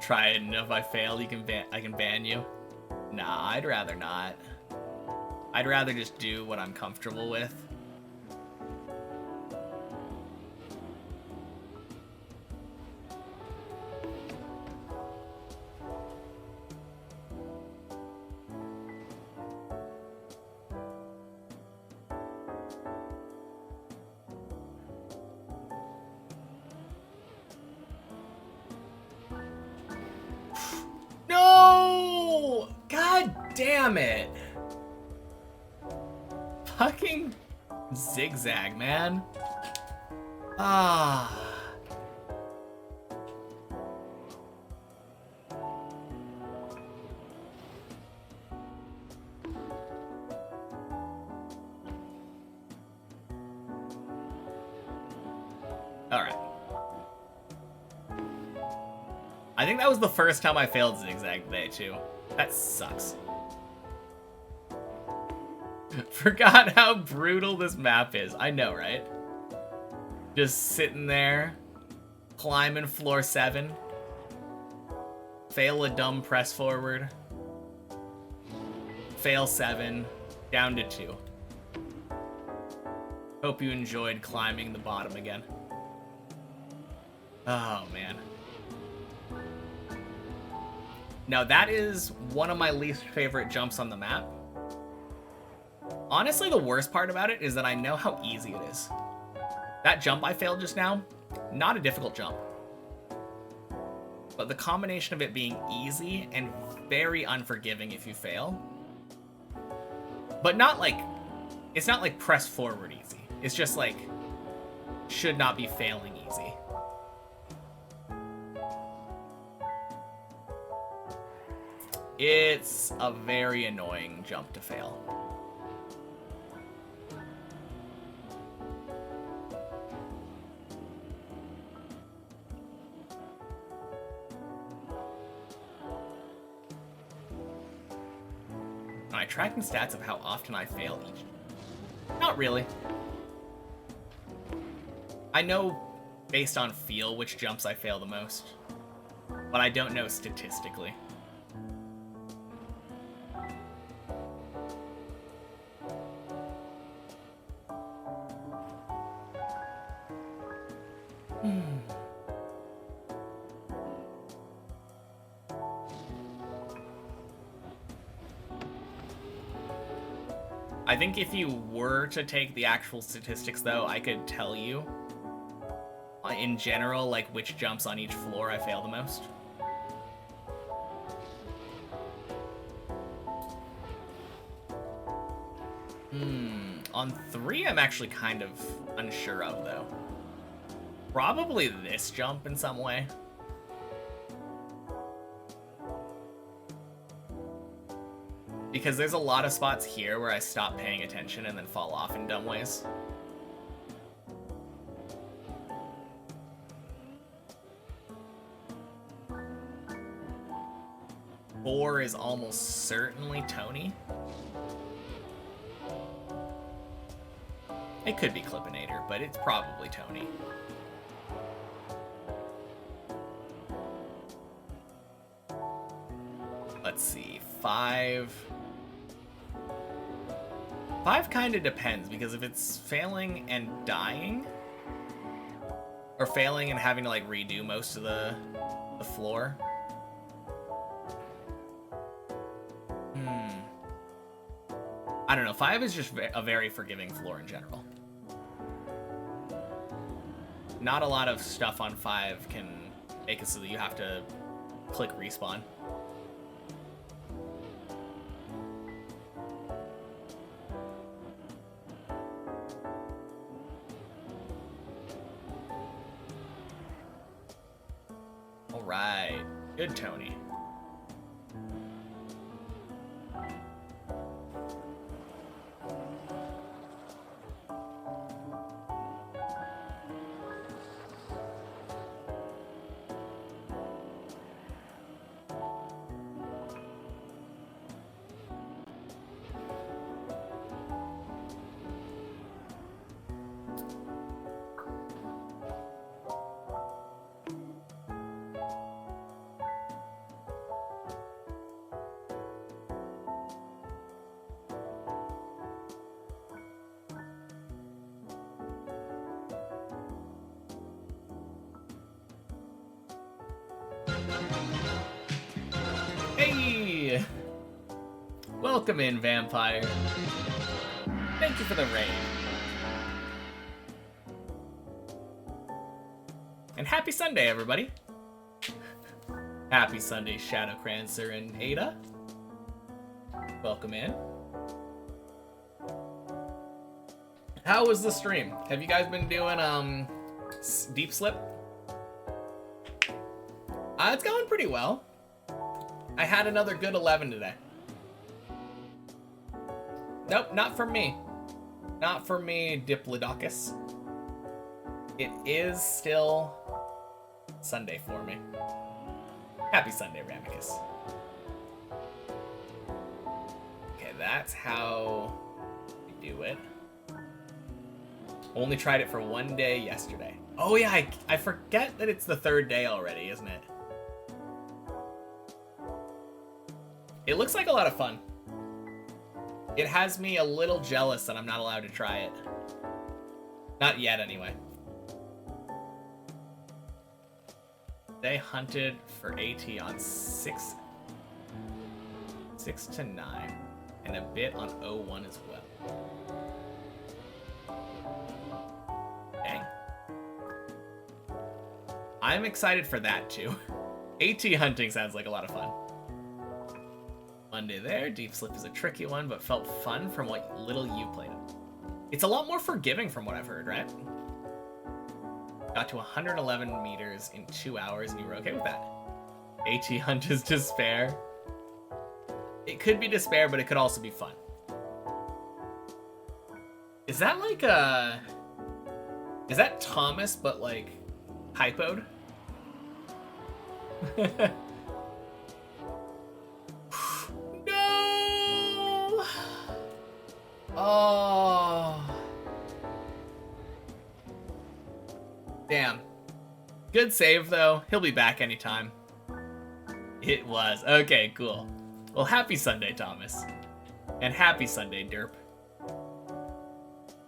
Try it, and if I fail, I can ban you. Nah, I'd rather not. I'd rather just do what I'm comfortable with. No! God damn it! Fucking zigzag, man. Ah. Alright. I think that was the first time I failed zigzag today, too. That sucks. Forgot how brutal this map is. I know, right? Just sitting there, climbing floor 7. Fail a dumb press forward. Fail 7, down to 2. Hope you enjoyed climbing the bottom again. Oh, man. Now, that is one of my least favorite jumps on the map. Honestly, the worst part about it is that I know how easy it is. That jump I failed just now, not a difficult jump. but the combination of it being easy and very unforgiving if you fail. But not like, it's not like press forward easy. It's just like, should not be failing easy. It's a very annoying jump to fail. Am I tracking stats of how often I fail each? Not really. I know based on feel which jumps I fail the most, but I don't know statistically. I think if you were to take the actual statistics, though, I could tell you, in general, like, which jumps on each floor I fail the most. On 3, I'm actually kind of unsure of, though. Probably this jump in some way. Because there's a lot of spots here where I stop paying attention and then fall off in dumb ways. Four is almost certainly Tony. It could be Clippinator, but it's probably Tony. Let's see, 5. 5 kind of depends, because if it's failing and dying, or failing and having to like redo most of the floor. I don't know, 5 is just a very forgiving floor in general. Not a lot of stuff on 5 can make it so that you have to click respawn. Alright, good Tony. Hey! Welcome in, Vampire. Thank you for the raid. And happy Sunday, everybody. Happy Sunday, Shadowcrancer and Ada. Welcome in. How was the stream? Have you guys been doing deep slip? It's going pretty well. I had another good 11 today. Nope, not for me. Not for me, Diplodocus. It is still Sunday for me. Happy Sunday, Ramicus. Okay, that's how we do it. Only tried it for one day yesterday. Oh yeah, I forget that it's the third day already, isn't it? It looks like a lot of fun. It has me a little jealous that I'm not allowed to try it. Not yet, anyway. They hunted for AT on 6 to 9, and a bit on 01 as well. Dang. I'm excited for that, too. AT hunting sounds like a lot of fun. Monday there. Deep slip is a tricky one, but felt fun from what little you played it. It's a lot more forgiving from what I've heard, right? Got to 111 meters in 2 hours, and you were okay with that. AT hunt is despair. It could be despair, but it could also be fun. Is that like a... Is that Thomas, but like hypoed? No! Oh. Damn. Good save, though. He'll be back anytime. It was. Okay, cool. Well, happy Sunday, Thomas. And happy Sunday, Derp.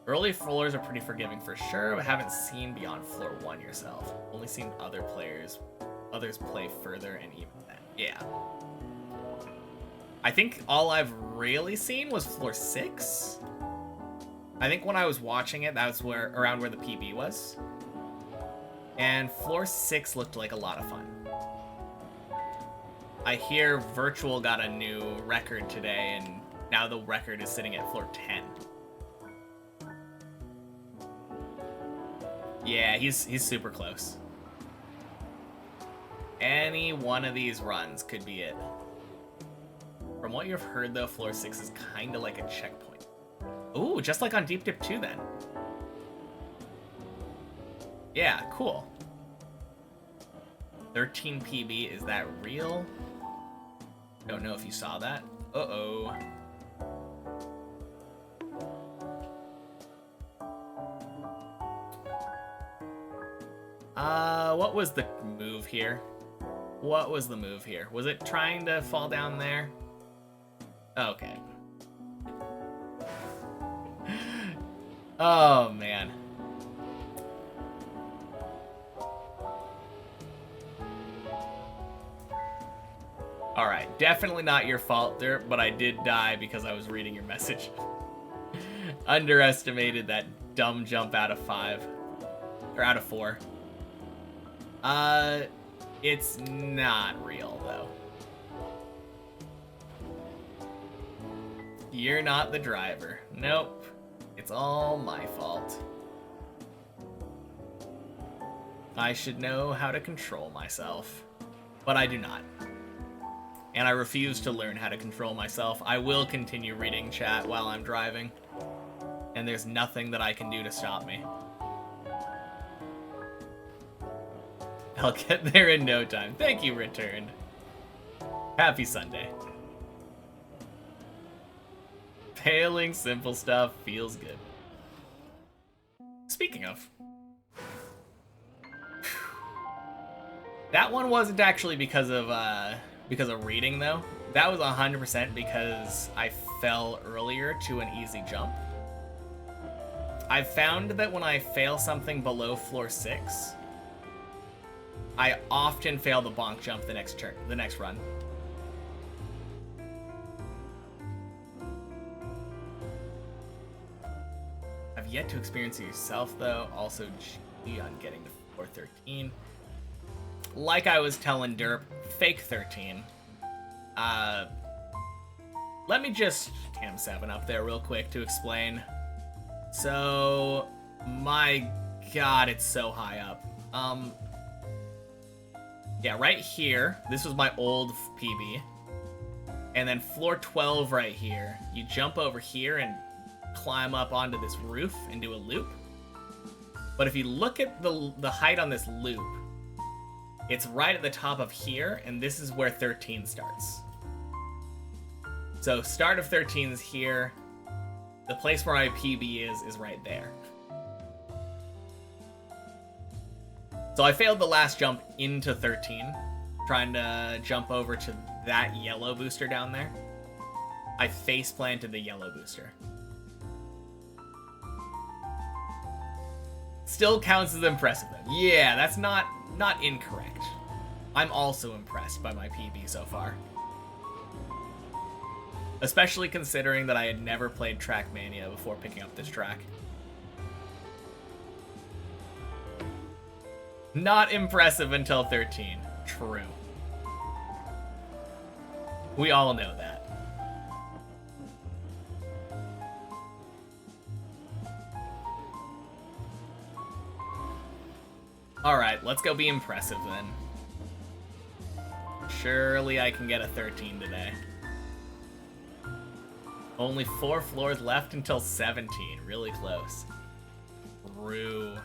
Early floors are pretty forgiving for sure, but haven't seen beyond floor 1 yourself. Only seen others play further and even then. Yeah. I think all I've really seen was floor 6. I think when I was watching it, that's around where the PB was. And floor 6 looked like a lot of fun. I hear Virtual got a new record today, and now the record is sitting at floor 10. Yeah, he's super close. Any one of these runs could be it. From what you've heard, though, floor 6 is kind of like a checkpoint. Ooh, just like on Deep Dip 2, then. Yeah, cool. 13 PB, is that real? Don't know if you saw that. Uh-oh. What was the move here? What was the move here? Was it trying to fall down there? Okay. Oh, man. Alright, definitely not your fault, Derp, but I did die because I was reading your message. Underestimated that dumb jump out of 5. Or out of 4. It's not real, though. You're not the driver. Nope. It's all my fault. I should know how to control myself. But I do not. And I refuse to learn how to control myself. I will continue reading chat while I'm driving. And there's nothing that I can do to stop me. I'll get there in no time. Thank you, Returned. Happy Sunday. Failing simple stuff feels good. Speaking of. That one wasn't actually because of reading, though. That was 100% because I fell earlier to an easy jump. I've found that when I fail something below floor 6, I often fail the bonk jump the next run. I've yet to experience it yourself, though. Also, G on getting to floor 13. Like I was telling Derp, fake 13. Let me just cam 7 up there real quick to explain. So, my God, it's so high up. Yeah, right here, this was my old PB. And then floor 12 right here, you jump over here and climb up onto this roof and do a loop. But if you look at the height on this loop, it's right at the top of here, and this is where 13 starts. So start of 13 is here. The place where my PB is right there. So I failed the last jump into 13, trying to jump over to that yellow booster down there. I face planted the yellow booster. Still counts as impressive though. Yeah, that's not incorrect. I'm also impressed by my PB so far. Especially considering that I had never played Trackmania before picking up this track. Not impressive until 13. True. We all know that. Alright, let's go be impressive then. Surely I can get a 13 today. Only 4 floors left until 17. Really close. True.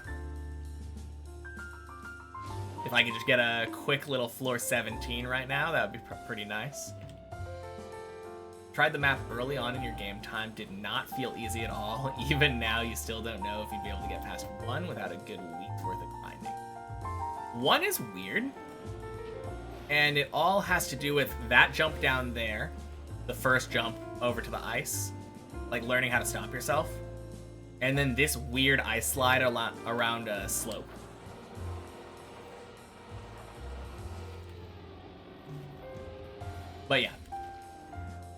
If I could just get a quick little floor 17 right now, that would be pretty nice. Tried the map early on in your game time. Did not feel easy at all. Even now, you still don't know if you'd be able to get past 1 without a good week's worth of grinding. 1 is weird. And it all has to do with that jump down there. The first jump over to the ice. Like learning how to stop yourself. And then this weird ice slide around a slope. But yeah.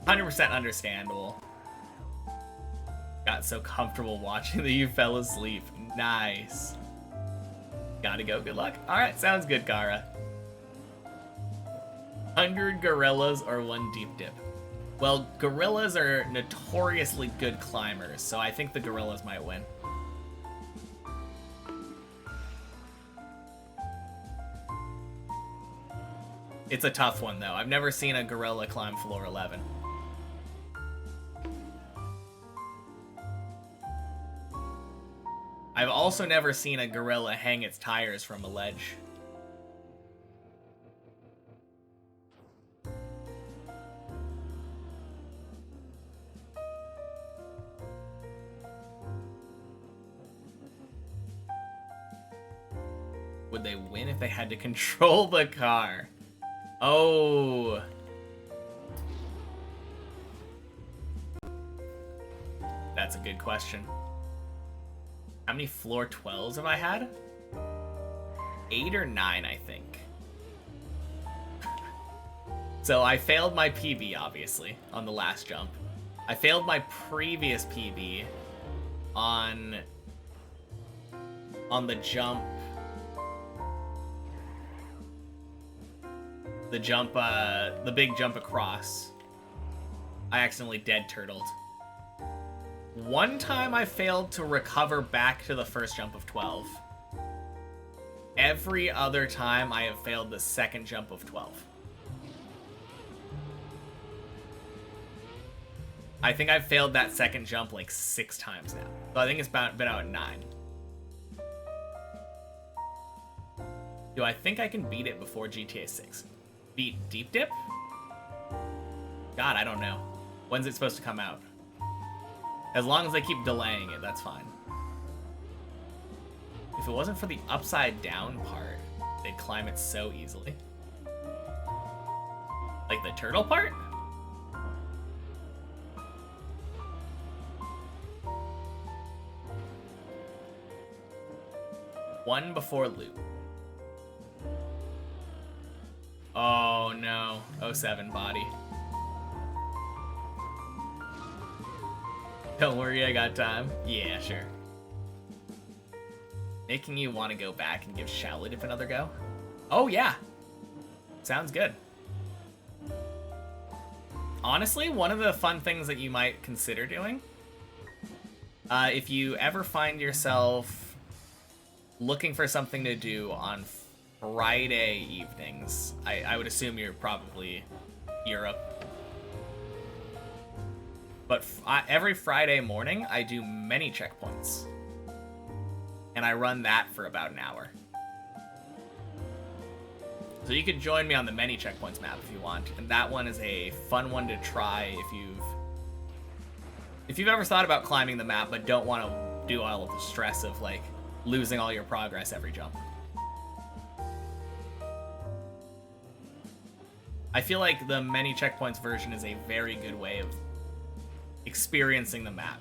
100% understandable. Got so comfortable watching that you fell asleep. Nice. Gotta go. Good luck. Alright, sounds good, Kara. 100 gorillas or 1 deep dip? Well, gorillas are notoriously good climbers, so I think the gorillas might win. It's a tough one, though. I've never seen a gorilla climb floor 11. I've also never seen a gorilla hang its tires from a ledge. Would they win if they had to control the car? Oh. That's a good question. How many floor 12s have I had? 8 or 9, I think. So I failed my PB, obviously, on the last jump. I failed my previous PB on the jump. The big jump across. I accidentally dead turtled. One time I failed to recover back to the first jump of 12. Every other time I have failed the second jump of 12. I think I've failed that second jump like 6 times now. So I think it's been out at 9. Do I think I can beat it before GTA 6? Beat Deep Dip? God, I don't know. When's it supposed to come out? As long as they keep delaying it, that's fine. If it wasn't for the upside down part, they'd climb it so easily. Like the turtle part? One before loop. Oh no, 07 body. Don't worry, I got time. Yeah, sure. Making you want to go back and give Shaolin Dip another go? Oh yeah. Sounds good. Honestly, one of the fun things that you might consider doing, if you ever find yourself looking for something to do on Friday evenings, I would assume you're probably Europe. But every Friday morning, I do many checkpoints. And I run that for about an hour. So you could join me on the many checkpoints map if you want. And that one is a fun one to try if you've ever thought about climbing the map but don't want to do all of the stress of like losing all your progress every jump. I feel like the many checkpoints version is a very good way of experiencing the map.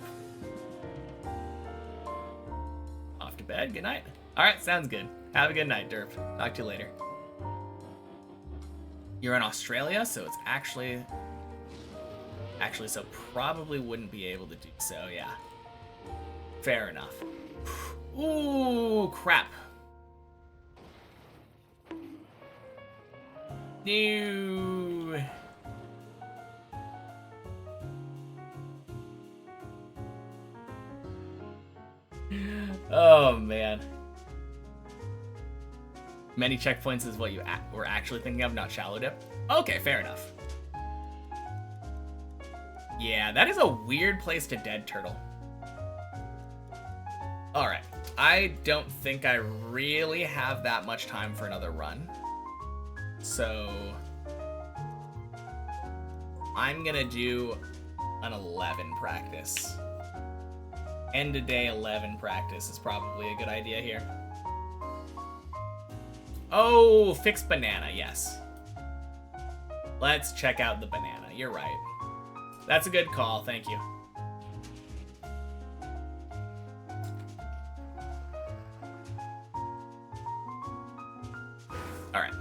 Off to bed. Good night. Alright, sounds good. Have a good night, Derp. Talk to you later. You're in Australia, so it's actually so probably wouldn't be able to do so, yeah. Fair enough. Ooh, crap. No. Oh, man. Many checkpoints is what you were actually thinking of, not shallow dip. Okay, fair enough. Yeah, that is a weird place to dead turtle. Alright, I don't think I really have that much time for another run. So I'm gonna do an 11 practice. End of day 11 practice is probably a good idea here. Oh, fixed banana, yes. Let's check out the banana, you're right. That's a good call, thank you. Alright.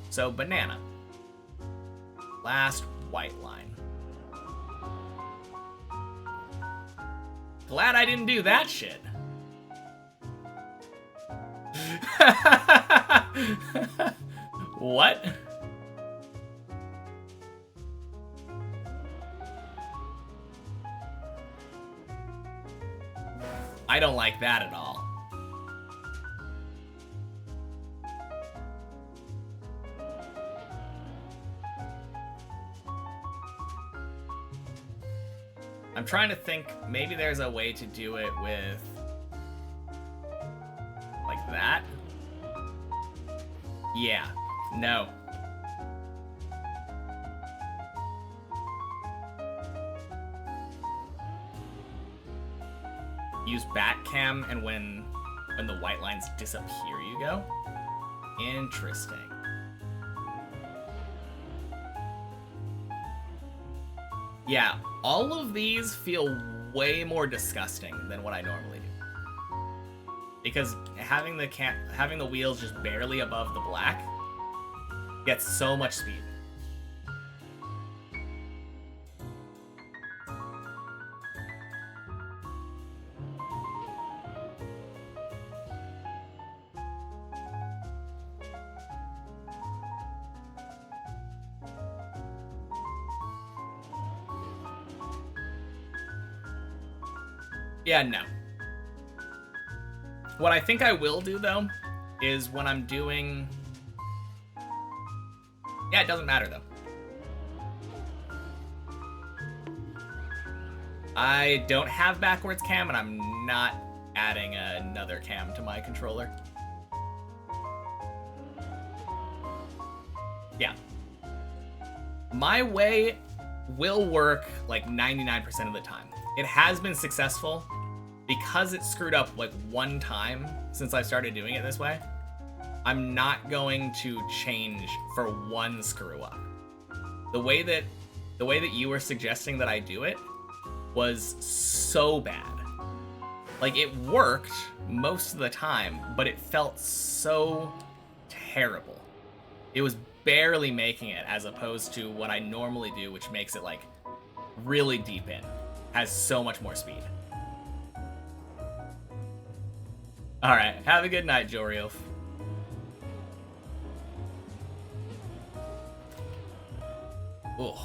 So, banana. Last white line. Glad I didn't do that shit. What? I don't like that at all. I'm trying to think, maybe there's a way to do it with like that. Yeah, no. Use bat cam, and when the white lines disappear, you go. Interesting. Yeah, all of these feel way more disgusting than what I normally do. Because having the wheels just barely above the black gets so much speed. Yeah, no. What I think I will do, though, is when I'm doing... Yeah, it doesn't matter, though. I don't have backwards cam, and I'm not adding another cam to my controller. Yeah. My way will work like 99% of the time. It has been successful because it screwed up like one time since I started doing it this way. I'm not going to change for one screw up. The way that you were suggesting that I do it was so bad. Like, it worked most of the time, but it felt so terrible. It was barely making it, as opposed to what I normally do, which makes it like really deep in. Has so much more speed. Alright, have a good night, Joriof. Ugh.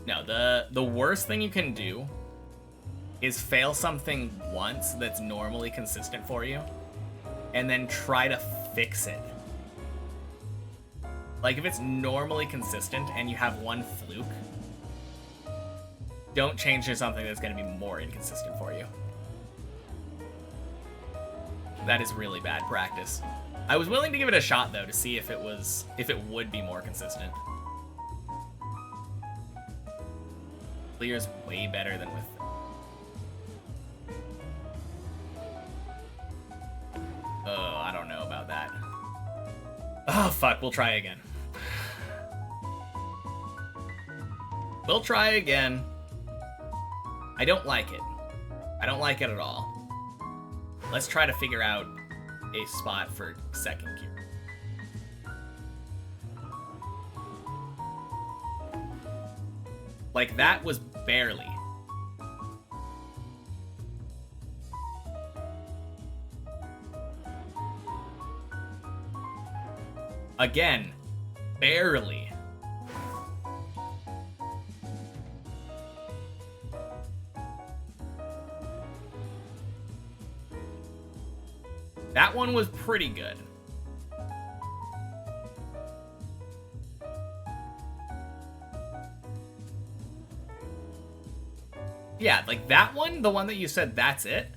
No, the worst thing you can do is fail something once that's normally consistent for you, and then try to fix it. Like, if it's normally consistent and you have one fluke, don't change to something that's going to be more inconsistent for you. That is really bad practice. I was willing to give it a shot, though, to see if it would be more consistent. Clear's way better than with... Oh, I don't know about that. Oh, fuck, we'll try again. We'll try again. I don't like it. I don't like it at all. Let's try to figure out a spot for second gear. Like, that was barely. Again, barely. That one was pretty good. Yeah, like that one, the one that you said that's it,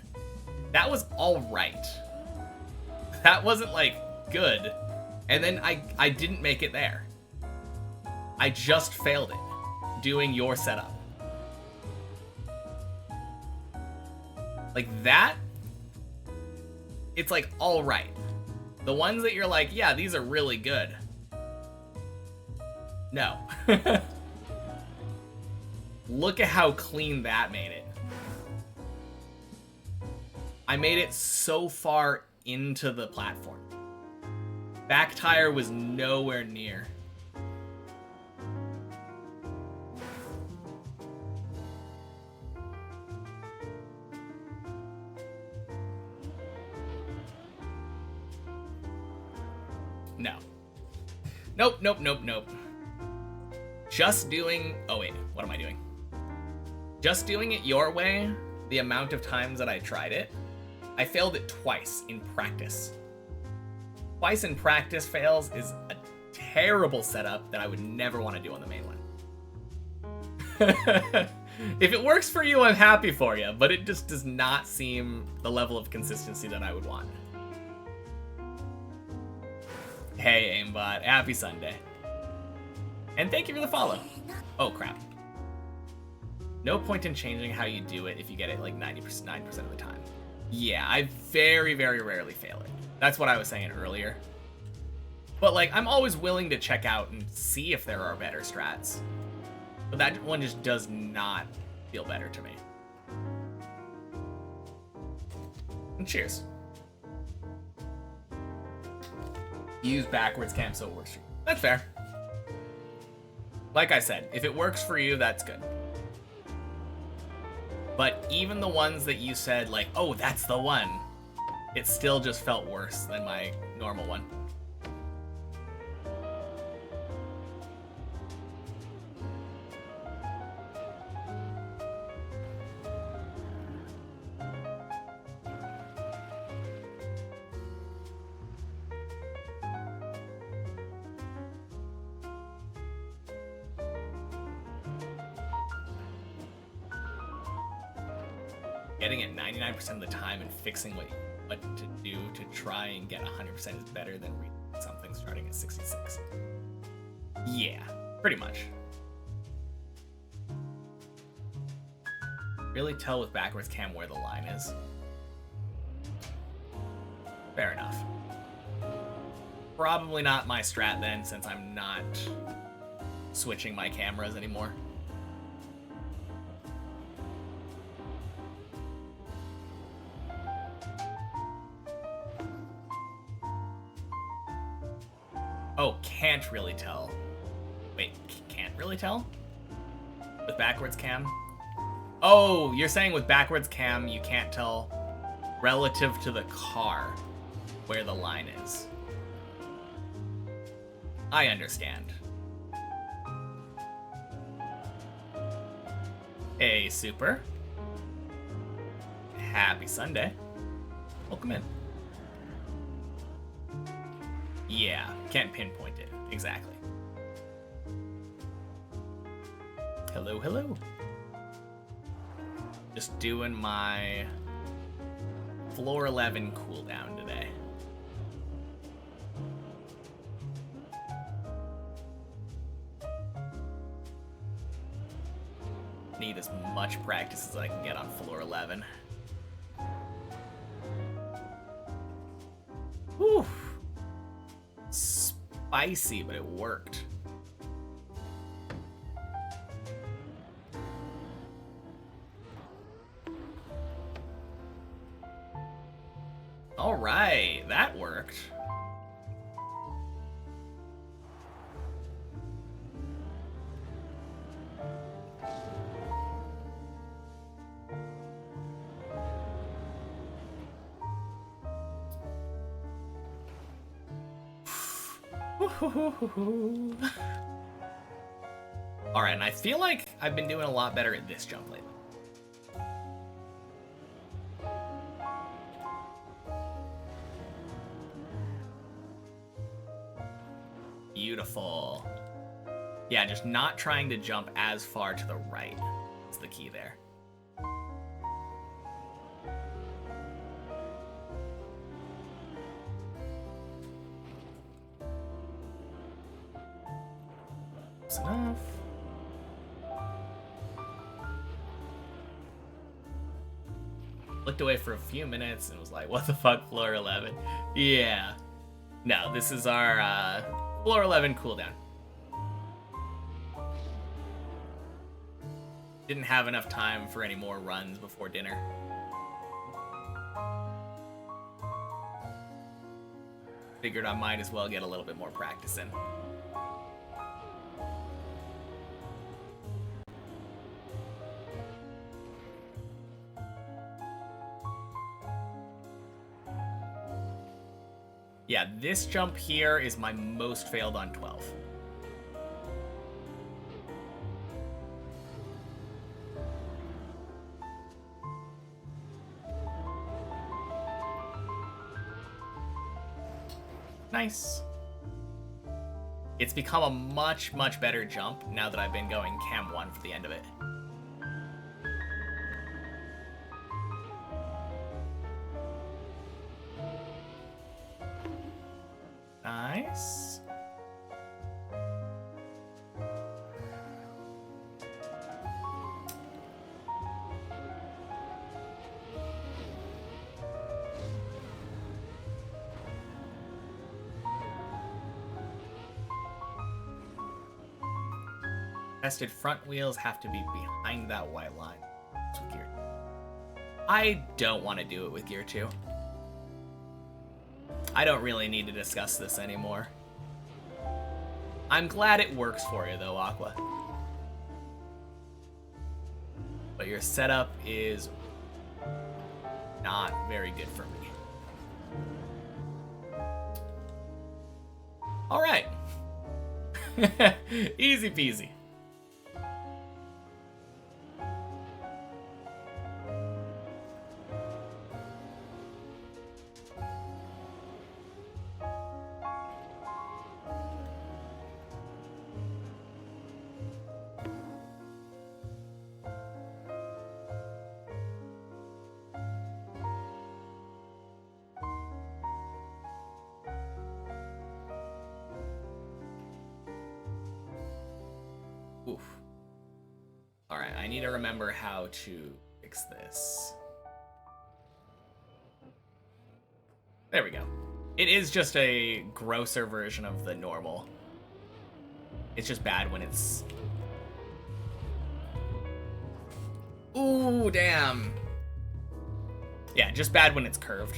that was all right. That wasn't like good. And then I didn't make it there. I just failed it doing your setup. Like that, it's like all right. The ones that you're like, yeah, these are really good. No. Look at how clean that made it. I made it so far into the platform. Back tire was nowhere near. No. Nope, nope, nope, nope. Just doing... Oh, wait. What am I doing? Just doing it your way, the amount of times that I tried it, I failed it twice in practice. Twice in practice fails is a terrible setup that I would never want to do on the main one. If it works for you, I'm happy for you, but it just does not seem the level of consistency that I would want. Hey, Aimbot. Happy Sunday. And thank you for the follow. Oh, crap. No point in changing how you do it if you get it like 99% of the time. Yeah, I very, very rarely fail it. That's what I was saying earlier. But like, I'm always willing to check out and see if there are better strats. But that one just does not feel better to me. And cheers. Use backwards cam so it works for you. That's fair. Like I said, if it works for you, that's good. But even the ones that you said, like, oh, that's the one, it still just felt worse than my normal one. Getting it 99% of the time and fixing what to do to try and get 100% is better than reading something starting at 66. Yeah, pretty much. Really tell with backwards cam where the line is. Fair enough. Probably not my strat then, since I'm not switching my cameras anymore. Oh, can't really tell. Wait, can't really tell? With backwards cam? Oh, you're saying with backwards cam you can't tell relative to the car where the line is. I understand. Hey, Super. Happy Sunday. Welcome in. Yeah, can't pinpoint it. Exactly. Hello, hello. Just doing my floor 11 cooldown today. Need as much practice as I can get on floor 11. Whew. Spicy, but it worked. All right, that worked. Alright, and I feel like I've been doing a lot better at this jump lately. Beautiful. Yeah, just not trying to jump as far to the right. That's the key there. That's enough. Looked away for a few minutes and was like, what the fuck, floor 11? Yeah. No, this is our floor 11 cooldown. Didn't have enough time for any more runs before dinner. Figured I might as well get a little bit more practice in. Yeah, this jump here is my most failed on 12. Nice. It's become a much, much better jump now that I've been going cam 1 for the end of it. Nice. Tested front wheels have to be behind that white line. That's with gear. I don't want to do it with gear 2. I don't really need to discuss this anymore. I'm glad it works for you though, Aqua. But your setup is not very good for me. Alright. Easy peasy. Oof. Alright, I need to remember how to fix this. There we go. It is just a grosser version of the normal. It's just bad when it's... Ooh, damn. Yeah, just bad when it's curved.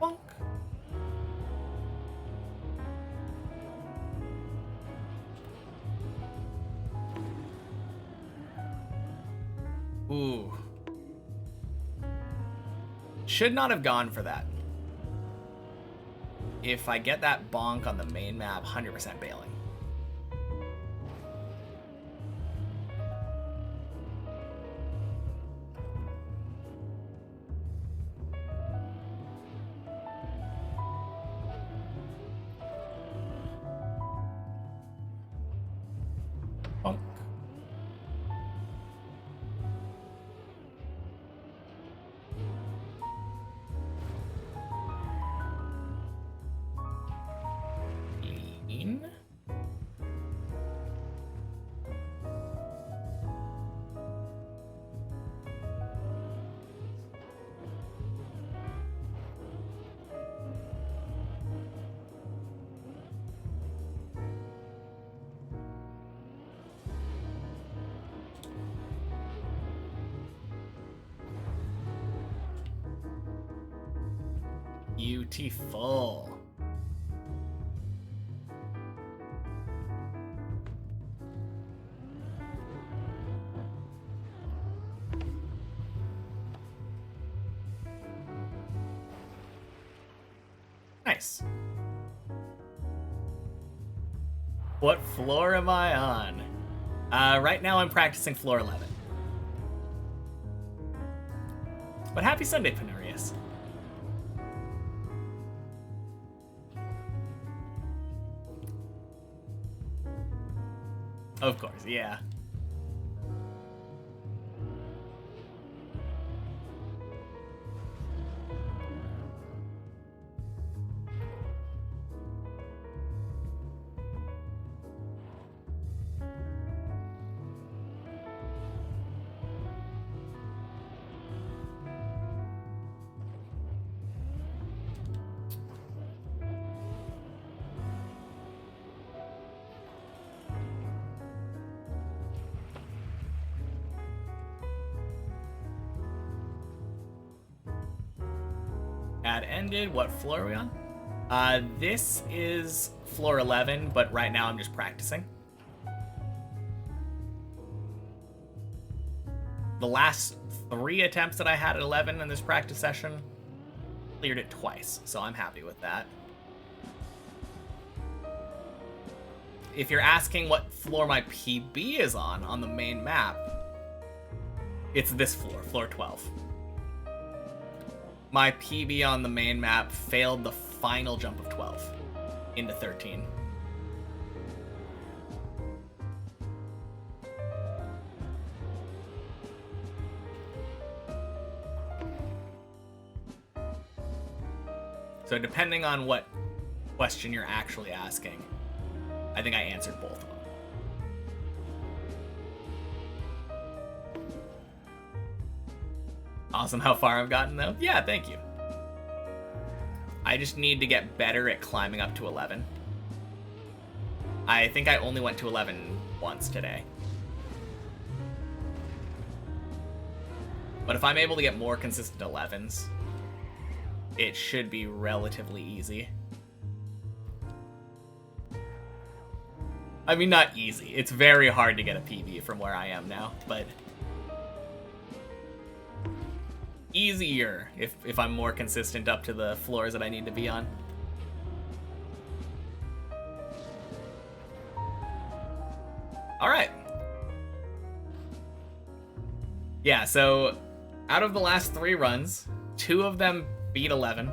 Bonk. Ooh. Should not have gone for that. If I get that bonk on the main map, 100% bailing. Bonk. Lean. Beautiful. Nice. What floor am I on? Right now I'm practicing floor 11. But happy Sunday, Penurious. Of course, yeah. Ad ended. What floor are we on? This is floor 11, but right now I'm just practicing. The last 3 attempts that I had at 11 in this practice session, cleared it twice, so I'm happy with that. If you're asking what floor my PB is on the main map, it's this floor, floor 12. My PB on the main map failed the final jump of 12 into 13. So depending on what question you're actually asking, I think I answered both of them. Awesome how far I've gotten, though. Yeah, thank you. I just need to get better at climbing up to 11. I think I only went to 11 once today. But if I'm able to get more consistent 11s, it should be relatively easy. I mean, not easy. It's very hard to get a PB from where I am now, but easier if I'm more consistent up to the floors that I need to be on. All right. Yeah, so out of the last 3 runs, 2 of them beat 11,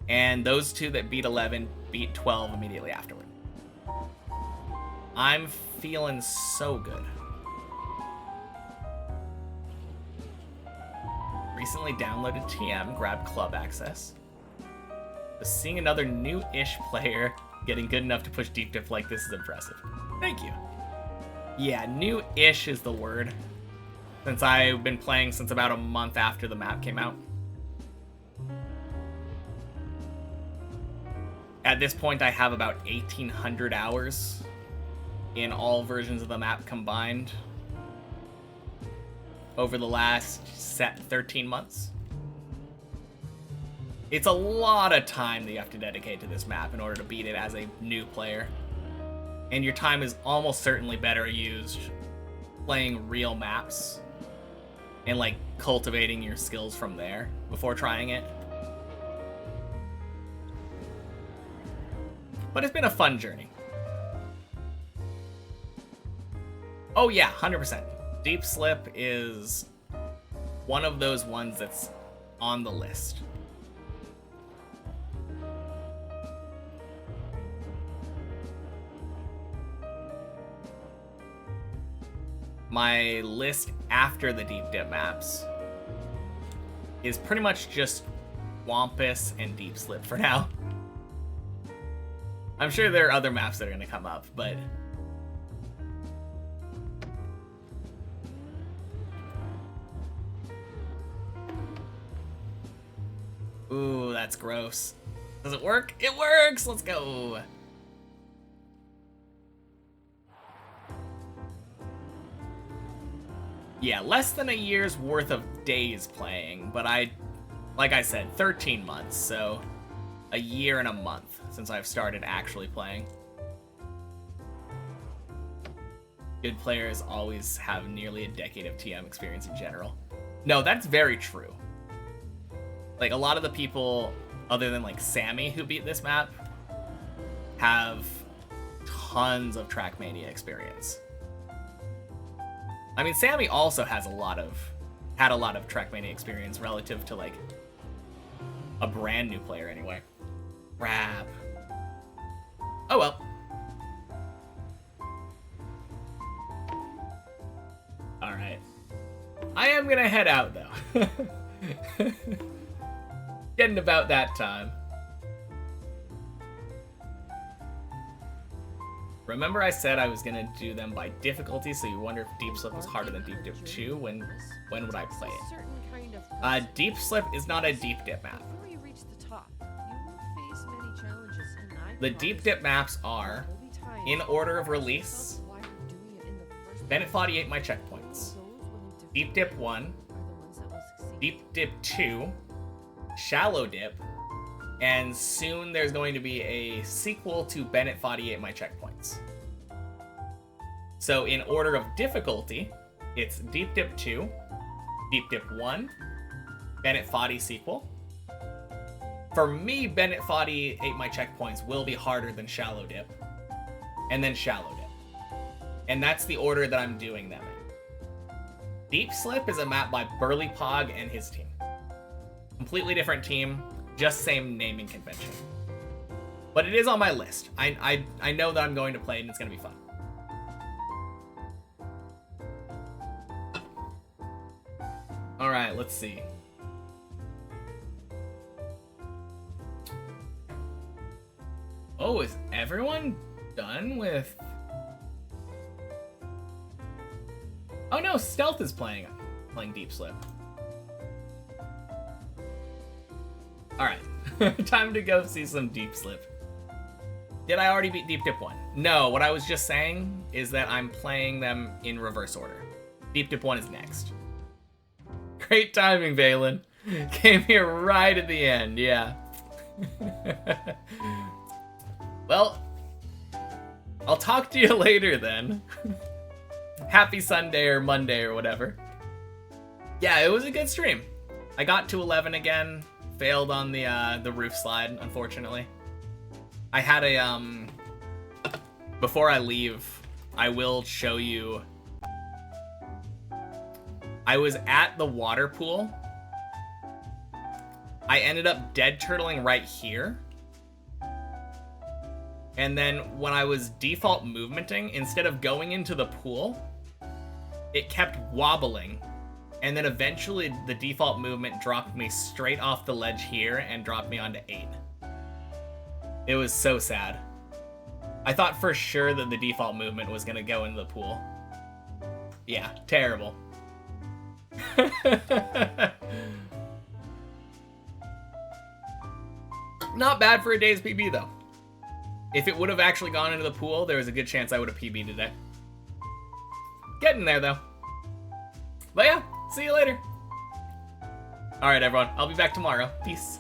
and those 2 that beat 11 beat 12 immediately afterward. I'm feeling so good. Recently downloaded TM, grabbed club access. But seeing another new-ish player getting good enough to push deep dip like this is impressive. Thank you. Yeah, new-ish is the word, since I've been playing since about a month after the map came out. At this point, I have about 1,800 hours in all versions of the map combined over the last set 13 months. It's a lot of time that you have to dedicate to this map in order to beat it as a new player. And your time is almost certainly better used playing real maps and like cultivating your skills from there before trying it. But it's been a fun journey. Oh yeah, 100%. Deep Slip is one of those ones that's on the list. My list after the deep dip maps is pretty much just Wampus and Deep Slip for now. I'm sure there are other maps that are going to come up, but ooh, that's gross. Does it work? It works! Let's go! Yeah, less than a year's worth of days playing, but like I said, 13 months, so a year and a month since I've started actually playing. Good players always have nearly a decade of TM experience in general. No, that's very true. Like, a lot of the people other than like Sammy, who beat this map, have tons of Trackmania experience. I mean, Sammy also has had a lot of Trackmania experience relative to like a brand new player anyway. Crap. Oh well. Alright. I am gonna head out though. Getting about that time. Remember I said I was gonna do them by difficulty, so you wonder if Deep Slip was harder than Deep Dip 2? When would I play it? Deep Slip is not a deep dip map. The deep dip maps are, in order of release, Bennett 48 my checkpoints. Deep Dip 1, Deep Dip 2, Shallow Dip, and soon there's going to be a sequel to Bennett 48 my checkpoints. So in order of difficulty, it's Deep Dip 2, Deep Dip 1, Bennett 40 sequel. For me, Bennett 48 my checkpoints will be harder than Shallow Dip, and then Shallow Dip. And that's the order that I'm doing them in. Deep Slip is a map by Burly Pog and his team. Completely different team, just same naming convention. But it is on my list. I know that I'm going to play it and it's going to be fun. Alright, let's see. Oh, is everyone done with... Oh no, Stealth is playing Deep Slip. Alright, time to go see some Deep Slip. Did I already beat Deep Dip 1? No, what I was just saying is that I'm playing them in reverse order. Deep Dip 1 is next. Great timing, Valen. Came here right at the end, yeah. Well, I'll talk to you later then. Happy Sunday or Monday or whatever. Yeah, it was a good stream. I got to 11 again. Failed on the roof slide, unfortunately. I had a before I leave, I will show you. I was at the water pool. I ended up dead turtling right here. And then when I was default movementing, instead of going into the pool, it kept wobbling. And then eventually the default movement dropped me straight off the ledge here and dropped me onto 8. It was so sad. I thought for sure that the default movement was gonna go into the pool. Yeah, terrible. Not bad for a day's PB though. If it would have actually gone into the pool, there was a good chance I would have PB'd today. Getting there though. But yeah, see you later. Alright everyone, I'll be back tomorrow. Peace.